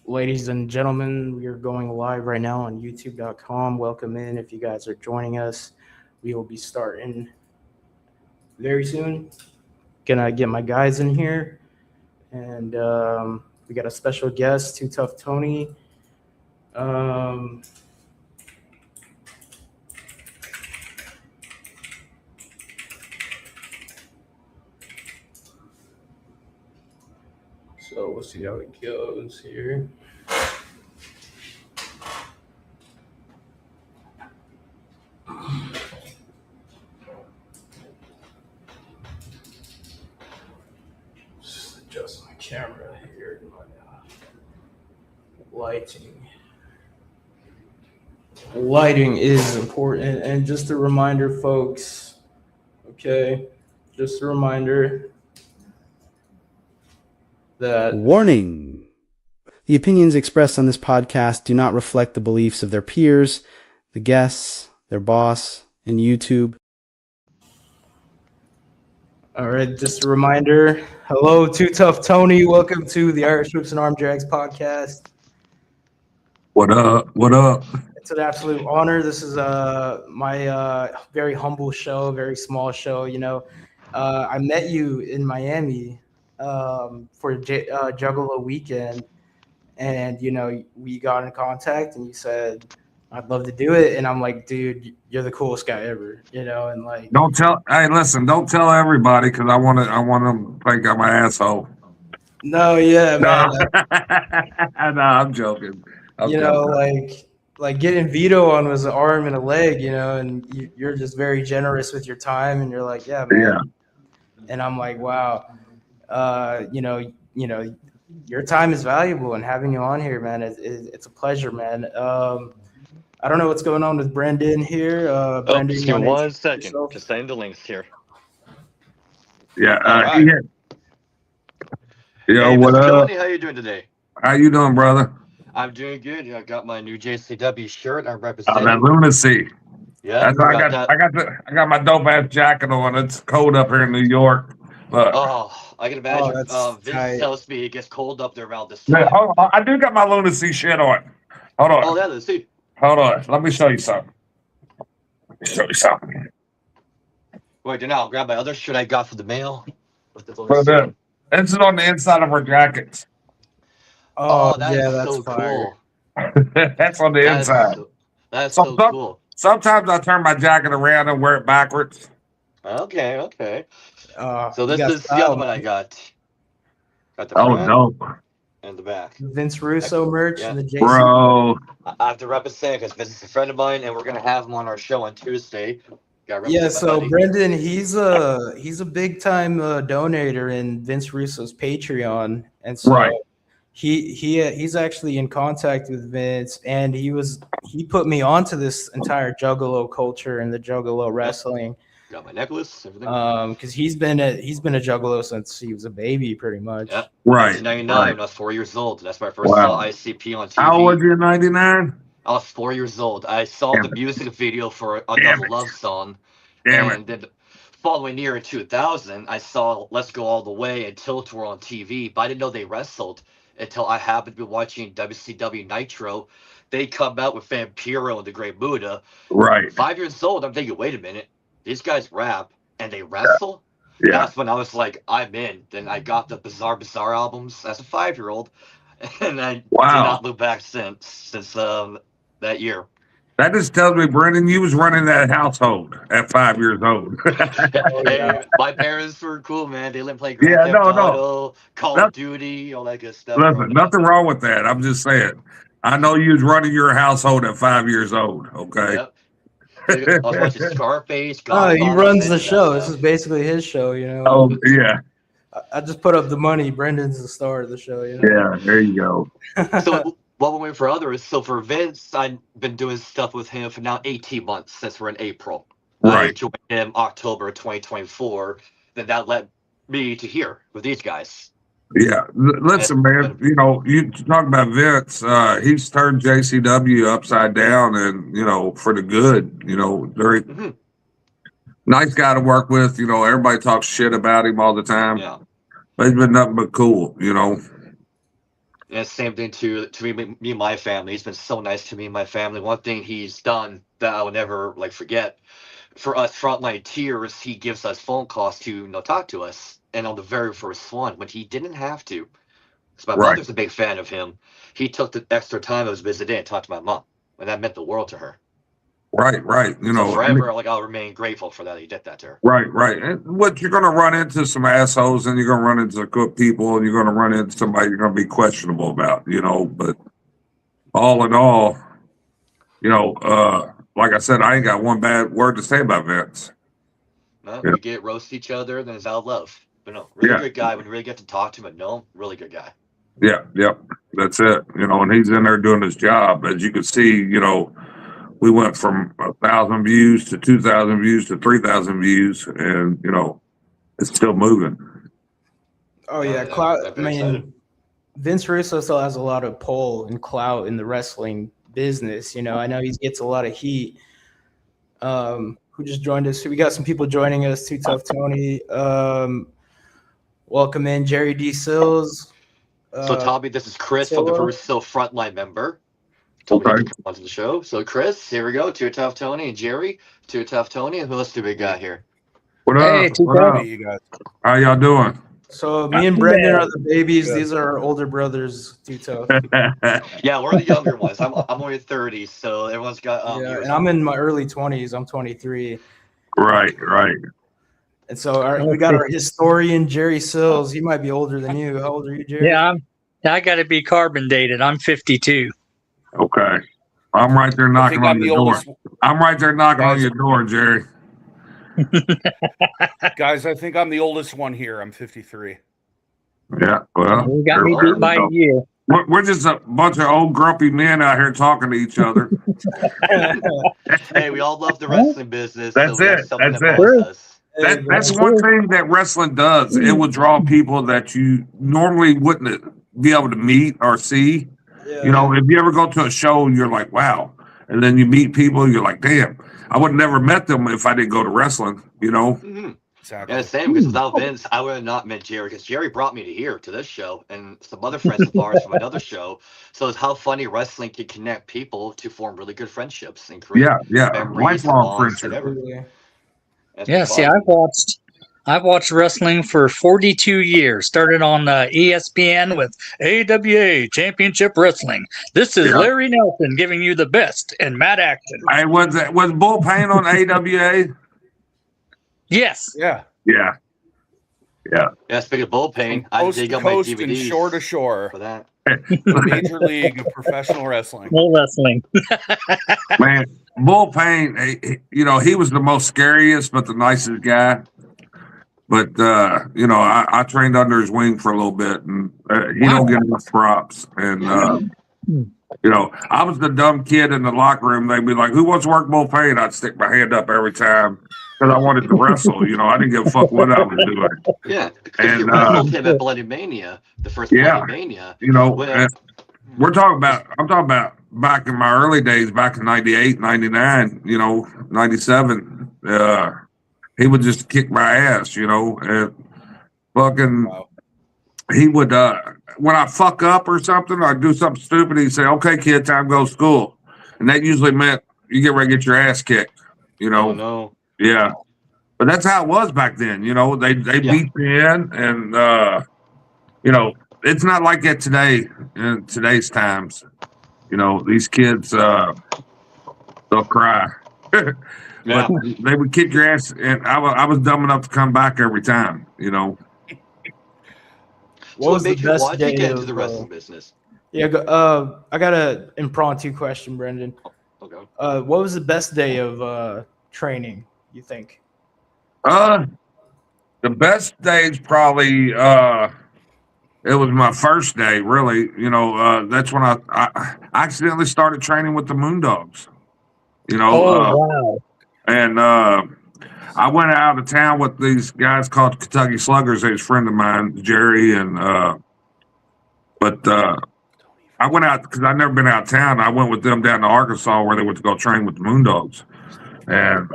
Ladies and gentlemen, we are going live right now on youtube.com. Welcome in if you guys are joining us. We will be starting very soon. Gonna get my guys in here. And we got a special guest, Too Tough Tony. Um, so we'll see how it goes here. Just adjust my camera here, my lighting. Lighting is important, and just a reminder, folks. Okay, just a reminder that Warning. The opinions expressed on this podcast do not reflect the beliefs of their peers, the guests, their boss, and YouTube. All right, just a reminder. Hello, Too Tough Tony. Welcome to the Irish Hoops and Arm Drags podcast. What up? What up? It's an absolute honor. This is my very humble show, very small show. I met you in Miami for Juggalo weekend, and we got in contact, and you said I'd love to do it, and I'm like, dude, you're the coolest guy ever, and like, Don't tell. Hey, listen. Don't tell everybody because I want them to think I'm an asshole. no, yeah, man. No, I'm joking. Like getting Vito on was an arm and a leg, and you're just very generous with your time, and you're like, yeah, man. Yeah. And I'm like, wow, your time is valuable, and having you on here, man, it's a pleasure, man. I don't know what's going on with Brendan here. Brendan, Just give me 1 second. Just sending the links here. Yeah. Right. Yo, Hey, what Mr. up? Tony, how you doing today? How you doing, brother? I'm doing good. I got my new JCW shirt. I'm I'm representing. at Lunacy. Yeah, I got my dope ass jacket on. It's cold up here in New York. Look. Oh, I can imagine. that's Vince tight. tells me it gets cold up there around this Man, time. hold on. I do got my Lunacy shit on. Hold on. Oh, yeah, let's see. Hold on. Let me show you something. Wait, then I'll grab my other shirt I got for the mail. With the Put it in. This is on the inside of our jackets. Oh, that yeah, is that's so fire. cool. That's on the inside. That's so cool. Sometimes I turn my jacket around and wear it backwards. Okay. So So this is the other one I got. Got the front dope. and the back. Vince Russo merch, Yeah. the JC. Bro. I have to represent because Vince is a friend of mine, and we're gonna have him on our show on Tuesday. Yeah, so Brendan, he's a big time donator in Vince Russo's Patreon, and so Right. he's actually in contact with Vince, and he put me onto this entire Juggalo culture and the Juggalo wrestling. Got my necklace, everything. Because he's been a Juggalo since he was a baby, pretty much. Yep. Right. 1999. When I was 4 years old. That's when I first Wow. saw ICP on TV. How old was you in 99? I was 4 years old. I saw Damn the it. music video for Damn Another it. Love Song. Damn And then following year in 2000, I saw Let's Go All the Way and Tilt were on TV, but I didn't know they wrestled until I happened to be watching WCW Nitro. They come out with Vampiro and the Great Buddha. Right. 5 years old, I'm thinking, wait a minute, these guys rap and they wrestle? Yeah. That's when I was like, I'm in. Then I got the Bizarre albums as a 5-year-old, and I did not look back since that year. That just tells me, Brendan, you was running that household at 5 years old. Hey, my parents were cool, man. They let me play Yeah, Grand Theft no. Auto, Call of Duty, all that good stuff. Listen, nothing wrong with that. I'm just saying. I know you was running your household at 5 years old. Okay. Yep. I was watching Scarface. Oh, he Godfather, runs the that show. stuff. This is basically his show, Oh yeah. I just put up the money. Brendan's the star of the show, Yeah. There you go. So while we're waiting for others, so for Vince, I've been doing stuff with him for now 18 months since we're in April. I Right. joined him October 2024. Then that led me to here with these guys. Yeah. Listen, man. You talk about Vince. He's turned JCW upside down, and for the good. Very nice guy to work with. Everybody talks shit about him all the time. Yeah. But he's been nothing but cool. And same thing to me and my family. He's been so nice to me and my family. One thing he's done that I will never like forget, for us frontline tiers, he gives us phone calls to talk to us. And on the very first one, when he didn't have to, because my Right, mother's a big fan of him, he took the extra time of his visit in and talked to my mom, and that meant the world to her. right. So forever, like I'll remain grateful for that he did that to her. Right. And what you're going to run into some assholes, and you're going to run into good people, and you're going to run into somebody you're going to be questionable about, But all in all, like I said, I ain't got one bad word to say about Vince. No, Yeah. we get roast each other, then it's out of love. But no, really Yeah. good guy. When you really get to talk to him and know him, really good guy. Yeah, that's it. And he's in there doing his job. As you can see, we went from 1,000 views to 2,000 views to 3,000 views, and it's still moving. Oh yeah, I'm clout. I very mean, excited. Vince Russo still has a lot of pull and clout in the wrestling business. I know he gets a lot of heat. Who just joined us? We got some people joining us. Too Tough Tony. Welcome in Jerry D. Sills. So Tommy, this is Chris from the Solo. Russo frontline member. Told me Okay. he could come onto the show. So Chris, here we go. Too Tough Tony and Jerry. Too Tough Tony, and who else do we got here? What Hey, up? Too What Tough. up? You guys. How y'all doing? So me and too Brendan bad. are the babies. Good. These are our older brothers. Too Tough. Yeah, we're the younger ones. I'm only 30, so everyone's got Yeah, years and I'm in my early 20s. I'm 23. Right. And so we got our historian Jerry Sills. He might be older than you. How old are you, Jerry? Yeah, I got to be carbon dated. I'm 52. Okay. I'm right there I knocking think I'm on the your door. oldest. I'm right there knocking on Guys- your door, Jerry. Guys, I think I'm the oldest one here. I'm 53. Yeah. Well, You got me there beat we by go. a year. We're just a bunch of old grumpy men out here talking to each other. Hey, we all love the wrestling business. That's so we have it. something That's that it. bonds us. That's one thing that wrestling does. It will draw people that you normally wouldn't be able to meet or see. Yeah. If you ever go to a show, you're like, wow. And then you meet people, you're like, damn, I would have never met them if I didn't go to wrestling, Mm-hmm. Exactly. Yeah, same, because without Vince, I would have not met Jerry, because Jerry brought me to this show, and some other friends of ours from another show. So it's how funny wrestling can connect people to form really good friendships and create Yeah. memories, Lifelong bonds, friendship. whatever. Yeah. That's Yeah, see, I've watched wrestling for 42 years. Started on ESPN with AWA Championship Wrestling. This is Yeah. Larry Nelson giving you the best in Matt Action. Hey, was Bull Payne on AWA? Yes. Yeah. Yeah. Yeah, speaking of bull pain, I Coast dig to up my coast and DVDs shore to shore. for that. Major League of Professional Wrestling. No wrestling. Man, Bull Payne, he was the most scariest but the nicest guy. But I trained under his wing for a little bit, and he don't get enough props. And I was the dumb kid in the locker room. They'd be like, "Who wants to work Bull Payne?" I'd stick my hand up every time because I wanted to wrestle. I didn't give a fuck what I was doing. Yeah, because And, you wrestled him at Bloody Mania, the first Yeah. Bloody Mania. And I'm talking about back in my early days, back in 98, 99, 97. He would just kick my ass, and fucking, Wow. he would, when I fuck up or something, or do something stupid, he'd say, "Okay, kid, time to go to school." And that usually meant you get ready to get your ass kicked, Oh no. Yeah. But that's how it was back then, they beat you in, and, it's not like that today in today's times. These kids, they'll cry. Yeah. But they would kick your ass, and I was dumb enough to come back every time, What So was what made the you best want to day get into of, the wrestling business? Yeah, I got an impromptu question, Brendan. Okay. What was the best day of training, you think? The best day's probably it was my first day, really. That's when I accidentally started training with the Moondogs. Wow. And I went out of town with these guys called Kentucky Sluggers. They was a friend of mine, Jerry, and but I went out because I'd never been out of town. I went with them down to Arkansas where they went to go train with the Moondogs. And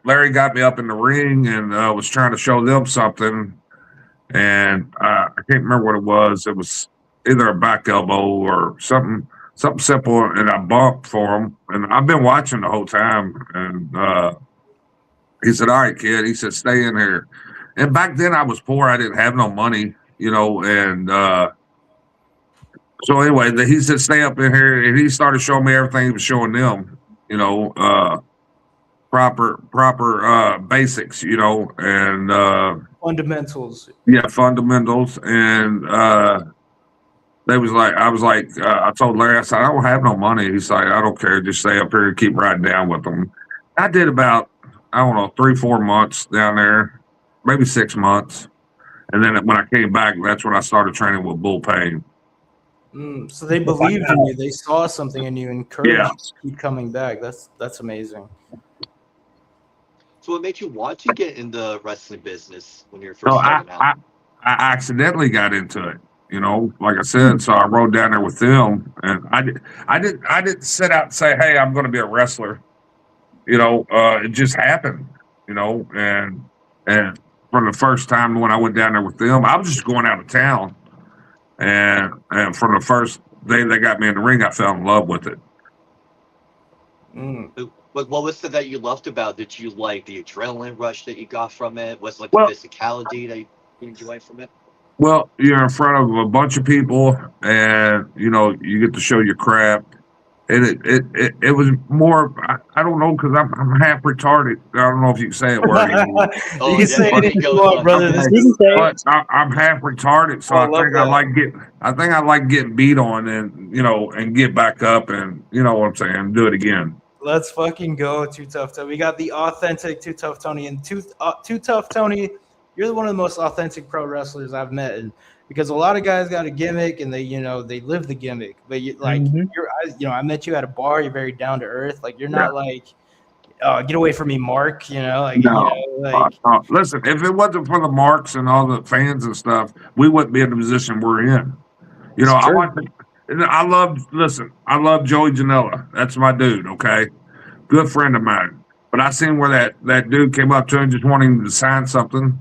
Larry got me up in the ring and was trying to show them something. And I can't remember what it was. It was either a back elbow or something simple, and I bumped for him. And I've been watching the whole time. And he said, "All right, kid." He said, "Stay in here." And back then I was poor. I didn't have no money, and so anyway, he said, "Stay up in here," and he started showing me everything he was showing them, proper basics, and Fundamentals. yeah, fundamentals. And I was like, I told Larry, I said, "I don't have no money." He's like, "I don't care, just stay up here and keep riding down with them." I did about, I don't know, 3-4 months down there, maybe 6 months. And then when I came back, that's when I started training with Bull Payne. So they believed in you. They saw something in you, encouraged Yeah. you to keep coming back. That's amazing. So what made you want to get in the wrestling business when you were So first starting out? I accidentally got into it, like I said. So I rode down there with them, and I didn't set out and say, "Hey, I'm going to be a wrestler." It just happened, and from the first time when I went down there with them, I was just going out of town, and from the first day they got me in the ring, I fell in love with it. What was it that you loved about it? Did you like the adrenaline rush that you got from it? Was it like Well- the physicality that you enjoyed from it? Well, you're in front of a bunch of people, and you get to show your crap. And it was more. I don't know, because I'm half retarded. I don't know if you can say it word anymore. Oh, You can yeah, say yeah, anything yeah, you want, yeah. brother. Okay. This You is, can say But I'm half retarded, so I I love think I that. like getting beat on, and get back up, and you know what I'm saying, do it again. let's fucking go, Too Tough Tony. We got the authentic Too Tough Tony, and Too Tough Tony. You're one of the most authentic pro wrestlers I've met, and because a lot of guys got a gimmick and they live the gimmick, but I met you at a bar. You're very down to earth. Like you're not like, oh, get away from me, Mark. Listen, if it wasn't for the marks and all the fans and stuff, we wouldn't be in the position we're in. I love Joey Janela. That's my dude. Okay, good friend of mine. But I seen where that dude came up to him just wanting to sign something.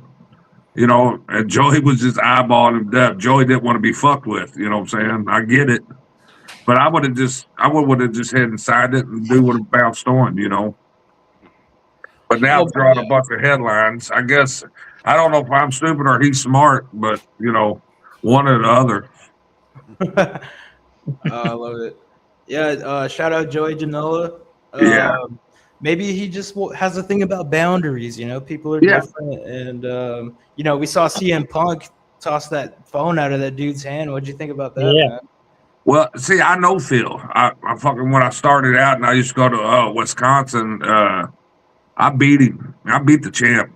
And Joey was just eyeballing him dead. Joey didn't want to be fucked with. You know what I'm saying? I get it. But I would have just head and signed it and do what it bounced on. But now it's drawing a bunch of headlines. I guess I don't know if I'm stupid or he's smart, but one or the other. I love it. Yeah, shout out Joey Janela. Yeah. Maybe he just has a thing about boundaries. People are Yeah. different, and we saw CM Punk toss that phone out of that dude's hand. What'd you think about that? Yeah. Man? Well, see, I know Phil. I fucking, when I started out and I used to go to Wisconsin, I beat him. I beat the champ.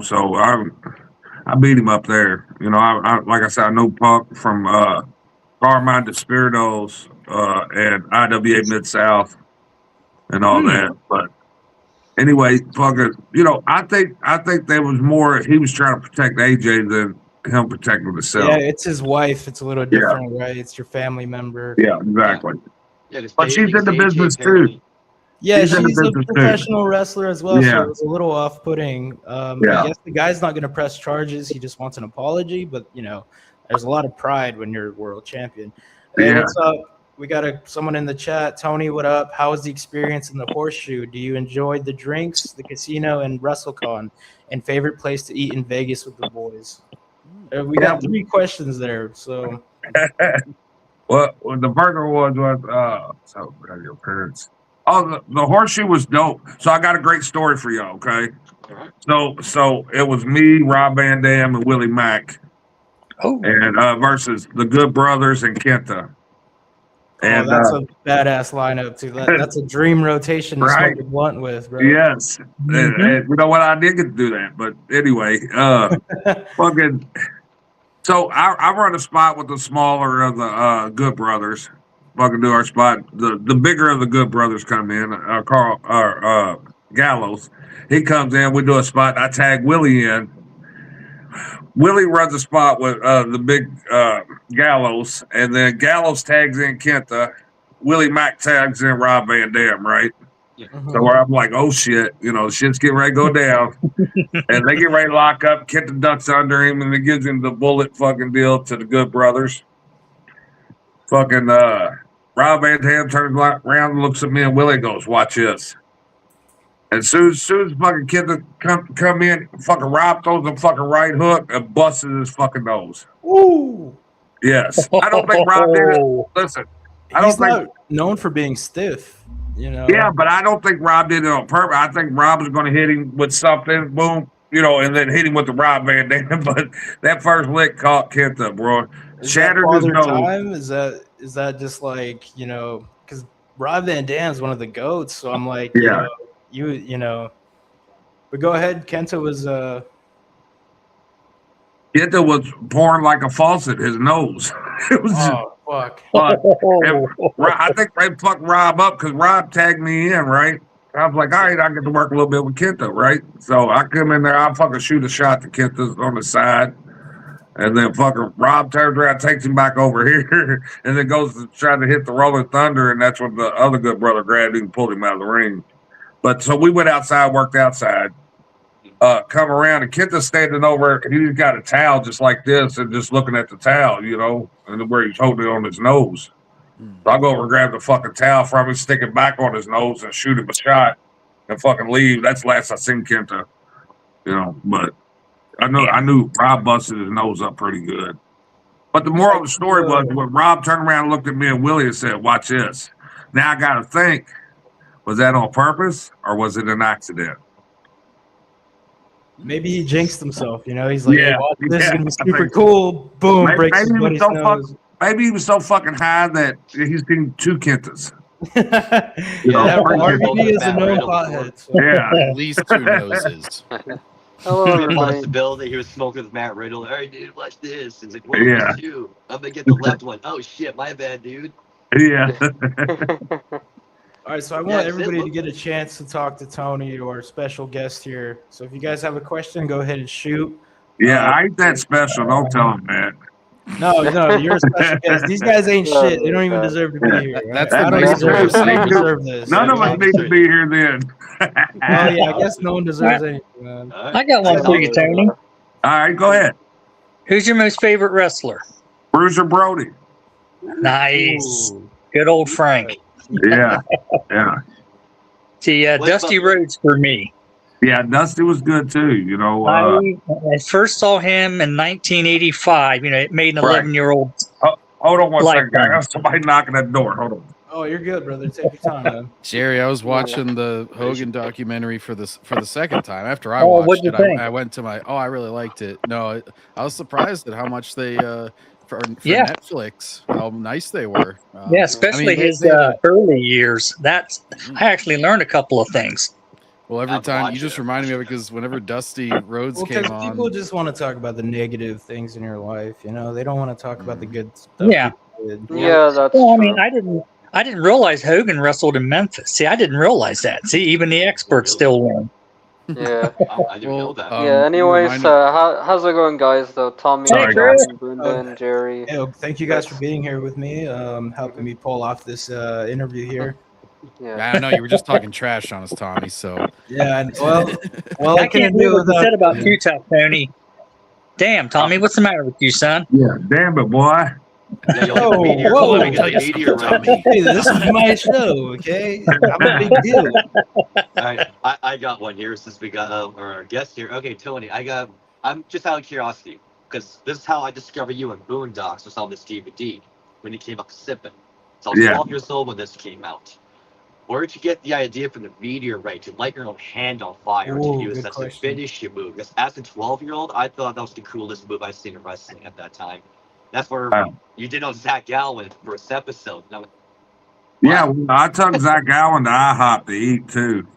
So I beat him up there. I like I said, I know Punk from Carmine Despiritos and IWA Mid South and all that. But anyway, fucking, I think there was more. He was trying to protect AJ than him protecting himself. Yeah, it's his wife. It's a little different, right? It's your family member. Yeah, exactly. Yeah, But she's in the business too. Yeah, She's in the she's a business too. professional wrestler as well, Yeah. so it was a little off-putting. I guess the guy's not going to press charges. He just wants an apology, but, there's a lot of pride when you're world champion. Hey, Yeah. what's up? We got someone in the chat. Tony, what up? How was the experience in the Horseshoe? Do you enjoy the drinks, the casino, and WrestleCon? And favorite place to eat in Vegas with the boys? We got 3 questions there, so. Well, the burger was so your parents. Oh, the Horseshoe was dope. So I got a great story for you. Okay, so it was me, Rob Van Dam, and Willie Mack, and versus the Good Brothers and Kenta. And that's a badass lineup too. That's a dream rotation to smoke a blunt with, bro. Yes, and you know what? I did get to do that, but anyway, fucking. So I run a spot with the smaller of the Good Brothers. Fucking do our spot. The bigger of the Good Brothers come in. Carl Gallows, he comes in. We do a spot. I tag Willie in. Willie runs a spot with the big Gallows, and then Gallows tags in Kenta. Willie Mack tags in Rob Van Dam, right? So where I'm like, oh shit, shit's getting ready to go down. And they get ready to lock up, Kenta ducks under him, and it gives him the bullet fucking deal to the Good Brothers. Fucking Rob Van Dam turns around and looks at me and Willie goes, "Watch this." And soon as fucking kid come in, fucking Rob throws a fucking right hook and busts his fucking nose. Ooh. Yes. I don't think Rob did it. Listen, I He's don't think not known for being stiff, you know. Yeah, but I don't think Rob did it on purpose. I think Rob was going to hit him with something, boom, and then hit him with the Rob Van Dam. But that first lick caught Kenta, bro. Shattered his nose. Time? Is that just like, because Rob Van Dam's one of the GOATs, so I'm like, Yeah. But go ahead, Kenta was Kenta was pouring like a faucet, his nose. It was fuck. I think they fucked Rob up because Rob tagged me in, right? I was like, all right, I get to work a little bit with Kenta, right? So I come in there, I fucking shoot a shot to Kenta on the side. And then fucking Rob turns around, takes him back over here, and then goes to try to hit the Rolling Thunder, and that's when the other good brother grabbed him and pulled him out of the ring. But so we went outside, worked outside, come around, and Kenta's standing over, he's got a towel just like this and just looking at the towel, and where he's holding it on his nose. So I go over and grab the fucking towel from him, stick it back on his nose, and shoot him a shot and fucking leave. That's the last I seen Kenta, but I knew Rob busted his nose up pretty good. But the moral of the story was when Rob turned around and looked at me and Willie and said, "Watch this." Now I got to think, was that on purpose or was it an accident? Maybe he jinxed himself, He's like, Yeah, hey, this is going to be super so. cool. Boom, breaks his maybe buddy's nose. Maybe he was so fucking high that he's seen two Kentas. RVD is a known pothead. So. Yeah. At least 2 noses. Hello, everybody. Possibility he was smoking with Matt Riddle. All right, dude, watch this. He's like, what Yeah. you? I'm gonna get the left one. Oh shit, my bad, dude. Yeah. All right, so I want everybody to get a chance to talk to Tony or special guest here. So if you guys have a question, go ahead and shoot. Yeah, I ain't that special. Don't tell him that. No, you're a special guest. These guys ain't shit. They don't even deserve to be here. That's I the don't nice way of saying it. deserve this. None of us need to be here then. Oh yeah, I guess no one deserves anything, man. I got one for you, Tony. All right, go ahead. Who's your most favorite wrestler? Bruiser Brody. Nice. Good old Frank. Yeah. Yeah. See, Dusty Rhodes for me. Yeah, Dusty was good too, I first saw him in 1985. It made an 11-year-old. Hold on one second. I Lifetime. got somebody knocking at the door. Hold on. Oh, you're good, brother. Take your time, man. Jerry, I was watching the Hogan documentary for the second time. After I Oh, watched what'd you it, think? I went to I really liked it. No, I was surprised at how much they for Yeah. Netflix, how nice they were. Yeah, especially they- his they- early years. I actually learned a couple of things. Well, every I'll time watch you just it. reminded me of it because whenever Dusty Rhodes Well, came because on, people just want to talk about the negative things in your life. They don't want to talk about the good stuff. Yeah. you did. Yeah, that's Well, I true. mean, I didn't realize Hogan wrestled in Memphis. See, I didn't realize that. See, even the experts still win. Yeah. I didn't know that. Yeah, anyways, how's it going, guys, though? Tommy, Sorry, guys. Bunda, Jerry. Hey, thank you guys for being here with me, helping me pull off this interview here. Yeah. I don't know, you were just talking trash on us, Tommy. So Yeah, well, I can't do what you said about you. Too Tough, Tony. Damn, Tommy, what's the matter with you, son? Yeah, damn it, boy. Yeah, yo, Whoa, the meteor, whoa. let me get the meteor around me. Hey, this is my show, okay? I'm a big deal. All right, I got one here since we got our guest here. Okay, Tony, I'm just out of curiosity because this is how I discovered you in Boondocks was on this DVD when you came up sipping. So I was Yeah. 12 years old when this came out. Where did you get the idea from the meteorite to light your own hand on fire Ooh, to use good that to question. finish your move? Because as a 12-year-old, I thought that was the coolest move I've seen in wrestling at that time. That's where Wow. you did on Zach Gallen first episode. Now, Yeah, well, I took Zach Allen to IHOP to eat too.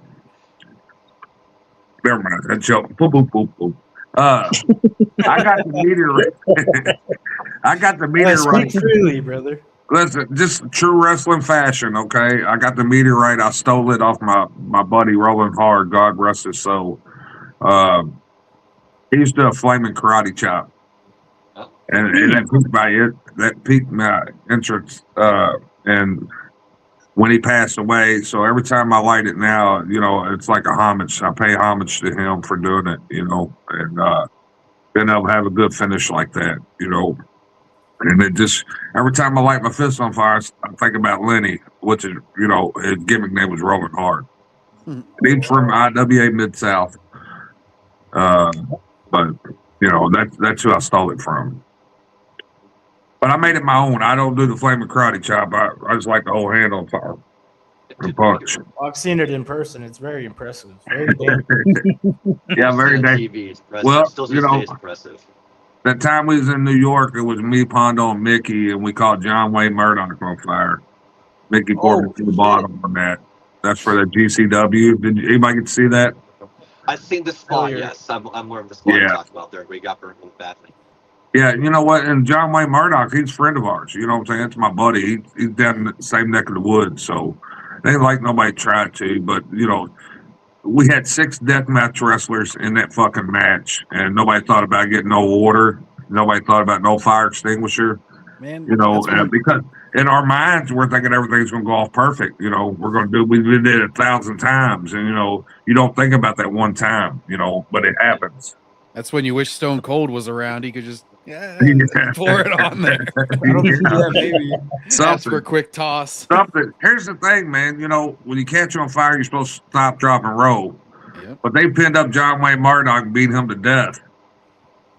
Never mind, that joke. Boop, boop, boop, boop. I got the meteorite. I got the Yeah, meteorite. speak freely, brother. Listen, just true wrestling fashion, okay? I got the meteorite. I stole it off my buddy Rolling Hard. God rest his soul. He used to do a flaming karate chop. Oh. And that piqued my interest. And when he passed away, so every time I light it now, it's like a homage. I pay homage to him for doing it, and being able to have a good finish like that, And it just, every time I light my fist on fire, I think about Lenny, which is, his gimmick name was Rolling Hard. He's from IWA Mid-South. But, that's who I stole it from. But I made it my own. I don't do the flaming karate chop. I just like the whole hand on fire. And punch. I've seen it in person. It's very impressive. Very dangerous. Yeah, very dangerous. Well, still is impressive. That time we was in New York, it was me, Pondo, and Mickey, and we caught John Wayne Murdoch on fire. Mickey poured it to the bottom on that. That's for the GCW. Did anybody get to see that? I've seen the spot, yes. I'm aware of the spot you talked about there. We got burned really badly. Yeah, you know what? And John Wayne Murdoch, he's a friend of ours. You know what I'm saying? It's my buddy. He's down in the same neck of the woods. So it ain't like nobody tried to, but, we had 6 deathmatch wrestlers in that fucking match, and nobody thought about getting no water. Nobody thought about no fire extinguisher. Man, because in our minds, we're thinking everything's going to go off perfect. We did it 1,000 times, and, you don't think about that one time, but it happens. That's when you wish Stone Cold was around. He could just pour it on there. Maybe. Ask for a quick toss. Something. Here's the thing, man. When you catch on fire, you're supposed to stop, drop, and roll. Yep. But they pinned up John Wayne Murdoch and beat him to death.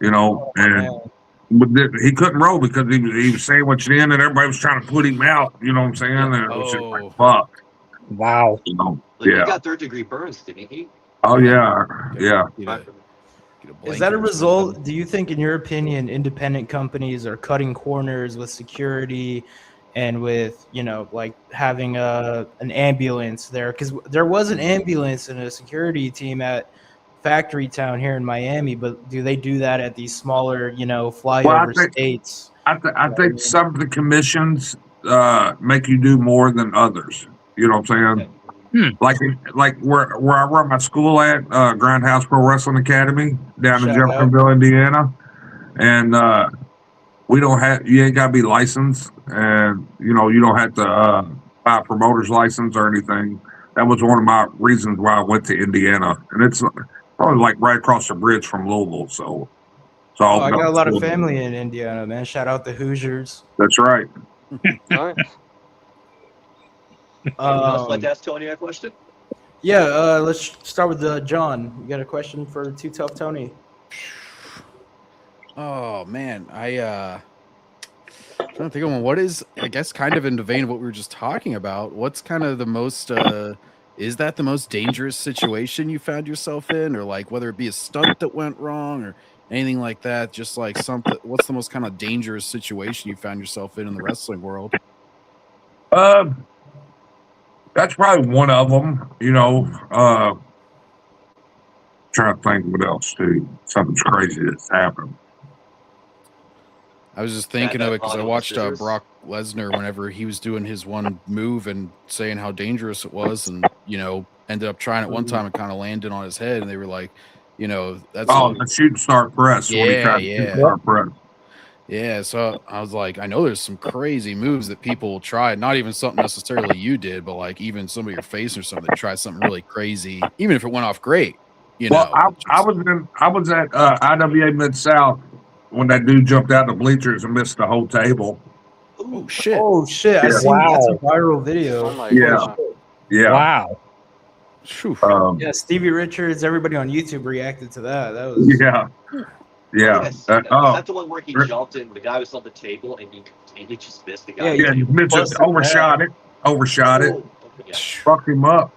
But he couldn't roll because he was sandwiched in, and everybody was trying to put him out. You know what I'm saying? And it was just like, fuck. Wow. He got 3rd-degree burns, didn't he? Oh yeah, yeah. Is that a result? Do you think, in your opinion, independent companies are cutting corners with security and with, like having an ambulance there? Because there was an ambulance and a security team at Factory Town here in Miami, but do they do that at these smaller, flyover states? I think some of the commissions make you do more than others. You know what I'm saying? Like where I run my school at, Grindhouse Pro Wrestling Academy down in Jeffersonville, Indiana, and you ain't got to be licensed, and you don't have to buy a promoter's license or anything. That was one of my reasons why I went to Indiana, and it's probably like right across the bridge from Louisville. So I got a lot of family in Indiana, man. Shout out the Hoosiers. That's right. Nice. I'd like to ask Tony a question. Yeah, let's start with John. You got a question for Too Tough Tony? Oh man, I'm trying to think of one. What is, I guess, kind of in the vein of what we were just talking about. What's kind of the most? Is that the most dangerous situation you found yourself in, or like whether it be a stunt that went wrong or anything like that? Just like something. What's the most kind of dangerous situation you found yourself in the wrestling world? That's probably one of them, trying to think what else too. Something's crazy that's happened. I was just thinking of it because I watched Brock Lesnar whenever he was doing his one move and saying how dangerous it was, and ended up trying it one time and kind of landed on his head, and they were like, that's the shooting star press. Press. Yeah, so I was like, I know there's some crazy moves that people will try. Not even something necessarily you did, but like even some of your face or something. Try something really crazy, even if it went off great. Well, I was at IWA Mid-South when that dude jumped out the bleachers and missed the whole table. Oh shit! Oh shit! Yeah. That's a viral video. Oh my gosh. Yeah. Wow. Yeah, Stevie Richards. Everybody on YouTube reacted to that. That was Yeah. Is that the one where he jumped and the guy was on the table and he just missed the guy? Yeah, he missed overshot it. Yeah. Fucked him up.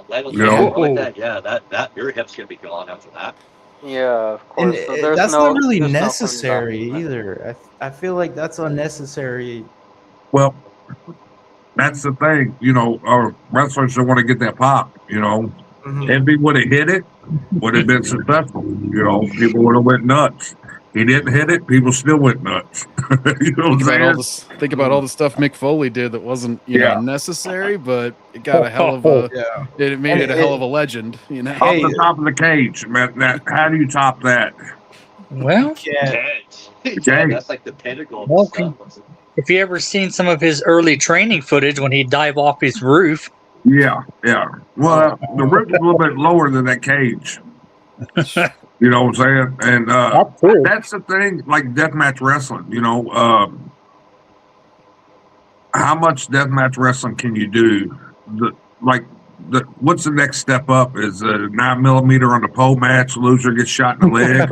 Like that. Yeah, that your hip's gonna be gone after that. Yeah, of course. And So that's not really there's necessary no either. I feel like that's unnecessary. Well, that's the thing. Our wrestlers don't want to get that pop. If he would have hit it, would have been successful. People would have went nuts. He didn't hit it, people still went nuts. Think about all the stuff Mick Foley did that wasn't necessary, but it got a hell of a it made it a hell of a legend. Off the top of the cage, man. How do you top that? Well, that's like the pinnacle. Well, if you ever seen some of his early training footage when he'd dive off his roof. Yeah. Well, the roof is a little bit lower than that cage. You know what I'm saying? And That's true. that's the thing, like deathmatch wrestling. How much deathmatch wrestling can you do? What's the next step up? Is a 9mm on the pole match? Loser gets shot in the leg.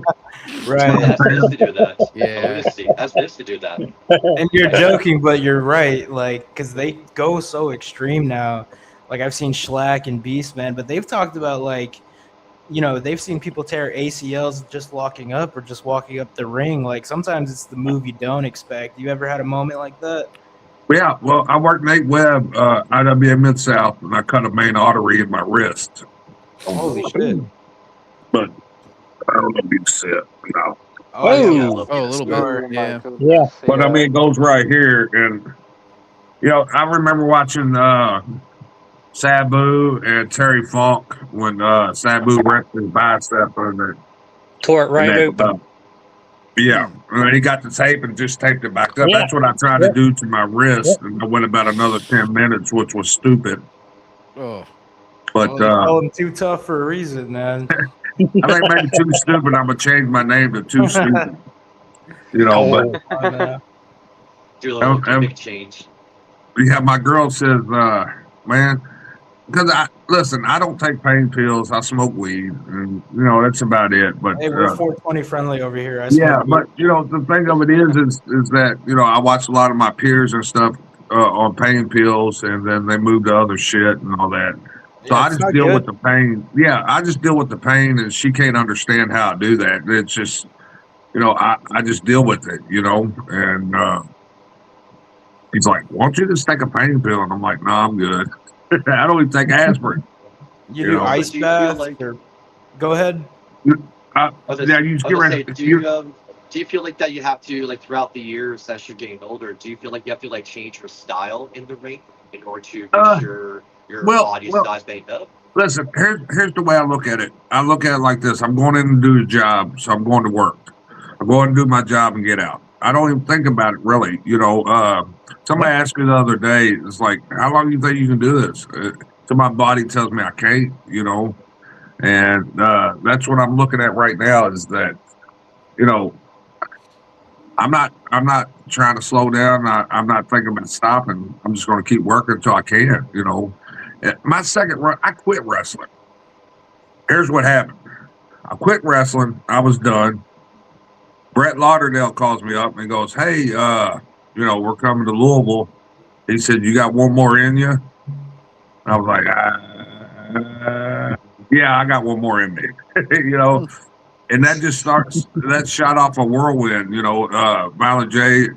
Right. That's Vince to do that. Yeah. That's Vince to do that. And you're joking, but you're right. Like, because they go so extreme now. Like, I've seen Schlack and Beastman, but they've talked about, like, they've seen people tear ACLs just locking up or just walking up the ring. Like, sometimes it's the move you don't expect. You ever had a moment like that? Yeah, well, I worked Nate Webb, IWA Mid-South, and I cut a main artery in my wrist. Holy shit. But I don't know if you see it. No. Oh, yeah. Oh, a little Sure. bit. Yeah. Yeah. But I mean, it goes right here. And, I remember watching Sabu and Terry Funk when Sabu wrecked his bicep and Tore it right open. yeah, and then he got the tape and just taped it back up. Yeah. That's what I tried to do to my wrist, and I went about another 10 minutes, which was stupid. Oh. But Well, they call him Too Tough for a reason, man. I think maybe Too Stupid. I'm gonna change my name to Too Stupid. But Do a little big change. yeah, my girl says, man, because I don't take pain pills. I smoke weed, and that's about it. But Hey, we're 420 friendly over here. yeah, but the thing of it is that I watch a lot of my peers and stuff on pain pills, and then they move to other shit and all that. So I just deal with the pain. Yeah, I just deal with the pain, and she can't understand how I do that. It's just, I just deal with it, and he's like, why don't you just take a pain pill? And I'm like, no, I'm good. I don't even take aspirin. You do ice baths? Go ahead. You just get ready. Do you feel like that you have to, like, throughout the years as you're getting older, do you feel like you have to, like, change your style in the ring in order to make sure your body size made up? Listen, here's the way I look at it. I look at it like this. I'm going in to do a job, so I'm going to work. I'm going to do my job and get out. I don't even think about it, really. Somebody asked me the other day, it's like, how long do you think you can do this? So my body tells me I can't, and that's what I'm looking at right now is that, I'm not trying to slow down. I'm not thinking about stopping. I'm just going to keep working until I can, My second run, I quit wrestling. Here's what happened. I quit wrestling. I was done. Brett Lauderdale calls me up and goes, hey, we're coming to Louisville. He said, you got one more in you? I was like, yeah, I got one more in me, and that just that shot off a whirlwind, Violent J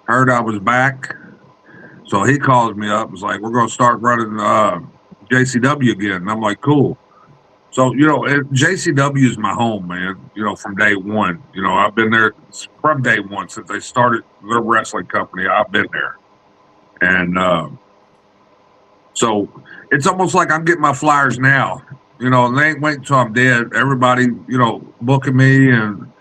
heard I was back. So he calls me up, was like, we're going to start running JCW again. And I'm like, cool. So, JCW is my home, man, from day one. I've been there from day one since they started their wrestling company. I've been there. And so it's almost like I'm getting my flyers now, and they ain't waiting until I'm dead. Everybody, booking me and,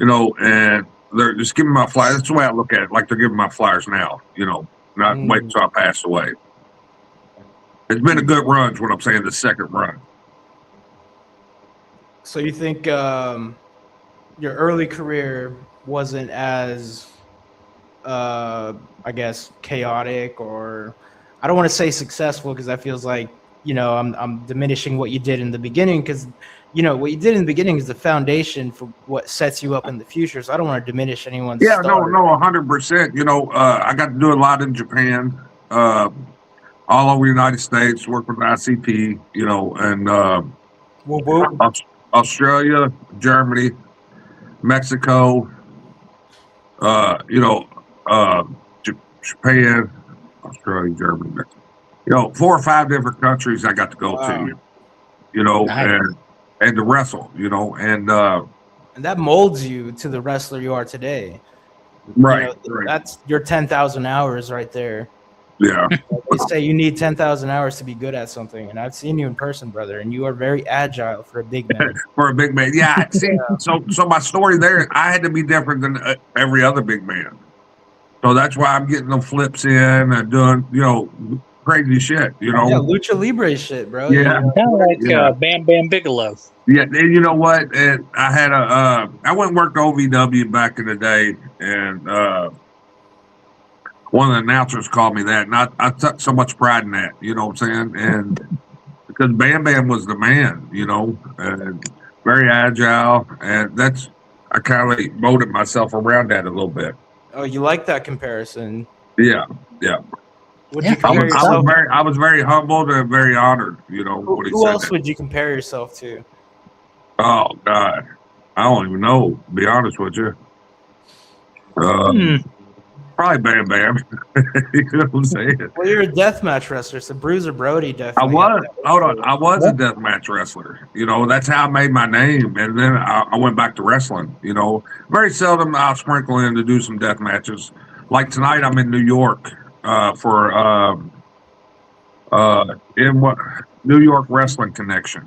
and they're just giving my flyers. That's the way I look at it. Like they're giving my flyers now, not wait until I pass away. It's been a good run, is what I'm saying, the second run. So you think your early career wasn't as, I guess, chaotic, or I don't want to say successful because that feels like, I'm diminishing what you did in the beginning because, what you did in the beginning is the foundation for what sets you up in the future. So I don't want to diminish anyone's Yeah, start. no, 100%. I got to do a lot in Japan, all over the United States, work with ICP, and Whoop, whoop. Australia, Germany, Mexico, Japan, Australia, Germany, Mexico. 4 or 5 different countries I got to go to, Nice. and to wrestle, and that molds you to the wrestler you are today. right. That's your 10,000 hours right there. Yeah. They say you need 10,000 hours to be good at something, and I've seen you in person, brother, and you are very agile for a big man. For a big man, yeah. See, so my story there, I had to be different than every other big man. So that's why I'm getting them flips in and doing, crazy shit, you Yeah, know? lucha libre shit, bro. Yeah. Kind of like Yeah. Bam Bam Bigelow. Yeah, and you know what? I had I went and worked OVW back in the day, and one of the announcers called me that, and I took so much pride in that, you know what I'm saying? And because Bam Bam was the man, you know, and very agile, and I kind of molded myself around that a little bit. Oh, you like that comparison? Yeah, yeah. Would Yeah, you compare yourself? I was very humbled and very honored, you know, Who, when he who said else that. would you compare yourself to? Oh God, I don't even know. To be honest with you, probably Bam Bam. You know what I'm saying? Well, you're a deathmatch wrestler, so Bruiser Brody I definitely. had was. that Hold on. look. I was a deathmatch wrestler. You know, that's how I made my name. And then I went back to wrestling. You know, very seldom I'll sprinkle in to do some death matches. Like tonight, I'm in New York for in what New York Wrestling Connection,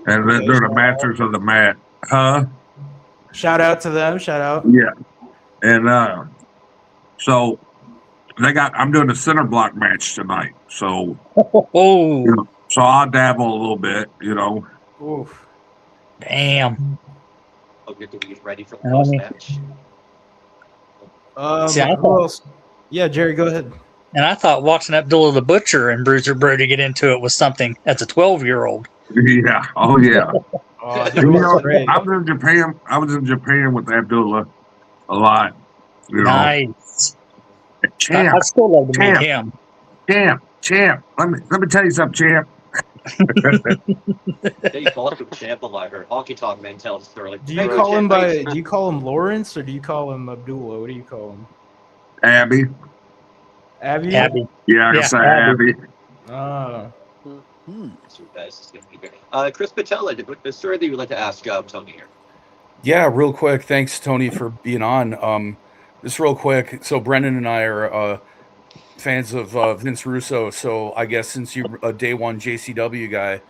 and they're the Masters of the Mat. Huh? Shout out to them. Shout out. Yeah. And so I'm doing a center block match tonight. So Oh, you know, so I'll dabble a little bit. You know. Oof. damn. I'll get to be ready for the post match. See, I Who thought, else? Yeah, Jerry, go ahead. and I thought watching Abdullah the Butcher and Bruiser Brody get into it was something as a 12-year-old. Yeah. Oh yeah. Oh, he You was know, great. I was in Japan. I was in Japan with Abdullah a lot. You know, Nice. champ, I still love to meet champ, him. champ. Let me tell you something, champ. They called him champ a lot. Her honky tonk man tells the story. Like, Do you call him Lawrence or do you call him Abdullah? What do you call him? Abby. Abby? Abby. Yeah, I can Yeah, say Abby. Abby. Ah. Chris Patella, is there anything you'd like to ask Tony here? Yeah, real quick. Thanks, Tony, for being on. Just real quick. So Brendan and I are fans of Vince Russo. So I guess since you're a day one JCW guy,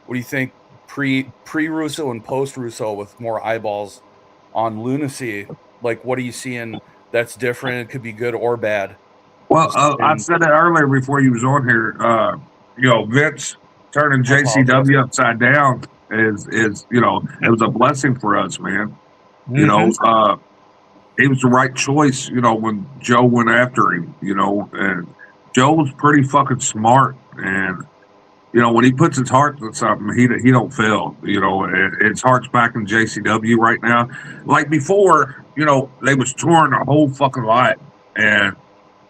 what do you think pre Russo and post Russo with more eyeballs on Lunacy? Like, what are you seeing that's different? It could be good or bad. Well, I said it earlier before you was on here. You know, Vince turning JCW upside down is you know, it was a blessing for us, man. You know, it was the right choice. You know, when Joe went after him. You know, and Joe was pretty fucking smart, and you know, when he puts his heart to something, he don't fail. You know, and his heart's back in JCW right now. Like before, you know, they was touring a whole fucking lot, and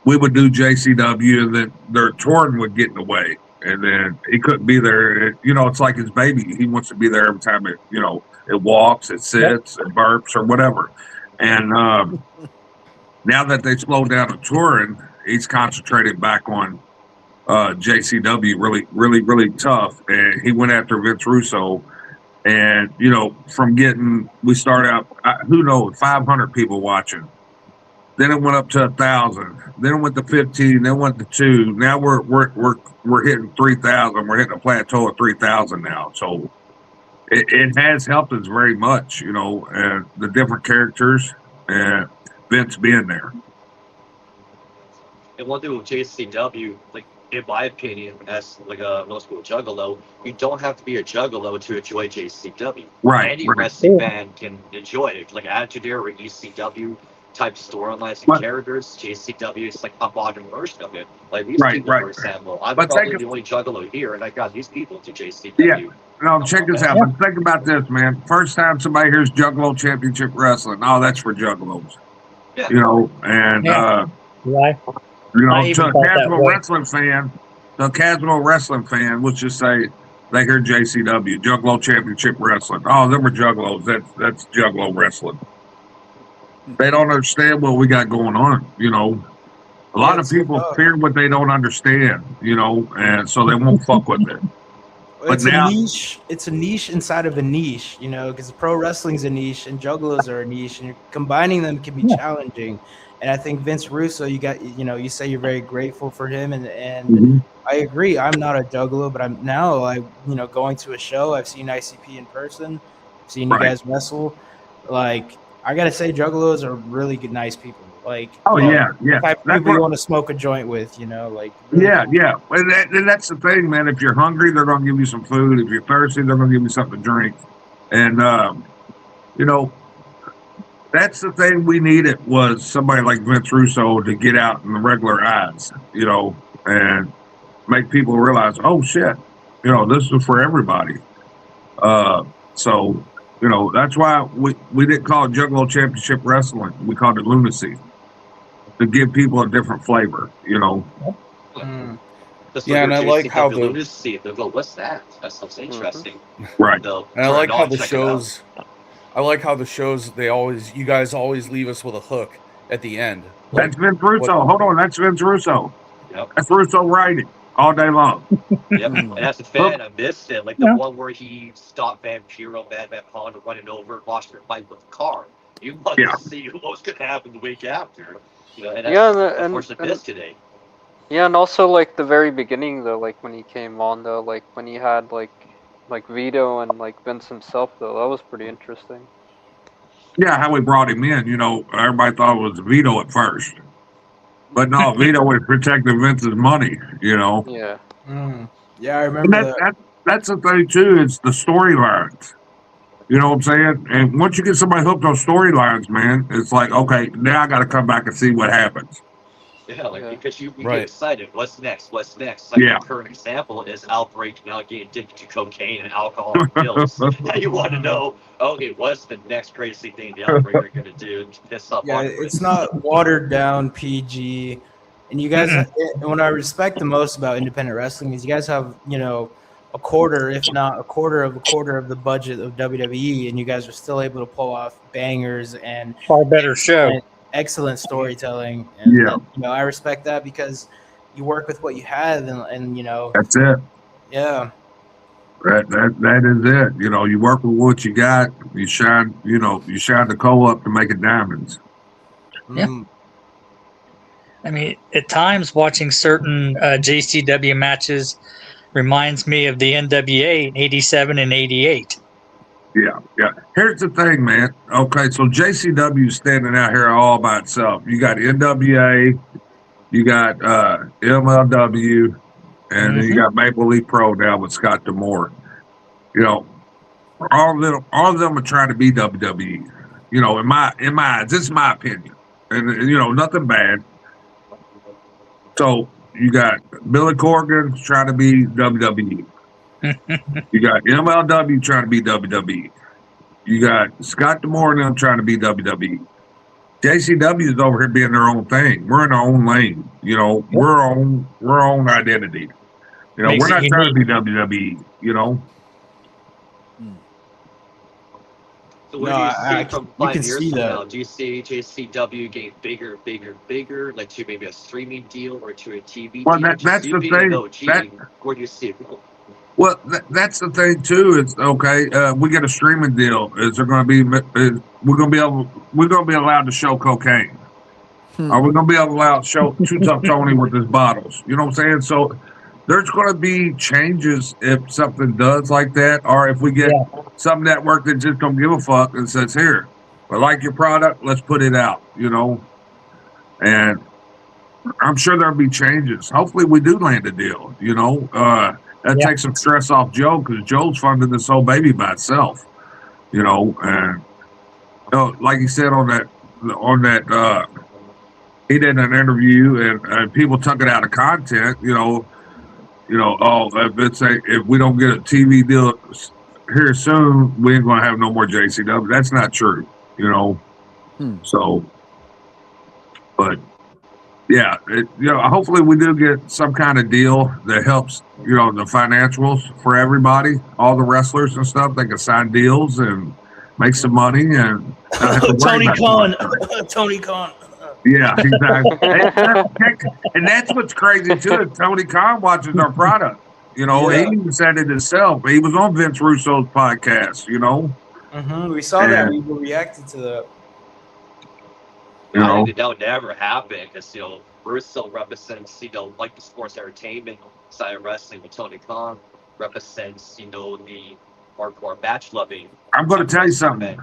we would do JCW, and then their touring would get in the way, and then he couldn't be there. You know, it's like his baby. He wants to be there every time it walks, it sits, it burps, or whatever. And now that they slowed down the touring, he's concentrated back on JCW, really tough. And he went after Vince Russo. And, you know, we started out, who knows, 500 people watching. Then it went up to 1,000. Then it went to 15. Then it went to 2. Now we're hitting 3,000. We're hitting a plateau of 3,000 now. So it has helped us very much, you know, and the different characters and Vince being there. And one thing with JCW, like in my opinion, as like a middle school juggalo, you don't have to be a juggalo to enjoy JCW. Right. Any wrestling fan can enjoy it. Like Attitude Era or ECW type storylines and characters, JCW is like a modern version of it. Like these people, for example, I'm probably the only juggalo here, and I got these people to JCW. Yeah. No, check this out. But think about this, man. First time somebody hears Juggalo Championship Wrestling, oh, that's for juggalos. Yeah. You know, and you know, to a casual wrestling fan, let's just say they hear JCW, Juggalo Championship Wrestling. Oh, them are juggalos. That's juggalo wrestling. They don't understand what we got going on, you know. A lot of people fear what they don't understand, you know, and so they won't fuck with it. It's a niche. It's a niche inside of a niche, you know, because pro wrestling's a niche and juggalos are a niche, and combining them can be challenging. And I think Vince Russo, you say you're very grateful for him, and I agree. I'm not a juggalo, but I'm now going to a show. I've seen ICP in person, seen you guys wrestle. Like, I gotta say, juggalos are really good, nice people. Like, Oh you know, yeah, yeah. type of That's people you what, want to smoke a joint with, you know, like really yeah, cool. yeah. And that's the thing, man. If you're hungry, they're gonna give you some food. If you're thirsty, they're gonna give you something to drink. And you know, that's the thing we needed was somebody like Vince Russo to get out in the regular eyes, you know, and make people realize, oh shit, you know, this is for everybody. So, you know, that's why we didn't call it Juggalo Championship Wrestling. We called it Lunacy to give people a different flavor, you know. Mm. Just Yeah, and I like how the Lunacy, they'll go, what's that? That sounds interesting. Right. They'll and I turn like it how on, the check it out. shows. I like how the shows you guys always leave us with a hook at the end. That's Vince Russo. Hold on, that's Vince Russo. Yep. That's Russo writing all day long. Yep. And as a fan, I missed it. Like the one where he stopped Vampiro, Madman Honda running over, lost their fight with the car. You wanted Yeah. to see what was going to happen the week after. You know, and Yeah, that's unfortunately missed today. Yeah, and also like the very beginning though, like when he came on though, like when he had like Vito and like Vince himself though, that was pretty interesting. Yeah, how we brought him in, you know, everybody thought it was Vito at first. But no, Vito was protecting Vince's money, you know. Yeah. Mm. Yeah, I And remember that. that's the thing too, is the storylines. You know what I'm saying? And once you get somebody hooked on storylines, man, it's like, okay, now I got to come back and see what happens. Yeah, like because you Right. get excited. What's next? What's next? Like Yeah. the current example is Outbreak now getting addicted to cocaine and alcohol and pills. Now you want to know, okay, what's the next crazy thing the Outbreak are going to do to piss off Yeah, Outbreak? it's not watered down PG. And you guys, and what I respect the most about independent wrestling is you guys have, you know, a quarter, if not a quarter of the budget of WWE, and you guys are still able to pull off bangers and Far better show. and excellent storytelling. And Yeah. you know, I respect that because you work with what you have, and you know, That's it. yeah, That is it. You know, you work with what you got, you shine the coal up to make it diamonds. Yeah. Mm. I mean, at times watching certain JCW matches reminds me of the NWA in '87 and '88. Yeah, yeah. Here's the thing, man. Okay, so JCW is standing out here all by itself. You got NWA, you got MLW, and then you got Maple Leaf Pro now with Scott D'Amore. You know, all of them are trying to be WWE. You know, in my eyes, this is my opinion, and you know, nothing bad. So you got Billy Corgan trying to be WWE. You got MLW trying to be WWE. You got Scott D'Amore and them trying to be WWE. JCW is over here being their own thing. We're in our own lane. You know, we're our own identity. You know, Makes we're not it trying to be unique. WWE. You know. So what No, do you I see from you 5 can years see from that. now? Do you see JCW getting bigger, like to maybe a streaming deal or to a TV Well, deal? that's You the being an thing. OG, where do you see it going? Well, that's the thing too. It's okay. We get a streaming deal. Is there going to be? We're going to be allowed to show cocaine. Are we going to be allowed to show Too Tough Tony with his bottles? You know what I'm saying? So there's going to be changes if something does like that, or if we get some network that just don't give a fuck and says, "Here, I like your product. Let's put it out." You know, and I'm sure there'll be changes. Hopefully, we do land a deal. You know, that takes some stress off Joe because Joe's funding this whole baby by itself. You know, and you know, like he said on that. He did an interview and people took it out of content. You know, oh, if we don't get a TV deal here soon, we ain't gonna have no more JCW. That's not true. You know, so, but yeah, hopefully we do get some kind of deal that helps, you know, the financials for everybody, all the wrestlers and stuff. They can sign deals and make some money and not have to worry about Tony Khan. Yeah, exactly. And that's what's crazy too. Is Tony Khan watches our product. You know, he even said it himself. He was on Vince Russo's podcast. You know, We saw that. We reacted to that. You know, I think that would never happen because Russo represents like the sports entertainment side of wrestling, with Tony Khan represents the hardcore match loving. I'm going to tell you something.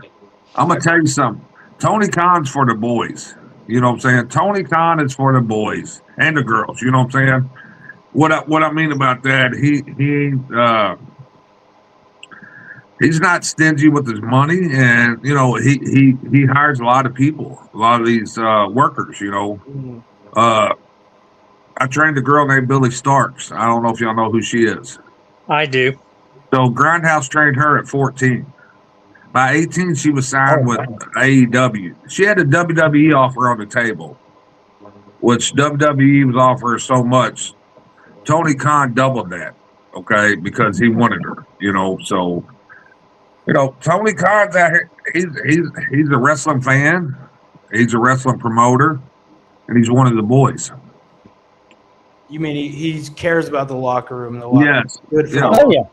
Tony Khan's for the boys. You know what I'm saying? Tony Khan is for the boys and the girls. You know what I'm saying? What I mean about that, he's not stingy with his money, and you know he hires a lot of people, a lot of these workers. You know, I trained a girl named Billy Starks. I don't know if y'all know who she is. I do. So Grindhouse trained her at 14. By 18, she was signed with AEW. She had a WWE offer on the table, which WWE was offering so much. Tony Khan doubled that, okay, because he wanted her. You know, so you know Tony Khan's out here. He's a wrestling fan. He's a wrestling promoter, and he's one of the boys. You mean he cares about the locker room? The locker Yes. room. Good for Yeah. him. Oh yeah.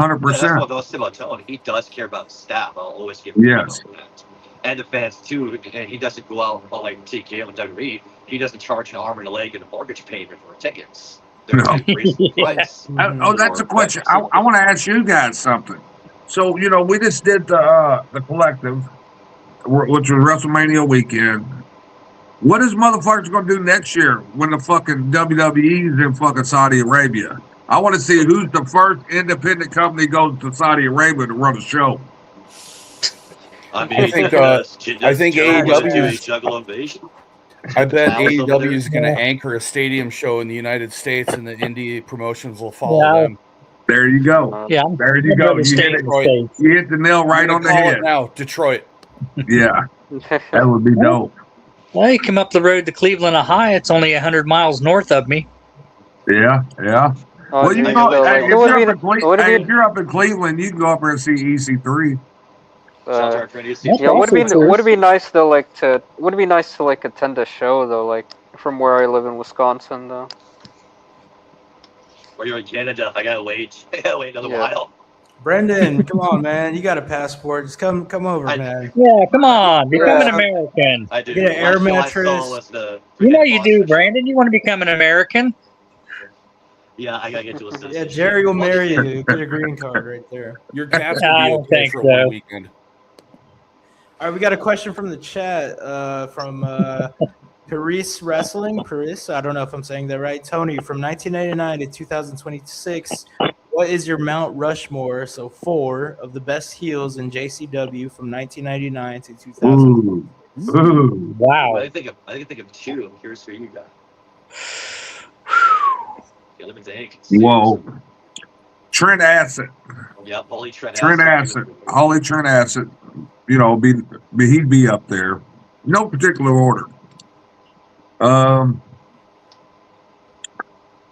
100%. That's what I'll say about Tony. He does care about the staff. I'll always give Yes. him that. And the fans too. And he doesn't go out like TKO and WWE. He doesn't charge an arm and a leg and a mortgage payment for tickets. They're No. reasonable price. That's a question. I want to ask you guys something. So you know, we just did the collective, which was WrestleMania weekend. What is motherfuckers gonna do next year when the fucking WWE's in fucking Saudi Arabia? I want to see who's the first independent company goes to Saudi Arabia to run a show. I mean, I think AEW is Juggalo Invasion. I bet Miles over AEW is going to Yeah. anchor a stadium show in the United States, and the indie promotions will follow them. There you go. Yeah. There you go. You hit it. You hit the nail right on the head. Now, Detroit. Yeah, that would be dope. Well, you come up the road to Cleveland, Ohio. It's only 100 miles north of me. Yeah. Well, you know, hey, if you're up in Cleveland, you can go up there and see EC3. Yeah, would it be nice though, would it be nice to attend a show though, like from where I live in Wisconsin though? Or you're in Canada, I gotta wait another while. Brendan, come on, man. You got a passport. Just come over, man. Yeah, come on. Become an American. I do. Get an air mattress. You know you do, Brandon. You want to become an American? Yeah, I gotta get to a citizen. Yeah, Jerry will marry you. Get a green card right there. Your cast I will don't be okay think for so. one weekend. All right, we got a question from the chat from Paris Wrestling. Paris, I don't know if I'm saying that right. Tony, from 1999 to 2026, what is your Mount Rushmore? So 4 of the best heels in JCW from 1999 to 2000. Ooh. Wow. I think of 2. Here's for you guys. Yeah, let me think. Whoa. Trent Acid. Yeah, Holy Trent Acid. Holy Trent Acid. You know, he'd be up there. No particular order.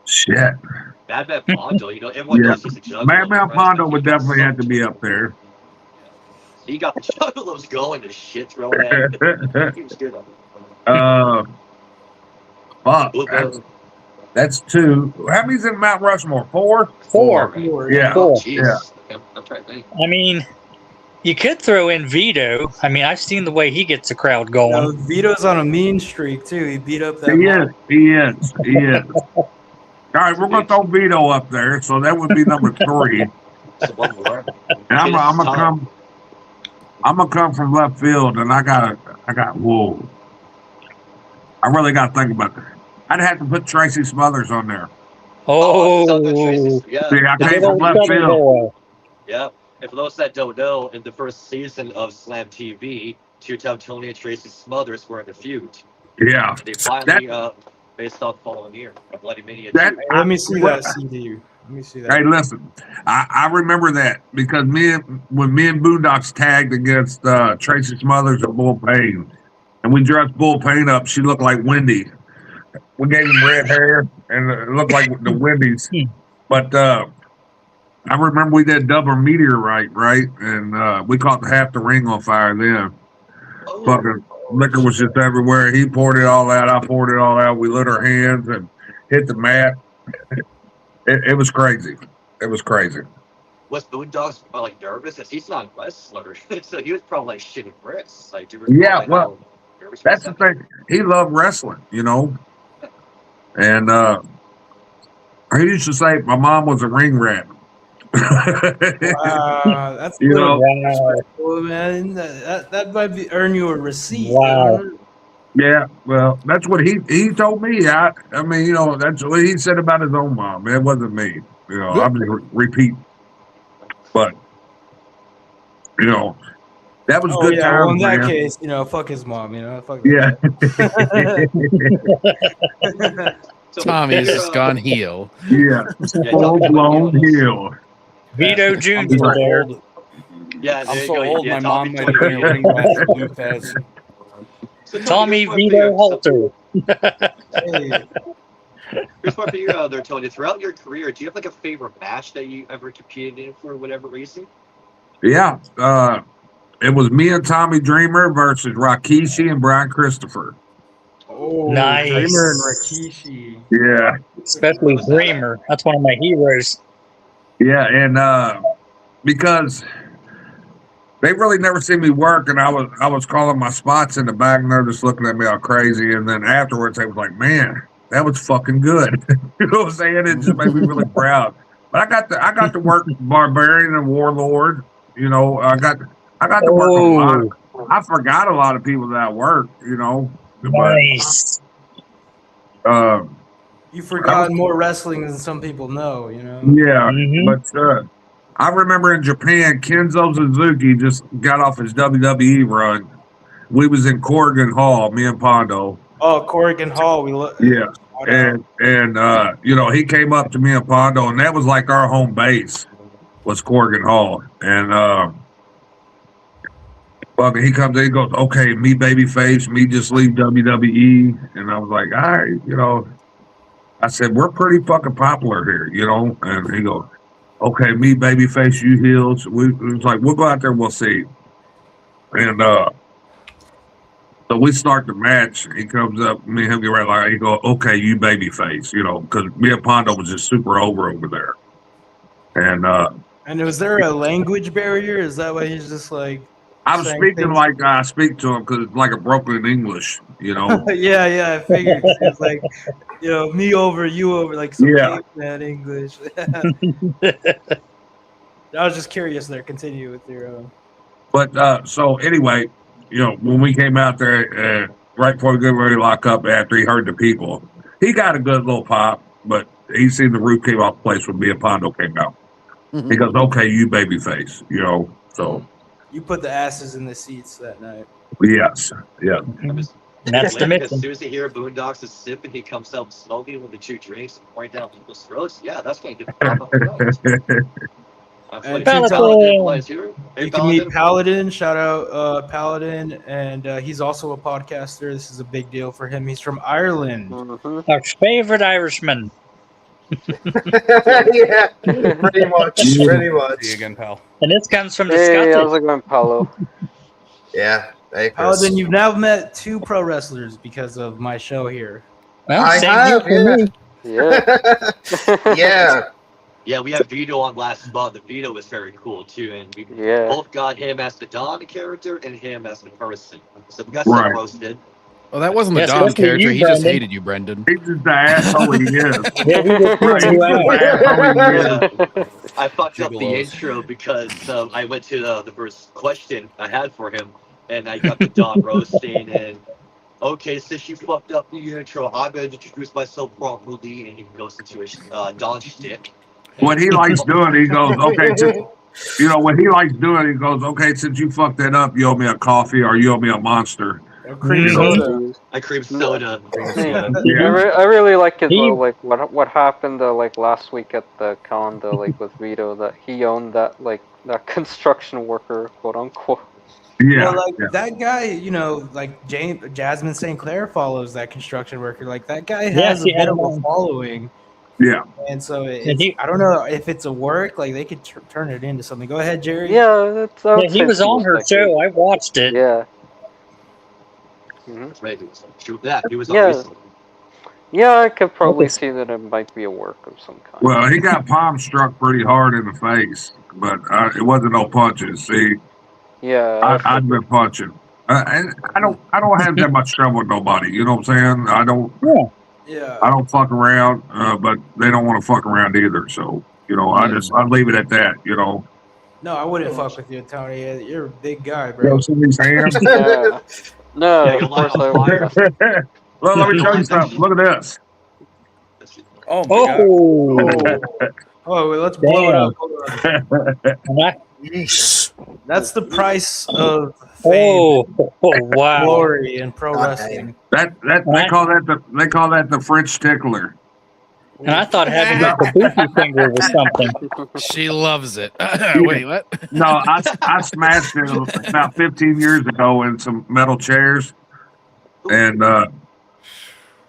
Shit. Madman Pondo, you know, everyone knows he's a juggler. Madman Pondo would definitely have to be up there. He got the juggalos going to shit throwing at him. He was good. Fuck. That's 2. How many's in Mount Rushmore? 4? 4. Yeah. 4. Yeah. I'm trying to think. I mean, you could throw in Vito. I mean, I've seen the way he gets the crowd going. No, Vito's on a mean streak too. He beat up that. He is. All right, we're gonna throw Vito up there, so that would be number 3. So one more. And I'm gonna come from left field, and I got whoa. I really got to think about that. I'd have to put Tracy Smothers on there. Yeah. See, I came from left field. Yeah. And for those that don't know, in the first season of Slam TV, 2-time Tony and Tracy Smothers were in a feud. Yeah. They finally faced off the following year. Bloody Mania. Let me see that CD. Let me see that. Hey, listen, I remember that because when me and Boondocks tagged against Tracy Smothers and Bull Payne, and we dressed Bull Payne up, she looked like Wendy. We gave him red hair, and it looked like the Wendy's. But I remember we did double meteorite, right? And we caught half the ring on fire then. Fucking liquor was just everywhere. He poured it all out. I poured it all out. We lit our hands and hit the mat. It was crazy. It was crazy. Was Boondocks like nervous? Because he's not a wrestler, so he was probably like shitting bricks. Like, yeah, well, that's the thing. He loved wrestling, you know. And I used to say my mom was a ring rat. Wow, that's you know, cool, man. That might earn you a receipt. Wow. Yeah, well, that's what he told me. I mean, you know, that's what he said about his own mom. It wasn't me. You know, I'm just repeating. But you know, that was Oh good yeah, well in times, that man. case, fuck his mom, fuck Yeah. that. So Tommy has you're, just gone heel. Yeah, Yeah, full Tommy blown Heels. heel. Vito I'm Jr. so there. old. Yeah, I'm there you so go. old. Yeah, My Tommy mom might joined have the been heel. wearing that blue Fez. So Tony, Tommy here's one for Vito you. Halter. Hey, Here's one for you out there, Tony. Throughout your career, do you have like a favorite match that you ever competed in for whatever reason? Yeah, it was me and Tommy Dreamer versus Rakishi and Brian Christopher. oh, Nice. Dreamer and Rikishi. Yeah, Especially Where was that at? Dreamer. That's one of my heroes. yeah, and because they really never seen me work, and I was calling my spots in the back, and they're just looking at me all crazy. And then afterwards, they was like, "Man, that was fucking good." You know what I'm saying? It just made me really proud. But I got to work Barbarian and Warlord. You know, I got to work a lot. I forgot a lot of people that I worked. You know, but Nice. uh, You've forgotten more wrestling than some people know, yeah, Mhm. but I remember in Japan, Kenzo Suzuki just got off his WWE run. We was in Corrigan Hall, me and Pondo. Oh, Corrigan Hall, Yeah. shout out. And you know, he came up to me and Pondo, and that was like our home base was Corrigan Hall. And he comes in, he goes, "Okay, me babyface, me just leave WWE." And I was like, "All right, you know." I said, "We're pretty fucking popular here, you know." And he goes, "Okay, me babyface, you heels." We was like, "We'll go out there, we'll see." And so we start the match. He comes up, me and him get right like he go, "Okay, you babyface," you know, because me and Pondo was just super over there. And And was there a language barrier? Is that why he's just like I was saying speaking things? like I speak to him because it's like a broken English, you know. Yeah, I figured. 'Cause it's like, me over, you over, like some Yeah. caveman English. I was just curious there. Continue with your. But so anyway, you know, when we came out there, right before we got ready to lock up, after he heard the people, he got a good little pop, but he seen the roof came off the place when me and Pondo came out. He goes, "Okay, you babyface," you know. So You put the asses in the seats that night. yes, yeah. That's the As mission. soon as he hear Boondocks is sipping, he comes out smoking with the 2 drinks and pouring down people's throats. Yeah, that's going to get the pop up. And Paladin plays here. Hey, You can meet Paladin. Paladin. Shout out Paladin, and he's also a podcaster. This is a big deal for him. He's from Ireland. Mhm. Our favorite Irishman. Yeah, pretty much. Pretty See you much. again, pal. And this comes from the Hey, how's Scottish. it going, Paulo? Yeah. Hey, Chris. Paladin, you've now met 2 pro wrestlers because of my show here. Well, I same have, here for me. Yeah. Yeah. Yeah, we had Vito on last month. The Vito was very cool too, and we Yeah. both got him as the Don character and him as the person. So we got Right. some roasted. Oh, that wasn't the Yeah, Dom especially character. you, He just Brandon. hated you, Brendan. He's just the asshole he is. Yeah, he just Right, put he's you just out. the asshole he is. Yeah. I fucked up the Gigolos. intro because I went to the first question I had for him, and I got the Don roasting. And okay, since you fucked up the intro, I'm going to introduce myself properly. And he goes into his Don shtick. What he likes doing, he goes, "Okay, you know what he likes doing, he goes, "Okay, since you fucked that up, you owe me a coffee or you owe me a Monster." Cream Mhm. soda. I cream soda. Yeah. I really like it He- though, like what happened like last week at the con though, like with Vito, that he owned that that construction worker, quote unquote. Yeah. Well, like that guy, like Jasmine St. Clair follows that construction worker. Like that guy has Yes, he a had bit of him a on. following, Yeah. and so And he- I don't know if it's a work. Like they could turn it into something. Go ahead, Jerry. Yeah, that's. I would Yeah, he say was it's on her most likely. show. I watched it. Yeah. Mhm. Right, true that. He was on Yeah. recently. Yeah, I could probably Okay. see that it might be a work of some kind. Well, he got palm struck pretty hard in the face, but it wasn't no punches. See, Yeah. I've been punching, and I don't have that much trouble with nobody. You know what I'm saying? I Yeah. don't fuck around, but they don't want to fuck around either. So you know, I leave it at that. You know. No, I wouldn't fuck with you, Tony. You're a big guy, You bro. know, see these hands? Yeah. No, Yeah, of you're live course I on fire. won't. Well, let me You're show you live something. Look at this. Oh my god. Oh, Oh, wait, let's blow it up. Hold on. and I- Yeesh. That's the price of fame, oh, wow. glory, and pro God wrestling. That they call that the French tickler. And I thought having a kabuki finger was something. She loves it. Wait, what? No, I smashed it about 15 years ago in some metal chairs, and I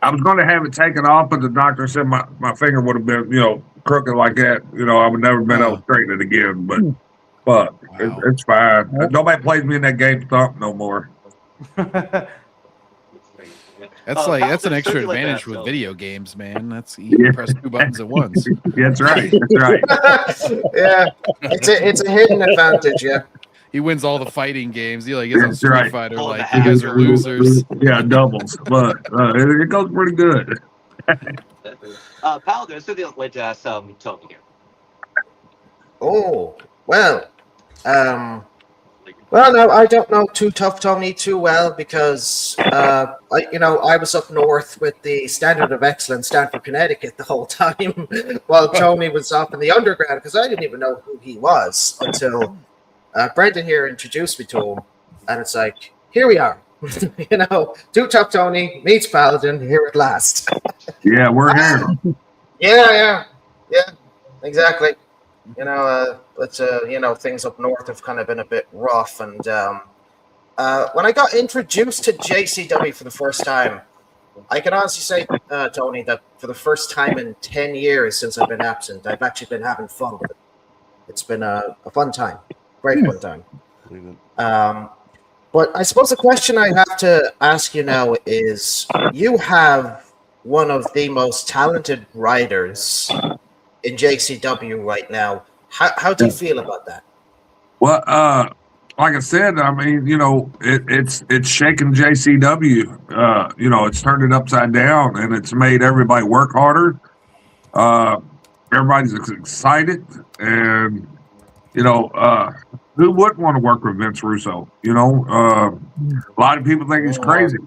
was going to have it taken off, but the doctor said my finger would have been crooked like that. I would never been able to straighten it again. But Wow. it's fine. Nobody plays me in that game Thump no more. That's an extra advantage with video games, man. You can press 2 buttons at once. That's right. That's right. Yeah, it's a hidden advantage. Yeah. He wins all the fighting games. He gets on That's Street right. Fighter. All Like, the you guys are losers. Yeah, doubles, but it goes pretty good. Paladin, so I'd like to ask Tony here. Oh well. Well, no, I don't know Tough Tony too well because I was up north with the Standard of Excellence, Stanford, Connecticut, the whole time, while Tony was up in the underground because I didn't even know who he was until Brendan here introduced me to him, and it's like, here we are, Too Tough Tony meets Paladin here at last. Yeah, we're here. Yeah, exactly. But things up north have kind of been a bit rough. And when I got introduced to JCW for the first time, I can honestly say, Tony, that for the first time in 10 years since I've been absent, I've actually been having fun with it. It's been a fun time, great fun time. But I suppose the question I have to ask you now is, you have one of the most talented writers in JCW right now. How do you feel about that? Well, like I said, I mean, it's shaking JCW. It's turned it upside down, and it's made everybody work harder. Everybody's excited, and who wouldn't want to work with Vince Russo? A lot of people think he's crazy.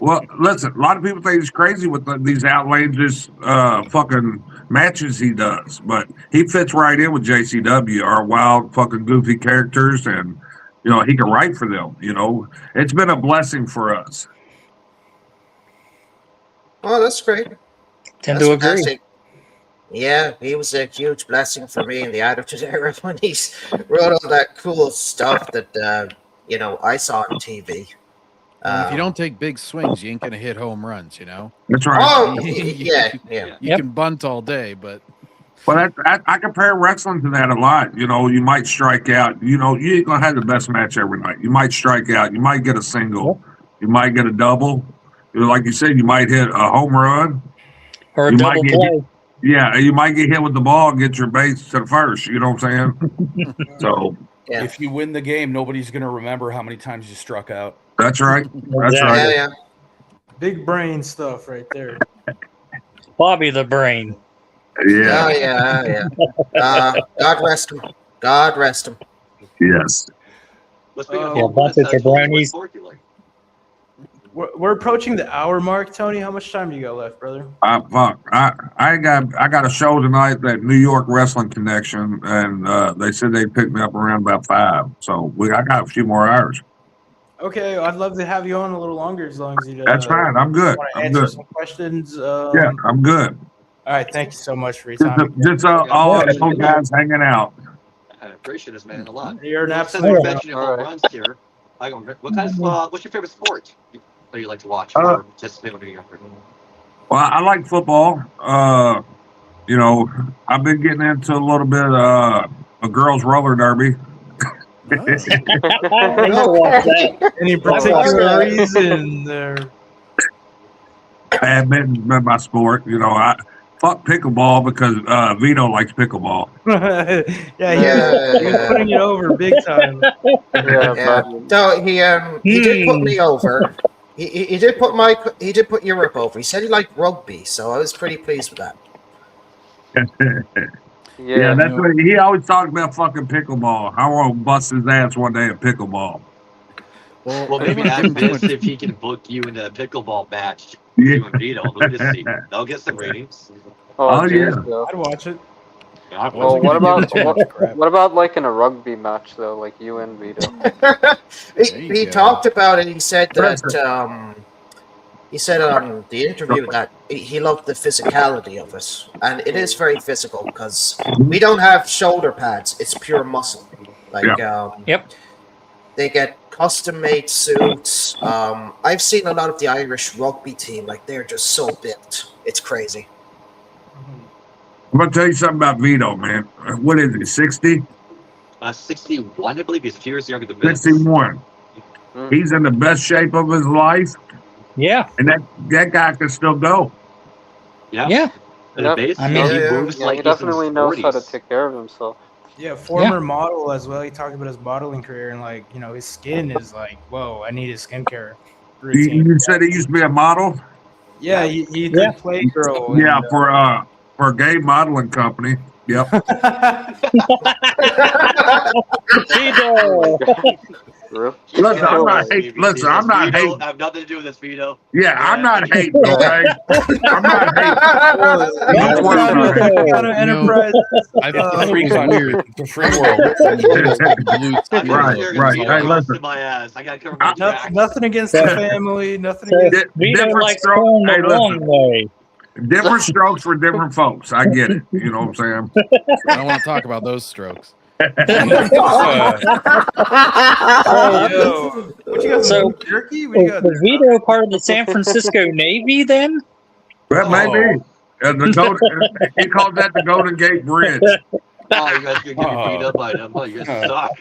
Well, listen, a lot of people think he's crazy with these outlandish fucking matches he does, but he fits right in with JCW, our wild fucking goofy characters, and he can write for them. It's been a blessing for us. Oh, that's great. Tend to agree. Fantastic. Yeah, he was a huge blessing for me in the Attitude Era when he wrote all that cool stuff that I saw on TV. If you don't take big swings, you ain't gonna hit home runs. That's right. Oh, yeah. You can bunt all day, but Well, I compare wrestling to that a lot. You might strike out. You ain't gonna have the best match every night. You might strike out. You might get a single. You might get a double. Like you said, you might hit a home run Or a You double might get play. Yeah, you might get hit with the ball and get your base to the first. You know what I'm saying? So Yeah. If you win the game, nobody's going to remember how many times you struck out. that's right. That's Exactly. right. Yeah. Big brain stuff right there. Bobby the Brain. Yeah. Yeah. God rest him. God rest him. Yes. Let's bring Yeah, bunch of jabronis. We're approaching the hour mark, Tony. How much time do you got left, brother? Fuck. I got a show tonight at New York Wrestling Connection, and they said they'd pick me up around about 5. So I got a few more hours. Okay, I'd love to have you on a little longer as long as you. That's fine. I'm good. Want to I'm answer good. some questions? Yeah, I'm good. All right. Thank you so much for your time. Just all us old guys hanging out. I appreciate this, man, a lot. You're an Since absolute. we're mentioning home runs here, what kind of what's your favorite sport that you like to watch or participate when you're younger? Well, I like football. I've been getting into a little bit a girls roller derby. Any particular reason there? Badminton's been my sport. I fuck pickleball because Vito likes pickleball. He's putting it over big time. Yeah. So he did put me over. He did put Europe over. He said he liked rugby, so I was pretty pleased with that. Yeah, that's what he always talked about. Fucking pickleball. I want to bust his ass one day at pickleball. Well, I don't maybe wanna ask give him too Vince much- if he can book you in a pickleball match. Yeah. You and Vito. We'll just see. They'll get some ratings. Oh, geez, yeah. though. I'd watch it. Yeah, I Well, Wasn't what gonna give about it too much crap. what about like in a rugby match though, like you and Vito? you he go. talked about it. He said that Present. he said on the interview that he loved the physicality of it, and it is very physical because we don't have shoulder pads; it's pure muscle. Like, Yep. they get custom made suits. I've seen a lot of the Irish rugby team; like they're just so built, it's crazy. I'm gonna tell you something about Vito, man. What is he? 60? 61, I believe he's a few years younger than Vince. 61. He's in the best shape of his life, Yeah. and that guy can still go. Yeah. Yeah. And Yep. base, I he mean- moves Yeah, like he he's in his definitely knows how to 40s. take care of himself. Yeah, former model as well. He talked about his modeling career and like, you know, his skin is like, whoa, I need his skincare routine. You said he used to be a model? Yeah, he Yeah. did Playgirl. Yeah, and, for a gay modeling company. Yep. Vito. Really? Listen, I'm not hating. Listen, I'm not Vito, hating. I have nothing to do with this, Vito. Yeah, I'm not hating. Okay, I'm not hating. That's Don't worry kind about of, it. kind of enterprise. I thought The it free was country. weird. It's a free world. I'm Right, here, right. Vito, Hey, you're listen. busting my ass. I got to cover my tracks. Nothing against the family. Nothing So against. Vito different likes strokes. going Hey, the long way. Different strokes for different folks. I get it. You know what I'm saying? I don't want to talk about those strokes. Yo, what you got? So- Beef jerky? What you got? Was Vito part of the San Francisco Navy then? Well, maybe. The golden, he calls that the Golden Gate Bridge. Oh, you guys gonna get me beat up by them? Oh, you guys suck.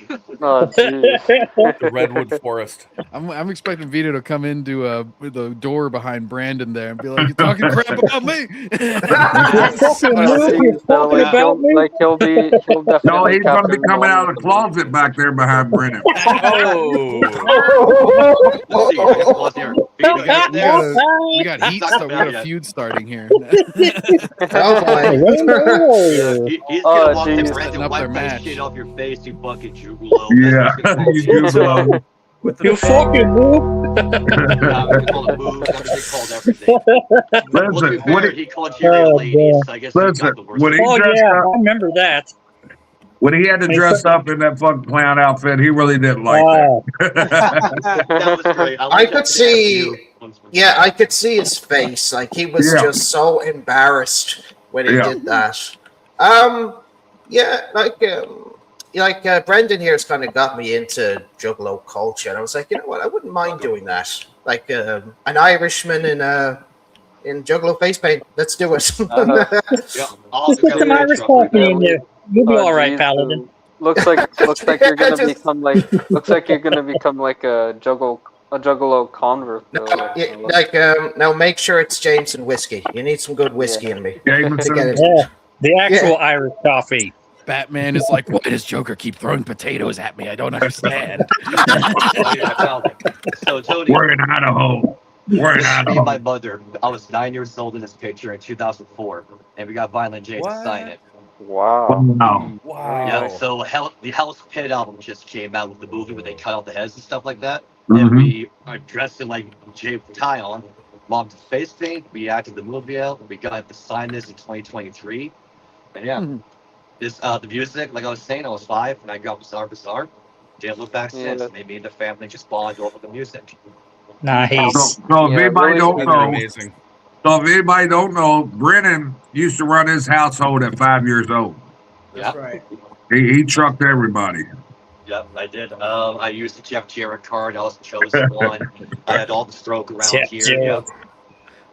Oh, jeez. The redwood forest. I'm expecting Vito to come into the door behind Brandon there and be like, "You're talking crap about me." Fucking Oh, move, you're jeez, so, talking about me? he'll definitely. No, he's going to be captain coming out of one the closet back there behind Brennan. Oh, Let's see, let's hear it. Vito, We got, get there. we got heat. We got a feud starting here. Oh boy. Rainbow Warrior. He's Oh, gonna walk in, geez. Brandon, Setting up wipe their that match. shit off your face, you fucking jugalo. Yeah, you do love. With the You fucking move. I'm gonna call it moves. I'm gonna called everything. Well, to be Listen, fair, what he called Jerry a Oh, lady, man. so I guess he Listen, got the worst. when he Oh dressed yeah, up, I remember that. when he had to dress up in that fucking clown outfit, he really didn't like that. That was great. I could see, yeah, I could see his face. Like he was Yeah. just so embarrassed when he Yeah. did that. Yeah, like Brendan here has kind of got me into Juggalo culture, and I was like, you know what, I wouldn't mind doing that. Like an Irishman in Juggalo face paint. Let's do it. Yeah, Just get some Irish coffee in you. You'll be Oh, all right, geez, Paladin. Looks like you're gonna Just- become like a juggalo convert. Though, Now make sure it's Jameson whiskey. You need some good whiskey in me. Jameson. To get it. Yeah, the actual Irish coffee. Batman is like, "Why does Joker keep throwing potatoes at me? I don't understand." Oh, yeah, I found it. So Tony, We're in Idaho. We're in me and my Idaho. mother. I was 9 years old in this picture in 2004, and we got Violent J to What? sign it. Wow. Wow. wow. Yeah, so the Hell's Pit album just came out with the movie where they cut out the heads and stuff like that. Mhm. And we are dressed in like Jay with tie on. Mom did face paint. We acted the movie out. We got to sign this in 2023. And yeah, this the music, like I was saying, I was 5 when I got Bizarre. Didn't look back since. Yeah. Maybe the family just bond over the music. Nice. So if Yeah, anybody really don't That's know, amazing. so if anybody don't know, Brennan used to run his household at 5 years old. That's Yeah. right. He trucked everybody. Yep, I did. I used the Jeff Jarrett card. I was the chosen one. I had all the stroke around Jeff here. Jarrett. Yep.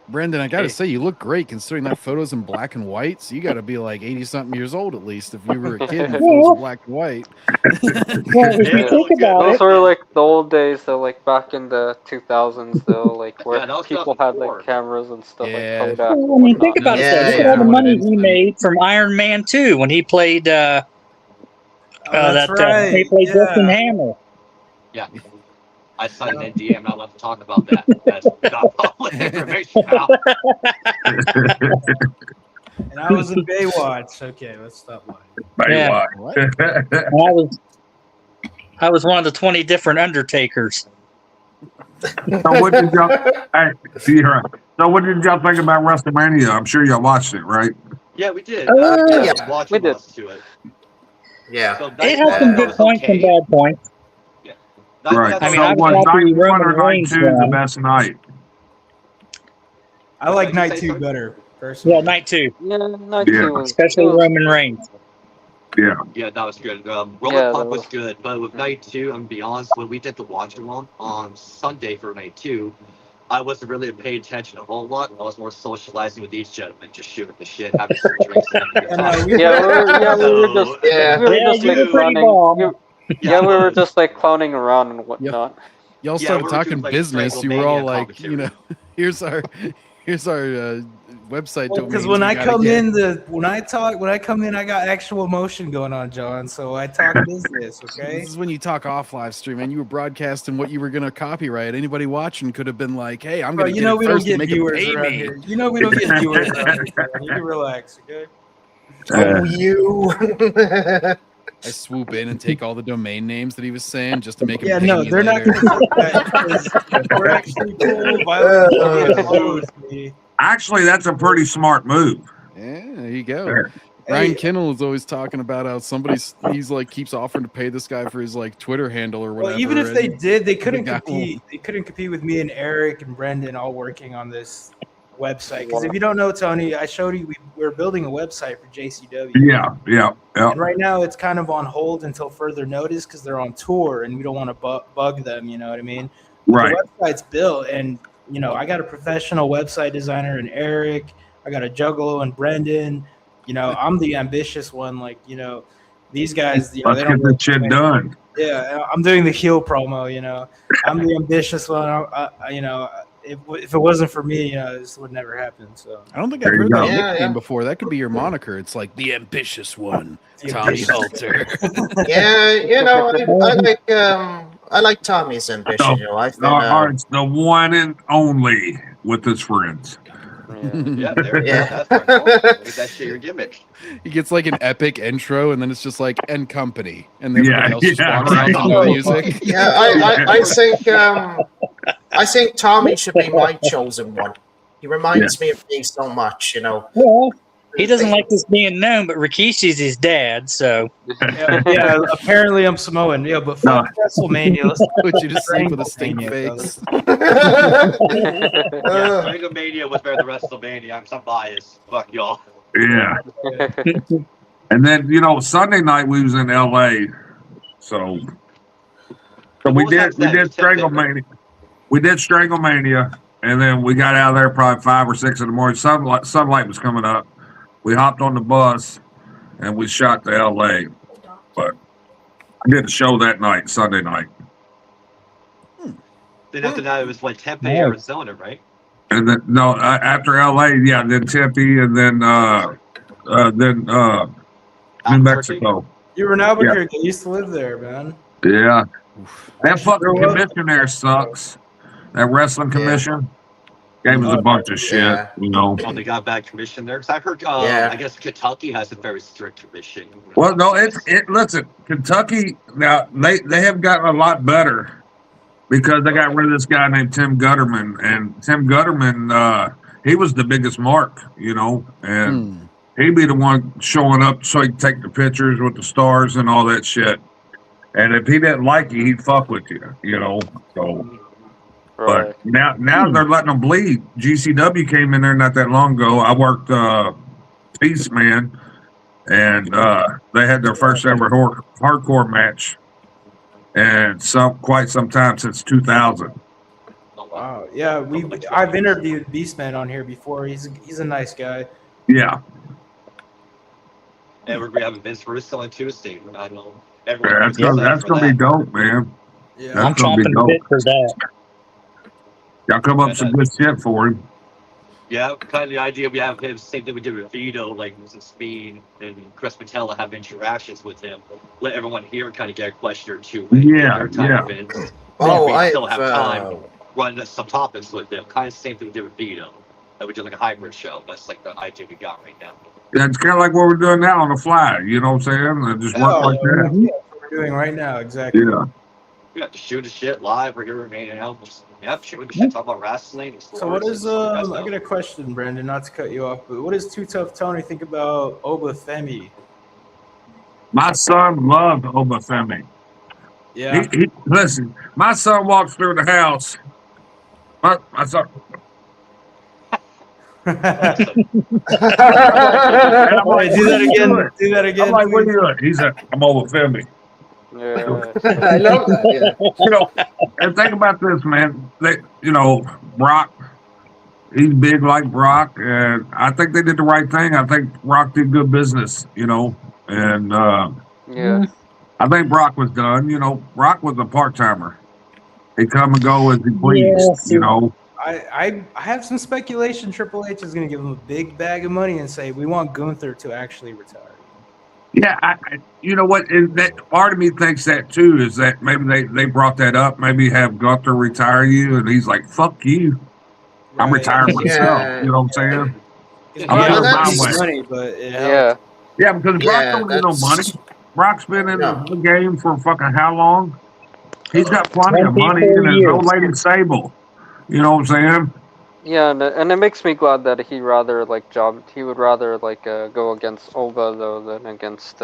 Brendan, I gotta Hey. say, you look great considering that photo's in black and white. So you got to be like 80-something years old at least if you were a kid and the photos were black and white. Well, if you Yeah, think look about Those it, were like the old days, though, like back in the 2000s, though, like where Yeah, that was people had 2004. like cameras and stuff Yeah. like Kodak. well, I mean, think about it. Yeah, Though. Look yeah. at all the What it money is. he made from Iron Man 2 when he played. That's He played yeah. Justin Hammer. Yeah. I signed an NDA. I'm not allowed to talk about that. That's not public information, pal. And I was in Baywatch. Okay, let's stop lying. Buddy, Yeah. why? What? I was one of the 20 different Undertakers. So what did y'all? Hey, yeah. So what did y'all think about WrestleMania? I'm sure y'all watched it, right? Yeah, we did. Yeah, I watched we did. us to it. Yeah. So It night had some one good was points and okay. bad points. Night one Right. I I thought mean, So I was was was okay. happy night one or Roman night Reigns two the won. best night? I What like did you night say, two sorry? better personally. Yeah, night two, Yeah, night Yeah. two was especially it was Roman Reigns. Yeah. Yeah, that was good. Roman Yeah, that Punk was was. good, but with night two, I'm gonna be honest, when we did the watch along on Sunday for night two, I wasn't really paying attention a whole lot. I was more socializing with these gentlemen, just shooting the shit, having some drinks, and having a good Yeah, no, time. we Yeah, we were just Yeah. we were Yeah, just you like were pretty clowning. bomb. Yeah, we were was. just like clowning around and whatnot. Y'all Yeah, started we were talking doing like business. You were all Stranglemania like, you know, commentary. here's our website Because domains when we I gotta come get. in, when I come in, I got actual emotion going on, John. So I talk business, okay? This is when you talk off live stream, and you were broadcasting what you were gonna copyright. Anybody watching could have been like, "Hey, I'm Bro, gonna you get know it we don't first and get make it viewers pay around me." here. You know we don't get viewers around here. John. You can relax, okay? Oh, you. I swoop in and take all the domain names that he was saying just to make him Yeah, pay no, me they're not later. going to take that because we're actually cool. Violent Uh, follows me. Actually, that's a pretty smart move. Yeah, there you go. There. Ryan Hey, Kinnell is always talking about how he's like keeps offering to pay this guy for his like Twitter handle or whatever. well, even if they and did, they the couldn't guy compete. They couldn't compete with me and Eric and Brendan all working on this website. Because Wow. if you don't know, Tony, I showed you we're building a website for JCW. Yeah. And right now it's kind of on hold until further notice because they're on tour and we don't want to bug them. You know what I mean? But Right. the website's built, and I got a professional website designer in Eric. I got a Juggalo and Brendan. I'm the ambitious one. Like these guys. They Let's don't get really this shit done. Yeah, I'm doing the heel promo. I'm the ambitious one. If it wasn't for me, this would never happen. So I don't think There I've you heard go. that Yeah, nickname yeah. before. That could be your moniker. It's like the ambitious one, The Tommy ambitious- Halter. Yeah, I like Tommy's ambition. I've been. It's the one and only with his friends. Yeah, there. Yeah. That's right. Make that shit your gimmick. He gets like an epic intro, and then it's just like "and company," and everybody Yeah, else just yeah, walks out right. to the music. Yeah, I think Tommy should be my chosen one. He reminds me of me so much. Well, he doesn't like this being known, but Rikishi's his dad, so yeah, apparently I'm Samoan. Yeah, but fuck WrestleMania. Let's Put you to sleep with a stink WrestleMania, face. Yeah, Stranglemania was better than WrestleMania. I'm biased. Fuck y'all. Yeah. And then Sunday night we was in LA. So we What was did that then? Stranglemania. We did Stranglemania, and then we got out of there probably 5 or 6 in the morning. Sunlight was coming up. We hopped on the bus and we shot to LA. But I did a show that night, Sunday night. Then after that, it was like Tempe, Nice. Arizona, right? And then after LA, yeah, then Tempe, and then New Mexico. You were in Albuquerque. I used to live there, man. Yeah. That fucking Grow up. commission there sucks. That wrestling commission gave us a bunch of shit, Yeah. Oh, Oh, they got bad commission there. Because I heard, Yeah. I guess Kentucky has a very strict commission. Well, no, listen, Kentucky, now, they have gotten a lot better because they got rid of this guy named Tim Gutterman. And Tim Gutterman, he was the biggest mark, and he'd be the one showing up so he could take the pictures with the stars and all that shit. And if he didn't like you, he'd fuck with you, So, Right. but now they're letting them bleed. GCW came in there not that long ago. I worked Peace Man, and they had their first ever hardcore match, and quite some time since 2000. Wow. Yeah, I've interviewed Beastman on here before. He's a nice guy. Yeah. And we're going to have Vince Russo on Tuesday. I know Yeah, everyone. that's gonna be dope, man. Yeah. That's I'm gonna be chomping a dope. bit for that. Y'all come up with some good shit for him. Yeah, kind of the idea we have him, same thing we did with Vito, like using Speed and Chris Patella have interactions with him. Let everyone here kind of get a question or two. Yeah, Their time yeah. events. Oh, we still I've, have time run some topics with them. Kind of the same thing we did with Vito. That we did like a hybrid show. That's like the idea we got right now. Yeah, it's kind of like what we're doing now on the fly. You know what I'm saying? Just work like that. That's what we're doing right now. Exactly. Yeah. We have to shoot the shit live. We're here, man. Yep, shooting the shit, talk about wrestling. So what is I got a question, Brandon, not to cut you off, but what does Too Tough Tony think about Obafemi? My son loved Obafemi. Yeah. Listen, my son walks through the house. My son. Wait, do that again. Do that again. I'm like, what are please. you doing? He's like, I'm Obafemi. Yeah. I love that. Yeah. And think about this, man. Brock, he's big like Brock, and I think they did the right thing. I think Brock did good business, and Yeah. I think Brock was done. Brock was a part timer. He come and go as he pleased, I have some speculation Triple H is going to give him a big bag of money and say, we want Gunther to actually retire. Yeah, you know what? That part of me thinks that too. Is that maybe they brought that up? Maybe have Gunther retire you, and he's like, "Fuck you, I'm retiring myself." Yeah. You know what I'm saying? It's I'm probably doing not my big way. money, but it Yeah. helps. Yeah, because Brock don't need no money. that's Brock's been in No. the game for fucking how long? He's got plenty of money, 24 and his years. old lady Sable. You know what I'm saying? Yeah, and it makes me glad that he would rather go against Oba though than against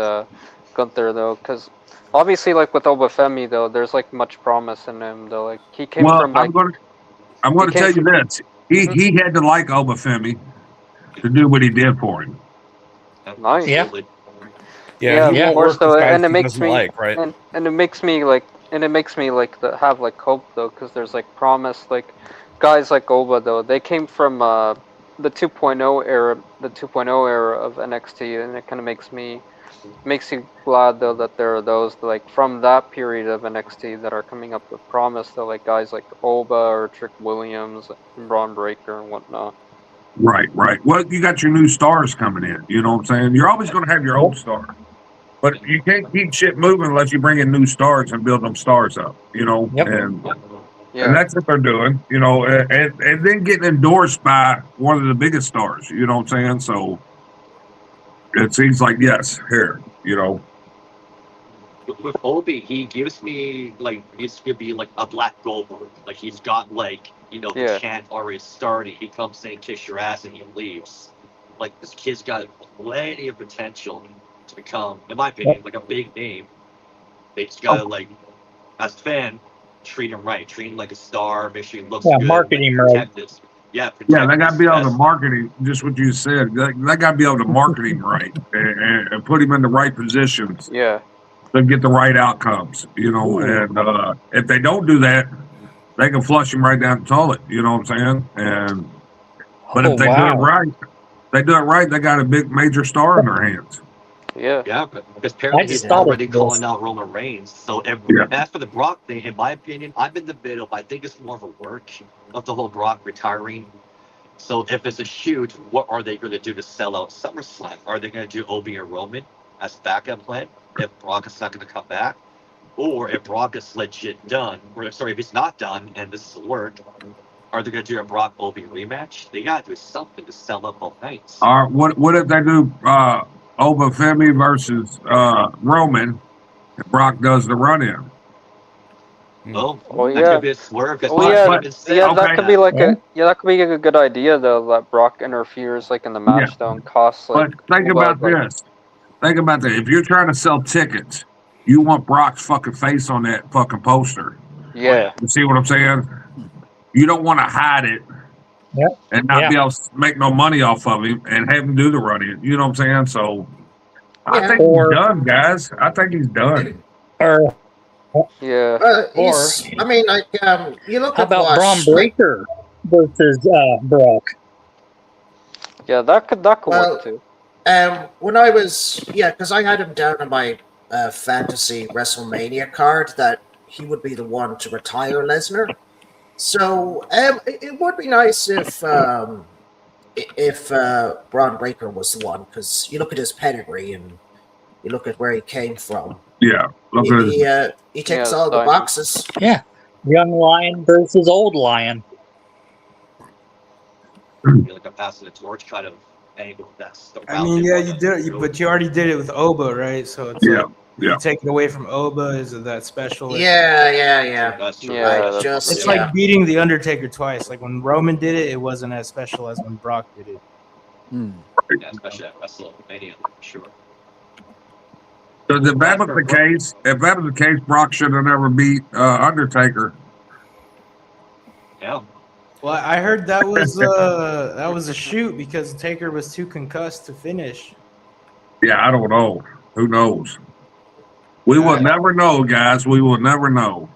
Gunther though, because obviously like with Obafemi though, there's like much promise in him though. Like he came Well, from like I'm going to came tell you from- this. He had to like Obafemi to do what he did for him. Nice. Yeah. Absolutely. Yeah, he of won't course work though, with guys and it he makes doesn't me like, right? and it makes me like have like hope though, because there's like promise, like guys like Oba though, they came from the 2.0 era, of NXT, and it kind of makes you glad though that there are those like from that period of NXT that are coming up with promise though, like guys like Oba or Trick Williams and Braun Breaker and whatnot. Right. Well, you got your new stars coming in. You know what I'm saying? You're always going to have your old star, but you can't keep shit moving unless you bring in new stars and build them stars up. Yep. And Yeah. and that's what they're doing. And then getting endorsed by one of the biggest stars. You know what I'm saying? So it seems like yes, here. With Obi, he gives me like he's gonna be like a Black Goldberg. Like he's got like the Yeah. chant already started. He comes in, kiss your ass, and he leaves. Like this kid's got plenty of potential to become, in my opinion, like a big name. They just gotta like, as a fan, treat him right, treat him like a star. Make sure he looks Yeah, good. market him protect this. Yeah, protect Yeah, they got to his be able to best- market him. Just what you said. They got to be able to market him right and put him in the right positions Yeah. to get the right outcomes. And if they don't do that, they can flush him right down the toilet. You know what I'm saying? But if they do it right, they got a big major star in their hands. Yeah. Yeah, because apparently I he's just thought already of this. calling out Roman Reigns. So as for the Brock thing, in my opinion, I'm in the middle. I think it's more of a work of the whole Brock retiring. So if it's a shoot, what are they going to do to sell out SummerSlam? Are they going to do Obi or Roman as backup plan if Brock is not going to come back? Or if Brock is legit done, or sorry, if he's not done and this is a work, are they going to do a Brock Obi rematch? They got to do something to sell up both nights. What if they do Obafemi versus Roman? If Brock does the run-in. Well, Oh, that yeah. could be a swerve. Because Oh Brock yeah, even said yeah, that okay. could be like that could be a good idea though. That Brock interferes like in the match though and costs like. But think about this. Think about that. If you're trying to sell tickets, you want Brock's fucking face on that fucking poster. Yeah. You see what I'm saying? You don't want to hide it Yep. and not Yeah. be able to make no money off of him and have him do the running. You know what I'm saying? So I Yeah. think he's done, guys. I think he's done. Or Yeah. I mean, like, you look how at about what, Braun Breaker versus Brock? Yeah, that could Well, work too. when I was, because I had him down on my fantasy WrestleMania card that he would be the one to retire Lesnar. So it would be nice if Braun Breaker was the one, because you look at his pedigree and you look at where he came from. Yeah. Look at He ticks Yeah, all the Steiner. boxes. Yeah, young lion versus old lion. Be like a passing the torch kind of angle. That's the route. I mean, they yeah, wanna you did it, go. but you already did it with Oba, right? So it's Yeah, like if you take it away from Oba, is it that special? Yeah. That's true. Yeah, That's that's- It's true. like beating the Undertaker twice. Like when Roman did it, it wasn't as special as when Brock did it. Hmm. Yeah, especially at WrestleMania, for sure. Because if that was the case, Brock should have never beat Undertaker. Yeah. Well, I heard that was a shoot because Taker was too concussed to finish. Yeah, I don't know. Who knows? We will never know, guys. We will never know.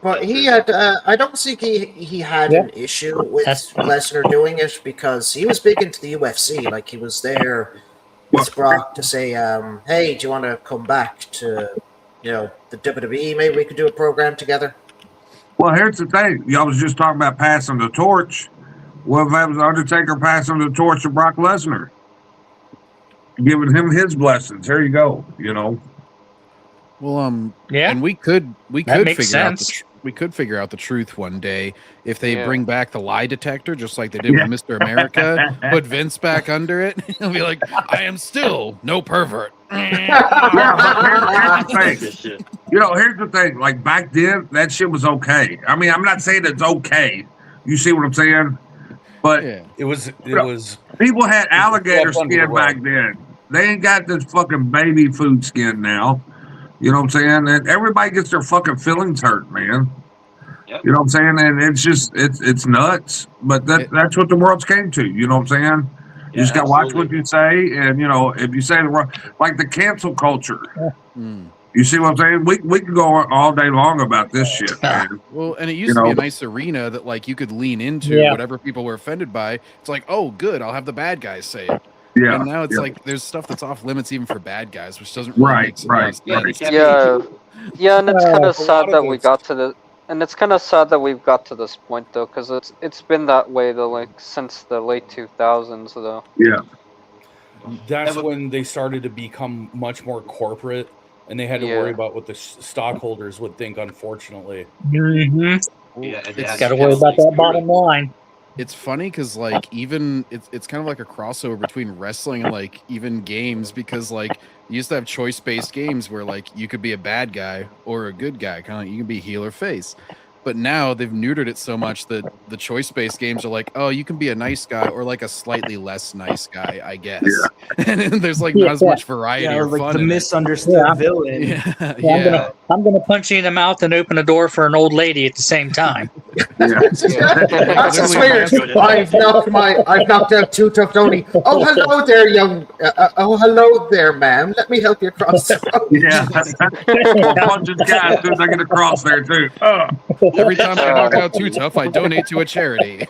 But he had, I don't think he had an issue with Lesnar doing it because he was big into the UFC. Like he was there with Brock to say, "Hey, do you want to come back to, the WWE? Maybe we could do a program together." Well, here's the thing. Y'all was just talking about passing the torch. What if that was Undertaker passing the torch to Brock Lesnar? Giving him his blessings. Here you go, Well, Yeah. and we could That makes figure out sense. we could figure out the truth one day if they Yeah. bring back the lie detector, just like they did with Mr. America. Put Vince back under it. He'll be like, "I am still no pervert." Yeah, but here's the thing. Good shit. Here's the thing. Like back then, that shit was okay. I mean, I'm not saying it's okay. You see what I'm saying? But Yeah. It was people had alligator swept under the skin back rug. then. They ain't got this fucking baby food skin now. You know what I'm saying? And everybody gets their fucking feelings hurt, man. Yep. You know what I'm saying? And it's just it's nuts. But that's what the world's came to. You know what I'm saying? You just got to watch what you say, and if you say the wrong, like the cancel culture. Hmm. You see what I'm saying? We can go all day long about this shit, man. Well, and it used to be a nice arena that like you could lean into whatever people were offended by. It's like, oh, good, I'll have the bad guys say it. Yeah. And now it's like there's stuff that's off limits even for bad guys, which doesn't really make sense. Yeah, and it's kind of a lot sad of that we this- got to the. And it's kind of sad that we've got to this point though, because it's been that way though, like since the late 2000s though. Yeah. That's when they started to become much more corporate, and they had to worry about what the stockholders would think. Unfortunately, Mm-hmm. Yeah, and It's Got to worry about that bottom line. It's funny because like even it's kind of like a crossover between wrestling and like even games, because like you used to have choice based games where like you could be a bad guy or a good guy, kind of like you can be heel or face. But now they've neutered it so much that the choice based games are like, oh, you can be a nice guy or like a slightly less nice guy, I guess. And there's like not as much variety or like fun. the in it. misunderstood villain. I'm gonna punch you in the mouth and open a door for an old lady at the same time. That's just weird. I've knocked out two Tuff Tony. Oh, hello there, hello there, ma'am. Let me help you across the road. Yeah. A bunch of guys as soon as I get across there too. Every time I knock out too tough, I donate to a charity.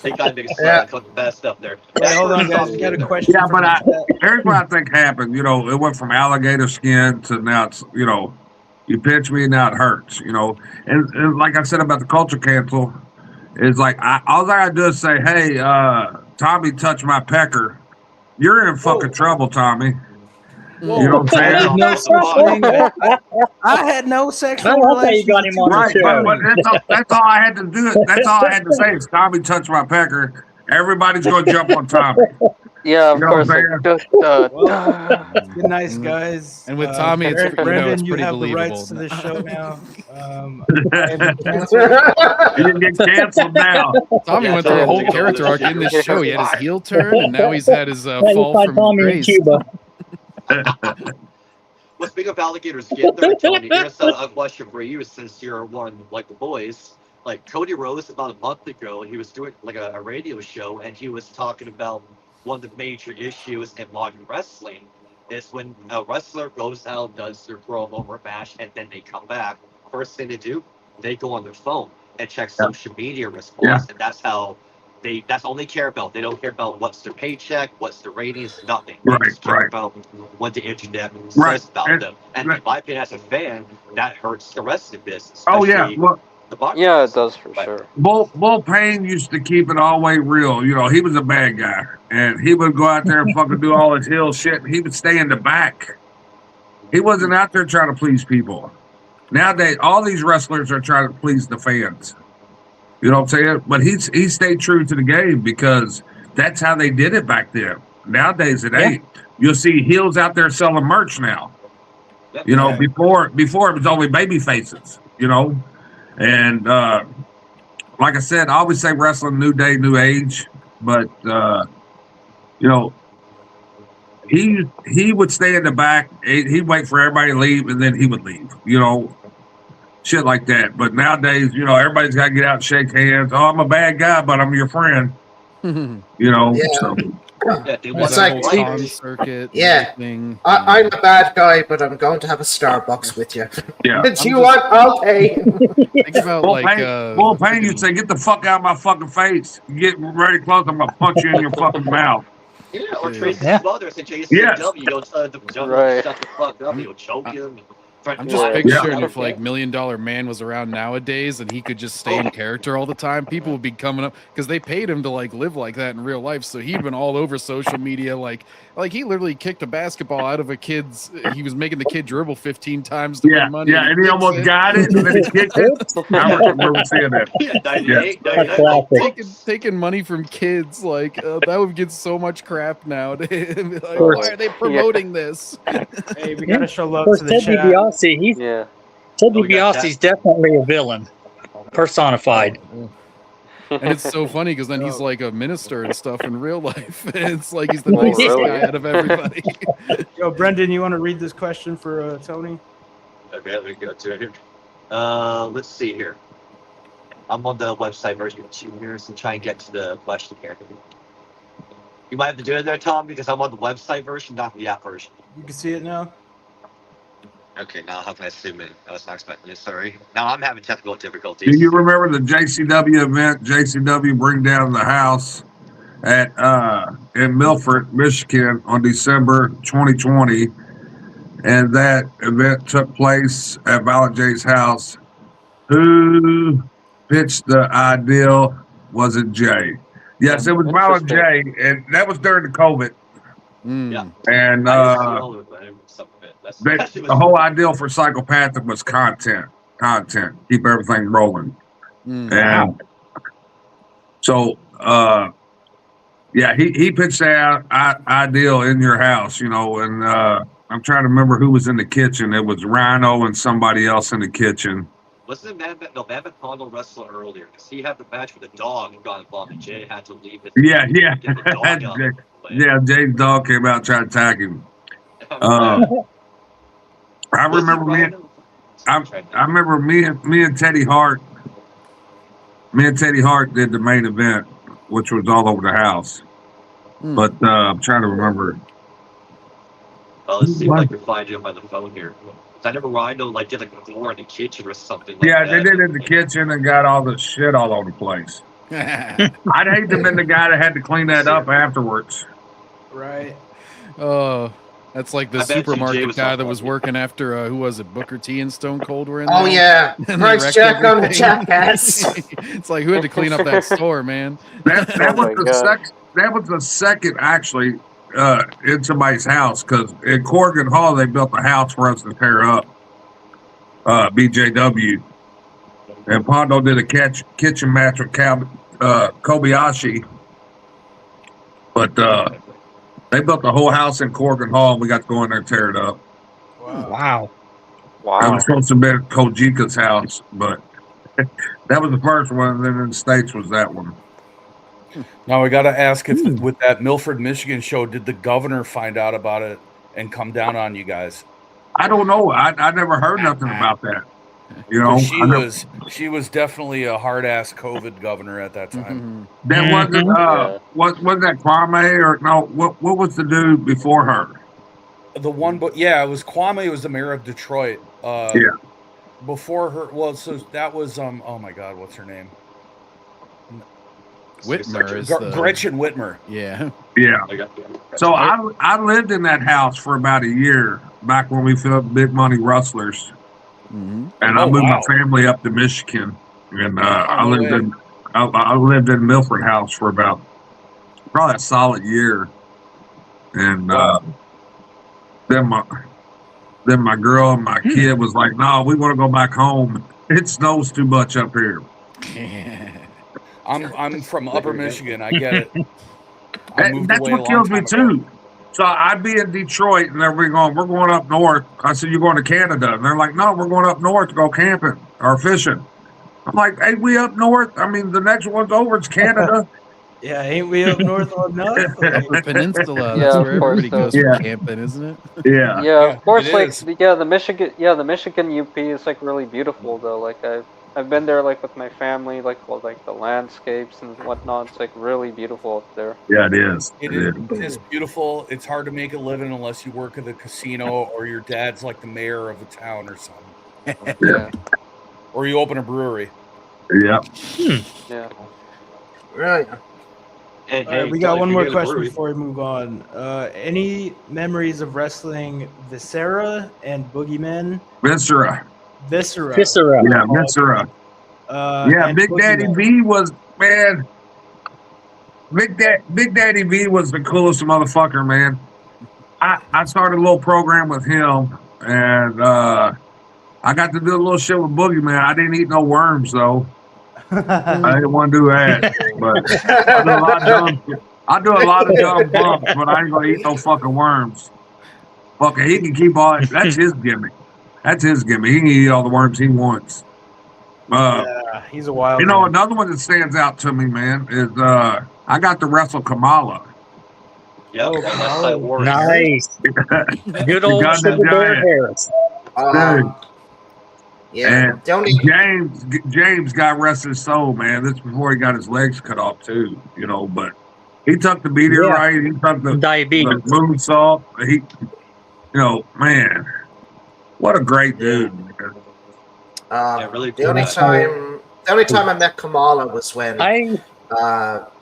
They got big fast up there. Hey, hold on, guys. We got a question. Yeah, from but the chat. here's what I think happened. It went from alligator skin to now it's you pinch me and now it hurts. And like I said about the culture cancel, is like all I gotta do is say, hey, Tommy touched my pecker. You're in fucking trouble, Tommy. You know what I'm saying? I had no sexual I love how you got him on Right, the show. but that's all I had to do. That's all I had to say is Tommy touched my pecker. Everybody's going to jump on Tommy. Yeah, of course. Good nice, guys. And with Tommy, it's Brendan, you pretty have the believable. rights to this show now. You didn't get canceled now. Tommy went through a whole character arc in this show. He had his heel turn, and now he's had his fall from Tommy in grace. Cuba. Well, speaking of alligators getting there, Tony, here's a question for you since you're one like the boys. Like Cody Rhodes, about a month ago, he was doing like a radio show, and he was talking about one of the major issues in modern wrestling is when a wrestler goes out, does their throw-over match, and then they come back. First thing they do, they go on their phone and check social media response, and that's how that's all they care about. They don't care about what's their paycheck, what's the ratings, nothing. They just care about what the internet says about them. And in my opinion, as a fan, that hurts the rest of the business. Oh yeah, well, yeah, it does for sure. Bull Payne used to keep it all way real. He was a bad guy, and he would go out there and fucking do all his heel shit. And he would stay in the back. He wasn't out there trying to please people. Nowadays, all these wrestlers are trying to please the fans. You know what I'm saying? But he stayed true to the game because that's how they did it back then. Nowadays it ain't. You'll see heels out there selling merch now. You know, before it was only baby faces, you know. And like I said, I always say wrestling new day, new age. But you know, he would stay in the back, he'd wait for everybody to leave, and then he would leave, you know. Shit like that. But nowadays, you know, everybody's got to get out and shake hands. Oh, I'm a bad guy, but I'm your friend. You know, so. It's like Tom circuit. Yeah, Thing. I'm a bad guy, but I'm going to have a Starbucks with you. Yeah. Do you want? Okay. Think about Bull Payne, you'd say, get the fuck out of my fucking face. Get very close, I'm going to punch you in your fucking mouth. Yeah, or Tracy's mother said JCW, you'll tell the Right. shut the fuck up, you'll choke him. I'm just picturing if like $1 Million Man was around nowadays and he could just stay in character all the time, people would be coming up because they paid him to like live like that in real life. So he'd been all over social media, like he literally kicked a basketball out of a kid's. He was making the kid dribble 15 times to win money. Yeah, and he almost got it, and then he kicked it. I remember seeing that. Taking money from kids, like that would get so much crap nowadays. Like, why are they promoting this? Hey, we gotta show love to the Ted chat. DiBiase, Ted DiBiase's definitely a villain, personified. And it's so funny because then he's like a minister and stuff in real life. It's like he's the nicest guy out of everybody. Yo, Brendan, you want to read this question for Tony? Okay, let me go to it here. Let's see here. I'm on the website version of 2 years and try and get to the question here. You might have to do it there, Tom, because I'm on the website version, not the app version. You can see it now? Okay, now how can I zoom in? I was not expecting it, sorry. Now I'm having technical difficulties. Do you remember the JCW event? JCW bring down the house at in Milford, Michigan on December 2020. And that event took place at Violent J's house. Who pitched the ideal? Was it Jay? Yes, it was Violent J, and that was during the COVID. Yeah. And the whole ideal for Psychopathic was content, keep everything rolling. And so, yeah, he pitched that ideal in your house, you know, and I'm trying to remember who was in the kitchen. It was Rhino and somebody else in the kitchen. Wasn't it Matt McConnell wrestle earlier? Because he had the match with the dog and got involved, and Jay had to leave it. Yeah. Get the dog up. Yeah, Jay's dog came out and tried to attack him. I remember me and Teddy Hart. Me and Teddy Hart did the main event, which was all over the house. But I'm trying to remember. Well, let's see if I can find him by the phone here. I never Rhino like did a floor in the kitchen or something. Like Yeah, that. they did it in the kitchen and got all the shit all over the place. I'd hate to have been the guy that had to clean that up afterwards. Right. Oh, that's like the supermarket guy that was working after who was it? Booker T and Stone Cold were in there. Oh yeah, Price Jack on the jackass. It's like who had to clean up that store, man? That was the second actually in somebody's house, because in Corrigan Hall they built a house for us to tear up. BJW and Pondo did a kitchen match with Kobayashi, but they built the whole house in Corrigan Hall, and we got to go in there and tear it up. Wow. That was supposed to be Kojika's house, but that was the first one, and then in the States was that one. Now we got to ask if with that Milford, Michigan show, did the governor find out about it and come down on you guys? I don't know. I never heard nothing about that. You know, she was definitely a hard ass COVID governor at that time. That wasn't was that Kwame or no? What was the dude before her? The one, but yeah, it was Kwame. Was the mayor of Detroit. Yeah. Before her, well, so that was oh my God, what's her name? Whitmer is Gretchen Whitmer. Yeah. So I lived in that house for about a year back when we filmed Big Money Rustlers, and I moved my family up to Michigan, and I lived in Milford House for about probably a solid year, and then my girl and my kid was like, "No, we want to go back home. It snows too much up here." I'm from Upper Michigan. I get it. I moved That's away a what long kills me time ago. too. So I'd be in Detroit, and they're going, "We're going up north." I said, "You're going to Canada?" And they're like, "No, we're going up north to go camping or fishing." I'm like, "Hey, we up north? I mean, the next one's over. It's Canada." Yeah, ain't we up north enough? Upper Peninsula. Yeah, That's of where course, everybody goes yeah. for camping, isn't it? Yeah. Yeah, of course. it Like, is. the Michigan UP is like really beautiful though. Like I've been there like with my family, like the landscapes and whatnot. It's like really beautiful up there. Yeah, it is. It is beautiful. It's hard to make a living unless you work at the casino or your dad's like the mayor of the town or something. Yeah, Or you open a brewery. Yeah. yeah. Right. And All right, hey, we got Doug, one if more you're question worried- before we move on. Any memories of wrestling Viscera and Boogeyman? Viscera. Viscera. Viscera. Yeah, Viscera. Yeah, and Big Daddy Boogeyman. V was, man. Big Daddy V was the coolest motherfucker, man. I started a little program with him, and I got to do a little shit with Boogeyman. I didn't eat no worms though. I didn't want to do that, but I do a lot of dumb shit. I do a lot of dumb bumps, but I ain't gonna eat no fucking worms. Fucking, he can keep all. That's his gimmick. That's his gimmick. He can eat all the worms he wants. Yeah, he's a wild You know, man. another one that stands out to me, man, is I got to wrestle Kamala. Yep, Oh, West Side Warriors. Nice. Good old Goddamn Sugar Bear giant. Harris. Yeah. And The only James got rest his soul, man. This before he got his legs cut off too, you know. But he took the meteorite, he took the Diabetes. moonsault. He, you know, man, what a great dude. Man. Really the only time I met Kamala was when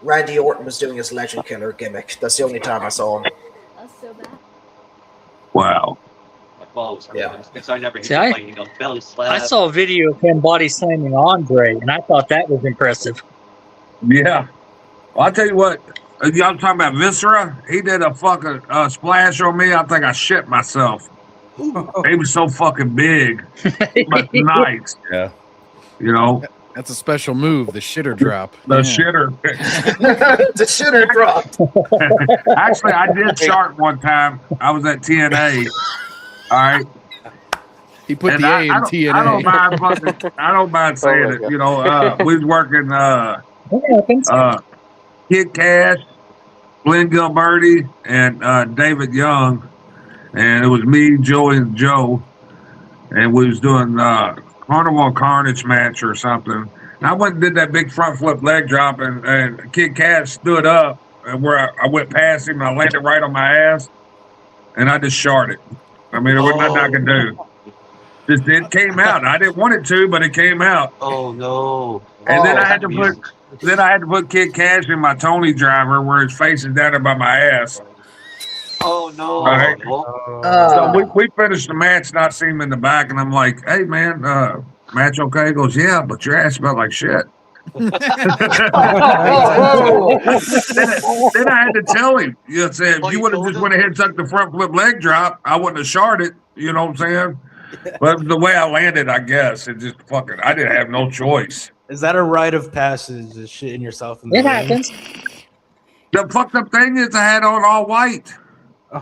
Randy Orton was doing his Legend Killer gimmick. That's the only time I saw him. That's so bad. Wow. Yeah. I never See, I- belly slap. I saw a video of him body slamming Andre, and I thought that was impressive. Yeah. Well, I'll tell you what. Y'all talking about Viscera? He did a fucking splash on me. I think I shit myself. He was so fucking big, but nice. Yeah. You know, That's a special move, the shitter drop. the Yeah. shitter. The shitter dropped. Actually, I did shark one time. I was at TNA. All right. He put And the I A in don't TNA. mind fucking, I don't mind saying my it. God. You know, we was working It happens. Kid Cash, Glenn Gilberti, and David Young. And it was me, Joey, and Joe. And we was doing Carnival Carnage match or something. And I went and did that big front flip leg drop, and Kid Cash stood up, and where I went past him, and I landed right on my ass, and I just sharted. I mean, there was nothing I could do. Just it came out. I didn't want it to, but it came out. Oh no! And then Oh, I had to put Kid Cash in my Tony driver where his face is down there by my ass. Oh no! Right. Uh, So we finished the match, not seeing him in the back, and I'm like, "Hey man, match okay?" He goes, "Yeah, but your ass smelled like shit." oh, Then I had to tell him, you know, say, if Oh, you you would have told just him? went ahead and took the front flip leg drop, I wouldn't have sharded. You know what I'm saying? But the way I landed, I guess it just fucking. I didn't have no choice. Is that a rite of passage? Just shitting yourself in the It ring? happens. The fucked up thing is I had on all white.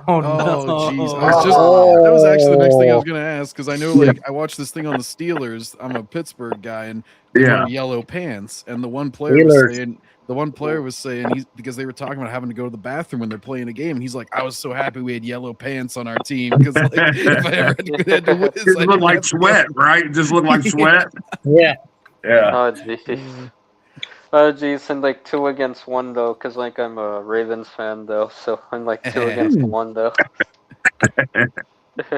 Oh no! Oh jeez, that was actually the next thing I was gonna ask because I know like I watched this thing on the Steelers. I'm a Pittsburgh guy, and they Yeah. wear yellow pants. And the one player Steelers. was saying he's because they were talking about having to go to the bathroom when they're playing a game. And he's like, I was so happy we had yellow pants on our team because like, if I ever had to whiz, It I looked didn't like have to sweat, right? It just looked like sweat. Yeah. Yeah. Oh jeez. Oh jeez, and like 2 against 1 though, because like I'm a Ravens fan though, so I'm like 2 against 1 though.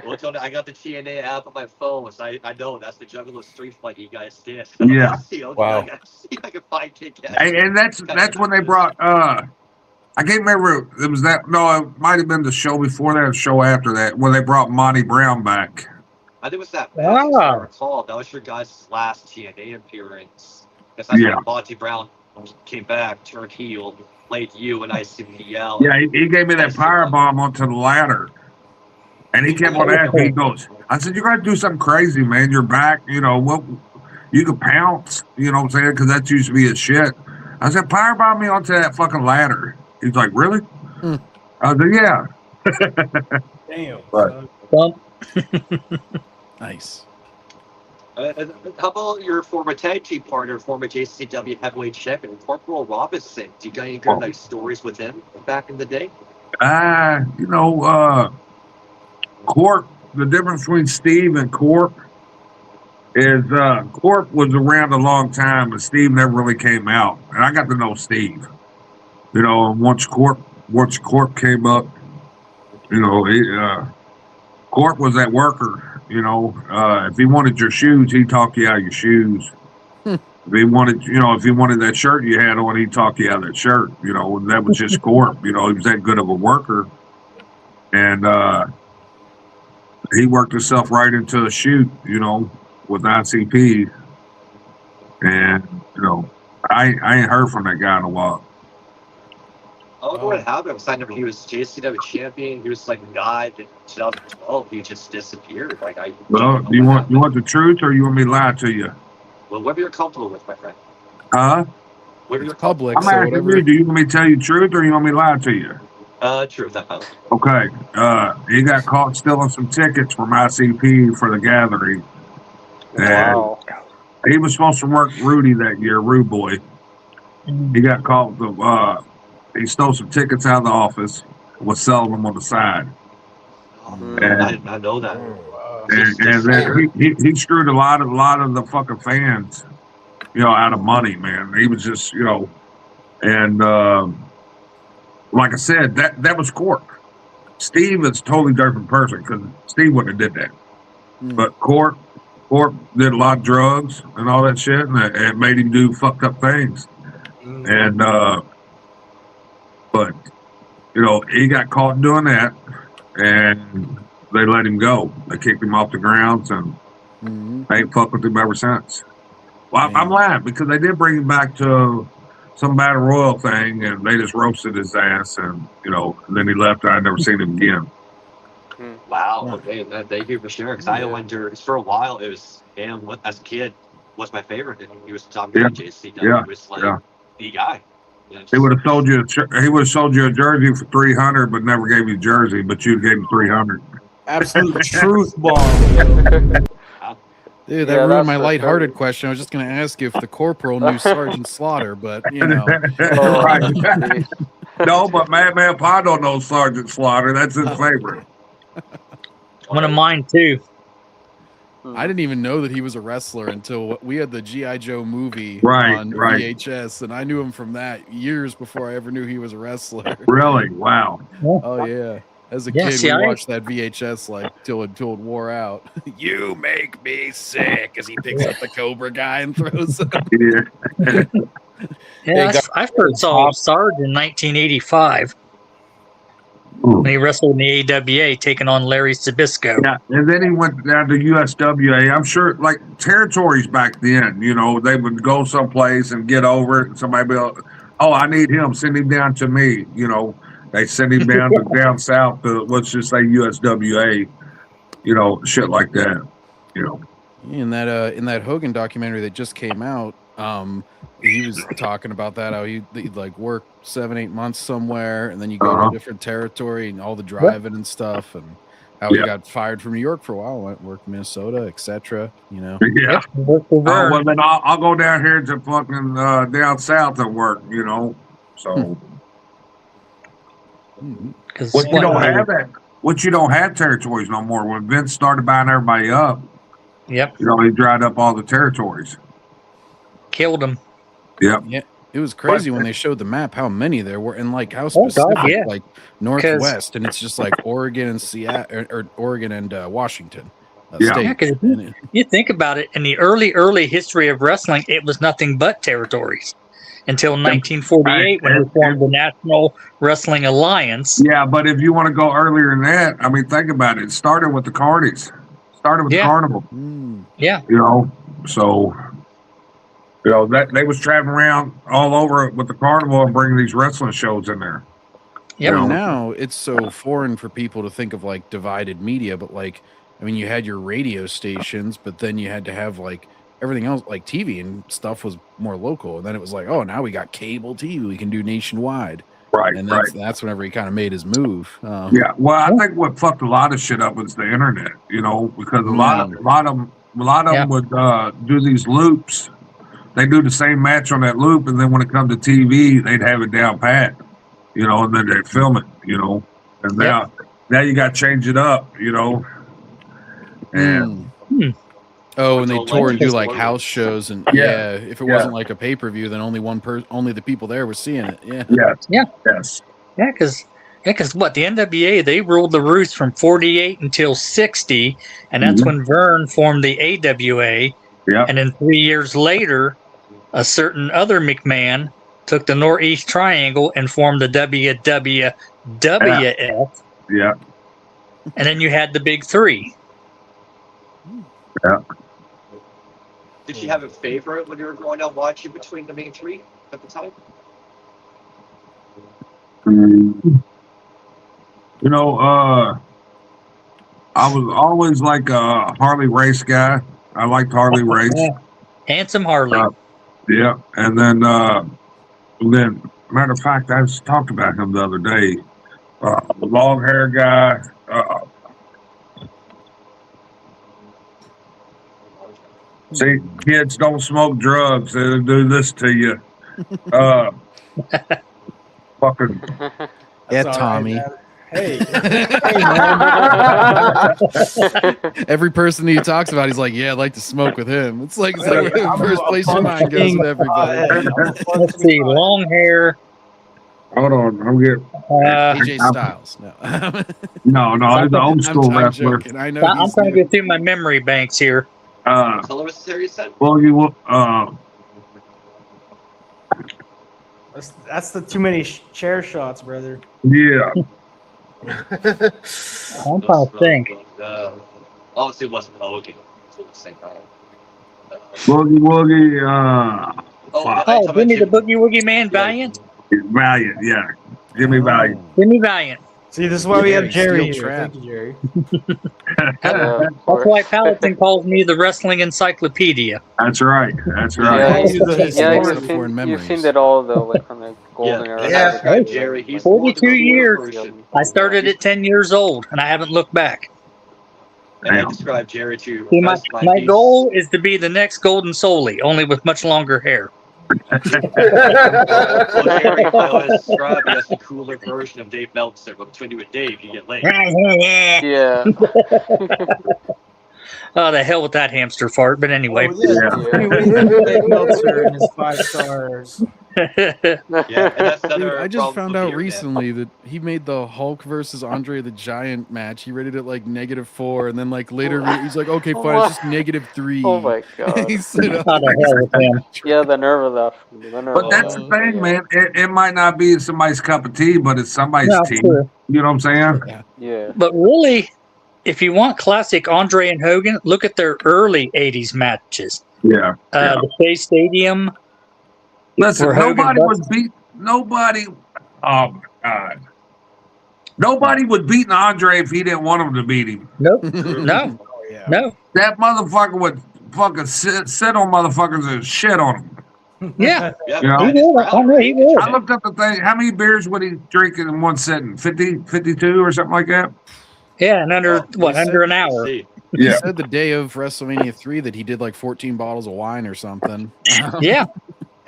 Well, Tony, I got the TNA app on my phone, so I know that's the Juggalo Street Fight you guys did. Yeah. See, okay, Wow. I gotta see if I can find Kid Cash. And that's when they brought I can't remember it was that no, it might have been the show before that or show after that where they brought Monty Brown back. I think it was that Ah. match, if I recall. That was your guys' last TNA appearance. Because that's Yeah. when Monty Brown came back, turned heel, played you and ICPL. Yeah, he gave me that power bomb onto the ladder. And he kept on asking, he goes, I said, you got to do something crazy, man. You're back, you know, what you could pounce, you know what I'm saying? Because that used to be his shit. I said, powerbomb me onto that fucking ladder. He's like, really? I said, yeah. Damn. Right. son. Bump. Nice. And how about your former tag team partner, former JCW heavyweight champion, Corporal Robinson? Do you got any good stories with him back in the day? Corp, the difference between Steve and Corp is Corp was around a long time, but Steve never really came out. And I got to know Steve. And once Corp came up, Corp was that worker. If he wanted your shoes, he'd talk you out of your shoes. If he wanted that shirt you had on, he'd talk you out of that shirt. And that was just Corp. He was that good of a worker, and he worked himself right into a shoot. With ICP, and I ain't heard from that guy in a while. I don't know what happened. He was JCW champion. He was like God in 2012. He just disappeared. Well, do you want the truth, or you want me to lie to you? Well, whatever you're comfortable with, my friend. Whatever you're public. I'm asking you. Do you want me to tell you the truth, or you want me to lie to you? Truth. Okay. He got caught stealing some tickets from ICP for the gathering. Wow. And he was supposed to work Rudy that year, Rude Boy. He got caught. He stole some tickets out of the office, was selling them on the side. I did not know that. And then he screwed a lot of the fucking fans, out of money, man. He was just, and like I said, that was Corp. Steve is a totally different person because Steve wouldn't have did that. But Corp did a lot of drugs and all that shit, and it made him do fucked up things. And but he got caught doing that, and they let him go. They kicked him off the grounds, and they ain't fucked with him ever since. Well, I'm lying because they did bring him back to some battle royal thing, and they just roasted his ass, and and then he left. I never seen him again. Wow. Okay. Thank you for sharing. Because I wonder, for a while, it was him. As a kid, was my favorite, and he was talking to JCW. He was like the guy. He would have sold you. He would have sold you a jersey for $300, but never gave you a jersey. But you gave him $300. Absolute truth bomb. Dude, that ruined my lighthearted question. I was just going to ask if the corporal knew Sergeant Slaughter, but Right. No, but Madman Pa don't know Sergeant Slaughter. That's his favorite. One of mine too. I didn't even know that he was a wrestler until we had the G.I. Joe movie on VHS, and I knew him from that years before I ever knew he was a wrestler. Really? Wow. Oh, yeah. As a kid, we watched that VHS till it wore out. You make me sick as he picks up the Cobra guy and throws him. I first saw Sarge in 1985. When he wrestled in the AWA, taking on Larry Zbyszko. Yeah, and then he went down to USWA. I'm sure, like territories back then, they would go someplace and get over it. And somebody would be like, oh, I need him. Send him down to me. They send him down to down south to, let's just say USWA, shit like that. In that Hogan documentary that just came out, he was talking about that, how he'd like work 7-8 months somewhere, and then you go to a different territory and all the driving and stuff, and how he got fired from New York for a while, went and worked in Minnesota, etc. Yeah. Well, then I'll go down here to fucking down south and work. So. What you don't have that. What you don't have territories no more. When Vince started buying everybody up, he dried up all the territories. Killed them. Yep. Yeah. It was crazy when they showed the map how many there were, and like how specific, like Northwest, and it's just like Oregon and Seattle, or Oregon and Washington. State. You think about it, in the early history of wrestling, it was nothing but territories until 1948 when we formed the National Wrestling Alliance. Yeah, but if you want to go earlier than that, I mean, think about it. It started with the Carnies. Started with the Carnival. Yeah. So. That they was traveling around all over with the carnival and bringing these wrestling shows in there. Yeah, now it's so foreign for people to think of like divided media, but like, I mean, you had your radio stations, but then you had to have like everything else, like TV and stuff, was more local. And then it was like, oh, now we got cable TV, we can do nationwide. Right, And right. that's whenever he kind of made his move. Yeah, well, I think what fucked a lot of shit up was the internet, because a lot of them would do these loops. They do the same match on that loop, and then when it comes to TV, they'd have it down pat, and then they'd film it, and now you got to change it up, and. Oh, and they tour and do like house shows, and if it wasn't like a pay-per-view, then only only the people there were seeing it. Because what, the NWA, they ruled the roost from 48 until 60, and that's when Vern formed the AWA. And then 3 years later, a certain other McMahon took the Northeast Triangle and formed the WWF. Yeah. And then you had the big three. Yeah. Did you have a favorite when you were growing up watching between the main three at the time? I was always like a Harley Race guy. I liked Harley Race. Handsome Harley. And then matter of fact, I just talked about him the other day. The long hair guy. See, kids don't smoke drugs. They'll do this to you. Fucking. Yeah, Tommy. Right, hey, every person he talks about, he's like, "Yeah, I'd like to smoke with him." It's like the first place your mind goes with everybody. Let's see, long hair. Hold on, I'm getting AJ Styles. No, he's the old school wrestler. I know. I'm trying to go through my memory banks here. Color was the series set? Well, that's the too many chair shots, brother. Yeah. I'm trying to think. Obviously, it wasn't Hogan. It was the same time. Woogie. Give me the Boogie Woogie Man, Valiant. Valiant, yeah. Give me Valiant. Give me Valiant. See, this is why we have Jerry Steel here. trap. Thank you, Jerry. That's why Paladin calls me the wrestling encyclopedia. That's right. Yeah, Foreign you've seen it all though, like from the golden era. Yeah. Jerry, he's 42 years. version. I started at 10 years old, and I haven't looked back. And I described Jerry to See, my niece. goal is to be the next Golden Soley, only with much longer hair. So Jerry, I always describe you as the cooler version of Dave Meltzer, but between you and Dave, you get laid. Yeah. Oh, the hell with that hamster fart. But anyway. Dave Meltzer and his 5 stars. Yeah, and that's Dude, another I just problem found with out the recently that he made the Hulk versus Andre the Giant match. He rated it like -4, and then like later he's like, okay, fine, it's just -3. Oh my god. He said, How the hell with him? Yeah, the nerve of that. But that's the thing, man. It might not be somebody's cup of tea, but it's somebody's tea. True. You know what I'm saying? Yeah. But really, if you want classic Andre and Hogan, look at their early 80s matches. Yeah. The Shea Stadium. Listen, where Hogan nobody would busted- beat nobody. Oh my God. Nobody would beat Andre if he didn't want him to beat him. Nope. No. Oh, yeah. No. That motherfucker would fucking sit on motherfuckers and shit on them. Yeah. Yeah, You know? He would. I know he would. I looked up the thing. How many beers would he drink in one sitting? 50, 52 or something like that? Yeah, and under an hour. He Yeah. said the day of WrestleMania 3 that he did like 14 bottles of wine or something. Yeah.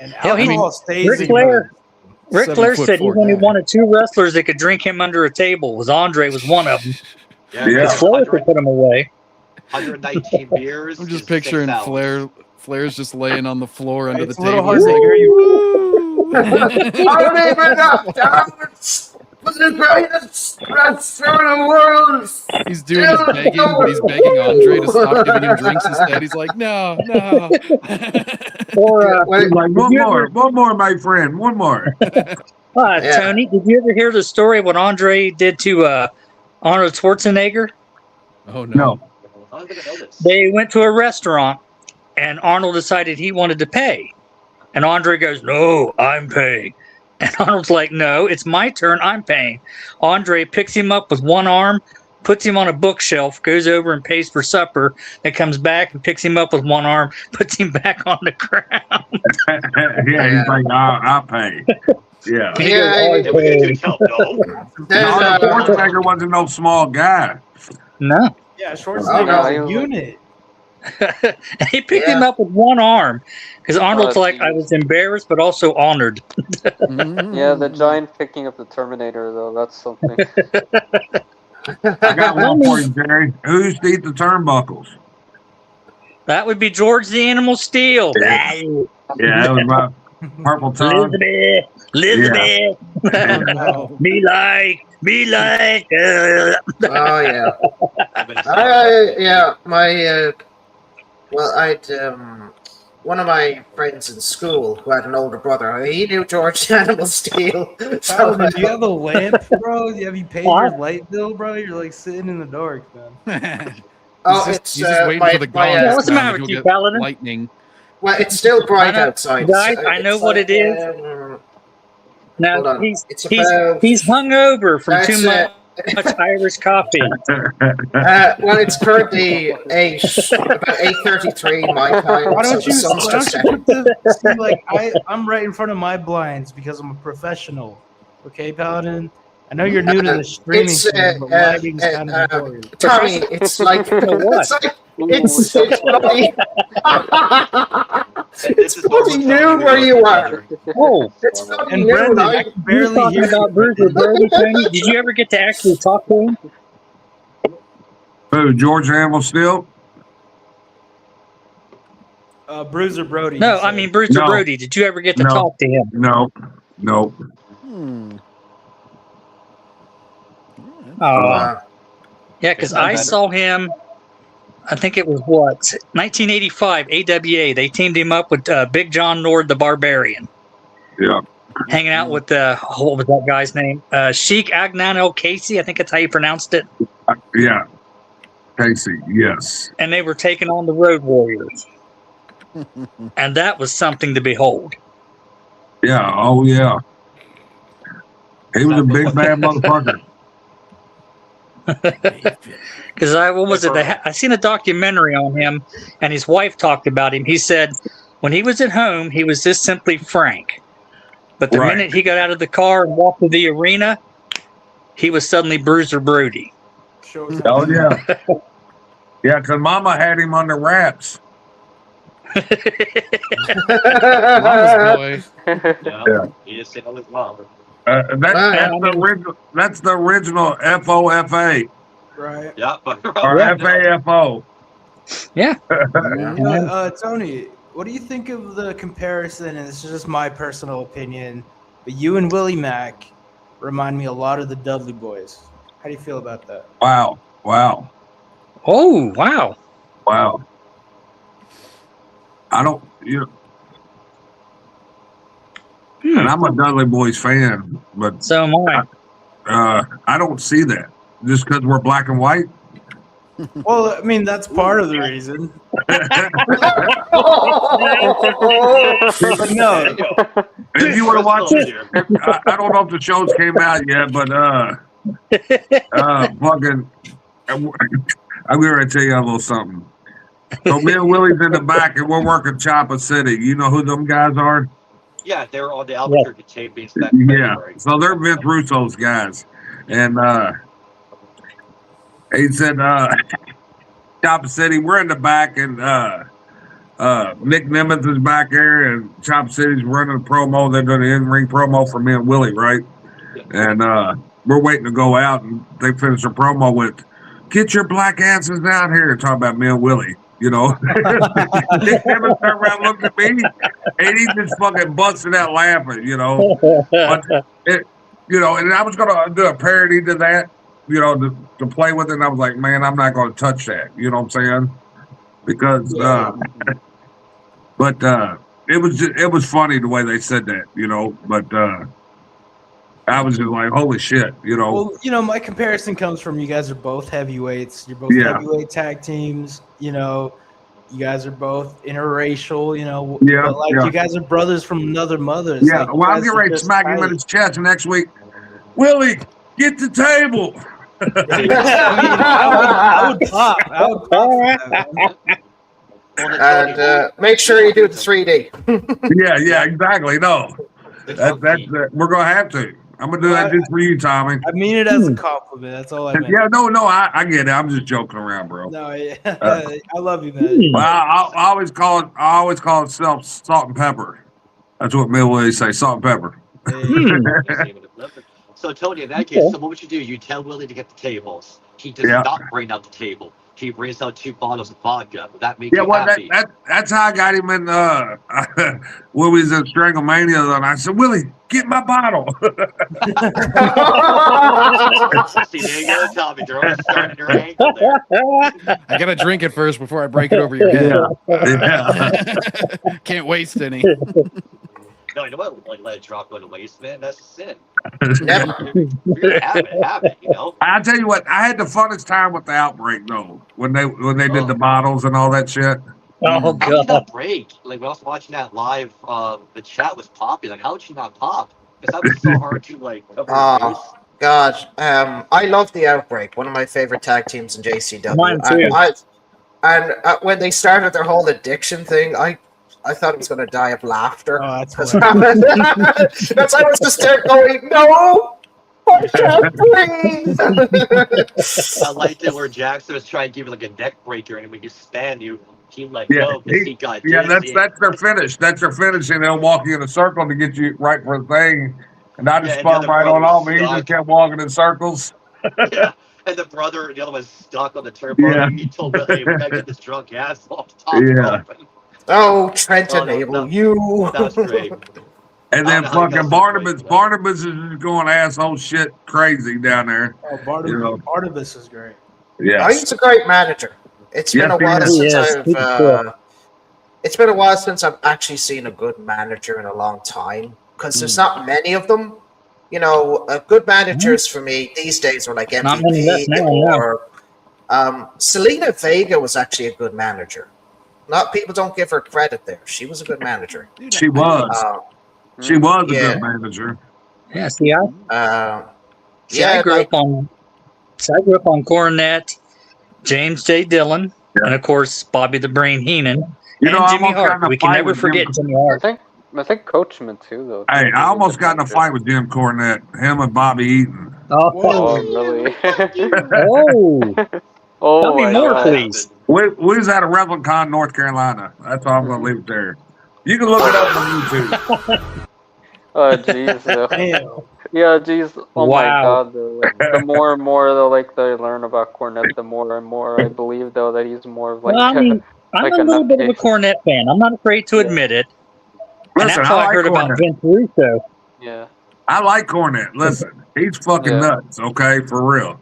And Hell, he- alcohol stays Ric in Flair. Ric Flair 7'4" said he only guy. wanted 2 wrestlers that could drink him under a table. Was Andre was one of them. Yeah. Because Flair could put him away. 119 beers. I'm just is picturing 6 hours. Flair's just laying on the floor under It's the a little table. hard to hear you. I don't even know. The greatest wrestler in the world. He's doing his begging, but he's begging Andre to stop giving him drinks instead. He's like, no. Or Like, one more, my friend. One more. Tony, did you ever hear the story of what Andre did to Arnold Schwarzenegger? Oh No. I don't think I know this. They went to a restaurant, and Arnold decided he wanted to pay. And Andre goes, "No, I'm paying." And Arnold's like, "No, it's my turn. I'm paying." Andre picks him up with one arm, puts him on a bookshelf, goes over and pays for supper, then comes back and picks him up with one arm, puts him back on the ground. Yeah, he's like, I'll pay. Yeah. Yeah, we need to help, no. No, Schwarzenegger wasn't no small guy. No. Yeah, Schwarzenegger was a unit. He picked him up with one arm because Arnold's like, I was embarrassed but also honored. Yeah, the giant picking up the Terminator, though, that's something. I got one for you, Jerry. Who used to eat the turnbuckles? That would be George the Animal Steel. Yeah, that was my purple tongue. Elizabeth. Yeah. Be like. Oh yeah. Yeah, my well, I'd one of my friends in school who had an older brother. He knew George the Animal Steel. So, Do you have a lamp, bro? Have you paid your light bill, bro? You're like sitting in the dark, man. it's he's just waiting for the gong yeah, what's the sound matter and with he'll you, get Paladin? lightning. Well, it's still bright outside. Guys, I know what it is. Now he's hungover from too much Irish coffee. Well, it's currently about 8:33 my time. Why don't so see, like I'm right in front of my blinds because I'm a professional. Okay, Paladin. I know you're new to the streaming, thing, but lighting's kind of important. Tommy, it's like it's bloody noon where you are. Oh, it's bloody and noon. Brendan, I can barely hear about Bruiser Brody. Did you ever get to actually talk to him? Who, George Animal Steel? Bruiser Brody. No, I mean Bruiser Brody. Did you ever get to talk to him? No. Yeah, because I saw him. I think it was 1985 AWA. They teamed him up with Big John Nord, the Barbarian. Yeah. Hanging out with what was that guy's name? Sheik Agnan Casey. I think that's how you pronounced it. Yeah. Casey. Yes. And they were taking on the Road Warriors, and that was something to behold. Yeah. Oh yeah. He was a big bad motherfucker. Because I seen a documentary on him, and his wife talked about him. He said when he was at home, he was just simply frank, but the minute he got out of the car and walked to the arena, he was suddenly Bruiser Brody. Oh yeah, yeah. Because Mama had him under wraps. Mama's boy. Yeah. He just said, "Oh, mom." That's the original FOFA. Right. Yeah. Or FAFO. Yeah. Tony, what do you think of the comparison? And this is just my personal opinion, but you and Willie Mack remind me a lot of the Dudley Boys. How do you feel about that? Wow. Oh, wow. I don't, and I'm a Dudley Boys fan, but so am I. I don't see that just because we're black and white. Well, I mean, that's part of the reason. But no, if you want to watch it, I don't know if the shows came out yet, but fucking, I'm going to tell you a little something. So me and Willie's in the back, and we're working Chopper City. You know who them guys are? Yeah, they were on the Albuquerque tapings back. Yeah, so they're Vince Russo's guys, and he said, Chopper City, we're in the back, and Nick Nimitz is back there, and Chopper City's running a promo. They're doing the in-ring promo for me and Willie, right? And we're waiting to go out, and they finish a promo with, "Get your black asses down here," and talk about me and Willie. Nick Nimitz turned around, looked at me, and he just fucking busted out laughing. But and I was gonna do a parody to that, to play with it. And I was like, man, I'm not gonna touch that. You know what I'm saying? Because, but it was funny the way they said that. But I was just like, holy shit. Well, my comparison comes from you guys are both heavyweights. You're both heavyweight tag teams. You guys are both interracial. But you guys are brothers from another mother. It's I'm getting ready to smack him in his chest next week. Willie, get the table. I would pop. I would pop for that, man. And make sure you do the 3D. Yeah, exactly. No, we're gonna have to. I'm gonna do that just for you, Tommy. I mean it as a compliment. That's all I meant. Yeah, no, I get it. I'm just joking around, bro. No, yeah. I love you, man. Well, I always call it salt and pepper. That's what Bill always say, salt and pepper. So Tony, in that case, so what would you do? You tell Willie to get the tables. He does not bring out the table. He brings out 2 bottles of vodka. Would that make you happy? That's how I got him in when we was in Stranglemania, and I said, Willie, get my bottle. See, there you go, Tommy. You're starting your ankle there. I gotta drink it first before I break it over your head. Yeah. Can't waste any. No, you know what? Like, let it drop on the waste, man. That's a sin. Never. Have it, you know? I tell you what, I had the funnest time with the Outbreak though, when they did the bottles and all that shit. Oh How did you god. not break? Like, when I was watching that live, the chat was popping. Like, how did you not pop? Because that was so hard to, like, cover your face. God, I love the Outbreak. One of my favorite tag teams in JCW. Mine too. And when they started their whole addiction thing, I thought it was going to die of laughter. Oh, that's Because hilarious. I was just there going, no, I can't breathe. I liked it where Jackson was trying to give you, like, a neck breaker, and when you span, he let go because he got dizzy. that's their finish. That's their finish, and they'll walk you in a circle to get you right for the thing. And I just and spun the right other on brother me. He was just kept walking in circles. Yeah. And the other was stuck on the turnbuckle. Yeah. He told me, hey, we gotta get this drunk ass off the top Yeah. rope. Oh, Trent Oh, and no, Abel, no. you. That was great. And then I don't know how you fucking guys are great, Barnabas is just going asshole shit crazy down there. Oh, Barnabas is great. Yeah. He's a great manager. It's been a while since it's been a while since I've actually seen a good manager in a long time, because there's not many of them. You know, good managers for me these days are like Not many left MVP now, or Selena Vega was actually a good manager. Not people don't give her credit there. She was a good manager. She was. She was a yeah. good manager. Yeah, see, I grew up on Cornette, James J. Dillon, and of course Bobby the Brain Heenan, and Jimmy Hart. We can never forget Jimmy Hart. I think Coachman too, though. Hey, I almost got in a fight with Jim Cornette. Him and Bobby Eaton. Oh, really? Oh, tell me more, please. We was at a RevelinCon, North Carolina. That's all I'm going to leave it there. You can look it up on YouTube. Oh, jeez. Yeah, jeez. Oh my God. Though. Like, the more and more though, like they learn about Cornette, the more and more I believe though that he's more of like. Well, I mean, I'm a little bit of a Cornette fan. I'm not afraid to admit it. And that's how I heard about Vince Russo. Yeah. I like Cornette. Listen, he's fucking nuts. Okay, for real.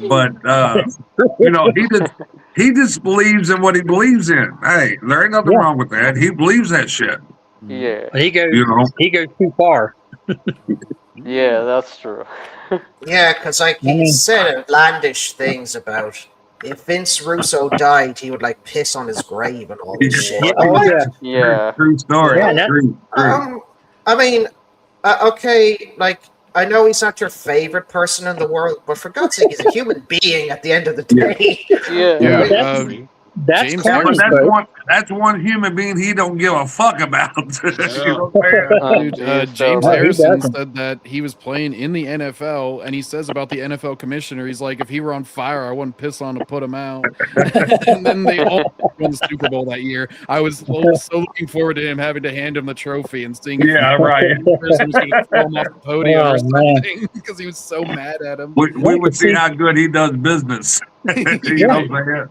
But you know, he just believes in what he believes in. Hey, there ain't nothing wrong with that. He believes that shit. Yeah. He goes too far. Yeah, that's true. Yeah, because like he said outlandish things about if Vince Russo died, he would like piss on his grave and all this shit. Yeah. True story. Yeah, True. I mean, okay, like I know he's not your favorite person in the world, but for God's sake, he's a human being at the end of the day. That's that's one human being he don't give a fuck about. You know James Harrison said that he was playing in the NFL, and he says about the NFL commissioner, he's like, if he were on fire, I wouldn't piss on to put him out. And then they all won the Super Bowl that year. I was so looking forward to him having to hand him the trophy and seeing if the person was going to throw him off the podium or something because he was so mad at him. We would see how good he does business. You know what I'm saying?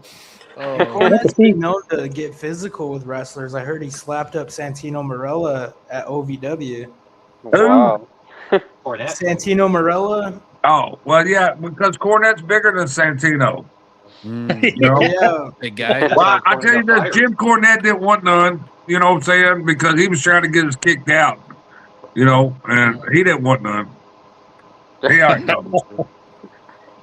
Cornette's been known to get physical with wrestlers. I heard he slapped up Santino Marella at OVW. Wow. Santino Marella? Oh, well, yeah, because Cornette's bigger than Santino. You know? Yeah. Big guy. Well, I tell you this, Jim Cornette didn't want none, you know what I'm saying? Because he was trying to get us kicked out, you know, and he didn't want none. He already knows.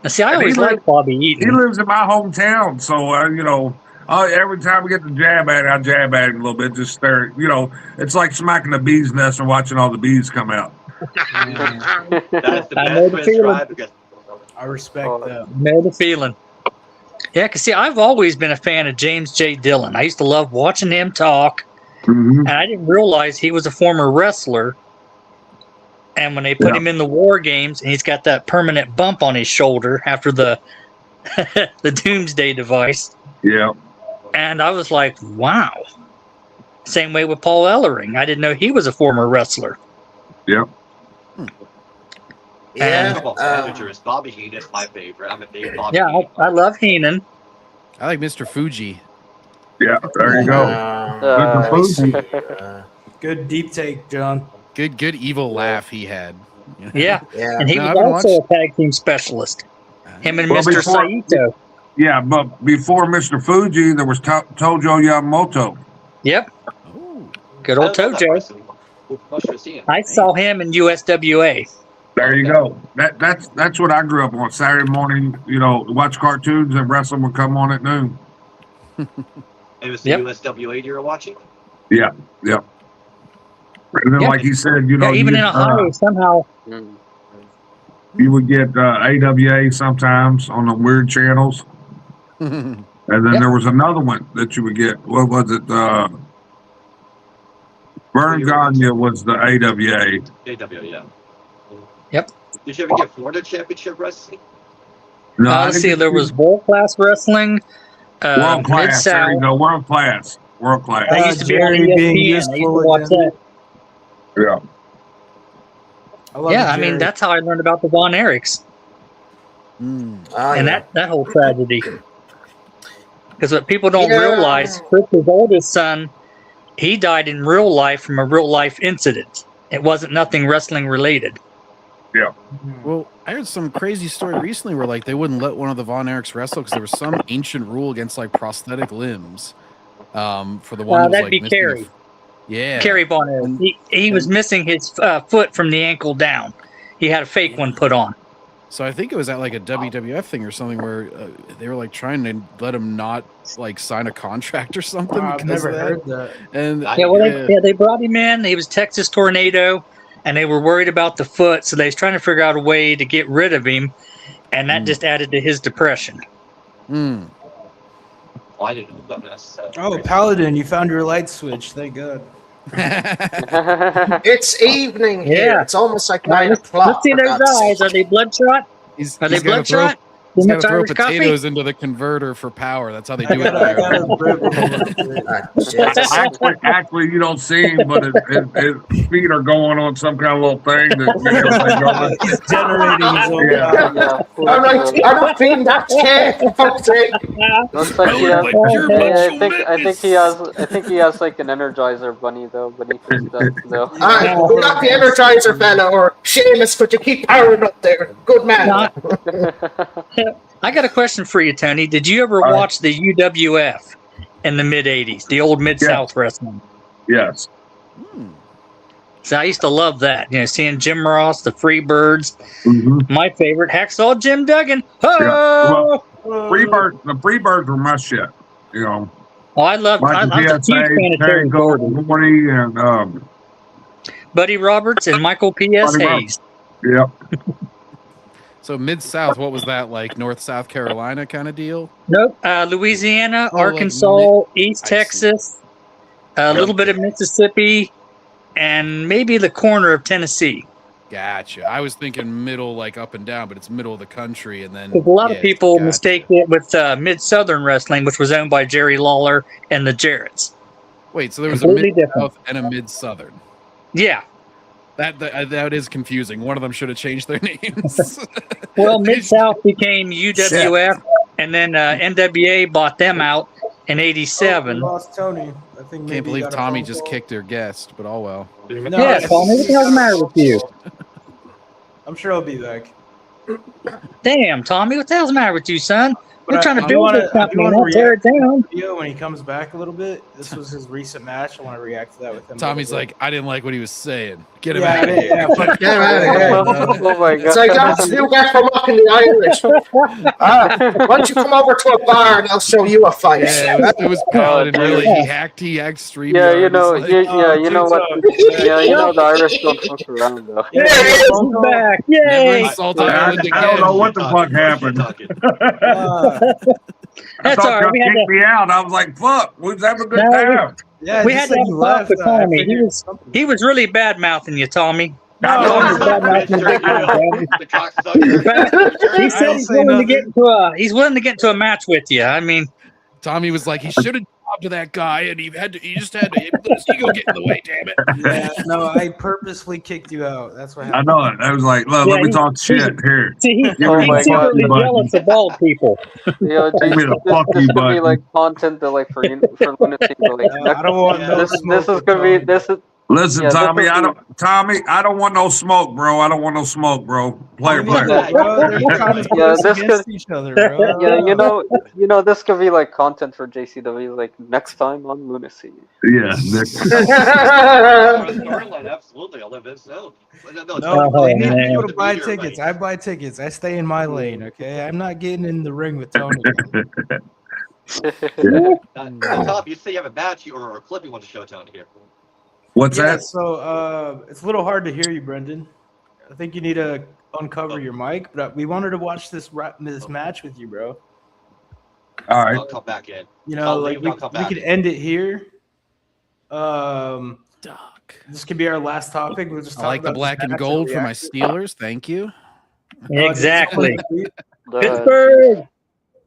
See, I always liked Bobby Eaton. He lives in my hometown, so you know, every time we get to jab at it, I jab at it a little bit, just stare. You know, it's like smacking a bee's nest and watching all the bees come out. That's the best way to describe it. I respect that. Know the feeling. Yeah, because see, I've always been a fan of James J. Dillon. I used to love watching him talk, and I didn't realize he was a former wrestler. And when they put him in the War Games, and he's got that permanent bump on his shoulder after the the Doomsday device. Yeah. And I was like, wow. Same way with Paul Ellering. I didn't know he was a former wrestler. Yep. Yeah. Managers. Bobby Heenan is my favorite. I'm a big Bobby. Yeah, Heenan. I love Heenan. I like Mr. Fuji. Yeah, there you go. Good deep take, John. Good evil laugh he had. You know? Yeah. Yeah. And he No, was I've been also a tag team specialist. Him and Well, Mr. before- Saito. Yeah, but before Mr. Fuji, there was Tojo Yamamoto. Yep. Oh. Good I old don't know that Tojo. person. What should I see him? I saw him in USWA. There you go. That's what I grew up on. Saturday morning, watch cartoons and wrestling would come on at noon. It was the Yep. USWA you were watching? Yeah. And then, Yep. like he said, Yeah, even you, in Ohio, somehow. you would get AWA sometimes on the weird channels. And then Yep. there was another one that you would get. What was it? Vern Gagne was the AWA. AWA, yeah. Yep. Did you ever get Florida Championship Wrestling? No, I Let's see, think there was World Class Wrestling, World Class. There you Mid-South. go. World Class. That used to be on Jerry being ESPN. I used to useful watch again. that. Yeah. I love Yeah, I Jerry. mean, that's how I learned about the Von Erichs and that whole tragedy. Because what people don't realize, Fritz's oldest son, he died in real life from a real life incident. It wasn't nothing wrestling related. Well, I heard some crazy story recently where like they wouldn't let one of the Von Erichs wrestle because there was some ancient rule against like prosthetic limbs. For the one who was, That'd like, be missing Kerry. Yeah. Kerry Von Erich. He was missing his foot from the ankle down. He had a fake one put on. So I think it was at like a WWF thing or something where they were like trying to let him not like sign a contract or something. I've because never of that. heard that. And Yeah, well, they brought him in. He was Texas Tornado, and they were worried about the foot, so they was trying to figure out a way to get rid of him, and that just added to his depression. Mm. Oh, I didn't know about this. Oh, Paladin, you found your light switch. Thank God. It's evening here. Yeah. It's almost like Now, 9 let's o'clock. see for those God's eyes. sake. Are they bloodshot? He's Are they gotta throw- bloodshot? He's Too got much to throw Irish coffee? potatoes into the converter for power. That's how they do it there. Actually, you don't see him, but his feet are going on some kind of little thing that He's generating his own power. I'm like, I'm not feeling that scared, for fuck's sake. Looks like he has. I think he has like an Energizer bunny though beneath his desk though. We're not the Energizer fella, or Seamus, but you keep powering up there. Good man. I got a question for you, Tony. Did you ever watch the UWF in the mid '80s, the old Mid South wrestling? Yes. So I used to love that. You know, seeing Jim Ross, the Freebirds. Mm-hmm. My favorite, Hacksaw Jim Duggan. Yeah. Oh, Well, the Freebirds were my shit. You know. oh I was a huge fan of Terry Gordon. Gordy and Buddy Roberts and Michael P.S. Buddy Hayes. Yep. So Mid-South, what was that, like North South Carolina kind of deal? Nope. Louisiana, Oh, like Arkansas, East I see. Texas, a little bit of Mississippi, and maybe the corner of Tennessee. Gotcha. I was thinking middle, like up and down, but it's middle of the country, and then Because a lot of people gotcha. mistake it with Mid-Southern Wrestling, which was owned by Jerry Lawler and the Jarretts. Wait, so there was Completely a Mid-South and a Mid-Southern. Yeah. That is confusing. One of them should have changed their names. Well, Mid-South became UWF, and then NWA bought them out in '87. We lost Tony. I think maybe Can't believe he got a Tommy phone just call. kicked their guest, but oh well. No, Yeah, Tommy, what the hell's the matter with you? I'm sure I'll be back. Damn, Tommy, what the hell's the matter with you, son? We're trying to I do build wanna- this I do company, wanna not tear it down. Video when he comes back a little bit. This was his recent match. I want to react to that with him. Tommy's like, I didn't like what he was saying. Get him Yeah, out of here. yeah, fuck Get him out of here. Oh my It's god. like, that's you guys for mocking the Irish. Why don't you come over to a bar and I'll show you a fight? Yeah, it was Paladin. Oh, really, dude. he hacked StreamYard. Yeah, you know, It's like, you know what? Yeah, you know the Irish don't fuck around though. Yeah, He's back. never Yay! insult I Ireland don't know again. what the fuck happened. I That's thought all right. y'all We had kicked to, me out. I was like, fuck, we was having a good No, time. Yeah, we just had to said have you a talk left. with I Tommy. figured He something. was really bad mouthing you, Tommy. No, Tommy's bad mouthing you. The cocksucker. He said he's say willing to get nothing. into a match with you. I mean, Tommy was like, he should have talked to that guy, and he just had to let his ego get in the way. Damn it! Yeah, no, I purposely kicked you out. That's what I happened. know it. I was like, look, let me talk shit here. see, Give me Oh the my he's fuck God. secretly you button. jealous of bald people. Yo, Give me the this fuck is you gonna be button. like content that like for lunacy. Like I don't want no this smoke is with gonna be Tony. this is Listen, Yeah, this Tommy, is I the- don't want no smoke, bro. I don't want no smoke, bro. Player, What do you player. mean, bro? They're trying to put Yeah, us this against could- each other, bro. you know this could be like content for JCW like next time on lunacy. Yeah. Nick. Storyline, absolutely. I'll live this out. No, Oh, they need man. people to buy tickets. I buy tickets. I stay in my lane, okay? I'm not getting in the ring with Tony. Top, you say you have a match or a clip you want to show Tony here. What's Yeah, that? so it's a little hard to hear you, Brendan. I think you need to uncover your mic, but we wanted to watch this match with you, bro. All right. I'll come back in. You know, I'll like leave, I'll come we back. could end it here. Doc. This could be our last topic. We'll just I talk like the about this black and match gold for my react to it. Steelers. Thank you. Exactly. The- Pittsburgh.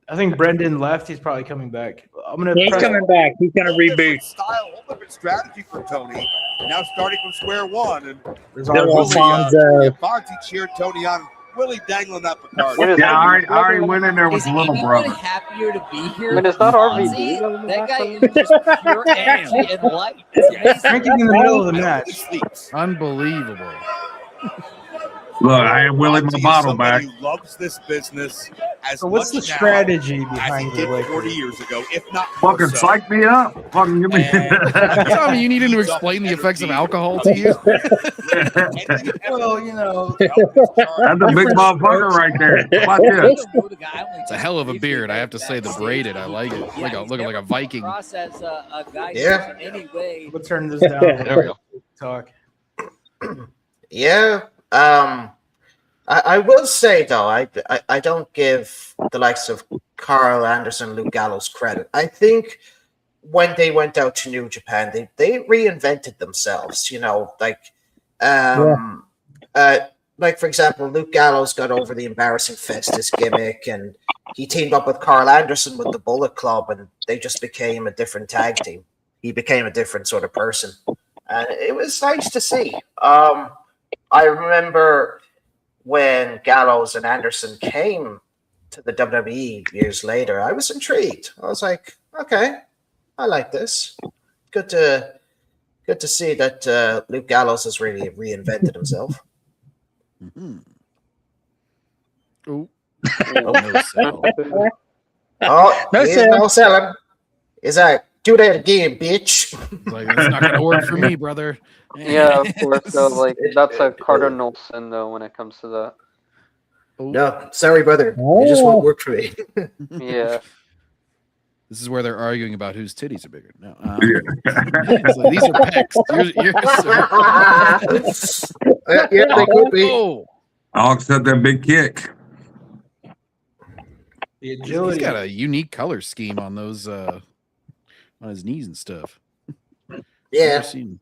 I think Brendan left. He's probably coming back. I'm gonna. He's press- coming back. He's gonna reboot. Whole different strategy for Tony. Now starting from square one, and There's Bill already- Alfonso. Fonzie cheered Tony on. Willie dangling that Picard. What is Yeah, that? I already went in there with Is the little anyone brother. happier to be here? I mean, is than that RVD? Fonzie? That guy is just pure energy and light. drinking in the middle of the match. Sleeps. Unbelievable. Look, I had Willie my Fonzie is bottle somebody back. who loves this business as So what's the much now strategy as behind he the did Lakers? 40 years ago, if not more Fucking so. psych me up. Fucking give me. Tommy, you need him to explain the effects of alcohol to you. Well, you know, That's a big motherfucker right there. How about this? It's a hell of a beard. I have to say, the braided. I like it. Looking like a Viking. Process a guy Yeah. in any way. we'll turn this down. There we go. Talk. Yeah. I will say though, I don't give the likes of Carl Anderson, Luke Gallows credit. I think when they went out to New Japan, they reinvented themselves. You know, like for example, Luke Gallows got over the embarrassing Festus gimmick, and he teamed up with Carl Anderson with the Bullet Club, and they just became a different tag team. He became a different sort of person, and it was nice to see. I remember when Gallows and Anderson came to the WWE years later, I was intrigued. I was like, okay, I like this. Good to see that Luke Gallows has really reinvented himself. Mhm. Oh, Oh, no sell. Oh, No he's sell. no selling. He's like, do that again, bitch. Like, that's not gonna work for me, brother. yeah, of course. So like that's a cardinal sin though when it comes to that. Oh, No, sorry, brother. It just won't work for me. Yeah. This is where they're arguing about whose titties are bigger. No, Yeah. so these are pecs. Yeah, they could be. Oh, I'll accept that big kick. The he's agility. got a unique color scheme on those, on his knees and stuff. Yeah. Never seen-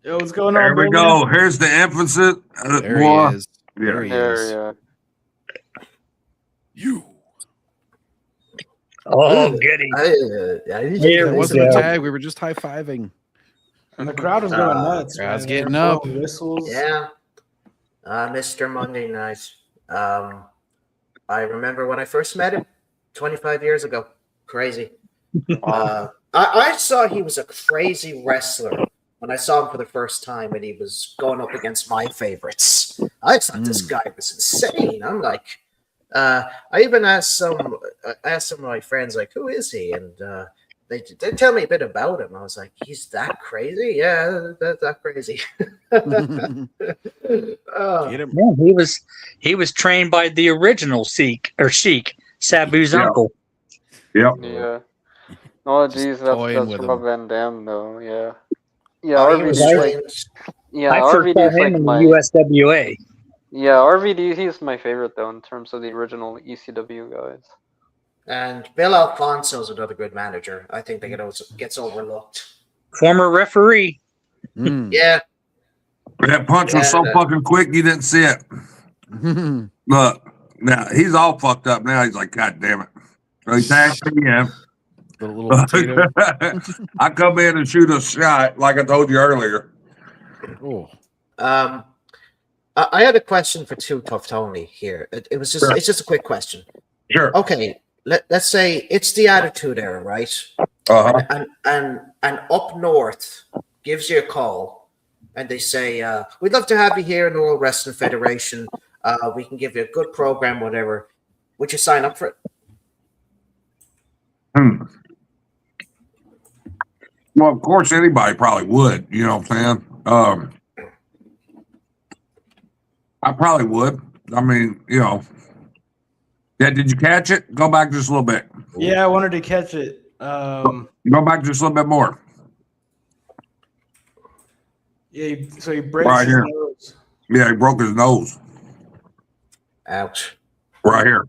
Yo, what's going on? There we Brendan? go. Here's the emphasis. There Boy. he is. There he There, is. yeah. You. Oh, goody. Here That we wasn't a go. tag. We were just high fiving. And the crowd was going nuts. crowd's man. getting They were up. blowing Whistles. Yeah. Mr. Monday Night. I remember when I first met him 25 years ago. Crazy. I saw he was a crazy wrestler when I saw him for the first time, and he was going up against my favorites. I thought this guy was insane. I'm like, I even asked some of my friends, like, who is he? And they tell me a bit about him. I was like, he's that crazy? Yeah, that crazy. Get him. Yeah, he was trained by the original Sheik, Sabu's uncle. Yep. Yeah. Oh, Just geez, toying that's with Rob him. Van Dam, though. Yeah. Yeah, Oh, he was RVD's trained. yeah, I first saw RVD's him like in my the USWA. yeah, RVD. He's my favorite though in terms of the original ECW guys. And Bill Alfonso's another good manager. I think that gets overlooked. Former referee. Yeah. That punch was so fucking quick you didn't see it. Look, now he's all fucked up now. He's like, God damn it. So he tagged me in. Little potato. I come in and shoot a shot, like I told you earlier. Oh. I had a question for Tough Tony here. It was just it's just a quick question. Sure. Okay, let's say it's the Attitude Era, right? Uh-huh. And Up North gives you a call, and they say, "We'd love to have you here in the World Wrestling Federation. We can give you a good program, whatever. Would you sign up for it?" Well, of course, anybody probably would. You know what I'm saying? I probably would. I mean, you know. Yeah, did you catch it? Go back just a little bit. Yeah, I wanted to catch it. Go back just a little bit more. Yeah, so he breaks Right his here. nose. Yeah, he broke his nose. Ouch. Right here.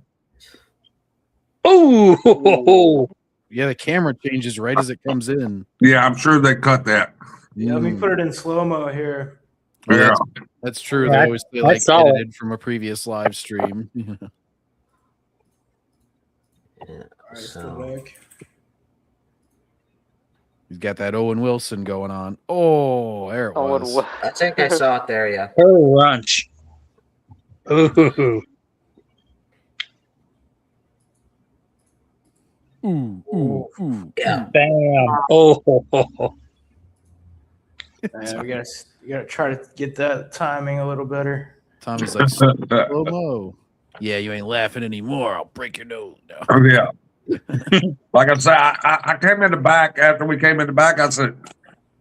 Oh, Yeah, the camera changes right as it comes in. Yeah, I'm sure they cut that. Yeah, let me put it in slow-mo here. Oh, Yeah. That's true. Yeah, They always say I like saw it. edited from a previous live stream. All right, still back. He's got that Owen Wilson going on. Oh, there it was. I think I saw it there, yeah. Oh, lunch. Ooh. Ooh. Yeah. Bam. Oh. Man, we gotta try to get that timing a little better. Tommy's like, slow-mo. Yeah, you ain't laughing anymore. I'll break your nose. No. Oh, yeah. Like I said, I came in the back after we came in the back. I said,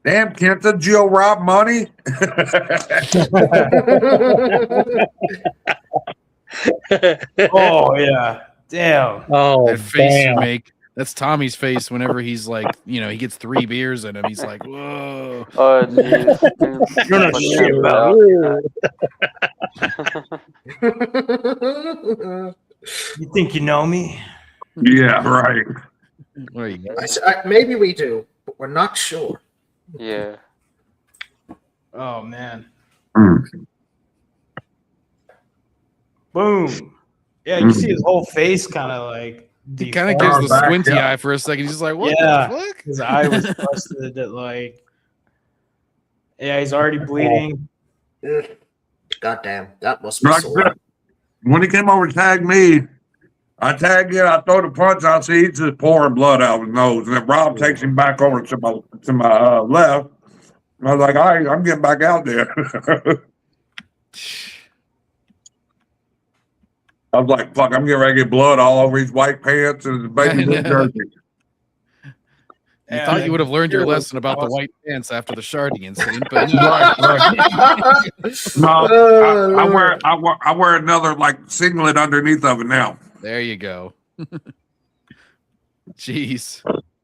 damn, can't the Jill rob money? Oh yeah. Damn. Oh, That face you damn. make. That's Tommy's face whenever he's like, you know, he gets 3 beers in him. He's like, whoa. Oh, jeez. You're not shit about You think you know me? Yeah, right. What are you? Maybe we do, but we're not sure. Yeah. Oh man. Mm. Boom. Yeah, you see his whole face kind of like He kind of gives the back, squinty yeah. eye for a second. He's just like, what Yeah. the fuck? His eye was busted. Like, yeah, he's already bleeding. Ugh. God damn, that must be Like sore. that. When he came over to tag me, I tag in, I throw the punch, I see he's just pouring blood out of his nose. And then Rob takes him back over to my left. And I was like, all right, I'm getting back out there. I was like, fuck, I'm getting ready to get blood all over his white pants and his baby blue jersey. You Yeah, thought you would have learned your it was lesson about the awesome. white pants after the sharding incident, but No, I wear another like singlet underneath of it now. there you go. Jeez.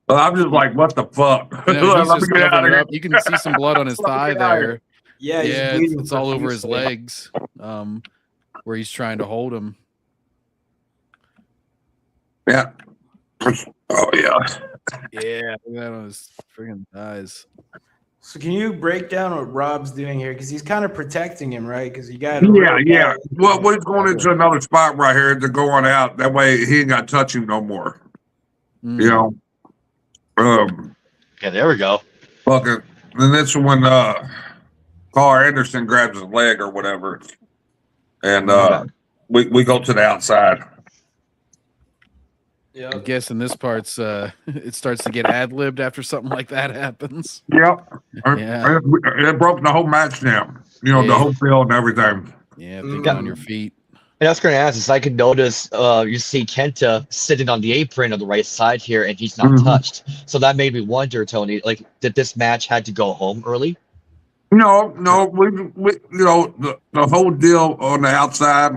But I'm just like, what the fuck? You know, he's Let me just get out covering of it here. up. You can see some blood on his thigh get out of there. Yeah, he's Yeah, bleeding it's all over his profusely. legs, where he's trying to hold him. Yeah. Oh yeah. Yeah, look at that on his friggin' thighs. So can you break down what Rob's doing here? Because he's kind of protecting him, right? Because you got Yeah. Well, we're going into another spot right here to go on out. That way he ain't got to touch him no more. Mm. You know. Yeah, there we go. Fucking. And that's when Carl Anderson grabs his leg or whatever, and we go to the outside. Yeah. I'm guessing this part's it starts to get ad-libbed after something like that happens. Yep. Yeah. It broke the whole match down. You know, Yeah. the whole field and everything. Yeah, thinking on your feet. And I was going to ask is I could notice you see Kenta sitting on the apron on the right side here, and he's not touched. So that made me wonder, Tony, like, did this match had to go home early? No, we the whole deal on the outside,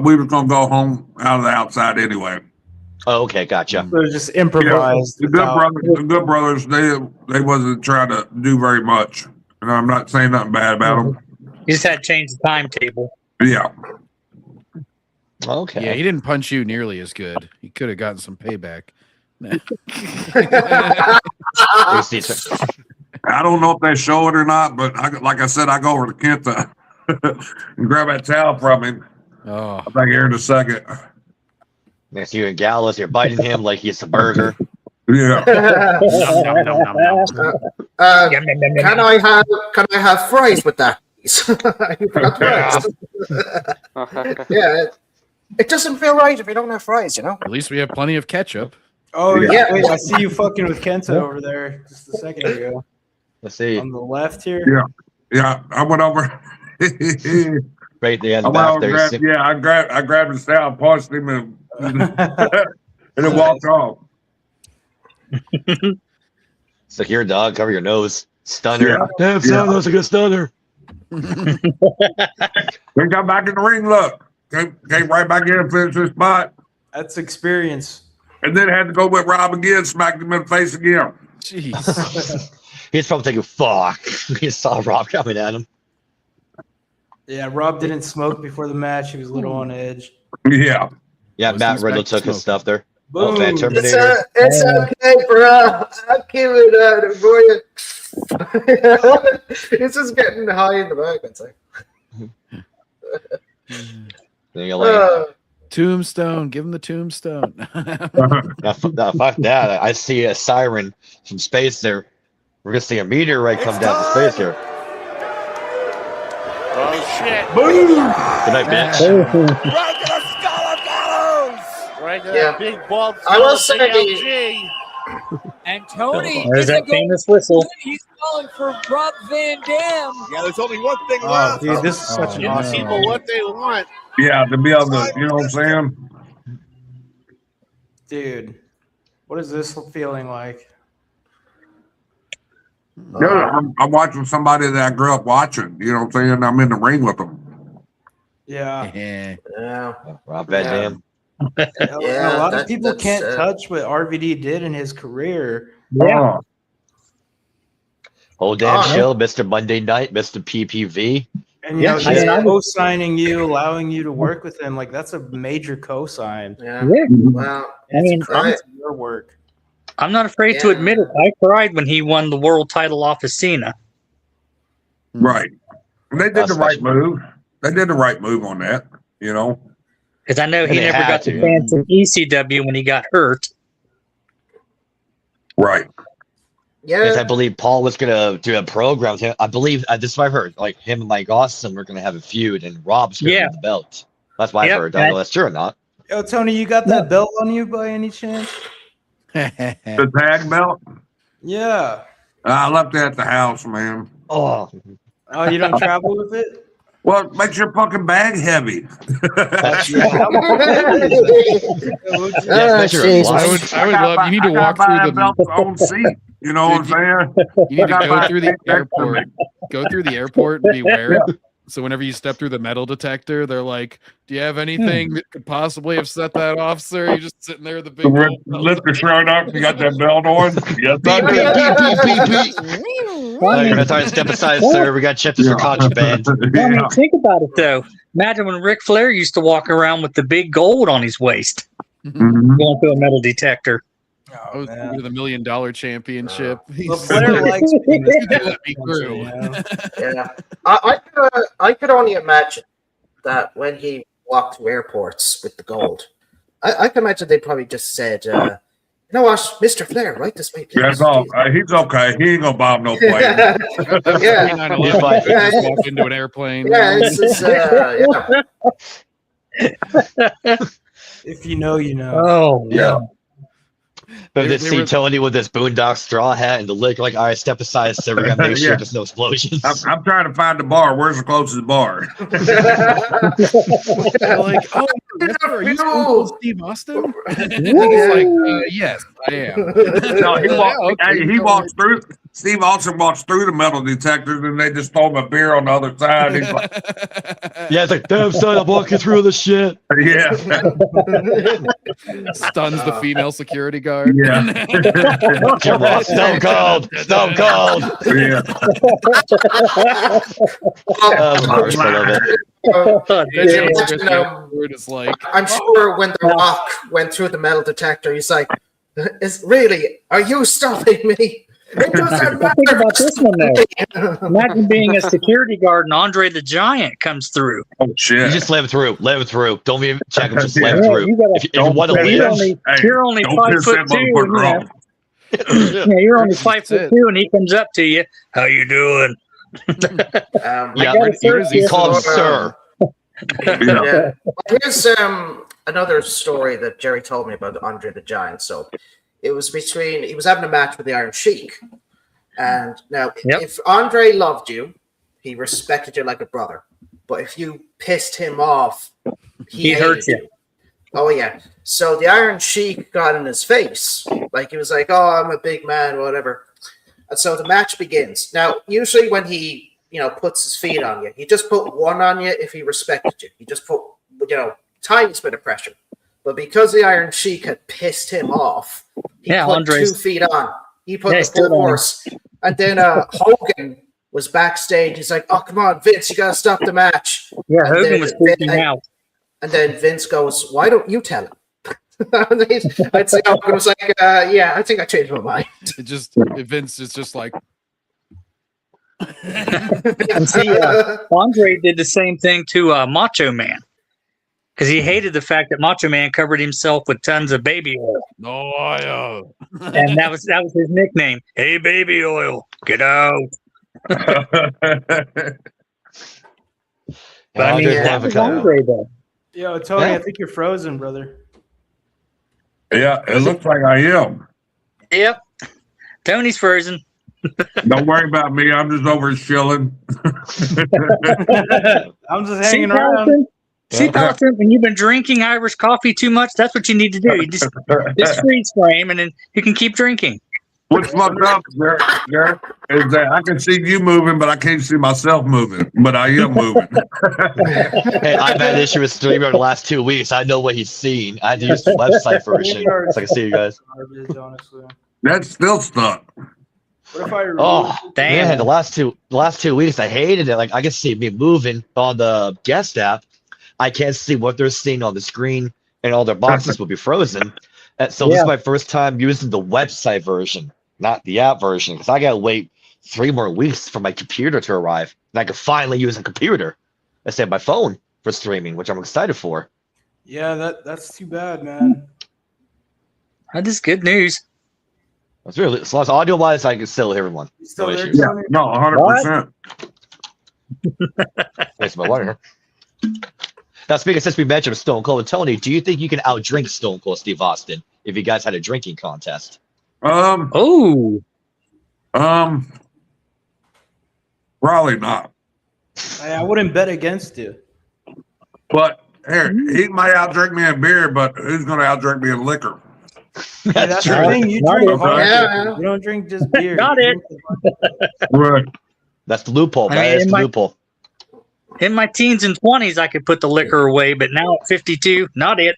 we were gonna go home out of the outside anyway. Oh, okay, gotcha. So just improvised. The good brothers, they wasn't trying to do very much, and I'm not saying nothing bad about them. You just had to change the timetable. Yeah. Okay. Yeah, he didn't punch you nearly as good. He could have gotten some payback. I don't know if they show it or not, but like I said, I go over to Kenta and grab that towel from him. Oh, I'll be here in a second. Next you and Gallus, you're biting him like he's a burger. Yeah. Can I have fries with that, please? You forgot fries. Yeah. It doesn't feel right if you don't have fries, you know? at least we have plenty of ketchup. Oh, Yeah. Wait, I see you fucking with Kenta over there just a second ago. Let's see. On the left here. Yeah. I went over. Right there in the I back went over there. I grabbed his towel, punched him, and then walked off. Secure dog, cover your nose. Stunner. Yeah. Damn, son, that's a good stunner. Then got back in the ring, look. Came right back in and finished his spot. That's experience. And then had to go with Rob again, smacked him in the face again. Jeez. He's probably thinking, fuck. He saw Rob coming at him. Yeah, Rob didn't smoke before the match. He was a little on edge. Yeah. Yeah, Most Matt things Riddle back to took his smoking. stuff there. Boom. Oh, Fan Terminator. It's okay, bro. I'll give it for you. It's just getting high in the back, I'd say. Then you're like, Tombstone. Give him the tombstone. no, fuck that. I see a siren from space there. We're going to see a meteorite come down from space here. Oh shit! Boom. Good night, bitch. Right to the skull of Gallows! Right to Yeah. that big bald I will skull say- of LG. And Tony There's isn't that going famous whistle. he's calling for Rob Van Dam. Yeah, there's only one thing Oh, left. dude, this is such an Give awesome. people what they want. Yeah, to be able to, you know what I'm saying? Dude, what is this feeling like? Yeah, I'm watching somebody that I grew up watching. You know what I'm saying? I'm in the ring with them. Yeah. Yeah. Yeah. Rob Van Dam. A lot of people can't touch what RVD did in his career. Yeah. Oh, damn chill, Mr. Monday Night, Mr. PPV. And you know, Yeah, he's I mean, co-signing you, allowing you to work with him. Like, that's a major co-sign. Yeah. Yeah. Well, I mean, It's your work. I'm not afraid to Yeah. admit it. I cried when he won the world title off of Cena. Right. And they did That's the right move. They did the right move on that, you know? Because I know he And they never had got to. the chance in ECW when he got hurt. Right. Yes, I yeah. believe Paul was gonna do a program with him. I believe this is what I heard. Like him and Mike Austin were gonna have a feud, and Rob's gonna Yeah. win the belt. That's what I Yep, heard. I don't know if that's true or not. Yo, Tony, you got that belt on you by any chance? The tag belt? Yeah. I left it at the house, man. Oh, Oh, you don't travel with it? Well, it makes your fucking bag heavy. that's true. Yeah, measure it. I would love. You need to walk through the. belt's own seat. You know what I'm saying? You need to gotta go buy through the a big airport. Go through the airport and beware. So whenever you step through the metal detector, they're like, "Do you have anything that could possibly have set that off, sir?" You're just sitting there with the big. Lift the shirt up. You got that belt on. Yes, I do. You're gonna try to step aside, sir. We got checked as for contraband. I mean, think about it though. Imagine when Ric Flair used to walk around with the big gold on his waist, Mhm. going through a metal detector. Oh, Through the $1 Million Championship. Well, Flair likes being Let me through. you know? Yeah. I could only imagine that when he walked through airports with the gold, I can imagine they probably just said, you know what, Mr. Flair, right this way, please. That's all. He's okay. He ain't gonna bomb no plane. Yeah. Just walk into an airplane. Yeah, it's just, yeah. If you know, you know. Oh Yeah. But they see Tony with this boondock straw hat and the liquor, like, all right, step aside, so we gotta make sure there's no explosions. I'm trying to find the bar. Where's the closest bar? They're like, oh, are you Stone Cold Steve Austin? He's like, yes, I am. No, he walks through. Steve Austin walks through the metal detectors, and they just throw him a beer on the other side. He's like, yeah, it's like, damn son, I'm walking through this shit. Yeah. Stuns the female security guard. Yeah. Jim Ross, Stone Cold. Stone Cold. Yeah. I'm sure when The Rock went through the metal detector, he's like, are you stopping me? It doesn't matter. Think about this one though. Imagine being a security guard and Andre the Giant comes through. Oh shit! You just let him through. Let him through. Don't even check him. Just let him through. If you want to live, you're only 5'2". Yeah, you're only 5'2", and he comes up to you. How you doing? You call him sir. Yeah. Here's another story that Jerry told me about Andre the Giant. So it was he was having a match with the Iron Sheik. And now, if Andre loved you, he respected you like a brother. But if you pissed him off, he hurt you. Oh, yeah. So the Iron Sheik got in his face. Like, he was like, oh, I'm a big man, whatever. And so the match begins. Now, usually when he, puts his feet on you, he just put one on you if he respected you. He just put, tiny bit of pressure. But because the Iron Sheik had pissed him off, he put 2 feet on. He put the full force. And then Hogan was backstage. He's like, oh, come on, Vince, you got to stop the match. Yeah, Hogan was freaking out. And then Vince goes, why don't you tell him? I'd say Hogan was like, yeah, I think I changed my mind. Vince is just like. And see, Andre did the same thing to Macho Man. Because he hated the fact that Macho Man covered himself with tons of baby oil. Oil. And that was his nickname. Hey, baby oil, get out. But I mean, that was Andre, though. Yo, Tony, I think you're frozen, brother. Yeah, it looks like I am. Yep. Tony's frozen. Don't worry about me. I'm just over chilling. I'm just hanging around. See, Paulson, when you've been drinking Irish coffee too much, that's what you need to do. You just freeze frame, and then you can keep drinking. What's fucked up, Garrett, is that I can see you moving, but I can't see myself moving. But I am moving. Hey, I've had issue with streaming over the last 2 weeks. I know what he's seen. I had to use the website version so I can see you guys. That's still stuck. What if I damn! Man, the last two weeks I hated it. Like I can see me moving on the guest app. I can't see what they're seeing on the screen, and all their boxes will be frozen. And so this is my first time using the website version, not the app version, because I gotta wait 3 more weeks for my computer to arrive, and I can finally use a computer instead of my phone for streaming, which I'm excited for. Yeah, that's too bad, man. That is good news. It's really, as long as audio wise, I can still hear everyone. No issues. Yeah, no, 100%. Thanks for my water. Now, speaking since we mentioned Stone Cold and Tony, do you think you can outdrink Stone Cold Steve Austin if you guys had a drinking contest? Probably not. I wouldn't bet against you. But here, he might outdrink me in beer, but who's going to outdrink me in liquor? That's the thing. You drink hard. You don't drink just beer. Not it. Right. That's the loophole. That's the loophole. In my teens and 20s, I could put the liquor away, but now at 52, not it.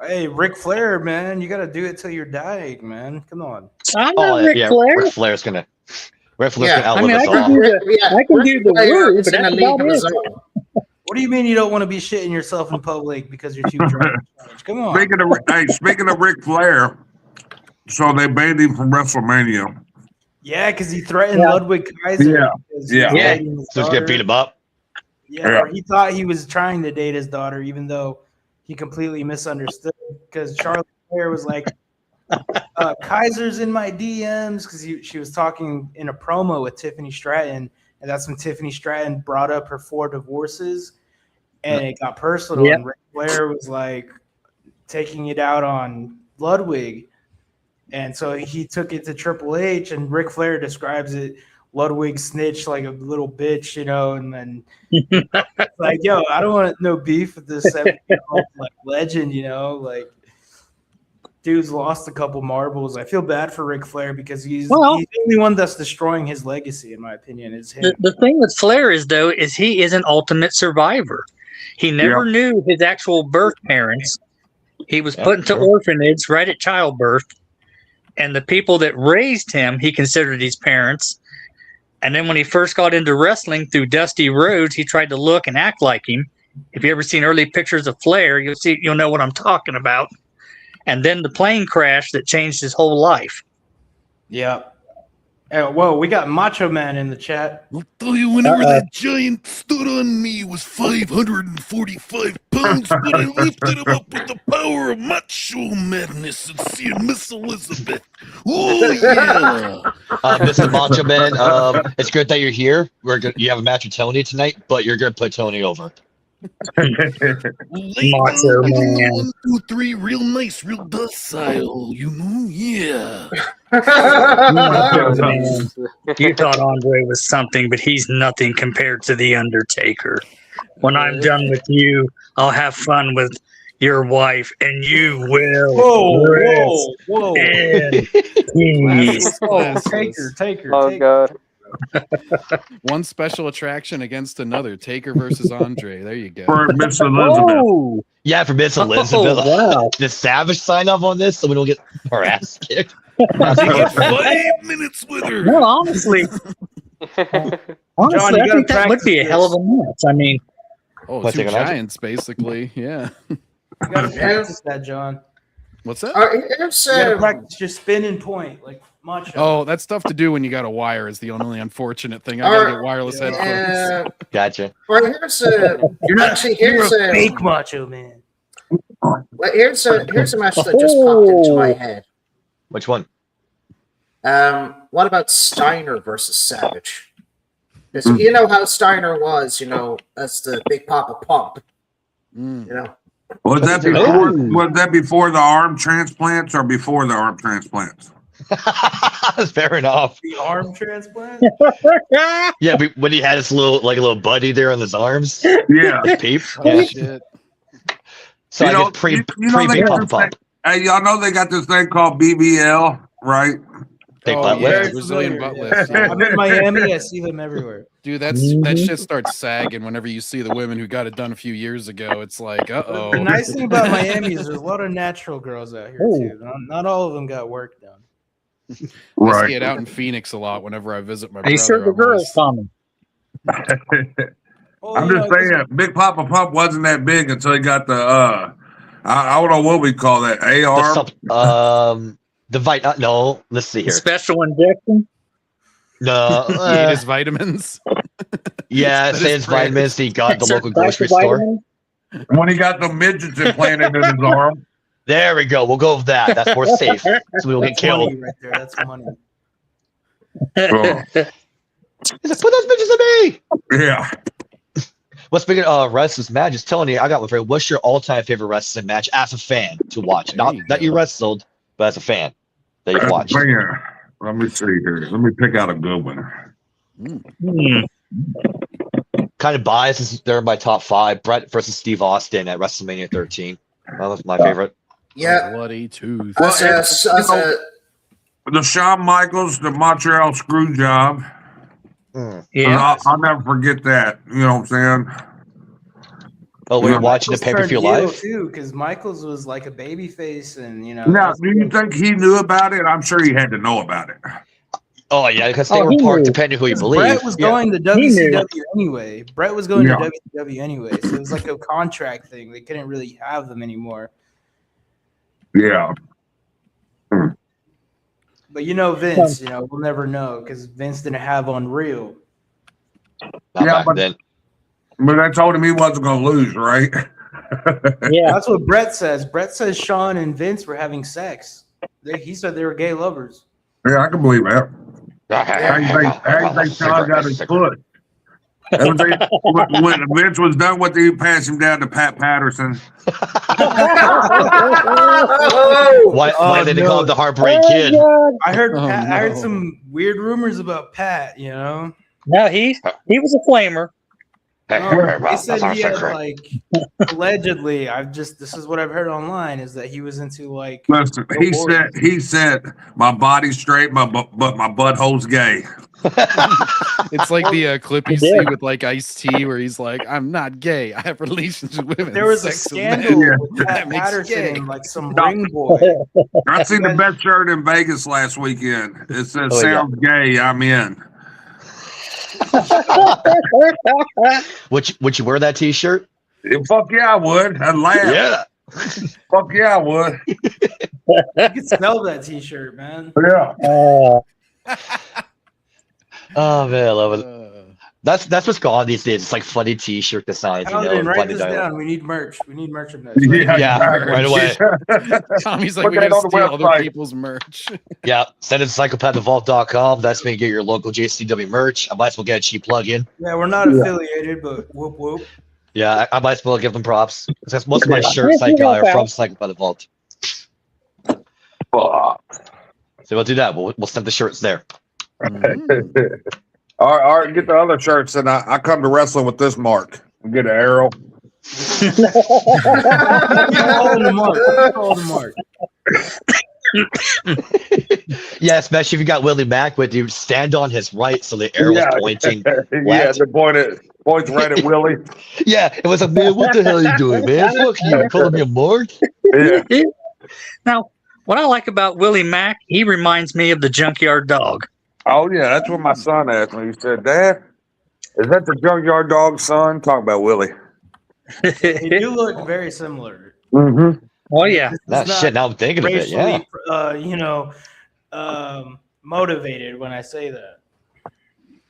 Hey, Ric Flair, man, you got to do it till you're dying, man. Come on. I'm not Ric Flair. Ric Flair's gonna outlive I mean, us I can do the word, but that's about it. What do you mean you don't want to be shitting yourself in public because you're too drunk? Come on. Speaking of Ric Flair, so they banned him from WrestleMania. Yeah, because he threatened Ludwig Kaiser. Yeah. So he's gonna beat him up. Yeah, or he thought he was trying to date his daughter, even though he completely misunderstood. Because Charlotte Flair was like, "Kaiser's in my DMs," because she was talking in a promo with Tiffany Stratton, and that's when Tiffany Stratton brought up her 4 divorces, and it got personal. And Ric Flair was like taking it out on Ludwig. And so he took it to Triple H, and Ric Flair describes it. Ludwig snitched like a little bitch, and then like, yo, I don't want no beef with this 7-year-old like legend, like dude's lost a couple marbles. I feel bad for Ric Flair because he's the only one that's destroying his legacy, in my opinion. Is him. The thing with Flair is he is an ultimate survivor. He never knew his actual birth parents. He was put into orphanage right at childbirth, and the people that raised him, he considered his parents. And then when he first got into wrestling through Dusty Rhodes, he tried to look and act like him. If you ever seen early pictures of Flair, you'll know what I'm talking about. And then the plane crash that changed his whole life. Yeah. Whoa, we got Macho Man in the chat. I'll tell you, whenever that giant stood on me, it was 545 pounds, but I lifted him up with the power of macho madness and seeing Miss Elizabeth. Oh, yeah. Mr. Macho Man, it's good that you're here. You have a match with Tony tonight, but you're going to put Tony over. Macho Man. 1, 2, 3, real nice, real docile, yeah. You thought Andre was something, but he's nothing compared to The Undertaker. When I'm done with you, I'll have fun with your wife, and you will. Whoa. Taker. Oh, God. One special attraction against another. Taker versus Andre. There you go. For Miss Elizabeth. Yeah, for Miss Elizabeth. Wow. Did Savage sign up on this so we don't get our ass kicked? You get 5 minutes with her. No, honestly, I think that would be a hell of a match. I mean, two giants, basically. Yeah. You gotta practice that, John. What's that? You gotta practice your spin and point, like Macho. Oh, that's tough to do when you got a wire. Is the only unfortunate thing. I gotta get wireless headphones. Gotcha. Well, here's a fake Macho Man. Well, here's a match that just popped into my head. Which one? What about Steiner versus Savage? Because you know how Steiner was, as the Big Papa Pump. Was that before the arm transplants or before the arm transplants? Fair enough. The arm transplant? Yeah, when he had his little buddy there on his arms. Yeah. Peep. Oh, shit. So I guess pre big pump. Hey, y'all know they got this thing called BBL, right? Big butt lift. Brazilian butt lift. Yeah. I'm in Miami. I see them everywhere. Dude, that shit starts sagging whenever you see the women who got it done a few years ago. It's like, uh-oh. The nice thing about Miami is there's a lot of natural girls out here, too. Not all of them got work done. I see it out in Phoenix a lot whenever I visit my brother. you sure the girls coming? I'm just saying, Big Papa Pump wasn't that big until he got the, I don't know what we call that, AR? No, let's see here. Special injection? No. He ate his vitamins. Yeah, say his vitamins. He got the local grocery store. When he got the midgets implanted in his arm. There we go. We'll go with that. That's more safe. So we won't get killed. Money right there. That's money. He's like, put those bitches in me. Yeah. Well, speaking of wrestlers matches, Tony, I got one for you. What's your all-time favorite wrestling match as a fan to watch? Not that you wrestled, but as a fan that you've watched. Let me see here. Let me pick out a good one. Kind of biased since they're in my top 5. Brett versus Steve Austin at WrestleMania 13. That was my favorite. Yeah. Bloody tooth. The Shawn Michaels, the Montreal screw job. Yeah. I'll never forget that. You know what I'm saying? Oh, we were watching the pay-per-view live? too, because Michaels was like a baby face, and Now, do you think he knew about it? I'm sure he had to know about it. Oh yeah, because they were part depending who you believe. Brett was going to WCW anyway. Brett was going to WCW anyway, so it was like a contract thing. They couldn't really have them anymore. Yeah. But Vince, we'll never know because Vince didn't have Unreal. But I told him he wasn't going to lose, right? Yeah, that's what Brett says. Brett says Shawn and Vince were having sex. He said they were gay lovers. Yeah, I can believe that. How you think Shawn got his foot? When Vince was done with it, he passed him down to Pat Patterson. Why did they call him the Heartbreak Kid? I heard I heard some weird rumors about Pat. You know. No, he was a flamer. They said he had like allegedly. This is what I've heard online is that he was into like. Listen, he said my body's straight, but my butthole's gay. It's like the clip you see with like Ice-T where he's like, "I'm not gay. I have relations with women." There was a scandal with Pat Patterson and like some ring boy. I seen the best shirt in Vegas last weekend. It says "Sounds gay, I'm in." Would you wear that T-shirt? Fuck yeah, I would. I'd laugh. Yeah. Fuck yeah, I would. You could sell that T-shirt, man. Yeah. Oh man, I love it. That's what's going on these days. It's like funny T-shirt designs. Paladin, write funny this dialogue. down. We need merch. We need merchandise. Yeah, right away. Tommy's like, Put we that gotta on the steal other website. people's merch. Yeah, send it to psychopaththevault.com. That's where you get your local JCW merch. I might as well get a cheap plug-in. Yeah, we're not affiliated, but whoop whoop. Yeah, I might as well give them props. Because most of my shirts I got are from Psychopath the Vault. So we'll do that. We'll send the shirts there. All right, get the other shirts, and I come to wrestling with this mark. Get an arrow. Keep calling the mark. Keep calling the mark. Yeah, especially if you got Willie Mack with you, stand on his right so the arrow is pointing left. The points right at Willie. Yeah, it was like, man, what the hell are you doing, man? Fuck you, calling me a mark? Yeah. Now, what I like about Willie Mack, he reminds me of the Junkyard Dog. Oh yeah, that's what my son asked me. He said, "Dad, is that the Junkyard Dog son?" Talking about Willie. They do look very similar. Mm-hmm. Oh yeah. Shit, now I'm thinking of it, yeah. Motivated when I say that.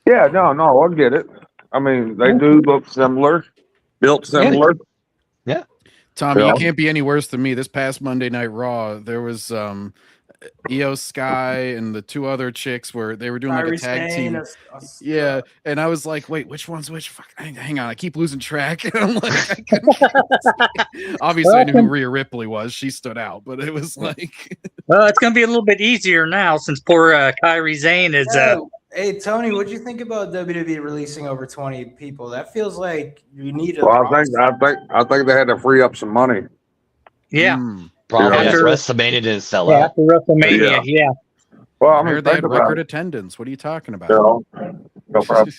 Yeah, no, I get it. I mean, they do look similar, built similar. Yeah. Tommy, Yeah. you can't be any worse than me. This past Monday Night Raw, there was Io Sky and the two other chicks where they were doing like a tag team. Yeah, and I was like, wait, which one's which? Fuck, hang on, I keep losing track. And I'm like, I couldn't. Obviously, I knew who Rhea Ripley was. She stood out, but it was like, well, it's going to be a little bit easier now since poor Kairi Sane is. Hey Tony, what do you think about WWE releasing over 20 people? That feels like you need a. Well, I think they had to free up some money. Yeah. Probably After WrestleMania didn't sell Yeah, out. after WrestleMania, yeah. Well, I I mean, heard they had think about record it. attendance. What are you talking about? No problem.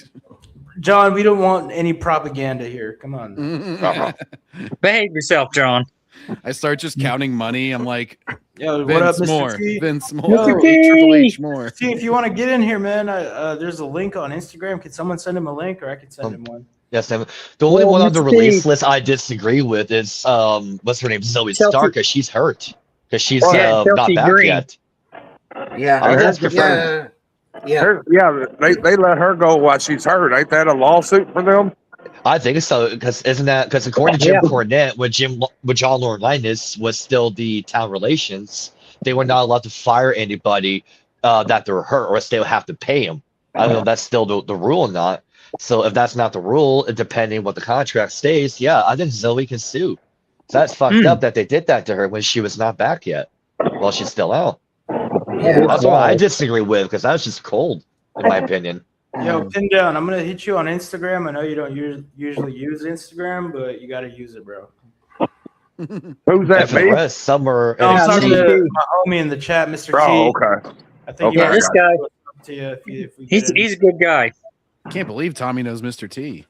John, we don't want any propaganda here. Come on. Behave yourself, John. I start just counting money. I'm like, Yo, Vince what up, Mr. more, T? Vince more, Yo, Triple H more. See, if you want to get in here, man, there's a link on Instagram. Could someone send him a link, or I could send him one? Yes, the only one on the Mr. release T. list I disagree with is what's her name, Zoe Chelsea. Stark, because she's hurt, because she's Yeah, not Chelsea back Green. yet. Yeah, I think that's confirmed. They let her go while she's hurt. Ain't that a lawsuit for them? I think so, because according to Jim Cornette, when John Laurinaitis was still the town relations, they were not allowed to fire anybody that they were hurt, or else they would have to pay them. I don't know if that's still the rule or not. So if that's not the rule, depending what the contract states, yeah, I think Zoe can sue. So that's fucked up that they did that to her when she was not back yet. Well, she's still out. That's what I disagree with, because that was just cold, in my opinion. Yo, pin down. I'm gonna hit you on Instagram. I know you don't usually use Instagram, but you gotta use it, bro. Who's that? And for the rest, somewhere No, I'm NXT. talking to my homie in the chat, Mr. T. Oh, okay. I think Yeah, this guy. to you if we He's a good guy. I can't believe Tommy knows Mr. T.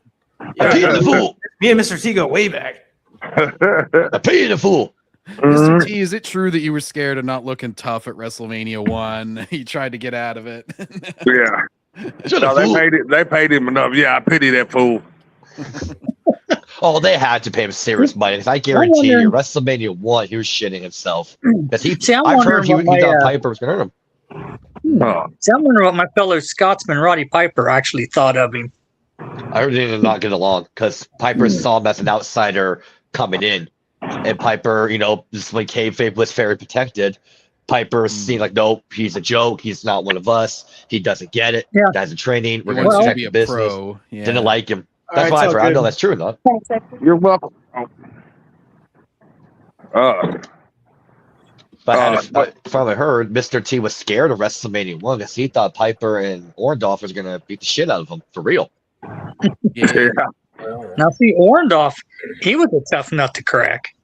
Yeah, me and Mr. T go way back. I pay the fool. Mr. T, is it true that you were scared of not looking tough at WrestleMania 1? You tried to get out of it. Yeah. No, they paid him enough. Yeah, I pity that fool. Oh, they had to pay him serious money. 'Cause I guarantee you, WrestleMania 1, he was shitting himself. Because I've heard he thought Piper was going to hurt him. See, I'm wondering what my fellow Scotsman Roddy Piper actually thought of him. I heard they did not get along because Piper saw him as an outsider coming in. And Piper, just when kayfabe was very protected, Piper seemed like, nope, he's a joke. He's not one of us. He doesn't get it. Yeah. Guys in training. We're He going to wants to protect be the a business. pro. Yeah. Didn't like him. All That's right, why it's all I know good. that's true or not. You're welcome. But from what I heard, Mr. T was scared of WrestleMania 1 because he thought Piper and Orndorff was going to beat the shit out of him for real. Yeah. Now, see, Orndorff, he was a tough nut to crack.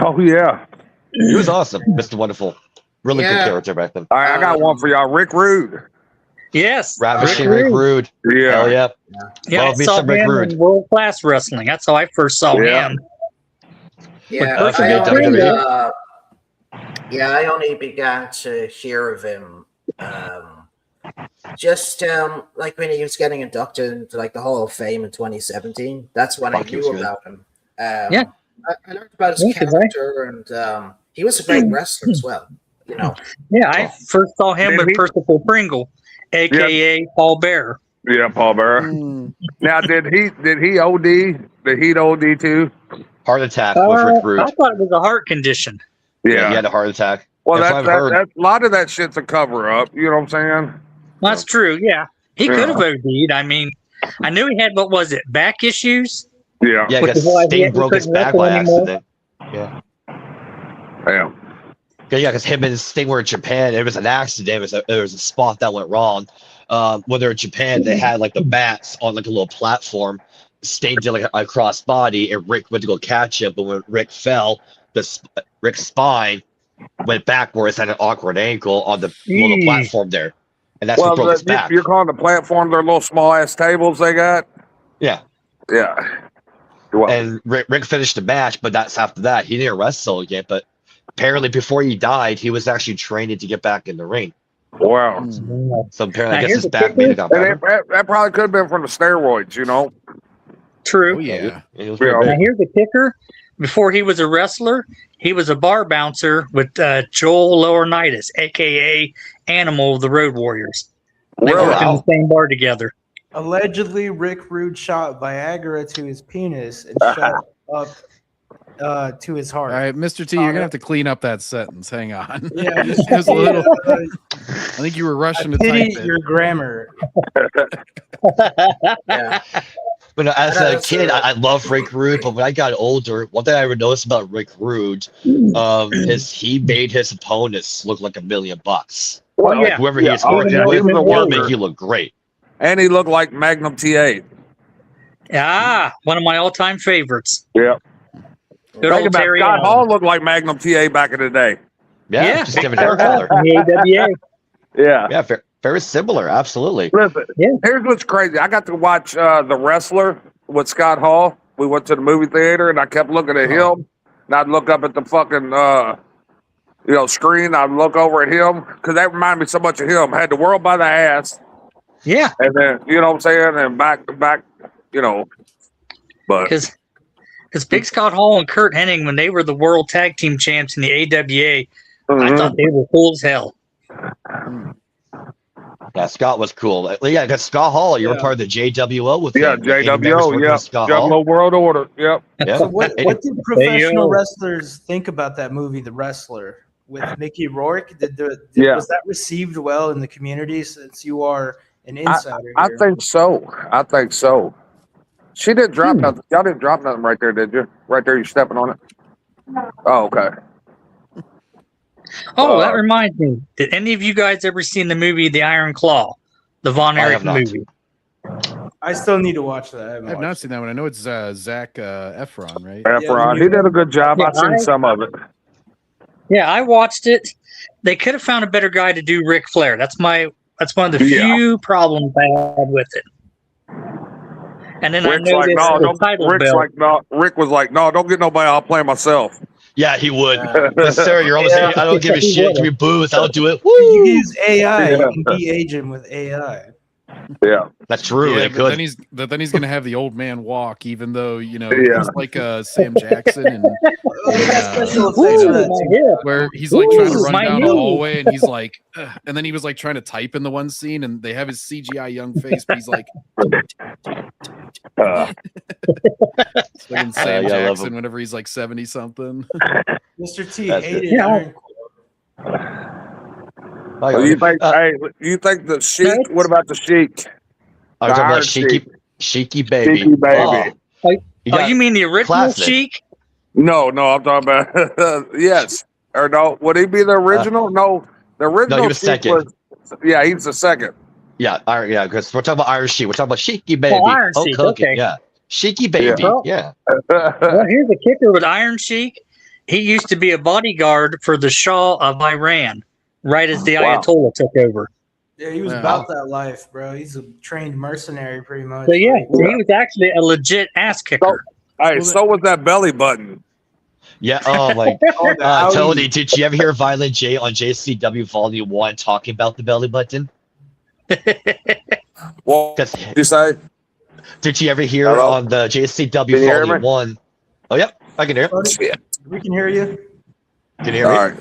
Oh yeah. He was awesome, Mr. Wonderful. Really Yeah. good character back then. All right, I got one for y'all. Rick Rude. Yes. Ravishing Rick Rude. Yeah. Hell yeah. Yeah, I Love me saw some Rick him Rude. in World Class Wrestling. That's how I first saw Yeah. him. Yeah, Don't I forget only, WWE. I only began to hear of him just like when he was getting inducted into like the Hall of Fame in 2017. That's when I Fuck, he was knew good. about him. Yeah. I learned about his Yeah, 'cause character, and he was a great wrestler as well. You know, Yeah, I first saw him Did with he- Percival Pringle, a.k.a. Paul Bearer. Yeah, Paul Bearer. Mm. Now, did he OD? Did he OD too? Heart attack with Rick Rude. I thought it was a heart condition. Yeah, he had a heart attack. Well, That's that, what I've heard. that a lot of that shit's a cover up. You know what I'm saying? That's true, yeah. He Yeah. could have OD'd. I mean, I knew he had, what was it, back issues? Yeah. Yeah, Which because is why he Sting broke his couldn't back wrestle by anymore. accident. Yeah. Yeah. Yeah, because him and Sting were in Japan. It was an accident. It was a spot that went wrong. When they were in Japan, they had like the mats on like a little platform. Sting did like a cross body, and Rick went to go catch it. But when Rick fell, Rick's spine went backwards at an awkward angle on the little platform there, and that's what broke his back. You're calling the platform their little small ass tables they got? Yeah. Yeah. Well, And Rick finished the match, but that's after that. He didn't wrestle yet, but apparently before he died, he was actually training to get back in the ring. wow. So apparently, I Now, guess here's his the back made it got And better. that probably could have been from the steroids, you know? True. Oh yeah. It was Yeah. real Now, big. here's the kicker. Before he was a wrestler, he was a bar bouncer with Joel Laurinaitis, a.k.a. Animal of the Road Warriors. They Really? worked in the same bar together. Allegedly, Rick Rude shot Viagra to his penis and shot up to his heart. All right, Mr. T, you're gonna have to clean up that sentence. Hang on. Yeah, it was a little. I think you were rushing to type pity it. your grammar. yeah. But no, as Yeah, a that's kid, I loved Rick Rude. But when I got older, one thing I ever noticed about Rick Rude is he made his opponents look like $1 million. Well, Like whoever he was Oh, working yeah, he with, was a he would make worker. you look great. And he looked like Magnum TA. One of my all-time favorites. Yeah. Good Think old about Terry Scott Allen. Hall looked like Magnum TA back in the day. Yeah, just different hair Scott Hall color. from the AWA. Yeah. Yeah, very similar. Absolutely. Listen, Yeah. here's what's crazy. I got to watch The Wrestler with Scott Hall. We went to the movie theater, and I kept looking at him. And I'd look up at the fucking, screen. I'd look over at him because that reminded me so much of him. Had the world by the ass, Yeah, and then you know what I'm saying, and back to back, But because Big Scott Hall and Kurt Hennig, when they were the World Tag Team Champs in the AWA, I Mhm. thought they were cool as hell. Yeah, Scott was cool. Yeah, because Scott Hall, you were Yeah. part of the JWO with yeah, him. Any members JWO, working yeah, with Scott Hall? Juggalo World Order, yep. Yeah. So what did Hey, professional yo. wrestlers think about that movie, The Wrestler, with Mickey Rourke? Yeah. Was that received well in the community since you are an insider I here? think so. She didn't drop nothing. Y'all didn't drop nothing right there, did you? Right there, you stepping on it. Oh, okay. Oh, that reminds me. Did any of you guys ever seen the movie The Iron Claw? The Von I Erich have not. movie. I still need to watch that. I have not seen that one. I know it's Zach Efron, right? Efron, he did a good job. I've seen some of it. Yeah, I watched it. They could have found a better guy to do Ric Flair. That's one of the Yeah. few problems I had with it. And then Rick's I like, noticed no, the don't. title Rick's belt. like, no. Rick was like, no, don't get nobody. I'll play myself. Yeah, he would. Yeah. But sir, you're always saying, I don't give a He shit. would. Give me booze. I'll do it. You can Woo! use AI. Yeah. You can de-age him with AI. Yeah. That's true. Yeah, They but could. then he's gonna have the old man walk, even though Yeah. he's like Sam Jackson and They got special Ooh, effects for that my too. hip. where he's like trying to Ooh, run my down the knee. hallway and he's like, "Ugh," and then he was like trying to type in the one scene and they have his CGI young face, but he's like, Uh, it's like in Sam yeah, I love Jackson him. whenever he's like 70 something. Mr. T That's hated it. Yeah. Iron Claw. You think? Hey, you think the Sheik? What about the Sheik? I'm talking about Sheiky Baby. Sheiky Baby. You mean the original Sheik? No, I'm talking about yes or no. Would he be the original? No, the original. No, he was Sheik second. Yeah, he's the second. Yeah, because we're talking about Iron Sheik. We're talking about Sheiky Baby. Iron Sheik, okay. Yeah, Sheiky Baby. Yeah. Well, here's the kicker with Iron Sheik. He used to be a bodyguard for the Shah of Iran, right as the Ayatollah took over. Yeah, he was about that life, bro. He's a trained mercenary, pretty much. So yeah, he was actually a legit ass kicker. So was that belly button. Yeah. Oh my. Tony, did you ever hear Violent J on JCW Volume 1 talking about the belly button? What did you say? Did you ever hear on the JCW Volume 1? Oh, yep. I can hear it. We can hear you. Can you hear me? All right.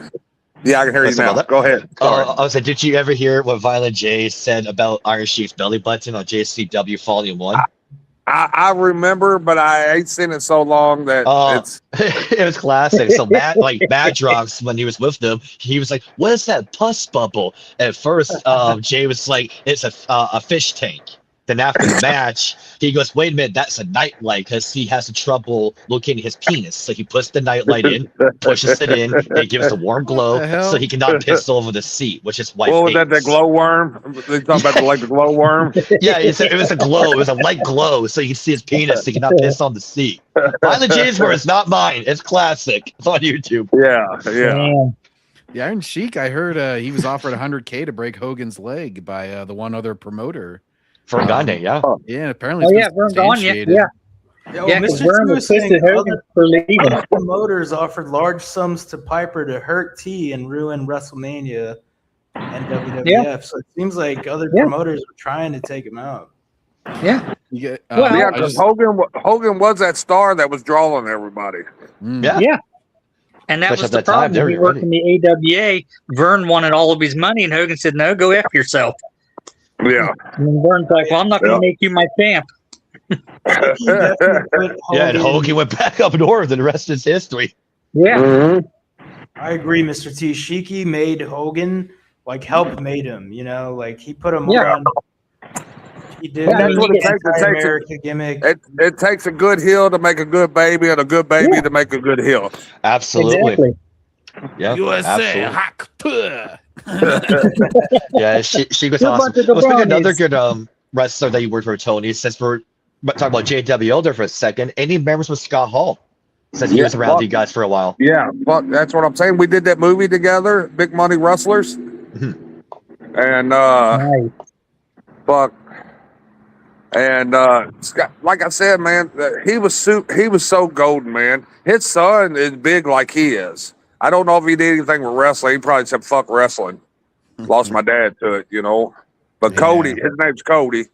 Yeah, I can hear you now. Go ahead. I was like, did you ever hear what Violent J said about Iron Sheik's belly button on JCW Volume 1? I remember, but I ain't seen it so long that it's it was classic. So Mad Drops, when he was with them, he was like, "What is that pus bubble?" At first, Jay was like, "It's a fish tank." Then after the match, he goes, "Wait a minute, that's a nightlight," because he has trouble locating his penis. So he puts the nightlight in, pushes it in, and it gives a warm glow, so he cannot piss over the seat, which is white. What was that? The glow worm? They talking about the glow worm? Yeah, it was a glow. It was a light glow, so you can see his penis. So he cannot piss on the seat. Violent J's words, not mine. It's classic. It's on YouTube. Yeah. The Iron Sheik, I heard he was offered $100K to break Hogan's leg by the one other promoter. For Gagne, yeah. Yeah, apparently. Vern Gagne, yeah. Mr. Vern T was pissed at Hogan for leaving. Other promoters offered large sums to Piper to hurt T and ruin WrestleMania and WWF. Yeah. So it seems like other promoters were trying to take him out. Yeah. Because Hogan was that star that was drawing everybody. Yeah. And that was the problem. When he worked in the AWA, Vern wanted all of his money, and Hogan said, "No, go F yourself." Yeah. And Vern's like, "Well, I'm not going to make you my champ." And Hogan went back up north, and the rest is history. Yeah. I agree, Mr. T. Sheiky made Hogan made him, like he put him on. He did. That's what it takes. America gimmick. It takes a good heel to make a good baby, and a good baby to make a good heel. Absolutely. Exactly. Yeah. USA. Yeah, she was awesome. Let's pick another good wrestler that you worked for, Tony. Since we're talking about JW Elder for a second, any members with Scott Hall? Since he was around you guys for a while. Yeah, but that's what I'm saying. We did that movie together, Big Money Rustlers, and Scott, like I said, man, he was so golden, man. His son is big like he is. I don't know if he did anything with wrestling. He probably said, "Fuck wrestling." Lost my dad to it, But Cody, his name's Cody.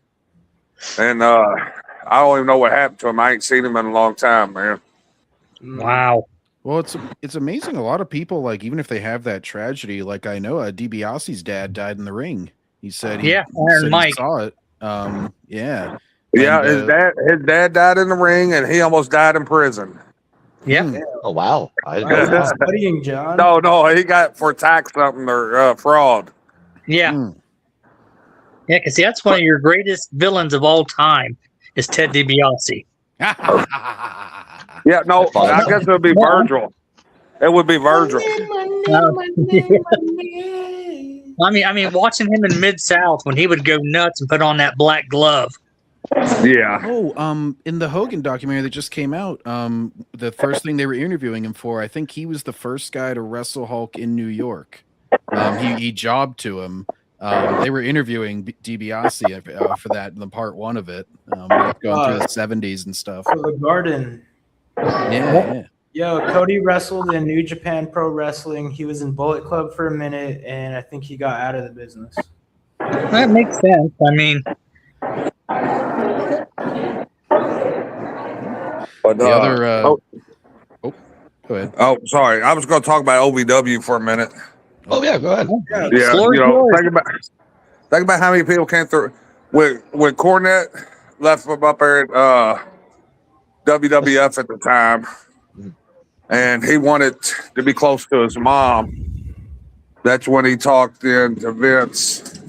And I don't even know what happened to him. I ain't seen him in a long time, man. Wow. Well, it's amazing. A lot of people, like, even if they have that tragedy, like I know DiBiase's dad died in the ring. He said Iron Mike saw it. Yeah. Yeah, And, his dad died in the ring, and he almost died in prison. Yeah. Oh wow. Studying, John. No, he got for tax something or fraud. Yeah. Yeah, because that's one of your greatest villains of all time is Ted DiBiase. Yeah, no, I guess it would be Virgil. It would be Virgil. I mean, watching him in Mid-South when he would go nuts and put on that black glove. Yeah. Oh, in the Hogan documentary that just came out, the first thing they were interviewing him for, I think he was the first guy to wrestle Hulk in New York. He jobbed to him. They were interviewing DiBiase for that in the part one of it, going through the 70s and stuff. For the Garden. Yeah. Yo, Cody wrestled in New Japan Pro Wrestling. He was in Bullet Club for a minute, and I think he got out of the business. That makes sense. I mean, But the other. Go ahead. Oh, sorry. I was going to talk about OVW for a minute. Oh yeah, go ahead. Yeah, think about how many people came through when Cornette left from up there at WWF at the time, and he wanted to be close to his mom. that's when he talked into Vince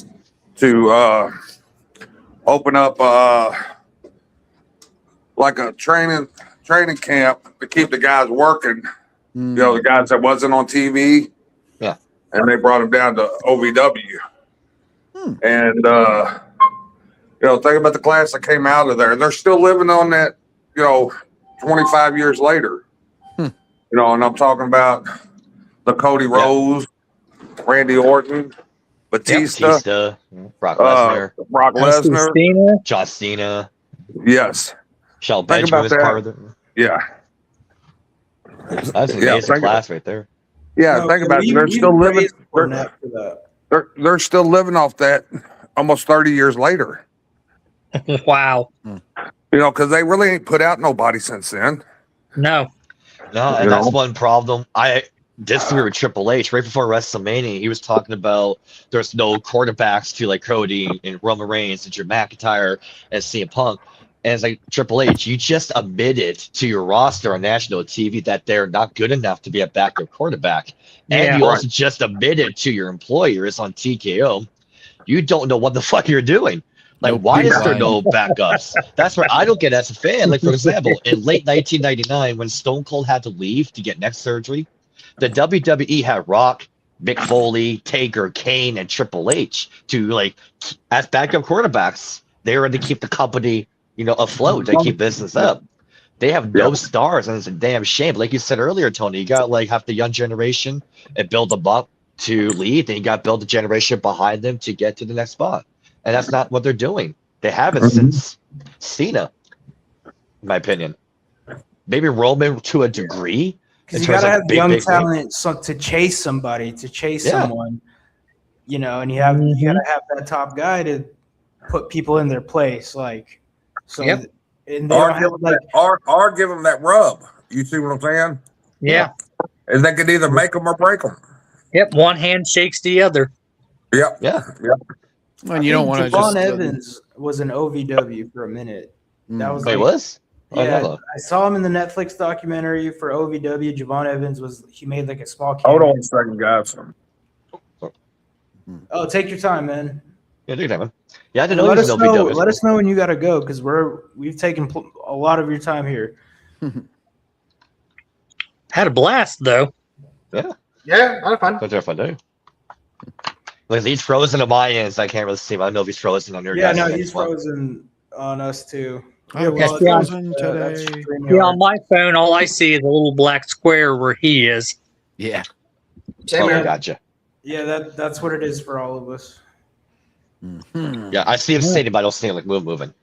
to open up like a training camp to keep the guys working. You know, the guys that wasn't on TV. Yeah. And they brought him down to OVW. And you know, think about the class that came out of there. They're still living on that, you know, 25 years later. You know, and I'm talking about the Cody Rose, Randy Orton, Batista, Brock Lesnar, John Cena. Yes. Shell Think Benjamin about was that. part of it. Yeah. That's an amazing class right there. Yeah, think about it. They're still living. They're still living off that almost 30 years later. Wow. You know, because they really ain't put out nobody since then. No. No, and that's one problem. I disagree with Triple H. Right before WrestleMania, he was talking about there's no quarterbacks to like Cody and Roman Reigns and Drew McIntyre and CM Punk. And it's like, Triple H, you just admitted to your roster on national TV that they're not good enough to be a backup quarterback. And you also just admitted to your employers on TKO, you don't know what the fuck you're doing. Like, why is there no backups? That's where I don't get as a fan. Like, for example, in late 1999, when Stone Cold had to leave to get neck surgery, the WWE had Rock, Mick Foley, Taker, Kane, and Triple H to, like, as backup quarterbacks. They were to keep the company, you know, afloat. They keep business up. They have no stars, and it's a damn shame. Like you said earlier, Tony, you got like half the young generation and build them up to lead, then you got to build a generation behind them to get to the next spot. And that's not what they're doing. They haven't since Cena, in my opinion. Maybe Roman to a degree. Because you got to have young talent to chase somebody, to chase someone, you know, and you got to have that top guy to put people in their place, like. So, and or give them that rub. You see what I'm saying? Yeah. And they could either make them or break them. Yep. One hand shakes the other. Yep. Yeah. Yep. And you don't want to just. Javon Evans was an OVW for a minute. That was. He was. Yeah, I saw him in the Netflix documentary for OVW. Javon Evans he made like a small. Hold on a second, guys. Oh, take your time, man. Yeah, take your time, man. Yeah, I didn't know. Let us know when you got to go because we've taken a lot of your time here. Had a blast though. Yeah. Yeah, I had fun. That's a fun day. Like he's frozen on my ends. I can't really see him. I don't know if he's frozen on your guys. Yeah, no, he's frozen on us too. Frozen today. Yeah, on my phone, all I see is a little black square where he is. Yeah. Gotcha. Yeah, that's what it is for all of us. Yeah, I see him sitting, but I don't see him like moving.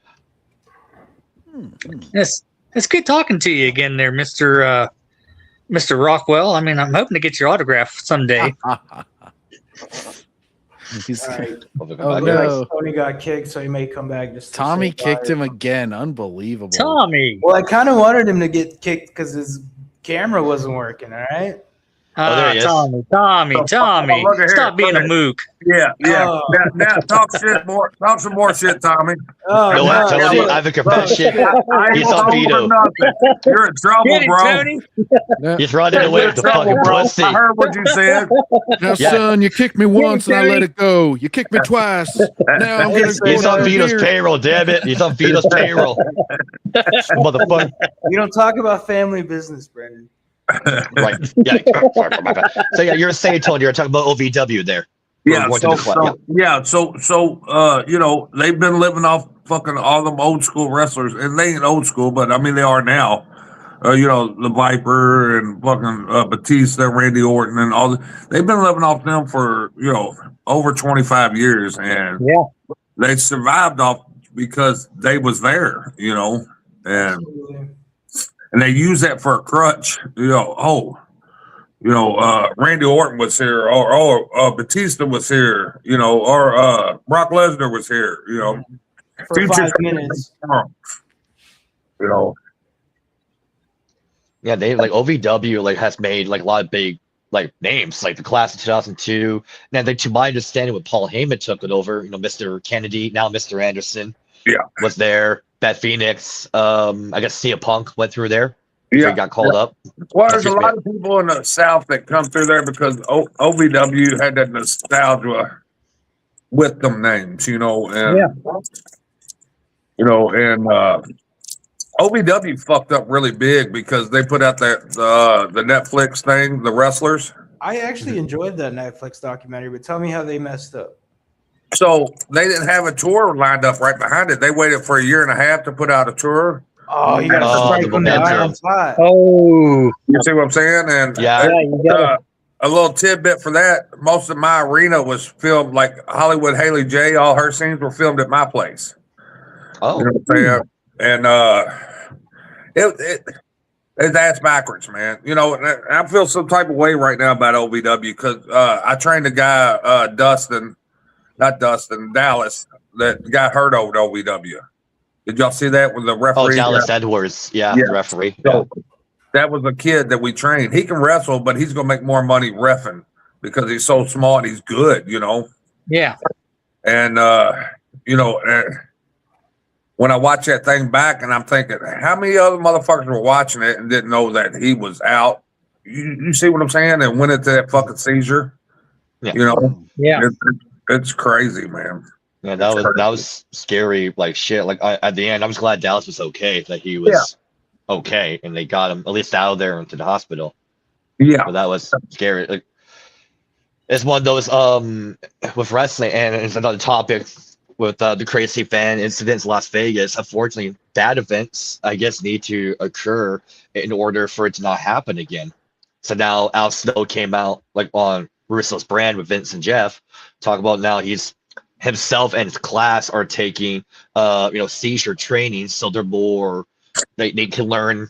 It's good talking to you again, there, Mr. Rockwell. I mean, I'm hoping to get your autograph someday. He's right. Oh no! Tony got kicked, so he may come back. Tommy kicked him again. Unbelievable. Tommy. Well, I kind of wanted him to get kicked because his camera wasn't working. All right. There he is. Tommy, stop being a mook. Yeah. Now talk some more shit, Tommy. Tony, I have a confession. He's on veto. You're in trouble, bro. Tony? He's running away with the fucking pussy. I heard what you said. Now, son, you kicked me once and I let it go. You kicked me twice. Now I'm gonna go. He's on Vito's payroll, damn it. He's on Vito's payroll. Motherfucker. You don't talk about family business, Brendan. Right. Yeah. Sorry, my bad. So yeah, you're saying, Tony, you're talking about OVW there. Yeah. So you know, they've been living off fucking all them old school wrestlers, and they ain't old school, but I mean they are now. You know, the Viper and fucking Batista, Randy Orton, and all. They've been living off them for over 25 years, and they survived off because they was there. And they use that for a crutch. Randy Orton was here, or Batista was here, or Brock Lesnar was here, for 5 minutes. Yeah, they like OVW has made like a lot of big names, like the class of 2002. Now, to my understanding, when Paul Heyman took it over, Mr. Kennedy, now Mr. Anderson, was there. Beth Phoenix, I guess CM Punk went through there. He got called up. Well, there's a lot of people in the South that come through there because OVW had that nostalgia with them names, and OVW fucked up really big because they put out that the Netflix thing, the wrestlers. I actually enjoyed that Netflix documentary, but tell me how they messed up. So they didn't have a tour lined up right behind it. They waited for a year and a half to put out a tour. Oh, you got to strike on the iron spot. Oh, you see what I'm saying? And a little tidbit for that: most of my arena was filmed, like Hollywood Haley J. All her scenes were filmed at my place. Oh, you know what I'm saying? And it's ass backwards, man. I feel some type of way right now about OVW because I trained a guy, Dallas, that got hurt over at OVW. Did y'all see that with the referee? Oh, Dallas Edwards, the referee. So that was a kid that we trained. He can wrestle, but he's gonna make more money reffing because he's so small and he's good, Yeah. And when I watch that thing back, and I'm thinking, how many other motherfuckers were watching it and didn't know that he was out? You see what I'm saying? And went into that fucking seizure. Yeah. It's crazy, man. Yeah, that was scary, like shit. Like at the end, I was glad Dallas was okay, that he was okay, and they got him at least out of there into the hospital. Yeah, but that was scary. Like, it's one of those with wrestling, and it's another topic with the crazy fan incidents in Las Vegas. Unfortunately, bad events, I guess, need to occur in order for it to not happen again. So now Al Snow came out like on Russo's brand with Vince and Jeff, talk about now he's himself and his class are taking seizure training, so they're more they can learn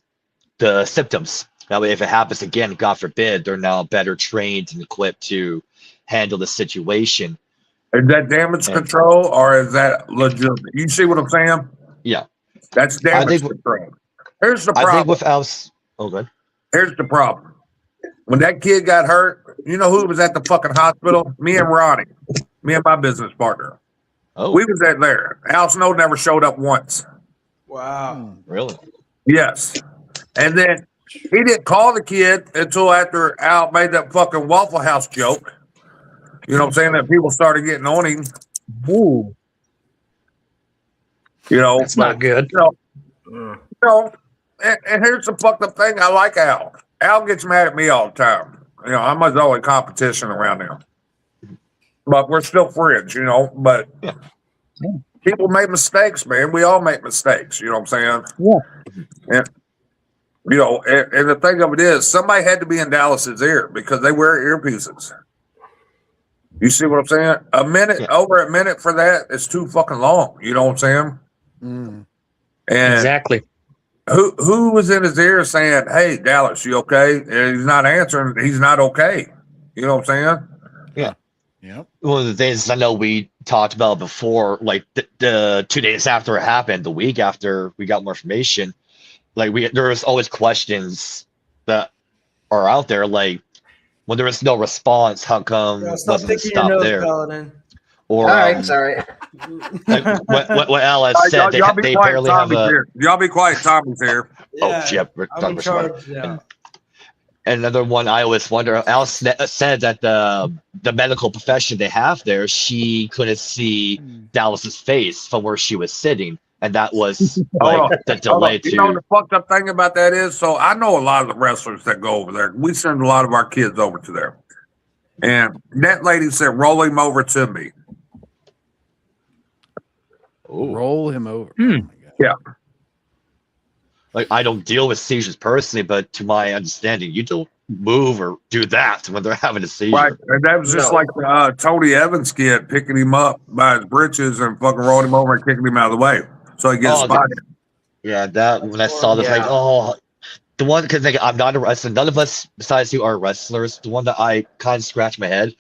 the symptoms. That way if it happens again, God forbid, they're now better trained and equipped to handle the situation. Is that damage control or is that legitimate? You see what I'm saying? Yeah, that's damage control. Here's the problem. I think with Al's good. Here's the problem. When that kid got hurt, you know who was at the fucking hospital? Me and Ronnie. Me and my business partner. Oh, we was at there. Al Snow never showed up once. Wow. Really? Yes. And then he didn't call the kid until after Al made that fucking Waffle House joke. You know what I'm saying? That people started getting on him. Ooh. That's not good. And here's the fucked up thing. I like Al. Al gets mad at me all the time. I'm his only competition around him. But we're still friends, but people make mistakes, man. We all make mistakes, you know what I'm saying? Yeah. And and the thing of it is, somebody had to be in Dallas's ear because they wear earpieces. You see what I'm saying? Over a minute for that is too fucking long. You know what I'm saying? And exactly. Who was in his ear saying, "Hey, Dallas, you okay?" And he's not answering. He's not okay. You know what I'm saying? Yeah. Yep. One of the things I know we talked about before, like the 2 days after it happened, the week after we got more information, like there was always questions that are out there, like when there was no response, how come wasn't it stopped there? Paladin. Or all right, sorry. Like what Alice said, they barely have a. Y'all be quiet, Tommy's here. We're talking about. And another one I always wonder, Al said that the medical profession they have there, she couldn't see Dallas's face from where she was sitting. And that was like the delay to. You know the fucked up thing about that is, so I know a lot of the wrestlers that go over there. We send a lot of our kids over to there. And that lady said, roll him over to me. Ooh. Roll him over. Yeah. Like, I don't deal with seizures personally, but to my understanding, you don't move or do that when they're having a seizure. Right. And that was just like Tony Evans kid picking him up by his britches and fucking rolling him over and kicking him out of the way so he gets spotted. Yeah, that when I saw this, the one, because I'm not a wrestler. None of us, besides you, are wrestlers. The one that I kind of scratch my head,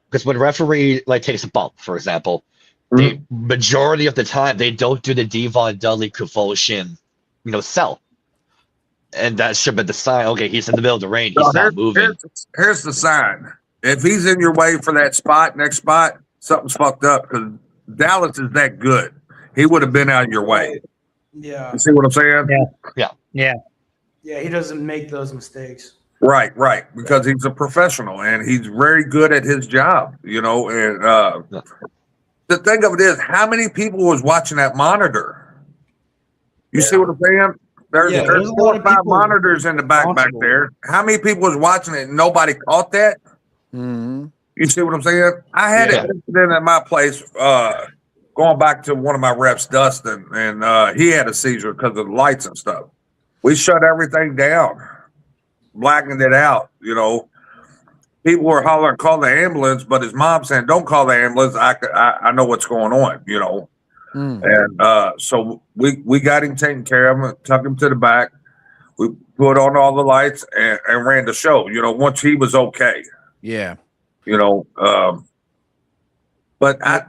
because when a referee takes a bump, for example, the majority of the time they don't do the Devon Dudley convulsion, sell. And that should be the sign. Okay, he's in the middle of the ring. He's not moving. Here's the sign. If he's in your way for that next spot, something's fucked up because Dallas is that good. He would have been out of your way. Yeah. You see what I'm saying? Yeah. Yeah, he doesn't make those mistakes. Right, because he's a professional and he's very good at his job, you know. And the thing of it is, how many people was watching that monitor? You see what I'm saying? There's Yeah, there's a 4 lot or of 5 people monitors in the back responsible. there. How many people was watching it and nobody caught that? Mm-hmm. You see what I'm saying? I had Yeah. an incident at my place, going back to one of my reps, Dustin, and he had a seizure because of the lights and stuff. We shut everything down, blackened it out, you know. People were hollering, call the ambulance, but his mom saying, don't call the ambulance. I know what's going on, you know. And so we got him taken care of, took him to the back. We put on all the lights and ran the show, you know, once he was okay. Yeah. You know, but I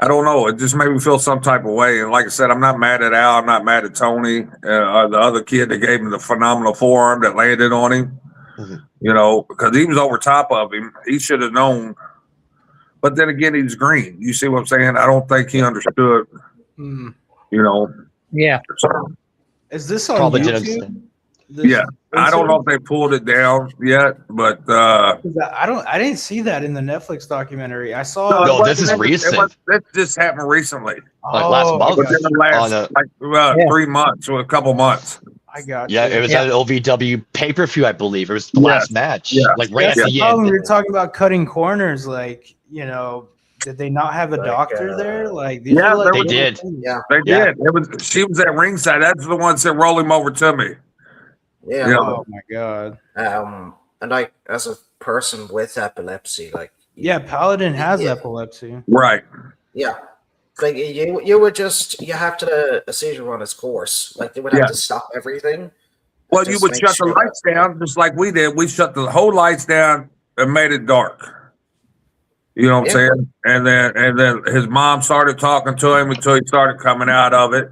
don't know. It just made me feel some type of way. And like I said, I'm not mad at Al. I'm not mad at Tony, or the other kid that gave him the phenomenal forearm that landed on him. You know, because he was over top of him. He should have known. But then again, he's green. You see what I'm saying? I don't think he understood. You know. Yeah. So, Is this on Probably YouTube? didn't understand. yeah. I don't know if they pulled it down yet, but I didn't see that in the Netflix documentary. I saw. No, this is recent. This just happened recently. Like last month. Within the last 3 months or a couple months. I got Yeah, you. it was at an OVW pay-per-view, I believe. It was the last match. Like right That's at the the problem. end. We were talking about cutting corners. Like, you know, did they not have a doctor there? Like, these are like they did. Yeah, they did. She was at ringside. That's the one that said, "Roll him over to me." Yeah. You know? Oh my god. And like as a person with epilepsy, like Yeah, Paladin has epilepsy. Right. yeah, like you would just you have to let a seizure run its course. Like they would have to stop everything. Well, and you just would make shut sure the lights down just like we did. We shut the whole lights down and made it dark. You know what I'm saying? And then his mom started talking to him until he started coming out of it.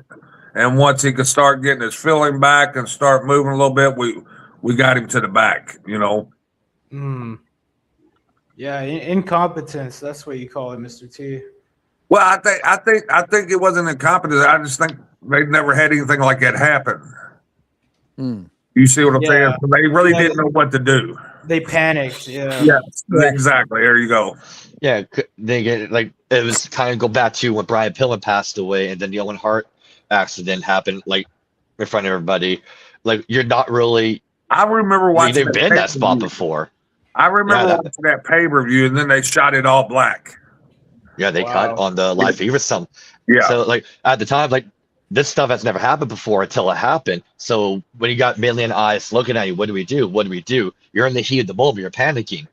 And once he could start getting his feeling back and start moving a little bit, we got him to the back, you know. Yeah, incompetence. That's what you call it, Mr. T. Well, I think it wasn't incompetence. I just think they never had anything like that happen. You see what I'm saying? So they really didn't know what to do. They panicked. Yeah. Yes, exactly. There you go. Yeah, they get like it was kind of go back to when Brian Pillman passed away, and then the Owen Hart accident happened, like in front of everybody. Like you're not really. I remember watching. They've been in that spot before. I remember watching that pay-per-view, and then they shot it all black. Yeah, they cut on the live fever some. Yeah. So like at the time, like this stuff has never happened before until it happened. So when you got million eyes looking at you, what do we do? What do we do? You're in the heat of the moment. You're panicking.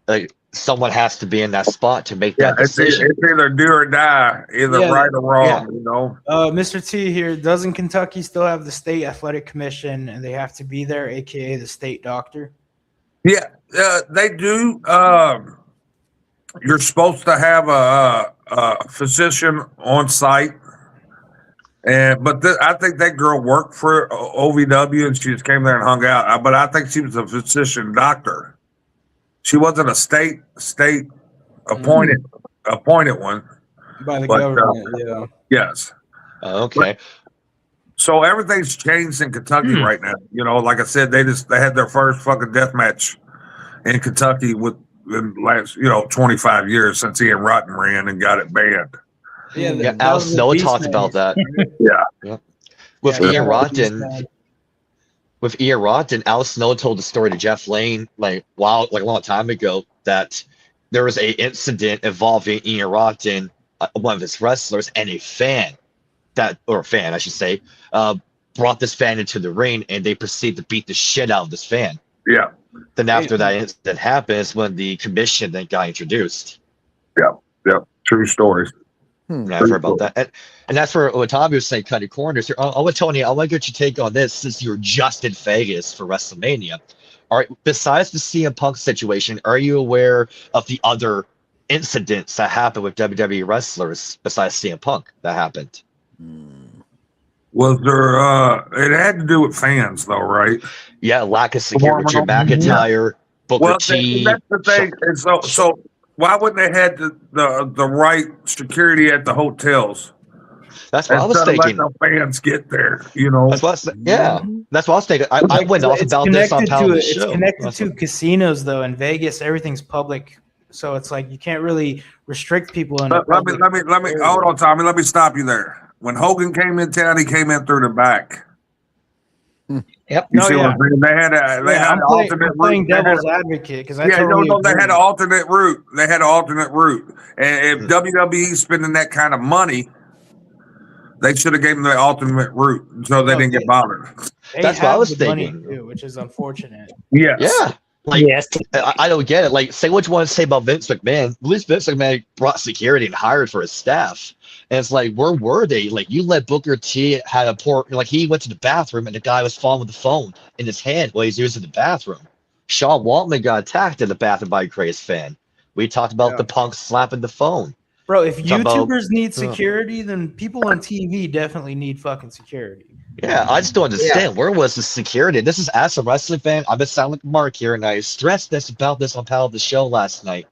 Like someone has to be in that spot to make that decision. It's either do or die, either right or wrong. You know. Mr. T here. Doesn't Kentucky still have the state athletic commission, and they have to be there, aka the state doctor? Yeah, they do. You're supposed to have a physician on site, but I think that girl worked for OVW and she just came there and hung out. But I think she was a physician doctor. She wasn't a state appointed one By the government. Yeah. Yes. Okay. So everything's changed in Kentucky right now. You know, like I said, they had their first fucking death match in Kentucky in the last 25 years since Ian Rotten ran and got it banned. Yeah, Al Snow talked about that. Yeah. With Ian Rotten. With Ian Rotten, Al Snow told the story to Jeff Lane a long time ago that there was a incident involving Ian Rotten, one of his wrestlers, and a fan I should say, brought this fan into the ring, and they proceeded to beat the shit out of this fan. Yeah. Then after that incident happens, when the commission then got introduced. Yeah. True stories. Yeah, I've heard about that. And that's where Tommy was saying cutting corners here. Tony, I want to get your take on this since you're just in Vegas for WrestleMania. All right, besides the CM Punk situation, are you aware of the other incidents that happened with WWE wrestlers besides CM Punk that happened? Was there it had to do with fans though, right? Yeah, lack of security. Drew McIntyre, Booker T. That's the thing. And so why wouldn't they had the right security at the hotels That's what I was Instead of letting thinking. the fans get there, you know. That's what that's what I was thinking. I went off about this on the show. It's connected to casinos though. In Vegas, everything's public, so it's like you can't really restrict people in. Let me hold on, Tommy. Let me stop you there. When Hogan came in town, he came in through the back. Yep. You see what I'm saying? They had an alternate route. Playing devil's advocate because they had an alternate route. They had an alternate route, and if WWE's spending that kind of money, they should have gave them the alternate route so they didn't get bothered. That's what I was thinking, too, which is unfortunate. Yes. Yeah. Like, I don't get it. Like, say what you want to say about Vince McMahon. At least Vince McMahon brought security and hired for his staff. And it's like, where were they? Like, you let Booker T had a poor, like, he went to the bathroom and the guy was falling with the phone in his hand while he's using the bathroom. Sean Waltman got attacked in the bathroom by a crazed fan. We talked about the Punk slapping the phone. Bro, if YouTubers need security, then people on TV definitely need fucking security. Yeah, I just don't understand. Where was the security? This is, as a wrestling fan, I've been sounding like Mark here, and I stressed this about this on Pal of the Show last night.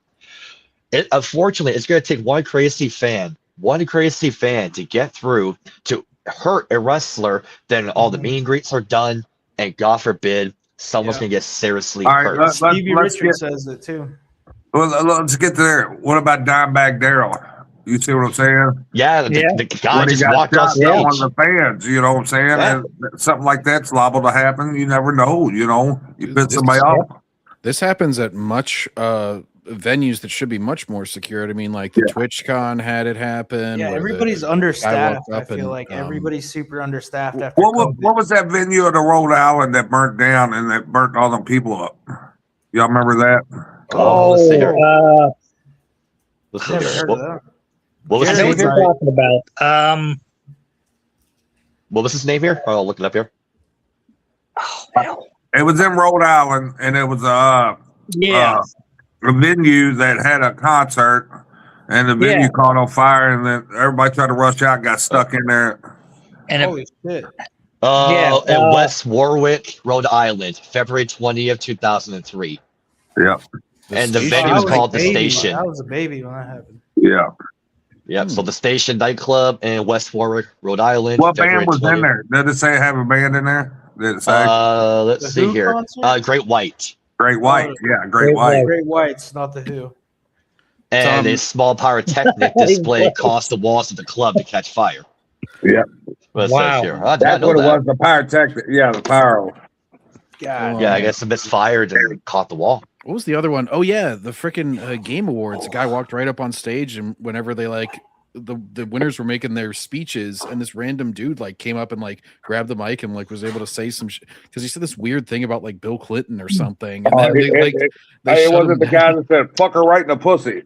Unfortunately, it's going to take one crazy fan to get through to hurt a wrestler. Then all the meet and greets are done, and God forbid, someone's going to get seriously hurt. Stevie Richards says it too. Well, let's get there. What about Dimebag Darrell? You see what I'm saying? Yeah, the guy just walked off stage. One of the fans, you know what I'm saying? Yeah. And something like that's liable to happen. You never know, you know. You put somebody off. This happens at much venues that should be much more secured. I mean, like the TwitchCon had it happen. Yeah, where everybody's understaffed. I feel and, like everybody's super understaffed after What was that venue in the Rhode Island that burnt down and that burnt all them people up? Y'all remember that? Let's see here. Let's see here. What was his I know name what you're here? talking about. What was his name here? I'll look it up here. It was in Rhode Island, and it was a venue that had a concert, and the venue caught on fire, and then everybody tried to rush out, got stuck in there. And holy shit! In West Warwick, Rhode Island, February 20th, 2003. Yeah. And the venue was called The Station. I was a baby when that happened. Yeah. Yep. So The Station nightclub in West Warwick, Rhode Island. What February band was 20th. in there? Did it say have a band in there? Did it say? Let's see here. Great White. Great White. Yeah, Great White. Great White's not the Who. And a small pyrotechnic display caused the walls of the club to catch fire. Yeah. Wow. That's what it was. The pyrotechnic. Yeah, the pyro. Yeah, I guess it misfired and caught the wall. What was the other one? Oh yeah, the freaking Game Awards. A guy walked right up on stage, and whenever they the winners were making their speeches, and this random dude came up and grabbed the mic and was able to say some because he said this weird thing about Bill Clinton or something. And then it wasn't the guy that said "fuck her right in the pussy."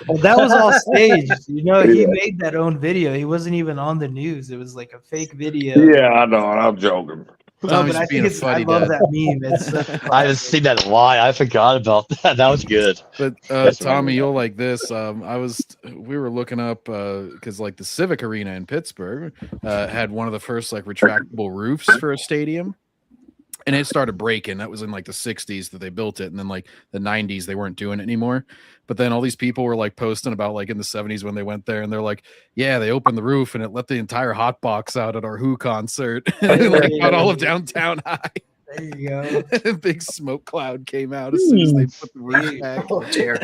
Well, that was all staged. You know, he made that own video. He wasn't even on the news. It was like a fake video. Yeah, I know. I'm joking. No, but I think I love that meme. It's I haven't seen that in a while. I forgot about that. That was good. But Tommy, you'll like this. We were looking up because the Civic Arena in Pittsburgh had one of the first retractable roofs for a stadium, and it started breaking. That was in the 60s that they built it, and then the 90s they weren't doing it anymore. But then all these people were posting about in the 70s when they went there, and they're like, yeah, they opened the roof and it let the entire hot box out at our Who concert. Got all of downtown high. There you go. A big smoke cloud came out as soon as they put the roof back. Oh dear.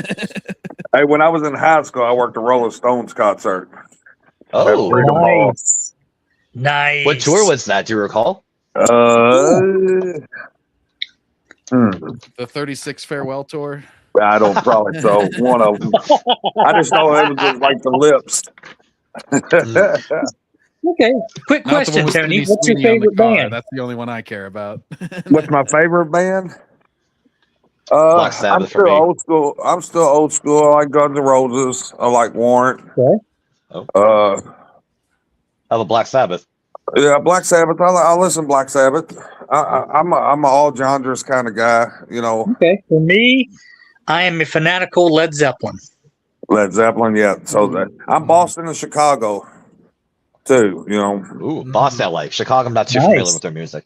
Hey, when I was in high school, I worked a Rolling Stones concert. Oh, nice. What tour was that? Do you recall? The 36 farewell tour. I don't probably so. One of them. I just know it was just the lips. Okay. Quick question, Tony. What's your favorite band? That's the only one I care about. What's my favorite band? Black Sabbath. I'm still old school. I like Guns N' Roses. I like Warrant. Okay. How about Black Sabbath? Yeah, Black Sabbath. I listen to Black Sabbath. I'm a all genres kind of guy. You know. Okay. For me, I am a fanatical Led Zeppelin. Led Zeppelin, yeah. So I'm Boston and Chicago, too. You know. Ooh, Boston, LA, Chicago. I'm not too familiar with their music.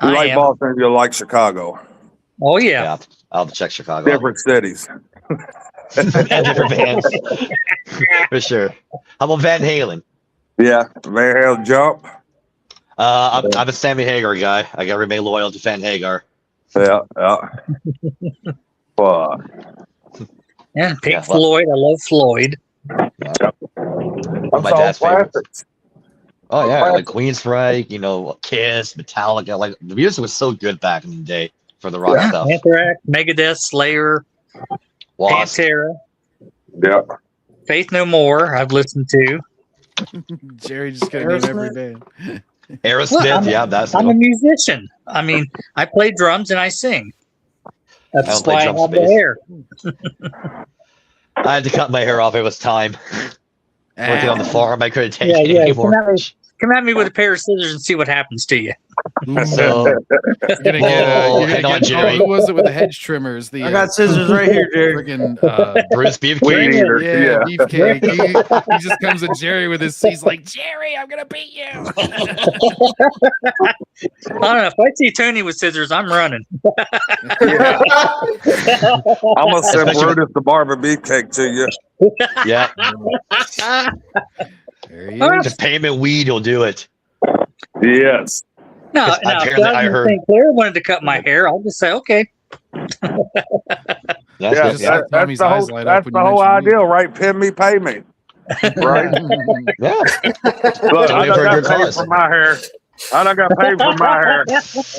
You like Boston, you like Chicago. Oh yeah. I'll have to check Chicago. Different cities. And different bands. For sure. How about Van Halen? Yeah, Van Halen jump. I'm a Sammy Hagar guy. I gotta remain loyal to Van Hagar. Yeah. Fuck. Yeah, Pink Floyd. I love Floyd. My dad's favorites. Oh yeah, like Queensryche, Kiss, Metallica. Like the music was so good back in the day for the rock stuff. Anthrax, Megadeth, Slayer, Wasp. Pantera. Yeah. Faith No More. I've listened to. Jerry just gonna name every band. Aerosmith, that's I'm cool. a musician. I mean, I play drums and I sing. That's don't why play I drums have the bass. hair. I had to cut my hair off. It was time. Working on the farm, I couldn't take it Yeah. anymore. Come at me with a pair of scissors and see what happens to you. So, You're gonna get Jerry. who was it with the hedge trimmers? I got scissors right here, Jerry. Friggin', Bruce Beefcake. Yeah, Beefcake. He just comes at Jerry with his. He's like, Jerry, I'm gonna beat you. I don't know. If I see Tony with scissors, I'm running. I'm gonna send Brutus the barber beefcake to you. Yeah. There he is. Just pay him in weed, he'll do it. Yes. No, if apparently I Doug heard- St. Clair wanted to cut my hair, I'll just say, okay. That's the whole idea, right? Pin me, pay me. Right? Yeah. Look, I Totally done for a got good paid cause. for my hair. I done got paid for my hair.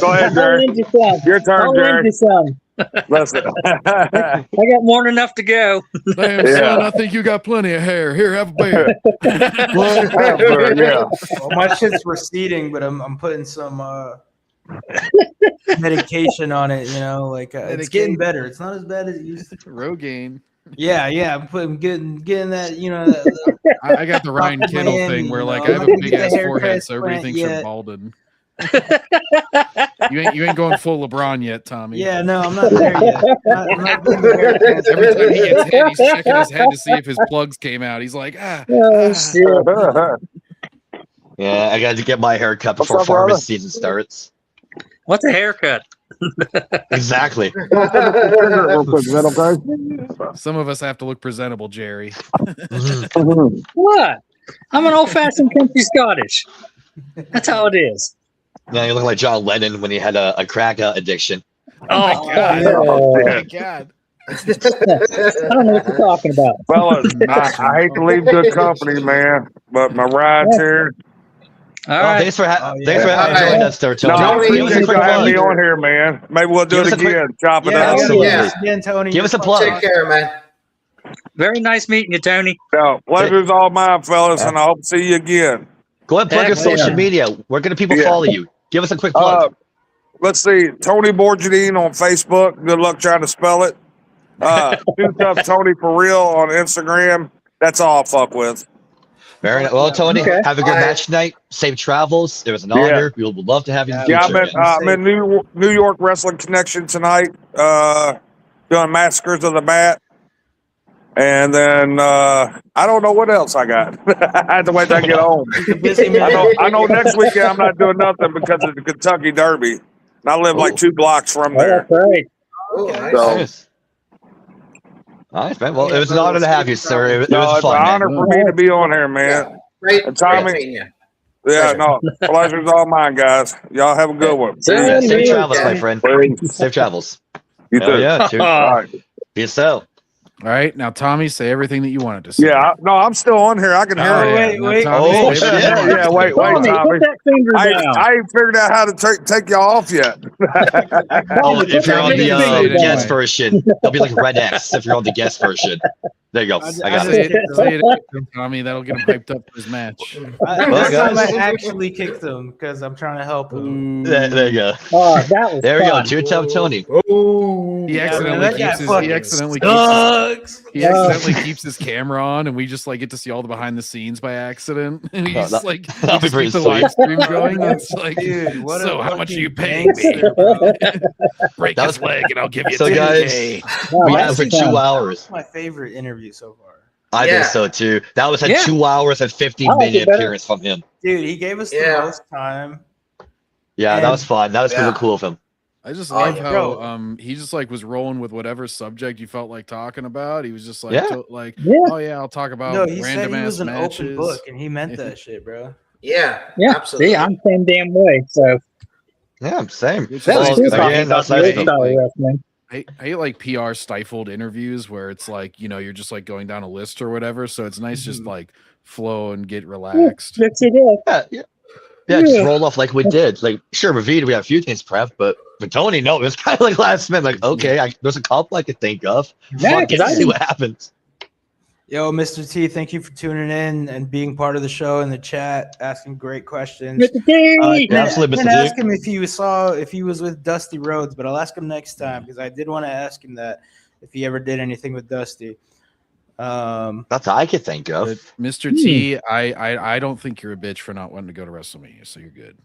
Go ahead, I'll Jerry. lend you some. Your turn, I'll lend Jerry. you some. Listen. I got more than enough to go. Damn, son, I think you got plenty of hair. Here, have a beer. Yeah. Well, my shit's receding, but I'm putting some medication on it. It's getting better. It's not as bad as it used to. Rogaine. Yeah. I'm getting that. I got the Ryan Kittle thing where I have a big ass forehead, so everybody thinks you're balding. You ain't going full LeBron yet, Tommy. Yeah, no, I'm not there yet. I'm not getting the hair transplant. Every time he gets hit, he's checking his head to see if his plugs came out. He's like, Oh, shit. Yeah, I got to get my hair cut before up, farming brother? season starts. What's a haircut? Exactly. Real quick, is that okay? some of us have to look presentable, Jerry. What? I'm an old-fashioned country Scottish. That's how it is. Yeah, you look like John Lennon when he had a crack addiction. Oh, God. no. Oh my God. I don't know what you're talking about. Fellas, I hate to leave good company, man, but my ride's here. All right. Thanks for joining us there, Tony. No, I Give us a appreciate quick you having me plug. on here, man. Maybe we'll do Give it us a quick- again. Chop it up. Absolutely. Again, Tony. Give us a you're plug. Take care, man. Very nice meeting you, Tony. No, pleasure's all mine, fellas, and I hope to see you again. Go ahead and plug your Excellent. social media. Where can people Yeah. follow you? Give us a quick plug. Let's see. Tony Borgidine on Facebook. Good luck trying to spell it. Too Tough Tony for real on Instagram. That's all I'll fuck with. Very nice. Well, Tony, Okay. have a good match tonight. Safe travels. It was an honor. We would love to have you in the Yeah, future. I'm in New York Wrestling Connection tonight. Doing Massacres of the Bat. And then I don't know what else I got. I have to wait till I get home. I know next weekend I'm not doing nothing because of the Kentucky Derby. And I live like 2 blocks from there. That's right. Oh, nice. So, Nice. Nice, man. Well, it was an honor to have you, sir. It no, was it's an fun, honor man. for me to be on here, man. Great, And Tommy- great meeting you. Yeah, no, pleasure's all mine, guys. Y'all have a good one. Yeah, safe Tony. travels, my friend. Please. Safe travels. You Hell too. yeah, dude. All right. Be so. All right, now Tommy, say everything that you wanted to say. Yeah, I'm still on here. I can hear Oh, it. yeah. wait, Now, Tommy, oh, say everything shit. you wanted Yeah, to wait, say. wait, Tommy. Put that finger down. I ain't figured out how to take y'all off yet. Oh, if you're on the Say it guest anyway. version, it'll be like Red X if you're on the guest version. There you go. I got Say it. it, say it, Tommy. That'll get him hyped up for his match. This time I guys. actually kicked him because I'm trying to help him. There you go. Oh, that was There we go. fun. Too tough, Tony. He Yeah, accidentally man, that guy keeps his. fucking He accidentally sucks. He accidentally keeps his camera on, and we just get to see all the behind the scenes by accident. And we Oh, just that- we that'd be just pretty keep the sweet. live stream going. It's like, Dude, what a so how much are you paying fucking me? gangster, bro. Break That his was- leg, and I'll give you So, 10K. Oh, We that's had for fun. 2 hours. That's my favorite interview so far. I Yeah. think so too. That was a Yeah. 2 hours and 15 I like it minute better. appearance from him. Dude, he gave us the Yeah. most time. Yeah, that And- was fun. That was Yeah. really cool of him. I just Oh, love yeah. how he just like was rolling with whatever subject you felt like talking about. He was just like, Yeah. oh yeah, I'll talk about No, he said random he ass was an matches. open book, and he meant that shit, bro. Yeah, Yeah, absolutely. see, I'm the same damn way. So Yeah, same. Which that was is cool nice, 'cause talking again, about that's the nice old to- style like- wrestling. I hate like PR stifled interviews where it's like, you're just like going down a list or whatever. So it's nice just like flow and get relaxed. That's it. Yeah, just roll off like we did. Like, sure, with Vita, we had a few things prepped, but with Tony, no, it was kind of like last minute. Like, okay, there's a couple I could think of. Yeah, Fuck it, 'cause I see what happens. Yo, Mr. T, thank you for tuning in and being part of the show in the chat, asking great questions. Mr. T! Absolutely, I Mr. didn't T. ask him if he was with Dusty Rhodes, but I'll ask him next time because I did want to ask him that if he ever did anything with Dusty. That's all I could think of. But Mr. T, I don't think you're a bitch for not wanting to go to WrestleMania, so you're good.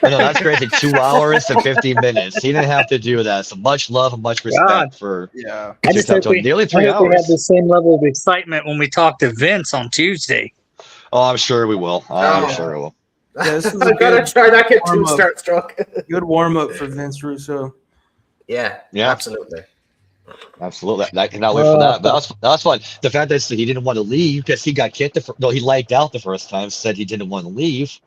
I know that's crazy. 2 hours and 15 minutes. He didn't have to do that. So much love and much respect God. for. Yeah, I just hope nearly 3 we hours. have the same level of excitement when we talk to Vince on Tuesday. Oh, I'm sure we will. I'm sure we will. Yeah, this is a I gotta good try not get too warm-up. starstruck. Good warm up for Vince Russo. Yeah, absolutely. Absolutely. I cannot wait for that. But that was fun. The fact that he didn't want to leave because he got kicked. He lagged out the first time, said he didn't want to leave.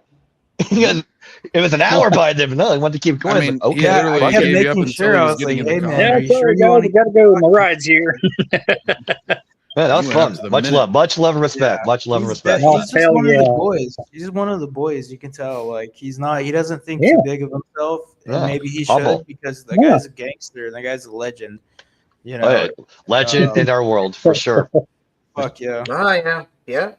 It was an hour by then. No, he wanted to keep going. I mean, okay, he literally I kept gave you up making until sure. he I was was getting like, in the hey, car. man, are you sorry, sure you guys, want we gotta go. My ride's here. Man, that was You went up fun. to the Much minute. love. Much love and respect. Much love and respect. Oh, He's just hell one of yeah. the boys. He's just one of the boys. You can tell. Like he doesn't think Yeah. too big of himself, and Yeah. maybe he Humble. should because the Yeah. guy's a gangster and the guy's a legend. You know, Oh, yeah. Legend in our world for sure. fuck yeah. Yeah.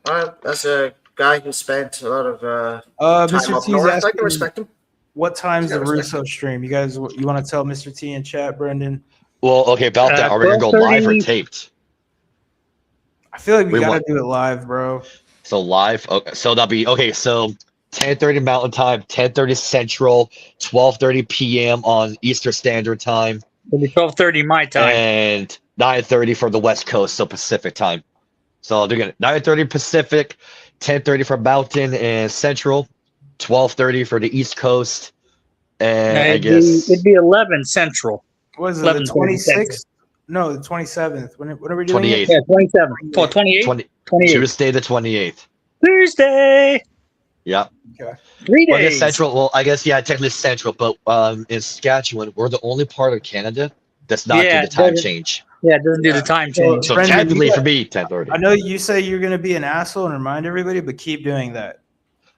As a guy who spent a lot of time Mr. up T's north, I asking can respect him. what time's the Yeah, respect Russo stream? You guys, you want to tell Mr. T in chat, Brendan? Well, okay, about that. Are we gonna go live or 12:30. taped? I feel like we We gotta want- do it live, bro. So live. Okay, so that'll be okay. So 10:30 Mountain Time, 10:30 Central, 12:30 p.m. on Eastern Standard Time, It'll be 12:30 my time. and 9:30 for the West Coast, so Pacific time. So they're gonna 9:30 Pacific, 10:30 for Mountain and Central, 12:30 for the East Coast, and I guess it'd be 11 Central. What is it? The 11:30 26th? No, the 27th. When are we doing 28th. it? Yeah, 27. Well, 28? 28. Tuesday the 28th. Tuesday. Yeah. Okay. 3 Well, I guess days. Central. Well, I guess technically Central, but in Saskatchewan, we're the only part of Canada that's not Yeah, do the time doesn't- change. Yeah, it doesn't do the time change. So Brendan, technically you for got- me, 10:30. I know you say you're gonna be an asshole and remind everybody, but keep doing that.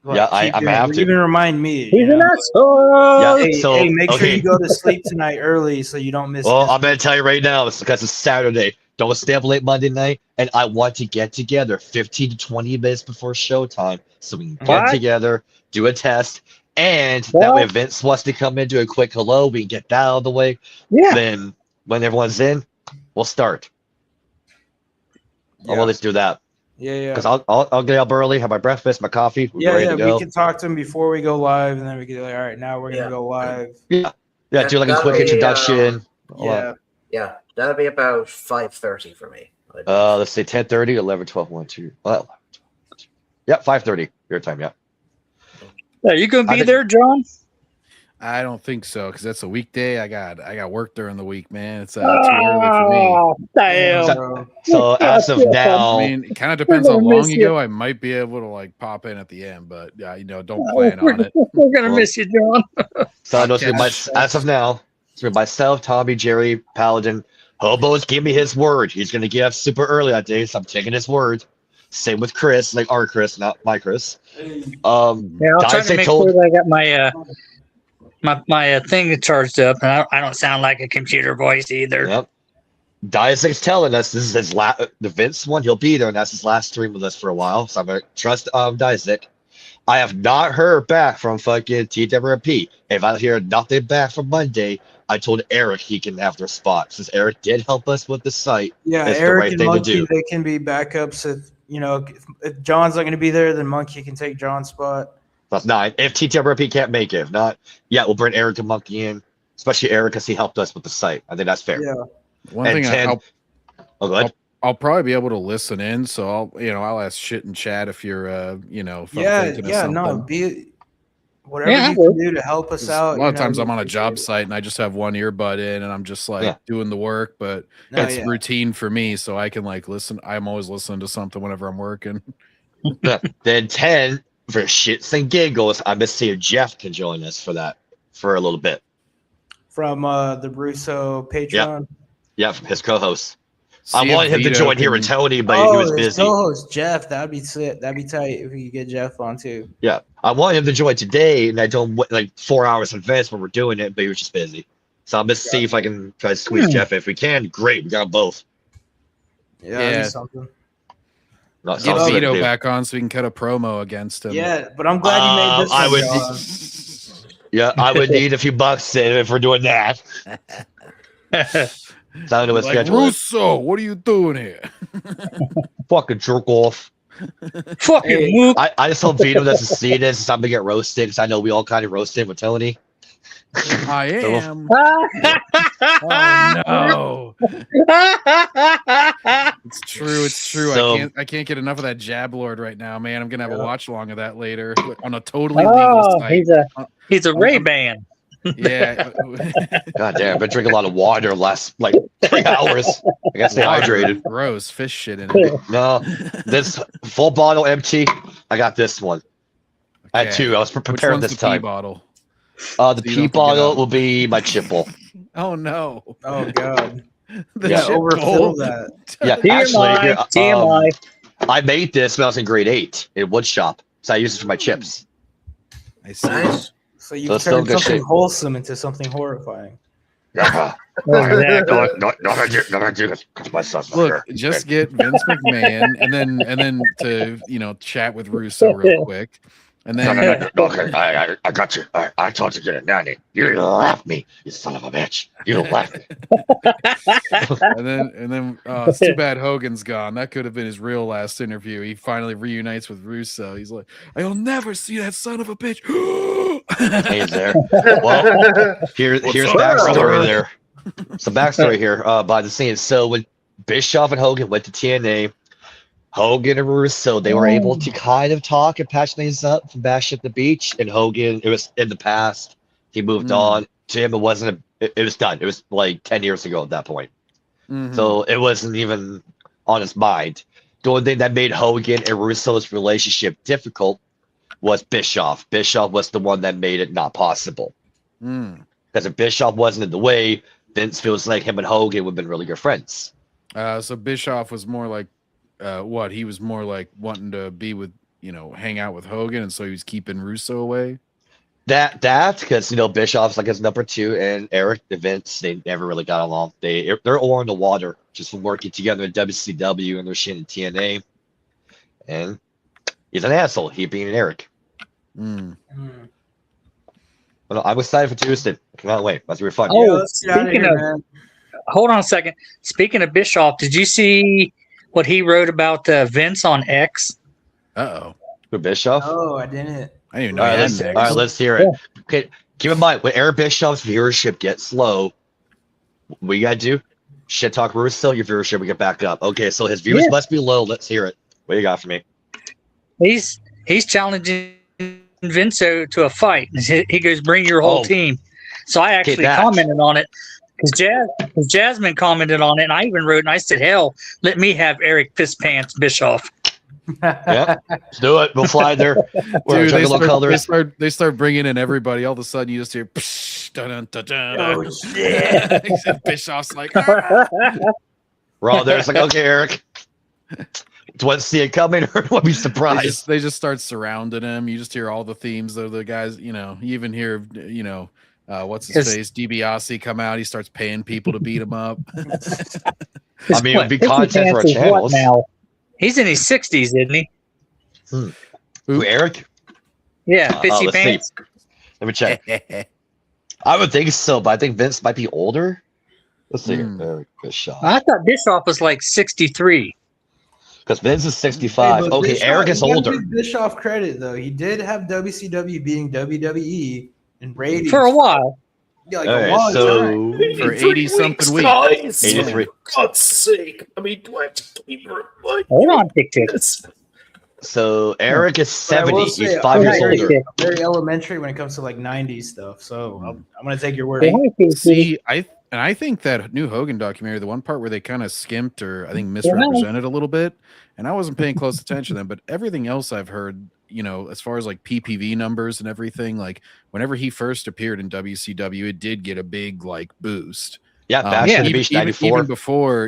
Yeah, keep I'm doing gonna it. have to. Even remind me. He's you an know? asshole. Yeah. Hey, So, hey, make sure okay. you go to sleep tonight early so you don't miss. Well, this. I'm gonna tell you right now, it's because it's Saturday. Don't stay up late Monday night, and I want to get together 15 to 20 minutes before showtime so we can get What? together, do a test, and that way if Vince wants to come in, do a quick hello, we can get that out of the way. Yeah. Then when everyone's in, we'll start. I'll let's do that. Yeah. Because I'll get up early, have my breakfast, my coffee, we're ready to We go. can talk to him before we go live, and then we can be like, all right, now we're gonna go live. Yeah, do like a That'll quick be, introduction. Yeah, that'll be about 5:30 for me. Let's say 10:30, 11, 12, 1, 2. Well, yeah, 5:30 your time. Yeah. Are you gonna I be think- there, John? I don't think so because that's a weekday. I got work during the week, man. It's too early for me. Oh, damn. So as of now, I mean, it kind of depends We're how gonna long miss you you. go. I might be able to like pop in at the end, but don't Oh, plan on it. We're gonna miss you, John. so I know it's gonna be as of now, it's gonna be myself, Tommy, Jerry, Paladin. Hobo's give me his word. He's gonna get up super early that day, so I'm taking his word. Same with Chris, like our Chris, not my Chris. Yeah, I'll try Dice to they make told- sure that I got my thing charged up, and I don't sound like a computer voice either. Yep. Isaac's telling us this is his the Vince one. He'll be there, and that's his last stream with us for a while. So I'm gonna trust Isaac. I have not heard back from fucking TWP. If I hear nothing back from Monday, I told Eric he can have their spot since Eric did help us with the site. Yeah, it's Eric the right and thing Monkey, to do. they can be backups. If John's not going to be there, then Monkey can take John's spot. That's not if TWP can't make it. If not, we'll bring Eric and Monkey in, especially Eric because he helped us with the site. I think that's fair. Yeah. One And thing 10 Oh, go ahead. I'll probably be able to listen in, so I'll ask shit in chat if you're if I'm thinking of something. whatever Yeah, I you would. can do to help us out. A lot of you know, times we I'm on a job appreciate it. site and I just have one earbud in and I'm just like Yeah. doing the work, but No, it's yeah. routine for me, so I can like listen. I'm always listening to something whenever I'm working. Then 10 for shits and giggles. I'm gonna see if Jeff can join us for that for a little bit. From the Russo Patreon. Yeah, from his co-host. See I if wanted him to Vito join here with can- Tony, but he was his busy. co-host Jeff. That'd be sick. That'd be tight if we could get Jeff on too. Yeah, I wanted him to join today, and I told him like 4 hours in advance when we're doing it, but he was just busy. So I'm gonna see if I can try to squeeze Jeff. If we can, great. We got 'em both. Yeah, that'd Yeah. be something. Not Get something to Vito do. back on so we can cut a promo against him. Yeah, but I'm glad you made this I one, would. John. Yeah, I would need a few bucks if we're doing that. Sound of a Like, schedule. Russo, what are you doing here? Fucking jerk off. Fucking Hey, mook. I just hope Vito doesn't see this. So I'm gonna get roasted because I know we all kind of roasted with Tony. I am. Oh, no. It's true. It's true. So- I can't get enough of that Jab Lord right now, man. I'm gonna have a Yeah. watch along of that later on a totally legal site. he's a Ray-Ban. Yeah. God damn, I've been drinking a lot of water last like 3 hours. I gotta stay hydrated. Gross fish shit in it. No, this full bottle empty. I got this one. I had Okay. two. I was Which prepared one's this the pee time. bottle? The So you don't pee forget bottle out. will be my chipple. Oh no. Oh god. The Yeah, chip overfill bowl. that. Yeah, TMI, actually, here, TMI. I made this when I was in grade 8 in wood shop, so I used it for my chips. I see. Nice. So you That's still turned good something shape. wholesome into something horrifying. Exactly. Not do this. My son's not Look, here. just get Vince McMahon and then to chat with Russo real quick. And No, then no, no, no. Okay, I got you. All right, I told you to get it, Nanny. You left me, you son of a bitch. You left me. and then it's too bad Hogan's gone. That could have been his real last interview. He finally reunites with Russo. He's like, I'll never see that son of a bitch. He's there. Well, here's backstory there. Some backstory here by the scenes. So when Bischoff and Hogan went to TNA, Hogan and Russo, they were able to kind of talk and patch things up from Bash at the Beach. And Hogan, it was in the past. He moved on. To him, it wasn't. It was done. It was like 10 years ago at that point. So it wasn't even on his mind. The only thing that made Hogan and Russo's relationship difficult was Bischoff. Bischoff was the one that made it not possible. Because if Bischoff wasn't in the way, Vince feels like him and Hogan would have been really good friends. So Bischoff was more like what? He was more like wanting to be with, hang out with Hogan, and so he was keeping Russo away. That because Bischoff's like his number 2, and Eric, the Vince, they never really got along. They're all in the water just from working together in WCW and their shit in TNA. And he's an asshole. He being an Eric. Well, I'm excited for Tuesday. I cannot wait. That's gonna be fun. Oh, hold on a second. Speaking of Bischoff, did you see what he wrote about Vince on X? Uh-oh. For Bischoff? Oh, I didn't. I didn't even know. All right, let's hear it. Yeah. Okay, keep in mind when Eric Bischoff's viewership gets low, what you gotta do? Shit talk Russo, your viewership will get back up. Okay, so his views must be low. Let's hear it. What do you got for me? He's challenging Vince to a fight. He goes, "Bring your whole team." So I actually commented on it because Jasmine commented on it, and I even wrote and I said, "Hell, let me have Eric Piss Pants Bischoff." Yeah, let's do it. We'll fly there. Dude, they start bringing in everybody. All of a sudden, you just hear, psh, dun, dun, dun, dun. Oh shit! Bischoff's like, ah. We're all there. It's like, okay, Eric. Do you want to see it coming or do you want to be surprised? They just start surrounding him. You just hear all the themes of the guys. You even hear, what's his face, DiBiase come out. He starts paying people to beat him up. I mean, it would be content for our channels. Now? He's in his 60s, isn't he? Who, Eric? Yeah, Pissy Pants. See. Let me check. I would think so, but I think Vince might be older. Let's see. Eric Bischoff. I thought Bischoff was like 63. Because Vince is 65. Hey, okay, Bischoff, Eric is you gotta older. give Bischoff credit though. He did have WCW being WWE in ratings for a while. Yeah, like a long time. For 80-something weeks. 83. For God's sake. I mean, do I have to keep Hold on, Tick Tick. So Eric is But I 70. will He's say, 5 years very, older. very elementary when it comes to like 90s stuff. So I'm going to take your word. See, I think that new Hogan documentary, the one part where they kind of skimped or I think misrepresented a little bit, and I wasn't paying close attention to them, but everything else I've heard, you know, as far as like PPV numbers and everything, like whenever he first appeared in WCW, it did get a big like boost. Yeah, Bash at the Beach 94.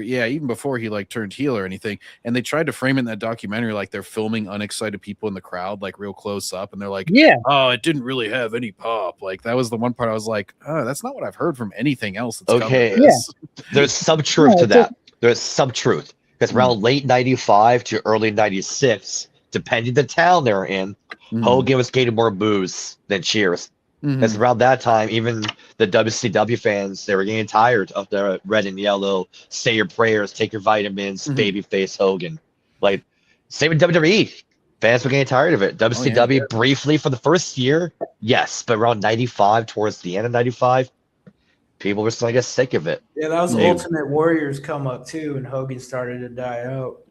Even before he like turned heel or anything, and they tried to frame it in that documentary like they're filming unexcited people in the crowd like real close up, and they're like, oh, it didn't really have any pop. Like that was the one part I was like, oh, that's not what I've heard from anything else. That's Okay, this. there's some truth to that. There's some truth because around late 95 to early 96, depending the town they're in, Hogan was getting more boos than cheers. Because around that time, even the WCW fans, they were getting tired of the red and yellow, say your prayers, take your vitamins, babyface Hogan. Like, same with WWE. Fans were getting tired of it. WCW briefly for the first year, yes, but around 95, towards the end of 95, people were starting to get sick of it. Yeah, that was Ultimate Warriors come up too, and Hogan started to die out.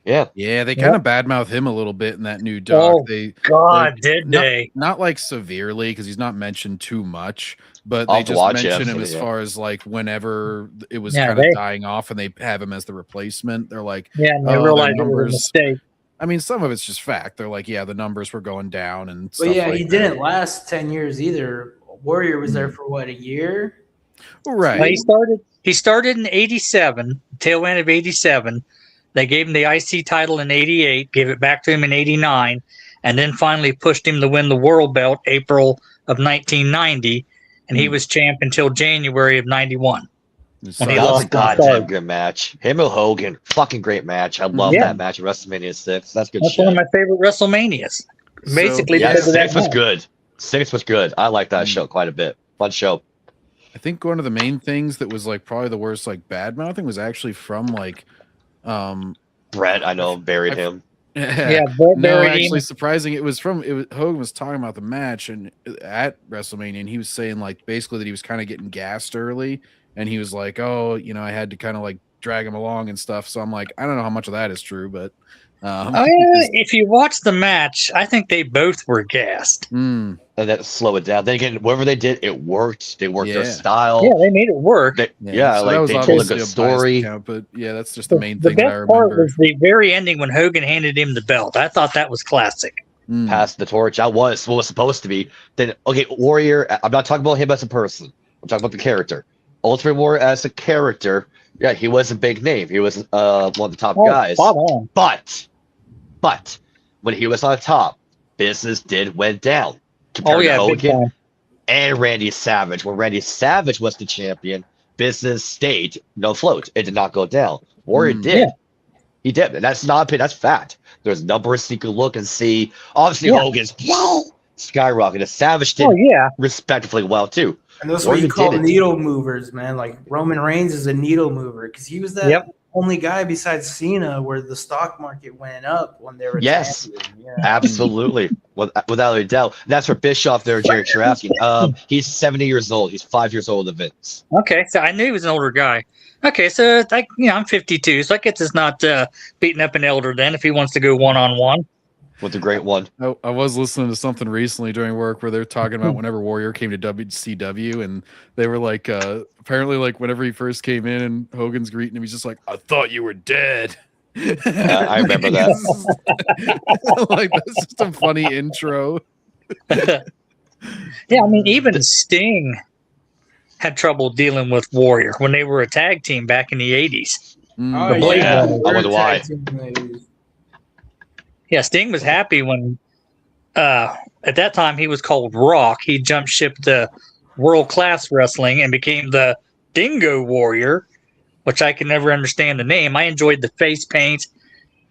Yeah, they kind of badmouth him a little bit in that new doc. Did they? Not like severely because he's not mentioned too much, but they just mention him as far as like whenever it was kind of dying off, and they have him as the replacement. They're like, they realize it was a mistake. I mean, some of it's just fact. They're like, the numbers were going down, and but stuff he didn't last 10 years either. Warrior was there for what, a year? Right. He started in 87, tail end of 87. They gave him the IC title in 88, gave it back to him in 89, and then finally pushed him to win the world belt April of 1990, and he was champ until January of 91. And he lost a goddamn good match. Him and Hogan, fucking great match. I love that match at WrestleMania 6. That's good shit. One of my favorite WrestleManias. Basically, yeah, 6 was good. 6 was good. I like that show quite a bit. Fun show. I think one of the main things that was like probably the worst like bad mouthing was actually from like Brett. I know buried him. Brett buried him. Surprising. Hogan was talking about the match and at WrestleMania, and he was saying like basically that he was kind of getting gassed early, and he was like, oh, you know, I had to kind of like drag him along and stuff. So I'm like, I don't know how much of that is true, but if you watch the match, I think they both were gassed. And that slow it down. Then again, whatever they did, it worked. They worked their style. Yeah, they made it work. So like they told a good story. But that's just the main thing that I remember. The best part was the very ending when Hogan handed him the belt. I thought that was classic. Passed the torch. That was what was supposed to be. Then Warrior. I'm not talking about him as a person. I'm talking about the character. Ultimate Warrior as a character. Yeah, he was a big name. He was one of the top guys. But when he was on top, business went down. Compared to Hogan and Randy Savage. When Randy Savage was the champion, business stayed afloat. It did not go down. Warrior did. Yeah. He did. And that's not opinion, that's fact. There's numbers you can look and see. Obviously, Hogan's skyrocketed. Savage did respectively well too. And that's what you call needle movers, man. Like Roman Reigns is a needle mover because he was that only guy besides Cena where the stock market went up when they were absolutely, without a doubt. That's for Bischoff there, Jerry Sharafsky. He's 70 years old. He's 5 years older than Vince. Okay, so I knew he was an older guy. Okay, so I'm 52, so I guess it's not beating up an elder then if he wants to go one-on-one. With the great one. I was listening to something recently during work where they're talking about whenever Warrior came to WCW, and they were like, apparently, like whenever he first came in and Hogan's greeting him, he's just like, "I thought you were dead." I remember that. Like that's just a funny intro. I mean, even Sting had trouble dealing with Warrior when they were a tag team back in the 80s. I wonder why. Yeah, Sting was happy when, at that time, he was called Rock. He jumped ship to world-class wrestling and became the Dingo Warrior, which I could never understand the name. I enjoyed the face paint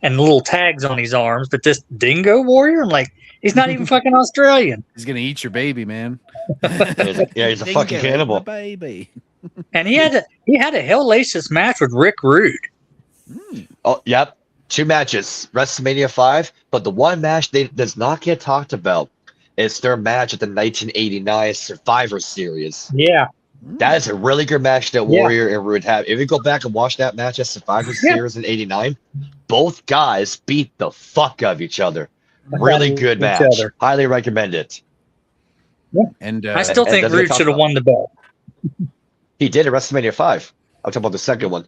and the little tags on his arms, but this Dingo Warrior? I'm like, he's not even fucking Australian. He's going to eat your baby, man. He's a fucking cannibal. Baby. And he had a hellacious match with Rick Rude. Oh, yep. 2 matches, WrestleMania 5, but the one match that does not get talked about is their match at the 1989 Survivor Series. Yeah. That is a really good match that Warrior and Rude have. If you go back and watch that match at Survivor Series in 89, both guys beat the fuck out of each other. Really good match. Highly recommend it. Yeah. And I still think doesn't get Rude talked should have about. won the belt. He did at WrestleMania 5. I'm talking about the second one.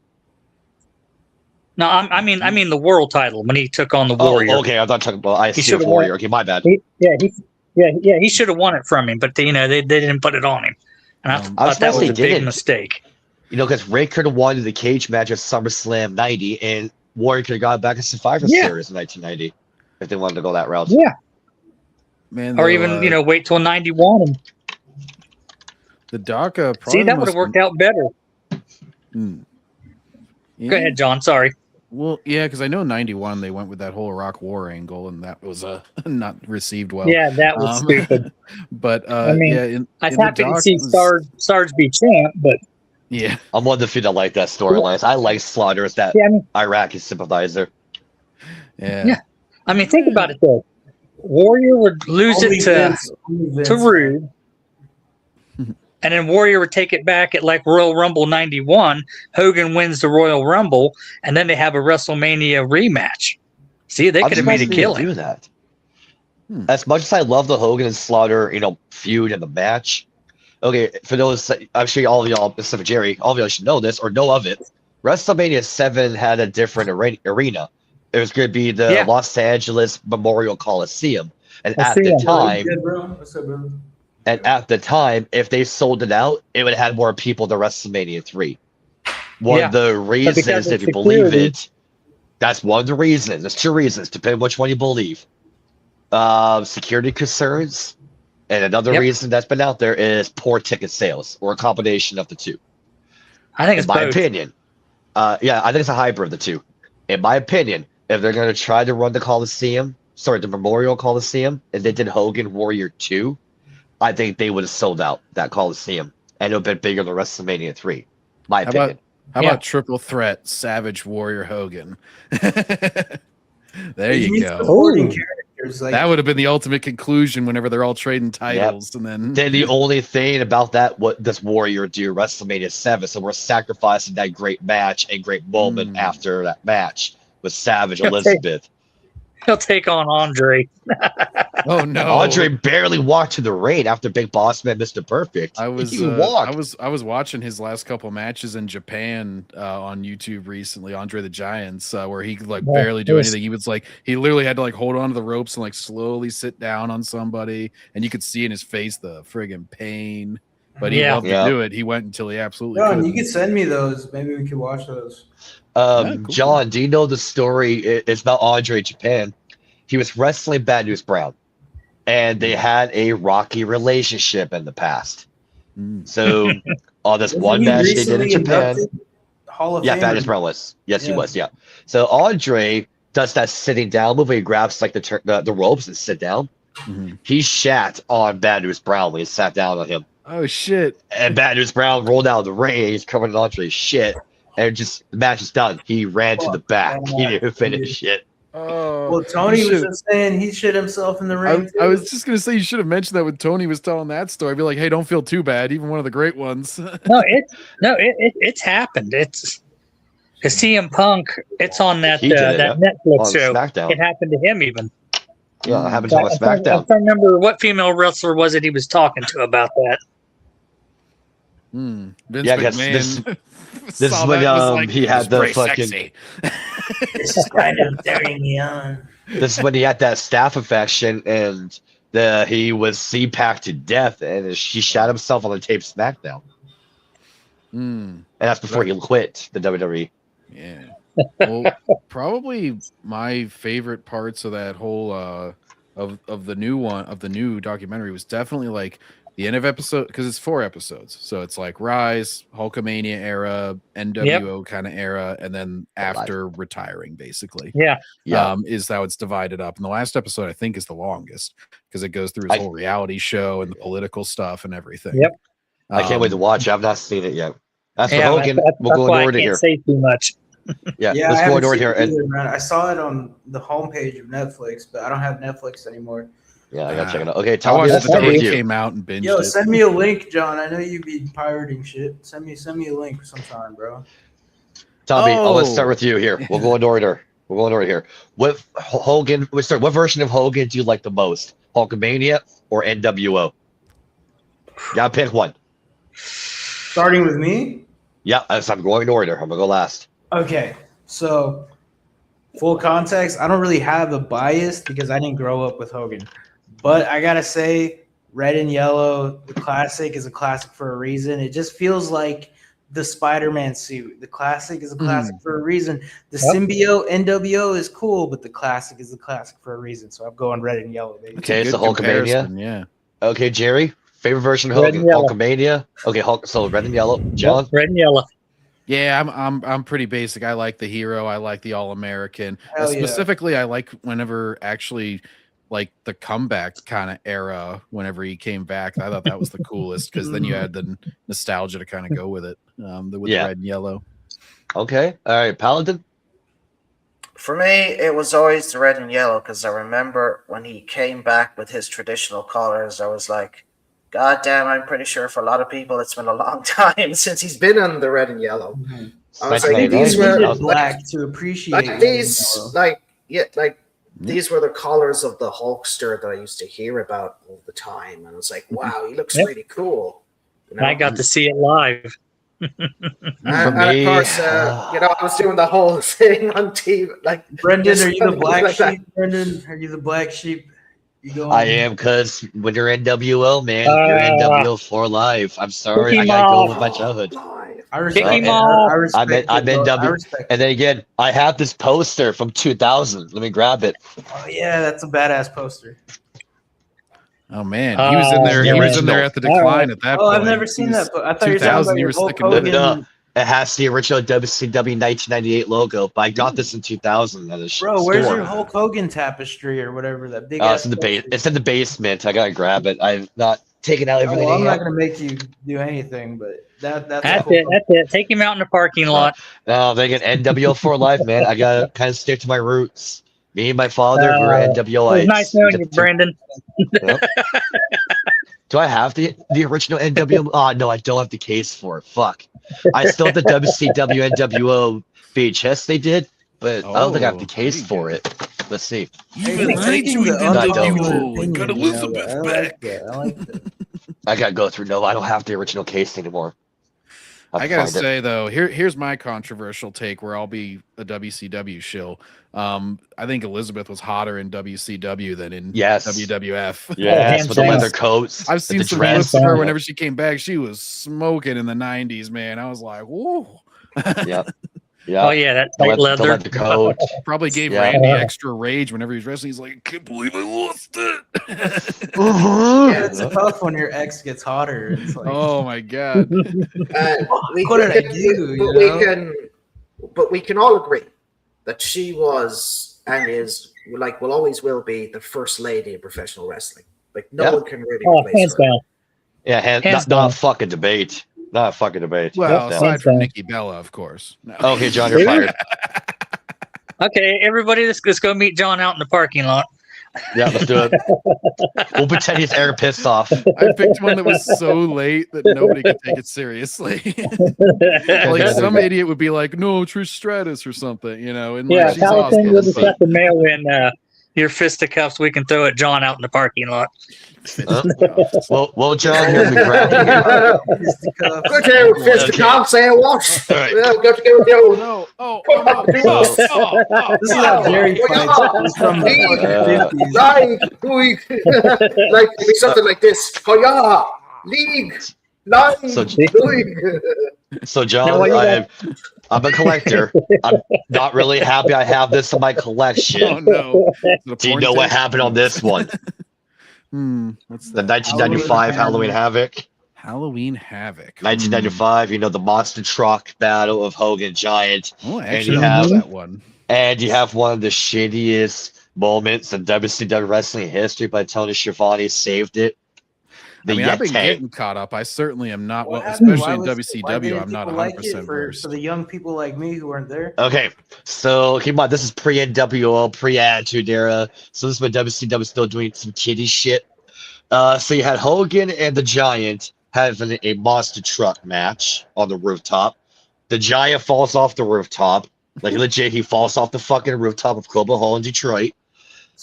No, I mean the world title when he took on the Oh, Warrior. okay. I'm not talking about He IC should with have won Warrior. it. Okay, my bad. He should have won it from him, but they didn't put it on him, and I I'm thought that surprised was they a big didn't. mistake. Because Ray could have won the cage match at SummerSlam 90, and Warrior could have got back in Survivor Series in 1990 if they wanted to go that route. Yeah. Man, Or even wait till 91 and the DACA. See, that would have worked out better. Yeah. Go ahead, John. Sorry. Well, yeah, because I know 91 they went with that whole Iraq War angle, and that was not received well. Yeah, that was stupid. But I mean, yeah, I was happy to see Sarge be champ, but yeah, I'm one of the few that like that storyline. I like Slaughter as that Iraqi sympathizer. Yeah. I mean, think about it though. Warrior would lose it to Rude. And then Warrior would take it back at like Royal Rumble 91. Hogan wins the Royal Rumble, and then they have a WrestleMania rematch. See, they could have made a killing. Do that. As much as I love the Hogan and Slaughter, feud in the match. Okay, for those, I'm sure all of y'all, except for Jerry, all of y'all should know this or know of it. WrestleMania 7 had a different arena. It was going to be the Los Angeles Memorial Coliseum, and at the time. What's up, bro? And at the time, if they sold it out, it would have had more people than WrestleMania 3. One of the reasons, if you believe it, that's one of the reasons. There's two reasons, depending on which one you believe. Security concerns, and another reason that's been out there is poor ticket sales, or a combination of the two. I think it's in my both. opinion. I think it's a hybrid of the two. In my opinion, if they're going to try to run the Memorial Coliseum, and they did Hogan Warrior 2, I think they would have sold out that Coliseum, and it would have been bigger than WrestleMania 3. My opinion. How about Triple Threat, Savage, Warrior, Hogan? There you go. That would have been the ultimate conclusion whenever they're all trading titles. And then the only thing about that, what does Warrior do WrestleMania 7? So we're sacrificing that great match and great moment after that match with Savage Elizabeth. He'll take on Andre. Oh no! Andre barely walked to the ring after Big Boss Man Mr. Perfect. I was watching his last couple matches in Japan on YouTube recently. Andre the Giant's where he could barely do anything. He was he literally had to hold on to the ropes and slowly sit down on somebody, and you could see in his face the friggin' pain. But he loved to do it. He went until he absolutely. John, you could send me those. Maybe we could watch those. Cool. John, do you know the story? It's about Andre in Japan. He was wrestling Bad News Brown, and they had a rocky relationship in the past. So on this one match they did in Japan, Bad News Brown was. Yes, he was. Yeah. So Andre does that sitting down move where he grabs the ropes and sit down. He shat on Bad News Brown when he sat down on him. Oh shit! And Bad News Brown rolled out of the ring. He's covering Andre's shit. And the match is done. He ran to the back. He didn't finish it. Oh, well, Tony was just saying he shit himself in the ring. I was just gonna say you should have mentioned that when Tony was telling that story. I'd be like, hey, don't feel too bad. Even one of the great ones. It's happened. It's because CM Punk. It's on that Netflix on show. SmackDown. It happened to him even. Yeah, it happened on SmackDown. I can't remember what female wrestler was it he was talking to about that. Vince McMahon. This is when he had the fucking. This is kind of turning me on. This is when he had that staph infection and he was CPAC to death, and he shot himself on the tape SmackDown. And that's before he quit the WWE. Yeah. Well, probably my favorite parts of that whole of the new documentary was definitely the end of episode, because it's 4 episodes. So it's Rise, Hulkamania era, NWO kind of era, and then after retiring, basically. Yeah. Is how it's divided up. And the last episode, I think, is the longest because it goes through his whole reality show and the political stuff and everything. Yep. I can't wait to watch. I've not seen it yet. That's for Hogan. We'll go in order here. I can't say too much. Let's go in order here. I saw it on the homepage of Netflix, but I don't have Netflix anymore. Yeah, I gotta check it out. Okay, Tommy, let's start with you. Came out and binged Yo, it. send me a link, John. I know you be pirating shit. Send me a link sometime, bro. Tommy, let's start with you here. We'll go in order. We're going over here. What Hogan? What version of Hogan do you like the most? Hulkamania or NWO? Gotta pick one. Starting with me. Yeah, as I'm going in order. I'm gonna go last. Okay, so full context, I don't really have a bias because I didn't grow up with Hogan. But I gotta say, red and yellow, the classic is a classic for a reason. It just feels like the Spider-Man suit. The classic is a classic for a reason. The symbiote NWO is cool, but the classic is the classic for a reason. So I'm going red and yellow, baby. Okay, so Hulkamania. Yeah. Okay, Jerry, favorite version of Red Hogan? and yellow. Hulkamania. Okay, so red and yellow. John. Red and yellow. Yeah, I'm pretty basic. I like the hero. I like the All-American. Hell yeah. Specifically, I like whenever actually like the comeback kind of era. Whenever he came back, I thought that was the coolest because then you had the nostalgia to kind of go with it. With red and yellow. Okay, all right, Paladin. For me, it was always the red and yellow because I remember when he came back with his traditional colors, I was like, God damn, I'm pretty sure for a lot of people it's been a long time since he's been on the red and yellow. Mm-hmm. I was like, these were black to appreciate like these, these were the colors of the Hulkster that I used to hear about all the time, and I was like, wow, he looks really cool. You know? I got to see it live. And of course, I was doing the whole thing on TV. Like, Brendan, are you the black like that. sheep? Brendan, are you the black sheep? You going? I am, because when you're NWO, man, you're NWO for life. I'm sorry, I gotta go with my childhood. I respect it. I'm NW. And then again, I have this poster from 2000. Let me grab it. Oh yeah, that's a badass poster. Oh man, he was in there. He was in there at the decline at that point. Oh, I've never seen that. I thought you were talking about your Hulk Hogan. No, it has the original WCW 1998 logo, but I got this in 2000 at a Bro, where's your Hulk Hogan tapestry or whatever that big? It's in the base. It's in the basement. I gotta grab it. I've not taken out everything. I'm not gonna make you do anything, but that's cool. That's it. Take him out in the parking lot. No, they get NWO for life, man. I gotta kind of stick to my roots. Me and my father, we were NWO. Nice knowing you, Brandon. Yep. Do I have the original NWO? Oh, no, I don't have the case for it. Fuck. I still have the WCW NWO VHS they did, but I don't think I have the case for it. Let's see. Even I joined NWO and got Elizabeth back. I like that. I gotta go through. No, I don't have the original case anymore. I gotta say though, here's my controversial take where I'll be a WCW shill. I think Elizabeth was hotter in WCW than in WWF. Yes, with the leather coats. I've seen some clips of her whenever she came back. She was smoking in the 90s, man. I was like, whoa. Yep. Yeah. Oh yeah, that tight leather coat. Probably gave Randy extra rage whenever he was wrestling. He's like, I can't believe I lost it. Yeah, it's tough when your ex gets hotter. It's like, oh my god. What did I do? But we can all agree that she was and is will always will be the first lady of professional wrestling. Like no one can really replace hands her. down. Yeah, not a fucking debate. Not a fucking debate. Well, aside from Nikki Bella, of course. No. Okay, John, you're fired. Okay, everybody, let's go meet John out in the parking lot. Yeah, let's do it. We'll pretend he's air pissed off. I picked one that was so late that nobody could take it seriously. Like some idiot would be like, "No, Trish Stratus" or something, you know. And yeah, she's awesome, we'll just have to mail in your fisticuffs. We can throw at John out in the parking lot. Well, John, here we grab Okay, with fisticuffs and wash. All right. Go. Oh, This is how Jerry fights. From the like it'd be something like this. Hoya, league, So John, I'm a collector. I'm not really happy I have this in my collection. Oh no! Do you know what happened on this one? What's the 1995 Halloween Havoc. Halloween Havoc. 1995. You know, the monster truck battle of Hogan Giant. Oh, I actually don't know that one. And you have one of the shittiest moments in WCW wrestling history by Tony Schiavone saved it. I mean, I've been getting caught up. I certainly am not, especially in WCW. I'm not 100% versed. For the young people like me who weren't there. Okay, so keep in mind, this is pre-NWO, pre-Attitude Era. So this is when WCW was still doing some kiddie shit. So you had Hogan and the Giant having a monster truck match on the rooftop. The Giant falls off the rooftop. Like legit, he falls off the fucking rooftop of Global Hall in Detroit.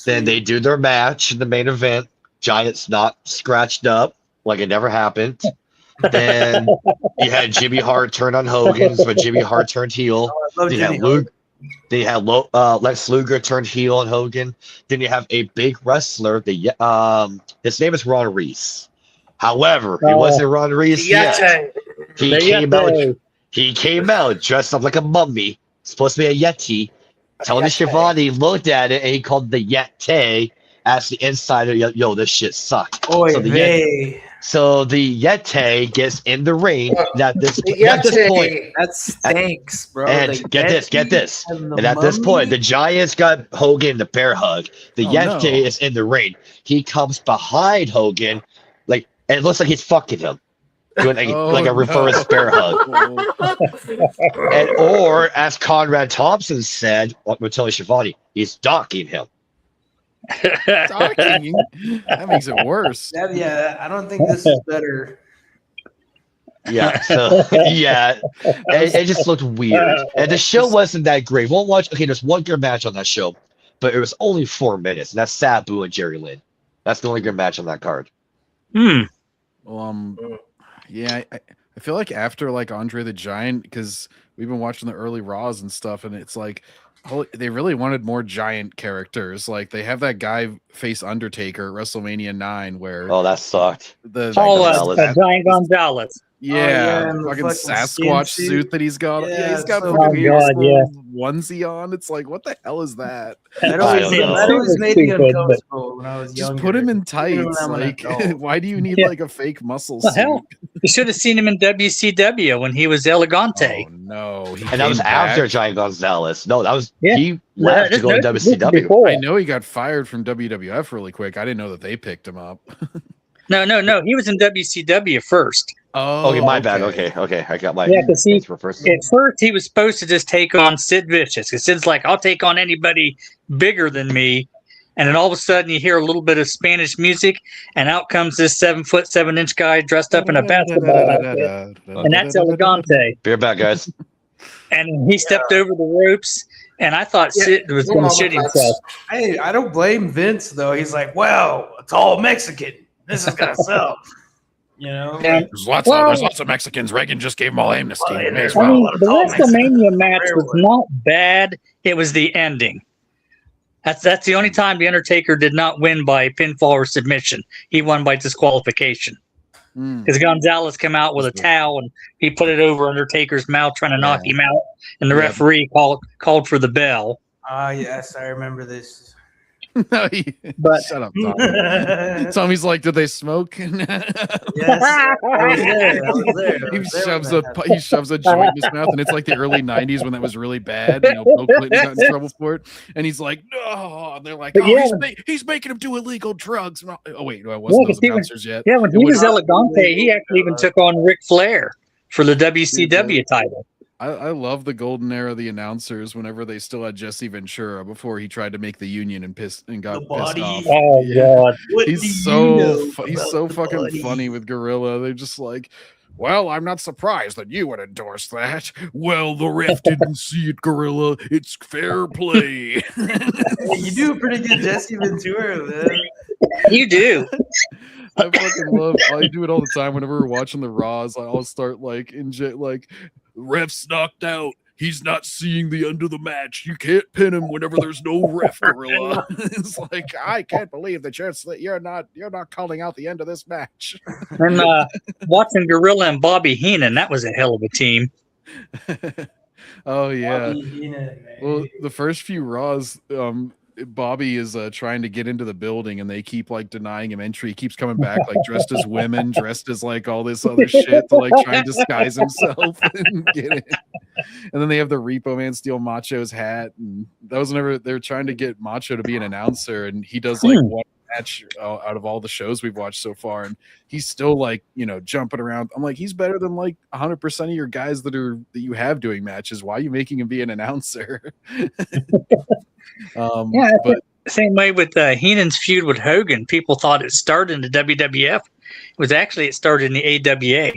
Then they do their match in the main event. Giant's not scratched up, like it never happened. Then you had Jimmy Hart turn on Hogan, but Jimmy Hart turned heel. Love Then you Jimmy had Luke. Then you had Lex Luger turned heel on Hogan. Then you have a big wrestler. His name is Ron Reese. However, he wasn't Ron Reese yet. He came out dressed up like a mummy, supposed to be a Yeti. Tony Schiavone looked at it and he called the Yeti as the insider. Yo, this shit sucked. So the Yeti gets in the ring. At this point, that stinks, bro. And get this. And at this point, the Giants got Hogan the bear hug. The Yeti is in the ring. He comes behind Hogan, and it looks like he's fucking him. Doing a reverse bear hug. Or as Conrad Thompson said with Tony Schiavone, he's docking him. Docking? That makes it worse. I don't think this is better. Yeah, so it just looked weird. And the show wasn't that great. There's one good match on that show, but it was only 4 minutes, and that's Sabu and Jerry Lynn. That's the only good match on that card. Well, yeah, I feel like after Andre the Giant, because we've been watching the early Raws and stuff, and it's like, they really wanted more Giant characters. Like they have that guy face Undertaker at WrestleMania 9, where that sucked. Giant Gonzalez. Yeah, fucking Sasquatch suit that he's got. Yeah, he's got onesie on. It's like, what the hell is that? That always made me uncomfortable when I was younger. Just put him in tights. Like, why do you need a fake muscle suit? Hell, you should have seen him in WCW when he was Elegante. Oh no, and that was after Giant Gonzalez. No, that was he left to go to WCW. I know he got fired from WWF really quick. I didn't know that they picked him up. No. He was in WCW first. Oh, okay, my bad. Okay, I got my for first. At first, he was supposed to just take on Sid Vicious, because Sid's like, I'll take on anybody bigger than me. And then all of a sudden, you hear a little bit of Spanish music, and out comes this 7', 7" guy dressed up in a basketball outfit, and that's Elegante. Beer back, guys. And he stepped over the ropes, and I thought Sid was going to shit himself. Hey, I don't blame Vince though. He's like, well, it's all Mexican. This is gonna sell. You know, there's lots of Mexicans. Reagan just gave them all amnesty. The WrestleMania match was not bad. It was the ending. That's the only time the Undertaker did not win by pinfall or submission. He won by disqualification. Because Gonzalez came out with a towel and he put it over Undertaker's mouth, trying to knock him out, and the referee called for the bell. Yes, I remember this. No, shut up, Tommy. Tommy's like, did they smoke? Yes, I was there. He shoves a joint in his mouth, and it's like the early '90s when that was really bad. Bill Clinton got in trouble for it, and he's like, no. And they're like, he's making him do illegal drugs. Oh wait, no, I wasn't those announcers yet. Yeah, when he was Elegante, he actually even took on Ric Flair for the WCW title. I love the golden era of the announcers whenever they still had Jesse Ventura before he tried to make the union and got pissed off. Oh God, he's so fucking funny with Gorilla. They're just like, well, I'm not surprised that you would endorse that. Well, the ref didn't see it, Gorilla. It's fair play. You do a pretty good Jesse Ventura, man. You do. I fucking love. I do it all the time. Whenever we're watching the Raws, I'll start ref's knocked out. He's not seeing the end of the match. You can't pin him whenever there's no ref, Gorilla. It's like, I can't believe that you're not calling out the end of this match. And watching Gorilla and Bobby Heenan, that was a hell of a team. Oh yeah. Well, the first few Raws, Bobby is trying to get into the building, and they keep denying him entry. He keeps coming back dressed as women, dressed as all this other shit to try and disguise himself and get in. And then they have the Repo Man steal Macho's hat, and that was whenever they're trying to get Macho to be an announcer, and he does one match out of all the shows we've watched so far, and he's still jumping around. I'm like, he's better than 100% of your guys that you have doing matches. Why are you making him be an announcer? But same way with Heenan's feud with Hogan. People thought it started in the WWF. It started in the AWA.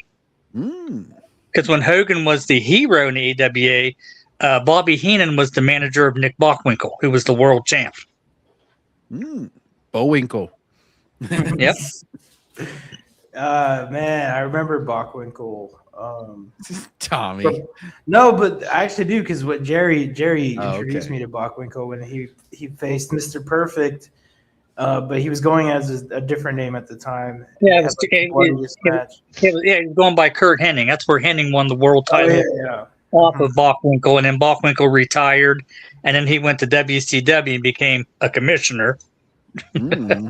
Because when Hogan was the hero in the AWA, Bobby Heenan was the manager of Nick Bockwinkel, who was the world champ. Bowinkle. Yep. Man, I remember Bockwinkel. Tommy. But I actually do, because what Jerry introduced okay. me to Bockwinkel when he faced Mr. Perfect, but he was going as a different name at the time. Yeah, he was going by Kurt Hennig. That's where Hennig won the world title off of Bockwinkel, and then Bockwinkel retired, and then he went to WCW and became a commissioner. The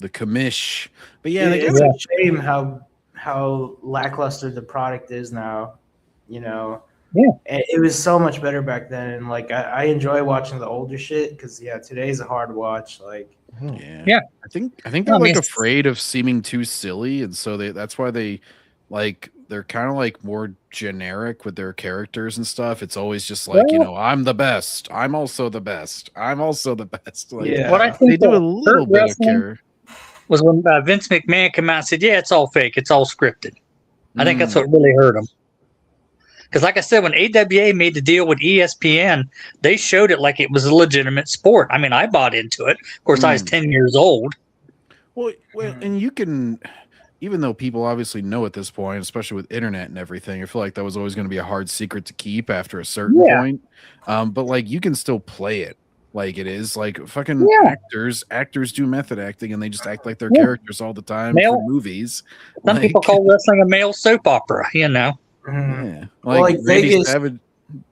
commish. But it's a shame how lackluster the product is now. Yeah, it was so much better back then, and like I enjoy watching the older shit, because today's a hard watch. Like yeah. I think they're afraid of seeming too silly, and so that's why they're kind of like more generic with their characters and stuff. It's always just like, I'm the best. I'm also the best. I'm also the best. Like, What I think they do a little bit of care. Was when Vince McMahon came out and said, "Yeah, it's all fake. It's all scripted." I think that's what really hurt him. Because, like I said, when AWA made the deal with ESPN, they showed it like it was a legitimate sport. I mean, I bought into it. Of course, I was 10 years old. Well, and you can, even though people obviously know at this point, especially with internet and everything, I feel like that was always going to be a hard secret to keep after a certain point. But like, you can still play it like it is. Like fucking actors do method acting, and they just act like they're characters all the time for movies. Some people call wrestling a male soap opera, Yeah, like Randy Vegas, Savage,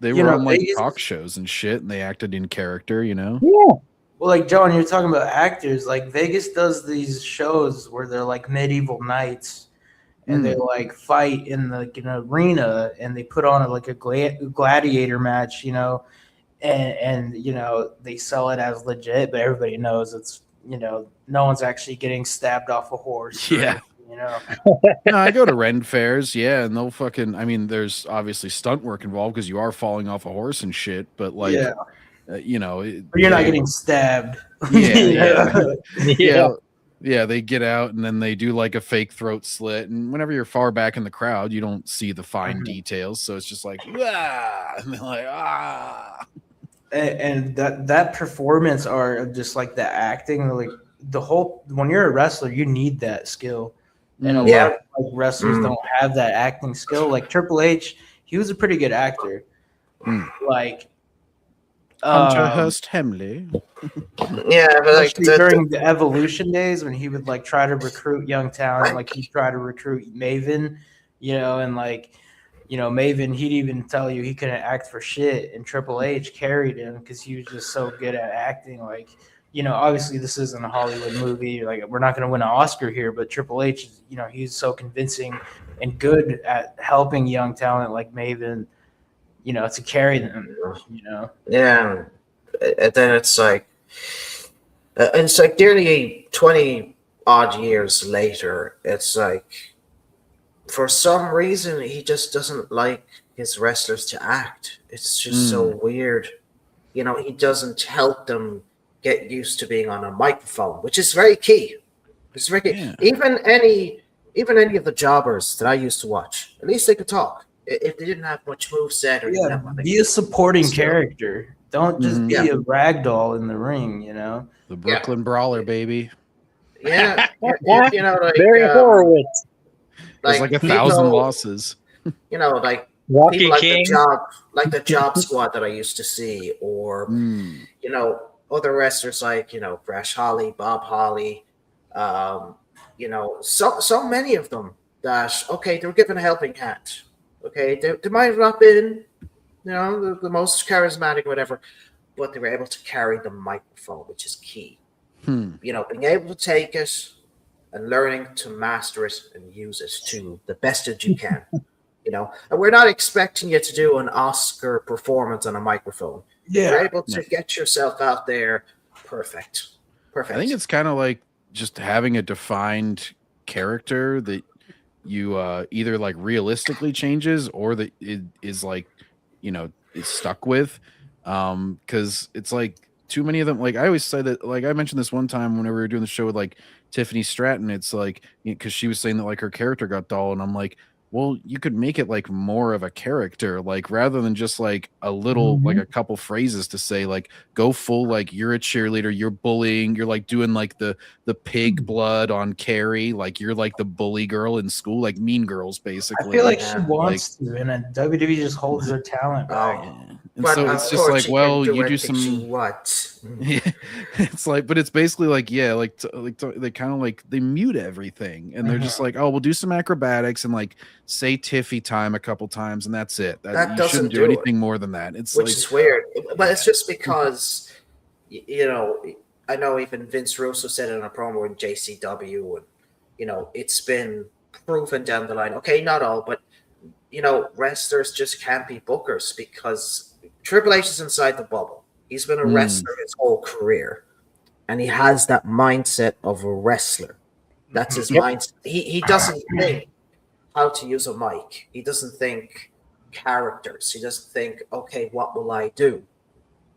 they were on like talk shows and shit, and they acted in character, Yeah. Well, like John, you're talking about actors. Like Vegas does these shows where they're like medieval knights, and they like fight in like an arena, and they put on a gladiator match, and they sell it as legit, but everybody knows it's no one's actually getting stabbed off a horse. No, I go to Ren fairs, and they'll fucking. I mean, there's obviously stunt work involved because you are falling off a horse and shit. But like, but you're not getting stabbed. Yeah, they get out and then they do like a fake throat slit, and whenever you're far back in the crowd, you don't see the fine details, so it's just like, and they're like, and that performance are just like the acting, like the whole. When you're a wrestler, you need that skill. And a lot of like, wrestlers don't have that acting skill. Like Triple H, he was a pretty good actor. Like Hunter Hearst Hemley. But like during the Evolution days, when he would like try to recruit young talent, like he'd try to recruit Maven, and like Maven, he'd even tell you he couldn't act for shit, and Triple H carried him because he was just so good at acting. Like, obviously this isn't a Hollywood movie. Like, we're not going to win an Oscar here, but Triple H, he's so convincing and good at helping young talent like Maven, to carry them, Yeah. And then it's like nearly 20 odd years later, it's like, for some reason, he just doesn't like his wrestlers to act. It's just so weird. He doesn't help them get used to being on a microphone, which is very key. It's very key. Even any of the jobbers that I used to watch, at least they could talk. If they didn't have much moveset or be a supporting character. Don't just be a ragdoll in the ring, The Brooklyn Brawler, baby. Yeah. Barry Horowitz. There's like 1,000 losses. Like Rocky people King. the job squad that I used to see, or other wrestlers like Crash Holly, Bob Holly, so many of them that they were given a helping hand. They might have not been the most charismatic, whatever, but they were able to carry the microphone, which is key. Being able to take it and learning to master it and use it to the best that you can. And we're not expecting you to do an Oscar performance on a microphone. You're able to get yourself out there. Perfect. I think it's kind of like just having a defined character that you either like realistically changes or that it is like, is stuck with. Because it's like too many of them. Like I always say that, like I mentioned this one time whenever we were doing the show with like Tiffany Stratton, it's like, because she was saying that like her character got dull, and I'm like, well, you could make it like more of a character, like rather than just like a little, like a couple phrases to say, like go full, like you're a cheerleader, you're bullying, you're like doing like the pig blood on Carrie, like you're like the bully girl in school, like Mean Girls, basically. I feel like she wants to, and then WWE just holds her talent back. And But so of it's just course like, she well, can do you do anything she some. wants. It's like, but it's basically like, yeah, they kind of like they mute everything, and they're just like, oh, we'll do some acrobatics and like say Tiffy time a couple times, and that's it. That you doesn't shouldn't do do it. anything more than that. It's Which like, is weird, but it's just because you know, I know even Vince Russo said it in a promo in JCW, and you know, it's been proven down the line. Okay, not all, but you know, wrestlers just can't be bookers because Triple H is inside the bubble. He's been a wrestler his whole career, and he has that mindset of a wrestler. That's his mindset. He doesn't think how to use a mic. He doesn't think characters. He doesn't think, okay, what will I do?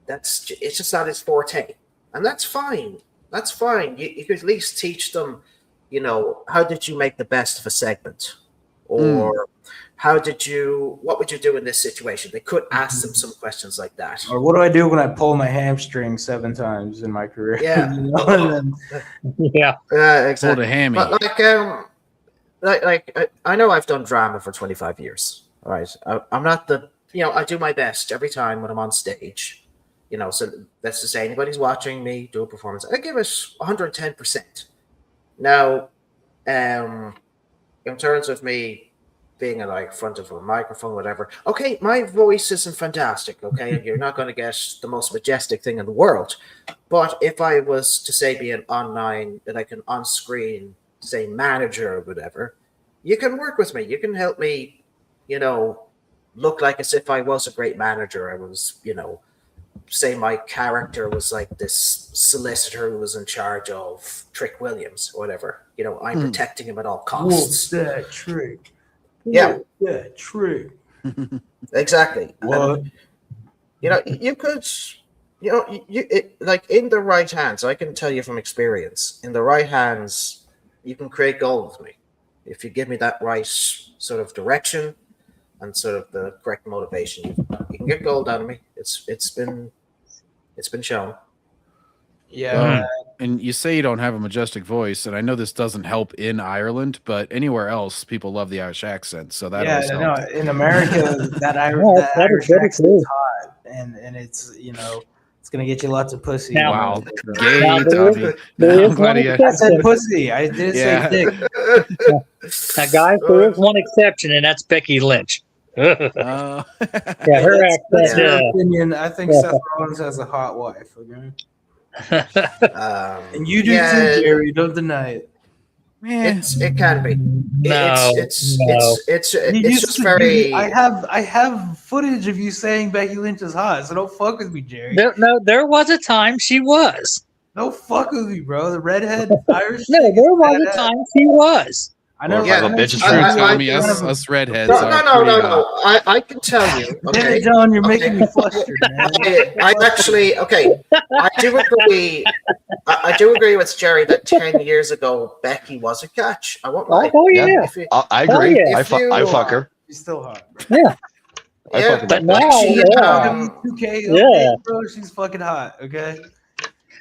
It's just not his forte, and that's fine. That's fine. You could at least teach them, you know, how did you make the best of a segment, or what would you do in this situation? They could ask them some questions like that. Or what do I do when I pull my hamstring 7 times in my career? Yeah. You know? And then, Exactly. Pulled a hammy. But like I know I've done drama for 25 years. All right. I'm not I do my best every time when I'm on stage. You know, so let's just say anybody's watching me do a performance, I give it 110%. Now, in terms of me being in like front of a microphone, whatever. Okay, my voice isn't fantastic. Okay, you're not going to get the most majestic thing in the world. But if I was to say be an online, like an on-screen, say manager or whatever, you can work with me. You can help me, you know, look like as if I was a great manager. I was, you know, say my character was like this solicitor who was in charge of Trick Williams or whatever. You know, I'm protecting him at all costs. what's that trick? Yeah. Yeah, true. Exactly. What? You know, you could, you know, like in the right hands, I can tell you from experience, in the right hands, you can create gold with me. If you give me that right sort of direction and sort of the correct motivation, you can get gold out of me. It's been shown. Yeah. And you say you don't have a majestic voice, and I know this doesn't help in Ireland, but anywhere else, people love the Irish accent, so that always helps. No, in America, that Irish accent is hot, and it's, you know, it's gonna get you lots of pussy. Now- Wow, Now, gay there is- Tommy. there is I'm glad one you- I said pussy. I didn't Yeah. say dick. Now, guys, there is one exception, and that's Becky Lynch. Yeah, her That's accent. your opinion. I think Seth Rollins has a hot wife. Okay, and you do too, Jerry. Don't deny it. It can be. No, It's just very. I have footage of you saying Becky Lynch is hot, so don't fuck with me, Jerry. There was a time she was. Don't fuck with me, bro. The redhead Irish. No, chick is there was a badass. time she was. I know. Yeah, the bitch is True, true. Tommy. Us redheads. No. are pretty, I can tell you. Damn Okay. it, John, you're making me flustered, man. I actually I do agree. I do agree with Jerry that 10 years ago Becky was a catch. I won't lie. Oh, yeah. If you- I agree. yeah. I fuck her. She's still hot, bro. Yeah. I Yeah, fucking But like now, she, yeah. 2K, Yeah. bro, she's fucking hot. Okay.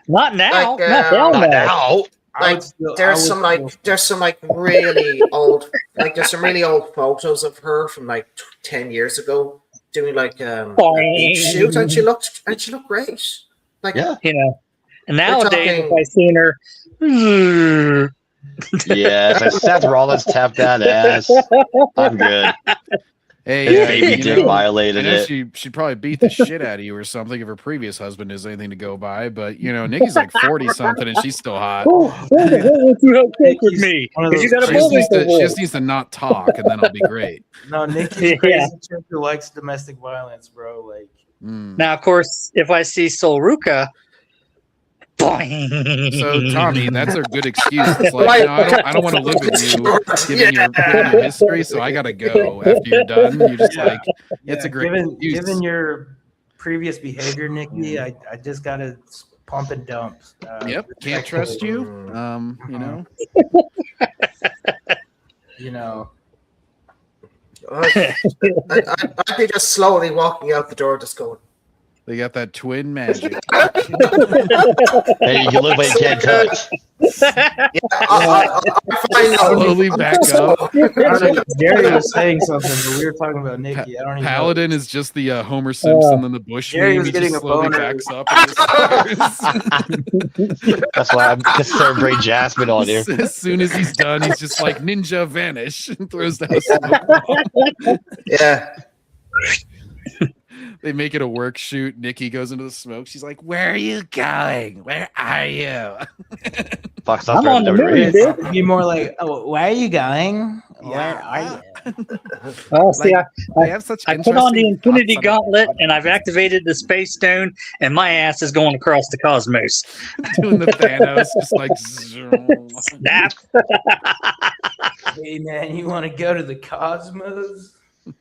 Not now. Like, not now. not no. now. Like there's some really old there's some really old photos of her from like 10 years ago doing like a beach shoot, and she looked great. Like Yeah. You know, and nowadays, talking- if I seen her, Yes, and Seth Rollins tapped that ass. I'm good. Hey, His yeah, baby you dick know, violated I know it. she'd probably beat the shit out of you or something if her previous husband is anything to go by. But you know, Nikki's like 40 something and she's still hot. who wants you have sex with me? one of 'Cause you those got a She just, bully needs to, for she her. just needs to not talk, and then I'll be great. No, Nikki's Yeah. crazy chick who likes domestic violence, bro. Like, Now, of course, if I see Sol Ruka, boing. So Tommy, that's a good excuse. It's like, no, I don't want to live with you, given your history. So I gotta go after you're done. You're just like, it's a great excuse. given your previous behavior, Nikki, I just gotta pump and dump. Yep, can't trust you. You know. You know. I'd be just slowly walking out the door, just going. They got that twin magic. Hey, you can look but you can't touch. Slowly back up. Jerry was saying something, but we were talking about Nikki. I don't even Paladin is just the Homer Simpson and the Bush Jerry meme. was He getting just a slowly boner. backs up. And That's why I'm concerned bring Jasmine on here. as soon as he's done, he's just like ninja vanish and throws down a smoke bomb. Yeah. They make it a work shoot. Nikki goes into the smoke. She's like, "Where are you going? Where are you?" Fox, I'm on the moon, dude. It'd be more like, oh, where are you going? Where are you? Oh, see, They have such I put on the interesting Infinity thoughts on Gauntlet, and I've activated the Space Stone, and my ass is going across the cosmos. doing the Thanos, just like Snap. Hey, man, you want to go to the cosmos?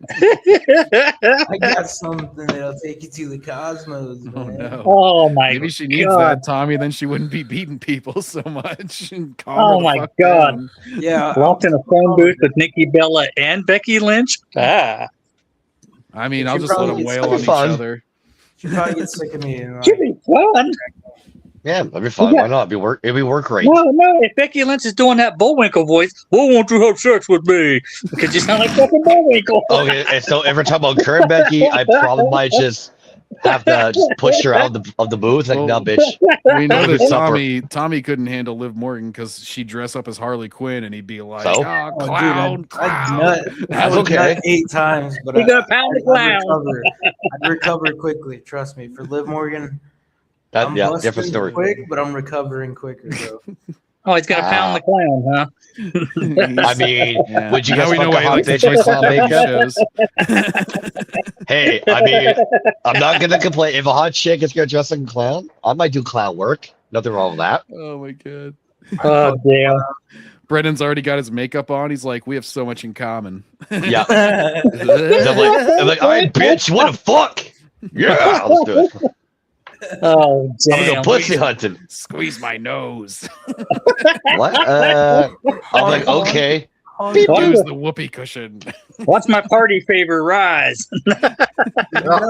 I got something that'll take you to the cosmos, man. Oh no! Oh my Maybe she needs God. that, Tommy. Then she wouldn't be beating people so much. And calm her Oh the my fuck God. down. Yeah. Locked in a phone booth with Nikki Bella and Becky Lynch. Ah. I mean, She I'll just let probably them gets wail on each fun. other. She probably gets sick of me. And Should be fun. Yeah, that'd be fun. Yeah. Why not? It'd be work rate. No, if Becky Lynch is doing that Bullwinkle voice, why won't you have sex with me? Because you sound like fucking Bullwinkle. Okay, and so every time on current Becky, I probably might just have to just push her out of the booth. Like, no, bitch. We know that Suffer. Tommy couldn't handle Liv Morgan because she'd dress up as Harley Quinn and he'd be like, So? "Oh, Oh, clown, dude, clown." I'd nut. I That's would okay. nut 8 times, but You gonna pound the clown. I'd recover quickly. Trust me. For Liv Morgan, That, I'm yeah, busting different story. quick, but I'm recovering quicker. Bro. Oh, he's gonna pound the clown, huh? I mean, Yeah. would you Now guys we know fuck why a he hot likes to bitch with play clown CW makeup? shows. Hey, I mean, I'm not gonna complain. If a hot chick is gonna dress like a clown, I might do clown work. Nothing wrong with that. Oh my God. Oh, damn. Brendan's already got his makeup on. He's like, "We have so much in common." Yeah. I'm like, all right, bitch, what the fuck? Yeah, let's do it. Oh, I'm gonna go damn. pussy hunting. Squeeze my nose. What? I'm like, okay. Beep, use the whoopee cushion. Watch my party favor rise. No,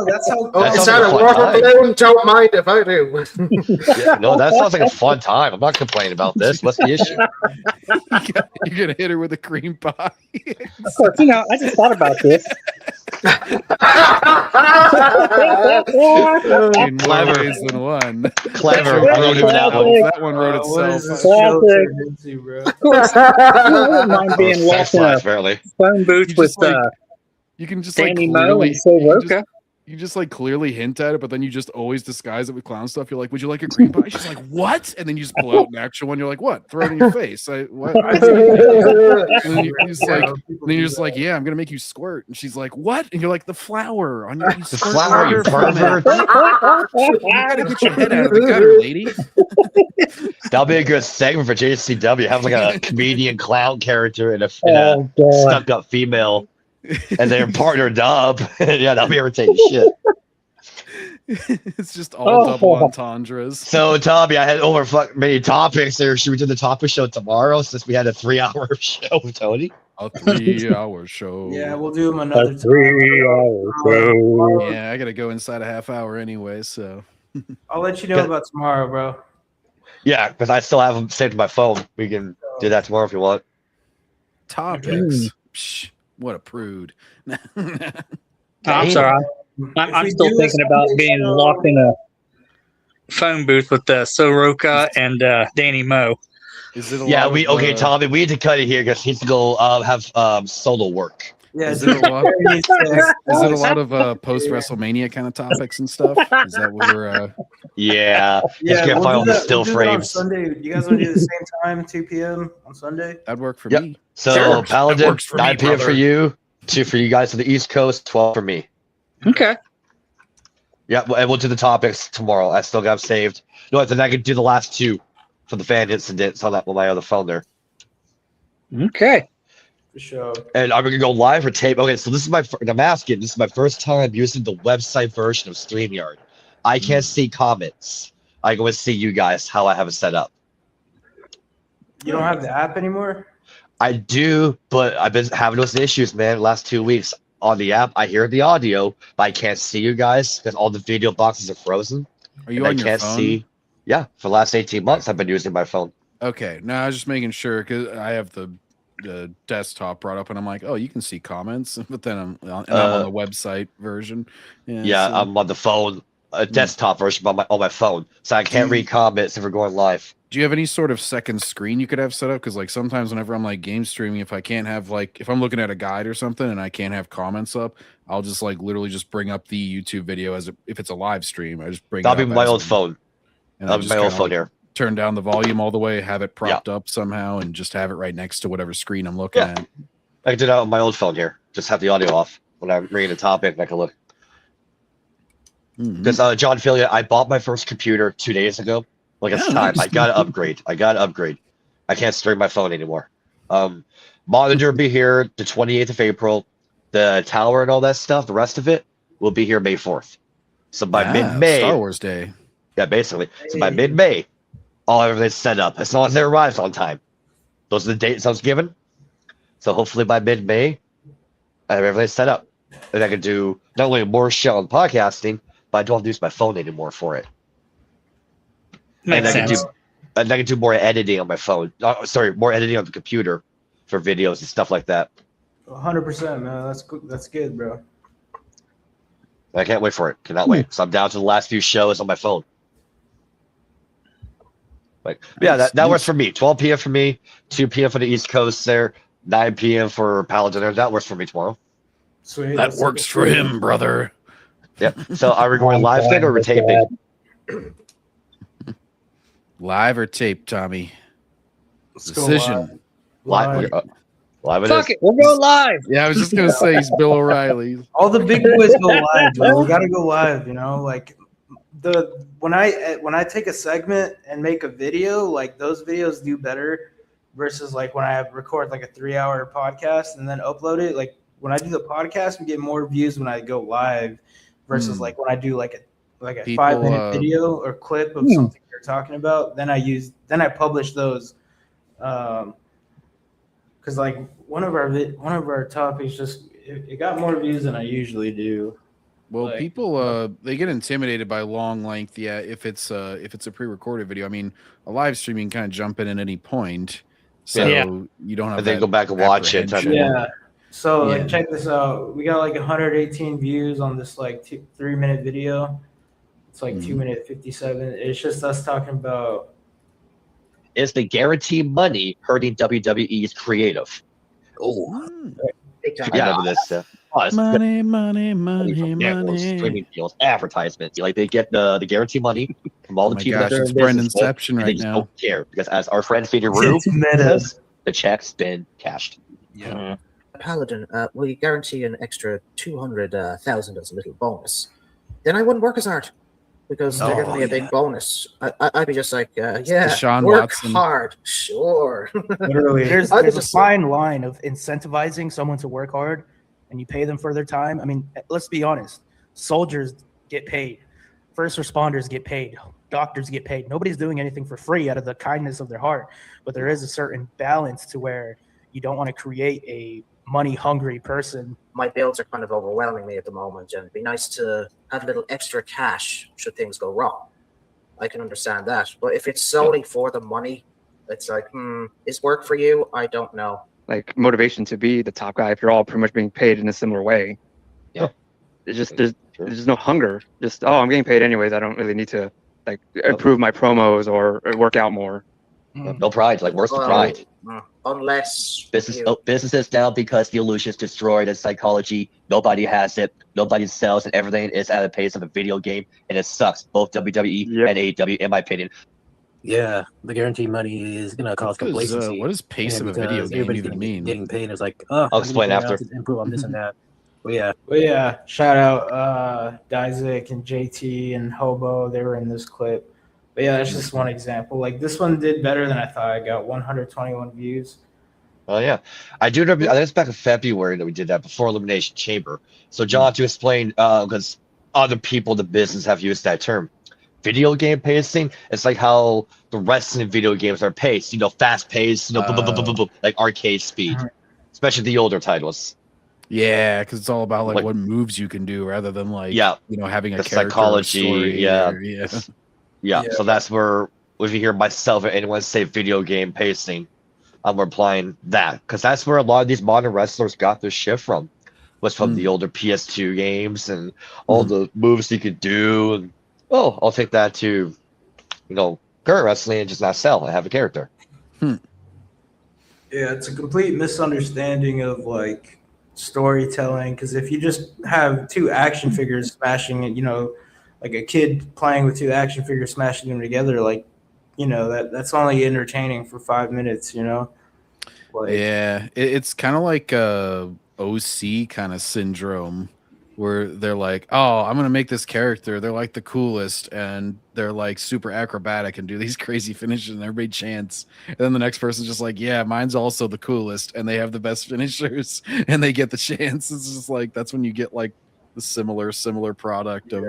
that's how. Oh, That is sounds that like a a fun water time. balloon? Don't mind if I do. Yeah, no, that sounds like a fun time. I'm not complaining about this. What's the issue? You're gonna hit her with a cream pie. Of course, I just thought about this. In more ways than one. Clever. That I wrote it that one. That one wrote What is itself. this show Classic. turned into, bro? Of course, I wouldn't mind Oh, being sex locked in life, a apparently. phone booth You with just, like, You can just like Danny Moe clearly, and Soroka. you just like clearly hint at it, but then you just always disguise it with clown stuff. You're like, "Would you like a cream pie?" She's like, "What?" And then you just pull out an actual one. You're like, "What?" Throw it in your face. What? And then you're just like, "Yeah, I'm gonna make you squirt." And she's like, "What?" And you're like, "The flower on your The flower, you pervert. You gotta get your head out of the gutter, lady." That'll be a good segment for JCW. Have like a comedian clown character and a Oh, God. stuck up female, and they're partnered up. Yeah, that'll be irritating shit. It's just all double entendres. So, Tommy, I had over many topics there. Should we do the topic show tomorrow since we had a 3-hour show with Tony? A 3-hour show. Yeah, we'll do them another time. 3-hour show. Yeah, I gotta go inside a half hour anyway, so. I'll let you know about tomorrow, bro. Yeah, because I still have them saved to my phone. We can do that tomorrow if you want. Topics. Psh, what a prude. I'm sorry. I'm still thinking about being locked in a phone booth with Soroka and Danny Moe. Is it Yeah, Tommy, we need to cut it here because he's to go have solo work. Yeah, is it a lot? Is it a lot of post WrestleMania kind of topics and stuff? Is that what we're? Yeah, Yeah, gonna find all the still we'll do that on frames. Sunday. You guys want to do the same time, 2 p.m. on Sunday? That'd work for Yep. me. So Sure, that Paladin, works for me, 9 p.m. for brother. you, 2 for you guys on the East Coast, 12 for me. Okay. Yeah, and we'll do the topics tomorrow. I still got them saved. No, then I can do the last 2 for the fan incidents on that with my other phone there. Okay. For sure. And I'm gonna go live or tape. Okay, so this is I'm asking. This is my first time using the website version of StreamYard. I can't see comments. I can only see you guys how I have it set up. You don't have the app anymore? I do, but I've been having those issues, man. Last 2 weeks on the app, I hear the audio, but I can't see you guys because all the video boxes are frozen. Are you and on I your can't phone? see. Yeah, for the last 18 months, I've been using my phone. Okay, no, I was just making sure because I have the desktop brought up, and I'm like, oh, you can see comments, but then I'm on the website version. Yeah, so- I'm on the phone, a desktop version on my phone, so I can't read comments if we're going live. Do you have any sort of second screen you could have set up? Because like sometimes whenever I'm like game streaming, if I can't have like if I'm looking at a guide or something and I can't have comments up, I'll just like literally just bring up the YouTube video as if it's a live stream. I just bring. That'll it be up my as old a- phone. And That'll be my old phone here. Turn down the volume all the way, have it propped up somehow, and just have it right next to whatever screen I'm looking at. I can do that on my old phone here. Just have the audio off when I'm reading a topic and I can look. Because John Filia, I bought my first computer 2 days ago. Like it's time. I gotta upgrade. I can't stream my phone anymore. Monitor will be here the 28th of April. The tower and all that stuff, the rest of it will be here May 4th. So by mid-May, Star Wars Day. Yeah, basically. So by mid-May, everything's set up. As long as it arrives on time. Those are the dates I was given. So hopefully by mid-May, I have everything set up. And I can do not only more show and podcasting, but I don't have to use my phone anymore for it. Makes and sense. I can do more editing on my phone. More editing on the computer for videos and stuff like that. 100%, man. That's good, bro. I can't wait for it. Cannot wait. So I'm down to the last few shows on my phone. Like, yeah, that works for me. 12 p.m. for me, 2 p.m. for the East Coast there, 9 p.m. for Paladin there. That works for me tomorrow. Sweet. That works for him, brother. Yep. So are we going live thing or we're taping? Live or tape, Tommy? Let's go Decision. Live. Live it Fuck is. it, we'll go live. Yeah, I was just gonna say he's Bill O'Reilly. All the big boys go live, bro. We gotta go live. You know, like when I take a segment and make a video, like those videos do better versus like when I record like a 3-hour podcast and then upload it. Like when I do the podcast, we get more views when I go live versus like when I do like a People, 5-minute video or clip of something you're talking about. Then I publish those. Because like one of our topics just it got more views than I usually do. Well, Like, people they get intimidated by long length. Yeah, if it's a pre-recorded video. I mean, a live stream you can kind of jump in at any point, so you don't have. And then that go back and watch it. apprehension. Yeah. So Yeah. like check this out. We got like 118 views on this like 3-minute video. It's like 2-minute 57. It's just us talking about. Is the guaranteed money hurting WWE's creative? Oh, I remember this. Money, from networks, streaming deals, advertisements. Like they get the guarantee money from all the my people gosh, that they're it's in business with, Brendanception and they right just now. don't care because, as our friend Feeder Rue It's meta. says, the check's been cashed. Yeah. Paladin, we guarantee an extra 200,000 as a little bonus. Then I wouldn't work as hard because they're giving me a big bonus. I'd be just like, yeah, Deshaun work Watson. hard, sure. Literally, there's I'd be a just fine line of incentivizing someone to work hard, and you pay them for their time. I mean, let's be honest. Soldiers get paid. First responders get paid. Doctors get paid. Nobody's doing anything for free out of the kindness of their heart. But there is a certain balance to where you don't want to create a money-hungry person. My bills are kind of overwhelming me at the moment, and it'd be nice to have a little extra cash should things go wrong. I can understand that. But if it's solely for the money, it's like, is work for you? I don't know. Like motivation to be the top guy if you're all pretty much being paid in a similar way. Yeah. It's just there's no hunger. Just I'm getting paid anyways. I don't really need to like improve my promos or work out more. No pride. Like, where's the pride? Unless Businesses now, because the illusion is destroyed in psychology, nobody has it, nobody sells, and everything is at a pace of a video game, and it sucks. Both WWE and AEW, in my opinion. Yeah, the guaranteed money is gonna cause complacency. What does pace of a video game even mean? Getting paid is like, oh, I'll explain after. Improve on this and that. But yeah, shout out Dizek and JT and Hobo. They were in this clip. But yeah, that's just one example. Like this one did better than I thought. I got 121 views. Oh yeah, I do remember. I think it's back in February that we did that before Elimination Chamber. So John, to explain, because other people in the business have used that term, video game pacing, it's like how the wrestling video games are paced. Fast paced. Like arcade speed, especially the older titles. Yeah, because it's all about like what moves you can do rather than like having a the character psychology. story. Yeah. So that's where if you hear myself or anyone say video game pacing, I'm applying that because that's where a lot of these modern wrestlers got their shit from. Was from the older PS2 games and all the moves you could do. And, I'll take that to, current wrestling and just not sell and have a character. Yeah, it's a complete misunderstanding of like storytelling because if you just have two action figures smashing it, like a kid playing with two action figures smashing them together, like, that's only entertaining for 5 minutes, Like, it's kind of like OC kind of syndrome where they're like, oh, I'm gonna make this character, they're like the coolest and they're like super acrobatic and do these crazy finishes and everybody chants, and then the next person's just like, yeah, mine's also the coolest and they have the best finishers and they get the chance. It's just like that's when you get like the similar product of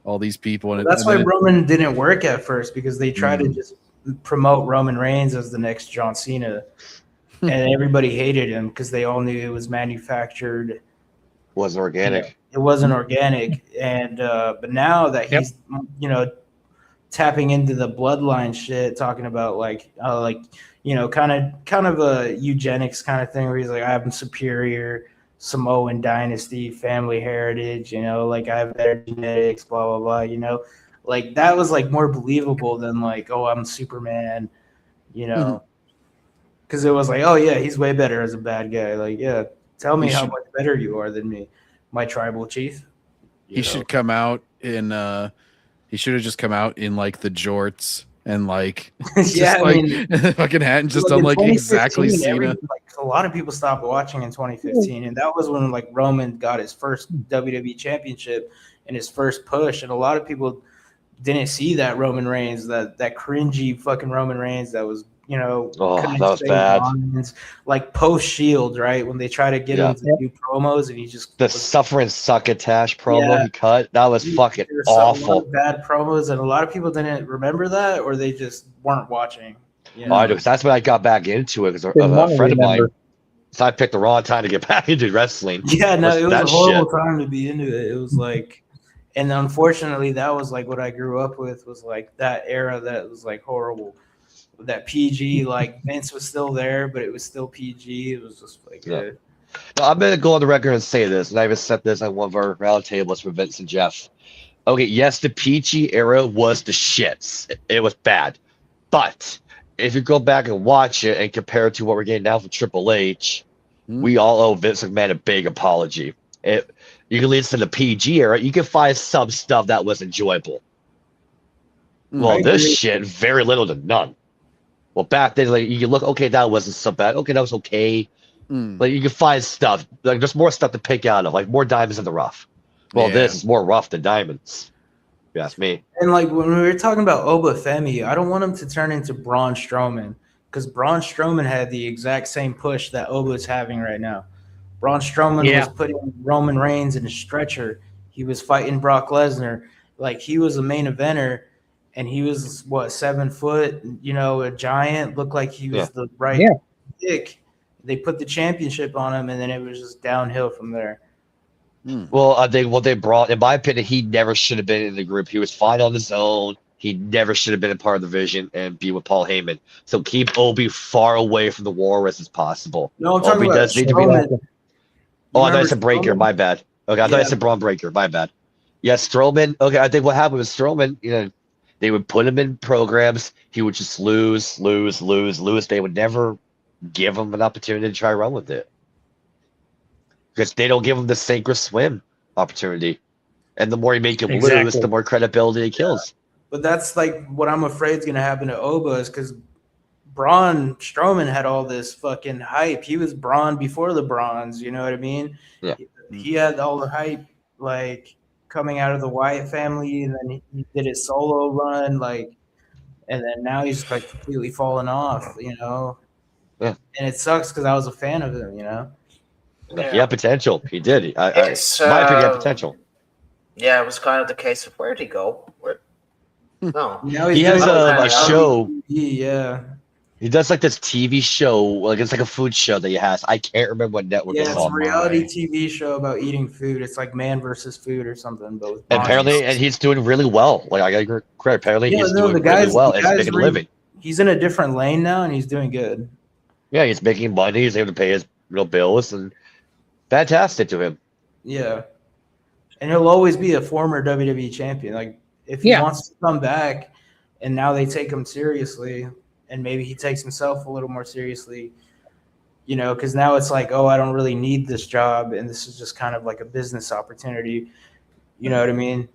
all these people. And that's why Roman didn't work at first, because they tried to just promote Roman Reigns as the next John Cena. And everybody hated him because they all knew it was manufactured. Wasn't organic. It wasn't organic. And but now that he's tapping into the bloodline shit, talking about kind of a eugenics kind of thing where he's like, I have superior Samoan dynasty, family heritage, like I have better genetics, blah blah blah, like that was like more believable than like, oh, I'm Superman, because it was like, oh yeah, he's way better as a bad guy. Like, yeah, tell me how much better you are than me, my tribal chief. He should come out in he should have just come out in like the jorts and like fucking hat and just done like exactly Cena. A lot of people stopped watching in 2015, and that was when like Roman got his first WWE championship and his first push, and a lot of people didn't see that Roman Reigns, that cringy fucking Roman Reigns that was that was bad. Lines, like post Shield, right? When they try to get him to do promos, and he just the suffering succotash promo he cut. That was fucking awful. Bad promos, and a lot of people didn't remember that, or they just weren't watching. I do. That's when I got back into it because a friend of mine. So I picked the wrong time to get back into wrestling. Yeah, no, it was a horrible time to be into it. It was like, and unfortunately, that was like what I grew up with, was like that era that was like horrible. That PG, like Vince was still there, but it was still PG. It was just like No, I'm gonna go on the record and say this, and I even said this on one of our round tables with Vince and Jeff. Okay, yes, the PG era was the shits. It was bad, but if you go back and watch it and compare it to what we're getting now from Triple H, we all owe Vince McMahon a big apology. You can listen to the PG era, you can find some stuff that was enjoyable. Well, this shit, very little to none. Well, back then, like, you can look, okay, that wasn't so bad. Okay, that was okay. Like, you can find stuff. Like, there's more stuff to pick out of, like more diamonds in the rough. Well, this is more rough than diamonds. If you ask me. And like when we were talking about Oba Femi, I don't want him to turn into Braun Strowman, because Braun Strowman had the exact same push that Oba is having right now. Braun Strowman was putting Roman Reigns in a stretcher. He was fighting Brock Lesnar. Like, he was a main eventer. And he was, 7 foot, a giant, looked like he was the right pick. They put the championship on him, and then it was just downhill from there. Well, they brought, in my opinion, he never should have been in the group. He was fine on his own. He never should have been a part of the vision and be with Paul Heyman. So keep Obi far away from the War as possible. No, I'm talking about does need to be. Oh, I thought I said Breaker. My bad. Okay, I thought I said Braun Breaker. My bad. Yeah, Strowman. Okay, I think what happened with Strowman, they would put him in programs. He would just lose. They would never give him an opportunity to try run with it. Because they don't give him the sink or swim opportunity. And the more you make him lose, the more credibility it kills. But that's like what I'm afraid is going to happen to Oba, is because Braun Strowman had all this fucking hype. He was Braun before the Bronze, you know what I mean? Yeah. He had all the hype, like, coming out of the Wyatt family, and then he did his solo run, like, and then now he's like completely fallen off, Yeah. And it sucks because I was a fan of him, He had potential. He did. My opinion, he had potential. Yeah, it was kind of the case of where'd he go? No. Now He has doing a show. Yeah. He does like this TV show, like it's like a food show that he has. I can't remember what network Yeah, it's it's a on. reality TV show about eating food. It's like Man versus Food or something, but with Apparently, and he's doing really well. Like I got to give credit. Apparently, yeah, he's no, doing really well. And he's making a living. He's in a different lane now, and he's doing good. Yeah, he's making money. He's able to pay his bills, and fantastic to him. Yeah, and he'll always be a former WWE champion. Like if he wants to come back, and now they take him seriously, and maybe he takes himself a little more seriously. You know, because now it's like, oh, I don't really need this job, and this is just kind of like a business opportunity. You know what I mean?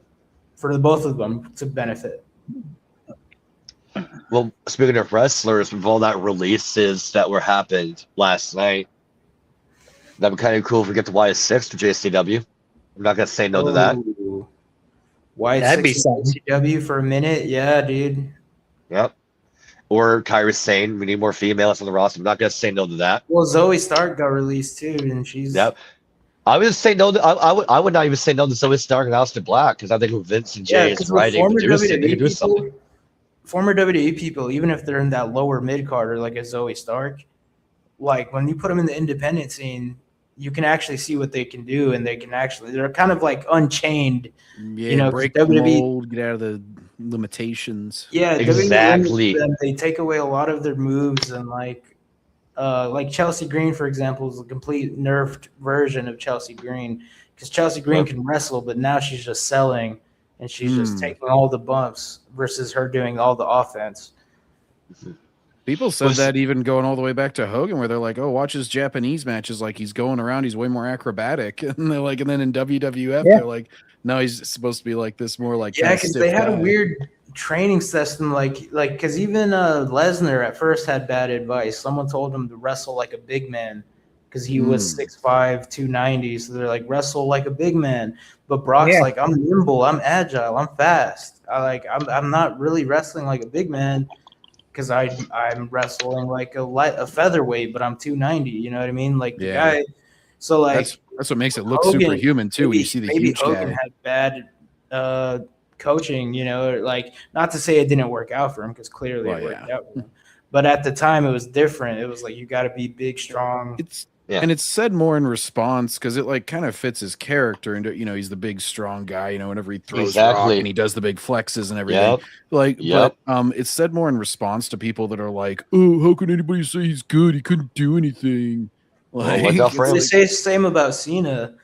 For the both of them to benefit. Well, speaking of wrestlers, with all that releases that were happened last night, that'd be kind of cool if we get to YS6 to JCW. I'm not gonna say no to that. YS6 JCW for a minute, yeah, dude. Yep. Or Kyrie Sane, we need more females on the roster. I'm not gonna say no to that. Well, Zoe Stark got released too, and she's. Yep. I would say no. I would not even say no to Zoe Stark and Aleister Black because I think Vince and Jay is writing producing, they can do something. Former WWE people, even if they're in that lower mid carder like a Zoe Stark, like when you put them in the independent scene, you can actually see what they can do, and they're kind of like unchained. Yeah, you know, break the mold, get out of the limitations. Yeah, exactly. They take away a lot of their moves, and like Chelsea Green, for example, is a complete nerfed version of Chelsea Green because Chelsea Green can wrestle, but now she's just selling and she's just taking all the bumps versus her doing all the offense. People said that even going all the way back to Hogan, where they're like, "Oh, watch his Japanese matches. Like he's going around, he's way more acrobatic." And they're like, and then in WWF, they're like, "No, he's supposed to be like this, more like because they had a weird training system, like because even Lesnar at first had bad advice. Someone told him to wrestle like a big man because he was 6'5", 290. So they're like, wrestle like a big man. But Brock's like, I'm nimble, I'm agile, I'm fast. I'm not really wrestling like a big man. Because I'm wrestling like a featherweight, but I'm 290. You know what I mean? Like the guy. So like that's what makes it look superhuman too. When you see the huge Hogan guy. had bad coaching. You know, like not to say it didn't work out for him because clearly it worked out for him. But at the time, it was different. It was like you got to be big, strong. And it's said more in response because it like kind of fits his character, and he's the big strong guy. Whenever he throws rock and he does the big flexes and everything, but it's said more in response to people that are like, "Oh, how can anybody say he's good? He couldn't do anything." Like they say the same about Cena.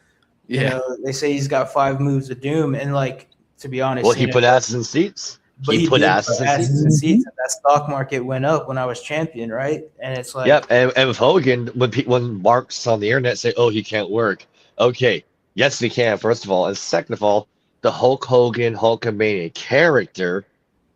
You know, they say he's got 5 moves of doom, and like to be honest, he put asses in seats. But he put asses in seats, and that stock market went up when I was champion, right? And it's like, and with Hogan, when Mark's on the internet say, "Oh, he can't work," okay, yes, he can. First of all, and second of all, the Hulk Hogan, Hulkamania character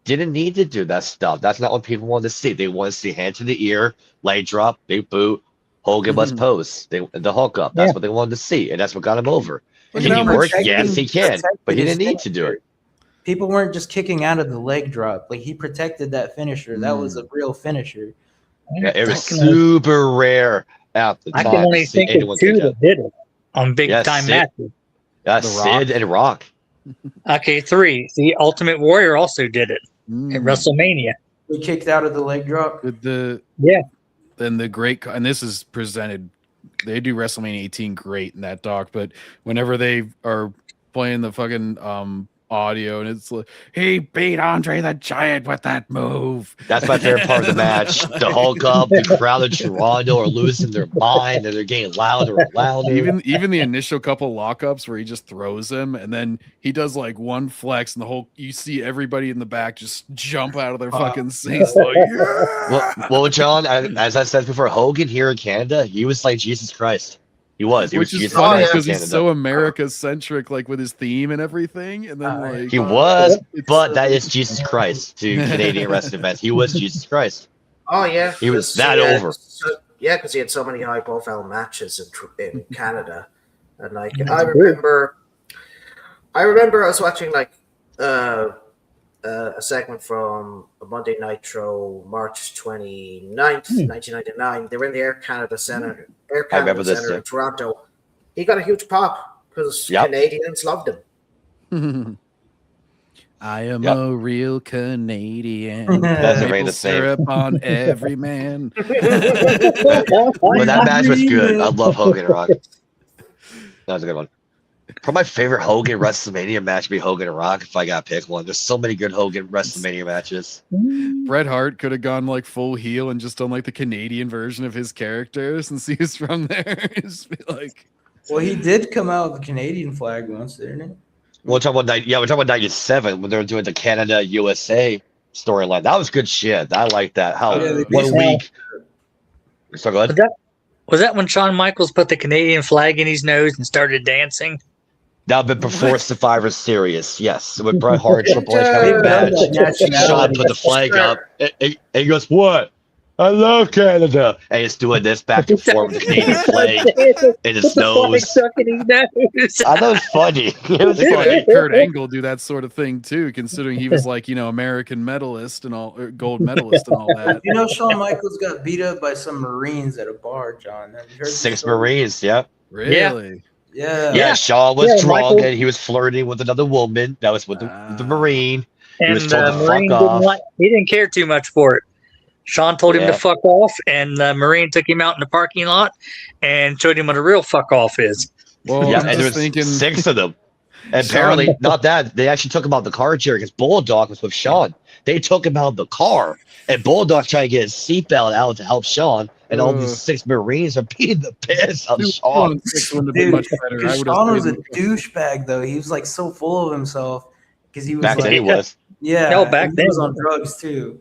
didn't need to do that stuff. That's not what people want to see. They want to see hand to the ear, leg drop, big boot. Hogan must pose. The Hulk up. That's what they wanted to see, and that's what got him over. Can he work? Yes, he can, but he didn't need to do it. People weren't just kicking out of the leg drop. Like he protected that finisher. That was a real finisher. Yeah, it was super rare at the time. I can only think of 2 that did it on big time matches. Sid and Rock. Okay, 3. The Ultimate Warrior also did it at WrestleMania. He kicked out of the leg drop. Then the great, and this is presented. They do WrestleMania 18 great in that doc, but whenever they are playing the fucking audio and it's like, he beat Andre the Giant with that move. That's my favorite part of the match. The Hulk up, the crowd of Toronto are losing their mind and they're getting louder and louder. Even the initial couple lockups where he just throws him and then he does like one flex and you see everybody in the back just jump out of their fucking seats like, well, John, as I said before, Hogan here in Canada, he was like Jesus Christ. He was. Which is funny because he's so America-centric, like with his theme and everything. And then, like he was, but that is Jesus Christ to Canadian wrestling fans. He was Jesus Christ. Oh yeah, he was that over. Because he had so many high-profile matches in Canada, and like I remember I was watching like a segment from Monday Nitro, March 29th, 1999. They were in the Air Canada Center in Toronto. He got a huge pop because Canadians loved him. I am a real Canadian. That's Maple the same. syrup on every man. But that match was good. I love Hogan and Rock. That was a good one. Probably my favorite Hogan WrestleMania match would be Hogan and Rock if I got to pick one. There's so many good Hogan WrestleMania matches. Bret Hart could have gone like full heel and just done like the Canadian version of his character since he was from there. Just be like, well, he did come out with the Canadian flag once, didn't he? We're talking about we're talking about '97 when they were doing the Canada USA storyline. That was good shit. I like that. How 1 week. So go ahead. Was that when Shawn Michaels put the Canadian flag in his nose and started dancing? That would be before Survivor Series. Yes, with Bret Hart, Triple H having a match. Shawn put the flag up, and he goes, "What? I love Canada," and he's doing this back and forth with the Canadian flag in his nose. I know it's funny. It was funny. Kurt Angle do that sort of thing too, considering he was like, American medalist and all, gold medalist and all that. You know, Shawn Michaels got beat up by some Marines at a bar, John. Have you heard 6 Marines, yeah. Really? Yeah. Yeah, Shawn was drunk Michael. and he was flirting with another woman. That was with the Marine. He And was told to Marine fuck off. he didn't care too much for it. Sean told him Yeah. to fuck off, and the Marine took him out in the parking lot and showed him what a real fuck off is. Well, Yeah, I'm and there just was thinking 6 of them. And Shawn- apparently, not that. They actually took him out of the car chair because Bulldog was with Shawn. They took him out of the car, and Bulldog tried to get his seatbelt out to help Shawn, and all these 6 Marines are beating the piss out of Shawn. Dude, much better. I would've Shawn was a stayed- douchebag, though. He was like so full of himself because he was Back like, then he was. Yeah, No, back and he then. was on drugs too.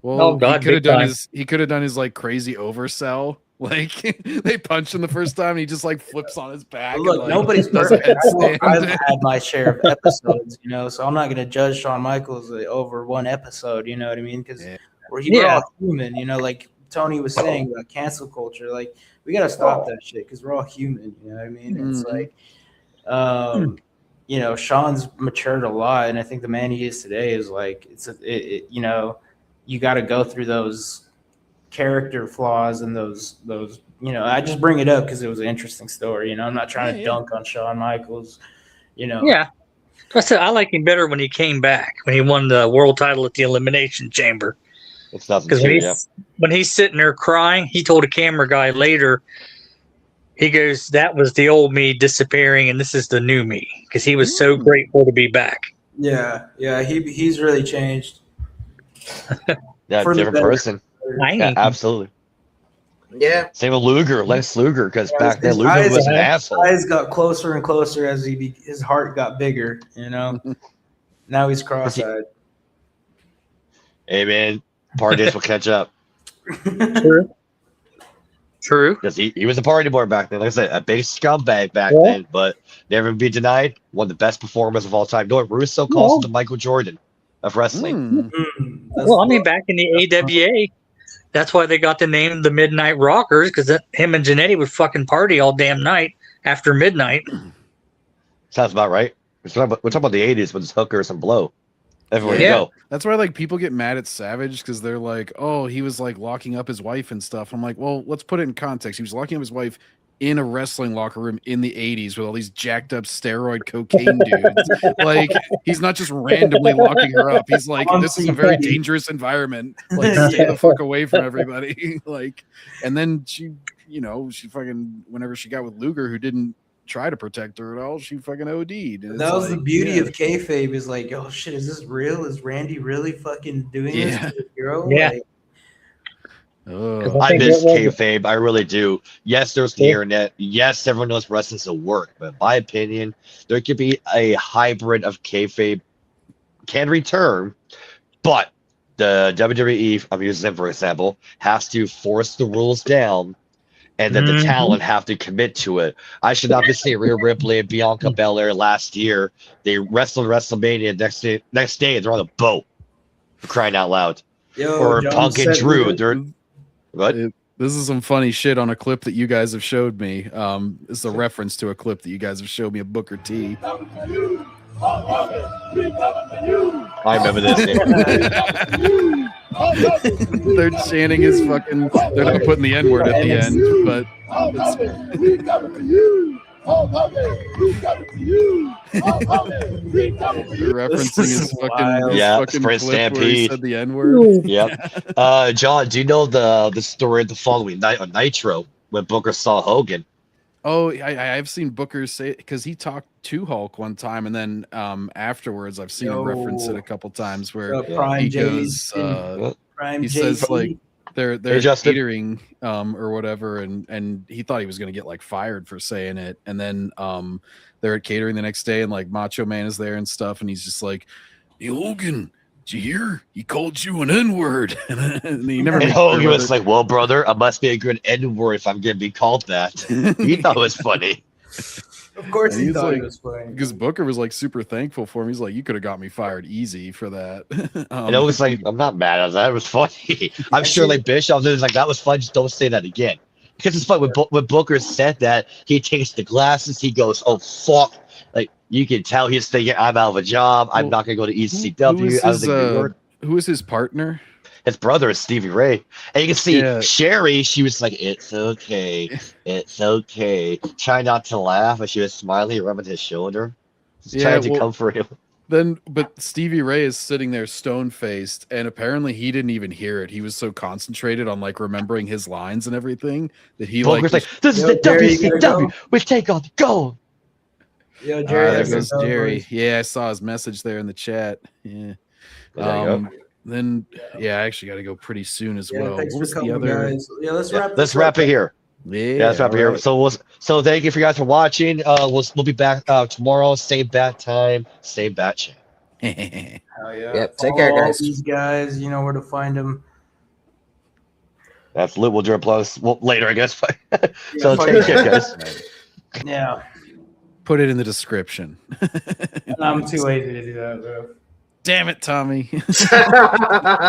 Well, Oh, God, he could have big done time. his like crazy oversell. Like they punched him the first time, and he just like flips on his back. But look, and, like, nobody's does a perfect. headstand. I've had my share of episodes, so I'm not going to judge Shawn Michaels over one episode. You know what I mean? Because we're all human. Like Tony was saying about cancel culture. Like we got to stop that shit because we're all human. You know what I mean? It's like, Shawn's matured a lot, and I think the man he is today is like you got to go through those character flaws and those I just bring it up because it was an interesting story. I'm not trying to dunk on Shawn Michaels. Yeah. I said I like him better when he came back, when he won the world title at the Elimination Chamber. It's nothing Because when he's sitting there crying, he told a camera guy later, he goes, "That was the old me disappearing, and this is the new me," because he was so grateful to be back. Yeah, he's really changed. Yeah, For the different better. person. Yeah, absolutely. Yeah. Same with Luger, Lex Luger, because Yeah, back then his Luger eyes- was an his asshole. eyes got closer and closer as his heart got bigger. Now he's cross-eyed. Hey man, party days will catch up. True. Because he was a party boy back then. Like I said, a big scumbag back Yeah. then, but never be denied. One of the best performers of all time. No, Russo calls him the Michael Jordan of wrestling. Well, I mean, back in the AWA, that's why they got the name the Midnight Rockers, because him and Jannetty would fucking party all damn night after midnight. Sounds about right. We're talking about the 80s with hookers and blow. Everywhere you go. That's why like people get mad at Savage because they're like, oh, he was like locking up his wife and stuff. I'm like, well, let's put it in context. He was locking up his wife in a wrestling locker room in the 80s with all these jacked up steroid cocaine dudes. Like he's not just randomly locking her up. He's like, this is a very dangerous environment. Like stay the fuck away from everybody. Like, and then she fucking whenever she got with Luger, who didn't try to protect her at all, she fucking OD'd. And That it's was the like, beauty of kayfabe is like, oh shit, is this real? Is Randy really fucking doing this to the girl? Yeah. Like, I miss kayfabe. I really do. Yes, there's the internet. Yes, everyone knows wrestling's a work. But in my opinion, there could be a hybrid of kayfabe can return, but the WWE, I'm using them for example, has to force the rules down, and then the talent have to commit to it. I should not be seeing Rhea Ripley and Bianca Belair last year. They wrestled WrestleMania. Next day they're on a boat. For crying out loud. Or John Punk and said Drew. that- They're what? This is some funny shit on a clip that you guys have showed me. It's a reference to a clip that you guys have showed me of Booker T. I remember this. They're chanting his fucking. They're not putting the N word at the end, but Referencing his fucking, Yeah, fucking Sprint clip where he Stampede. said the N-word. Yep. John, do you know the story of the following night on Nitro when Booker saw Hogan? Oh, I've seen Booker say it because he talked to Hulk one time, and then afterwards I've seen him reference it a couple times where Prime he J's goes, Prime he says JC. like they're Justin. catering or whatever, and he thought he was gonna get like fired for saying it, and then they're at catering the next day, and like Macho Man is there and stuff, and he's just like, Hey, Hogan, did you hear? He called you an N-word. and he never And made Hogan clear was like, well, brother, I must be a good N-word if I'm going to be called that. He thought it was funny. Of course, and he he's thought like, it was funny. because Booker was like super thankful for him. He's like, you could have got me fired easy for that. And it was like, I'm not mad at that. It was funny. I'm sure like Bischoff was like, that was fun. Just don't say that again. Because it's fun. When Booker said that, he takes the glasses. He goes, oh, fuck. Like, you can tell he's thinking, I'm out of a job. I'm not going to go to ECW. I don't think they work. Who is his partner? His brother is Stevie Ray. And you can see Sherry, she was like, it's okay. It's okay. Try not to laugh. But she was smiling, rubbing his shoulder. Just trying to comfort him. But Stevie Ray is sitting there stone-faced, and apparently he didn't even hear it. He was so concentrated on like remembering his lines and everything that he Booker's like, this is the WCW. We take on the gold. Yo, Jerry, there goes Jerry. Yeah, I saw his message there in the chat. Yeah. Then I actually got to go pretty soon as well. Thanks What was for the coming, other? guys. Yeah, let's wrap it here. Yeah, let's wrap it here. So thank you for you guys for watching. We'll be back tomorrow. Same bat time, same bat channel. Hell yeah. Yep. Take care, guys. These guys, you know where to find them. That's lit. We'll do a plus later, I guess. So take care, guys. Yeah. Put it in the description. I'm too lazy to do that, bro. Damn it, Tommy.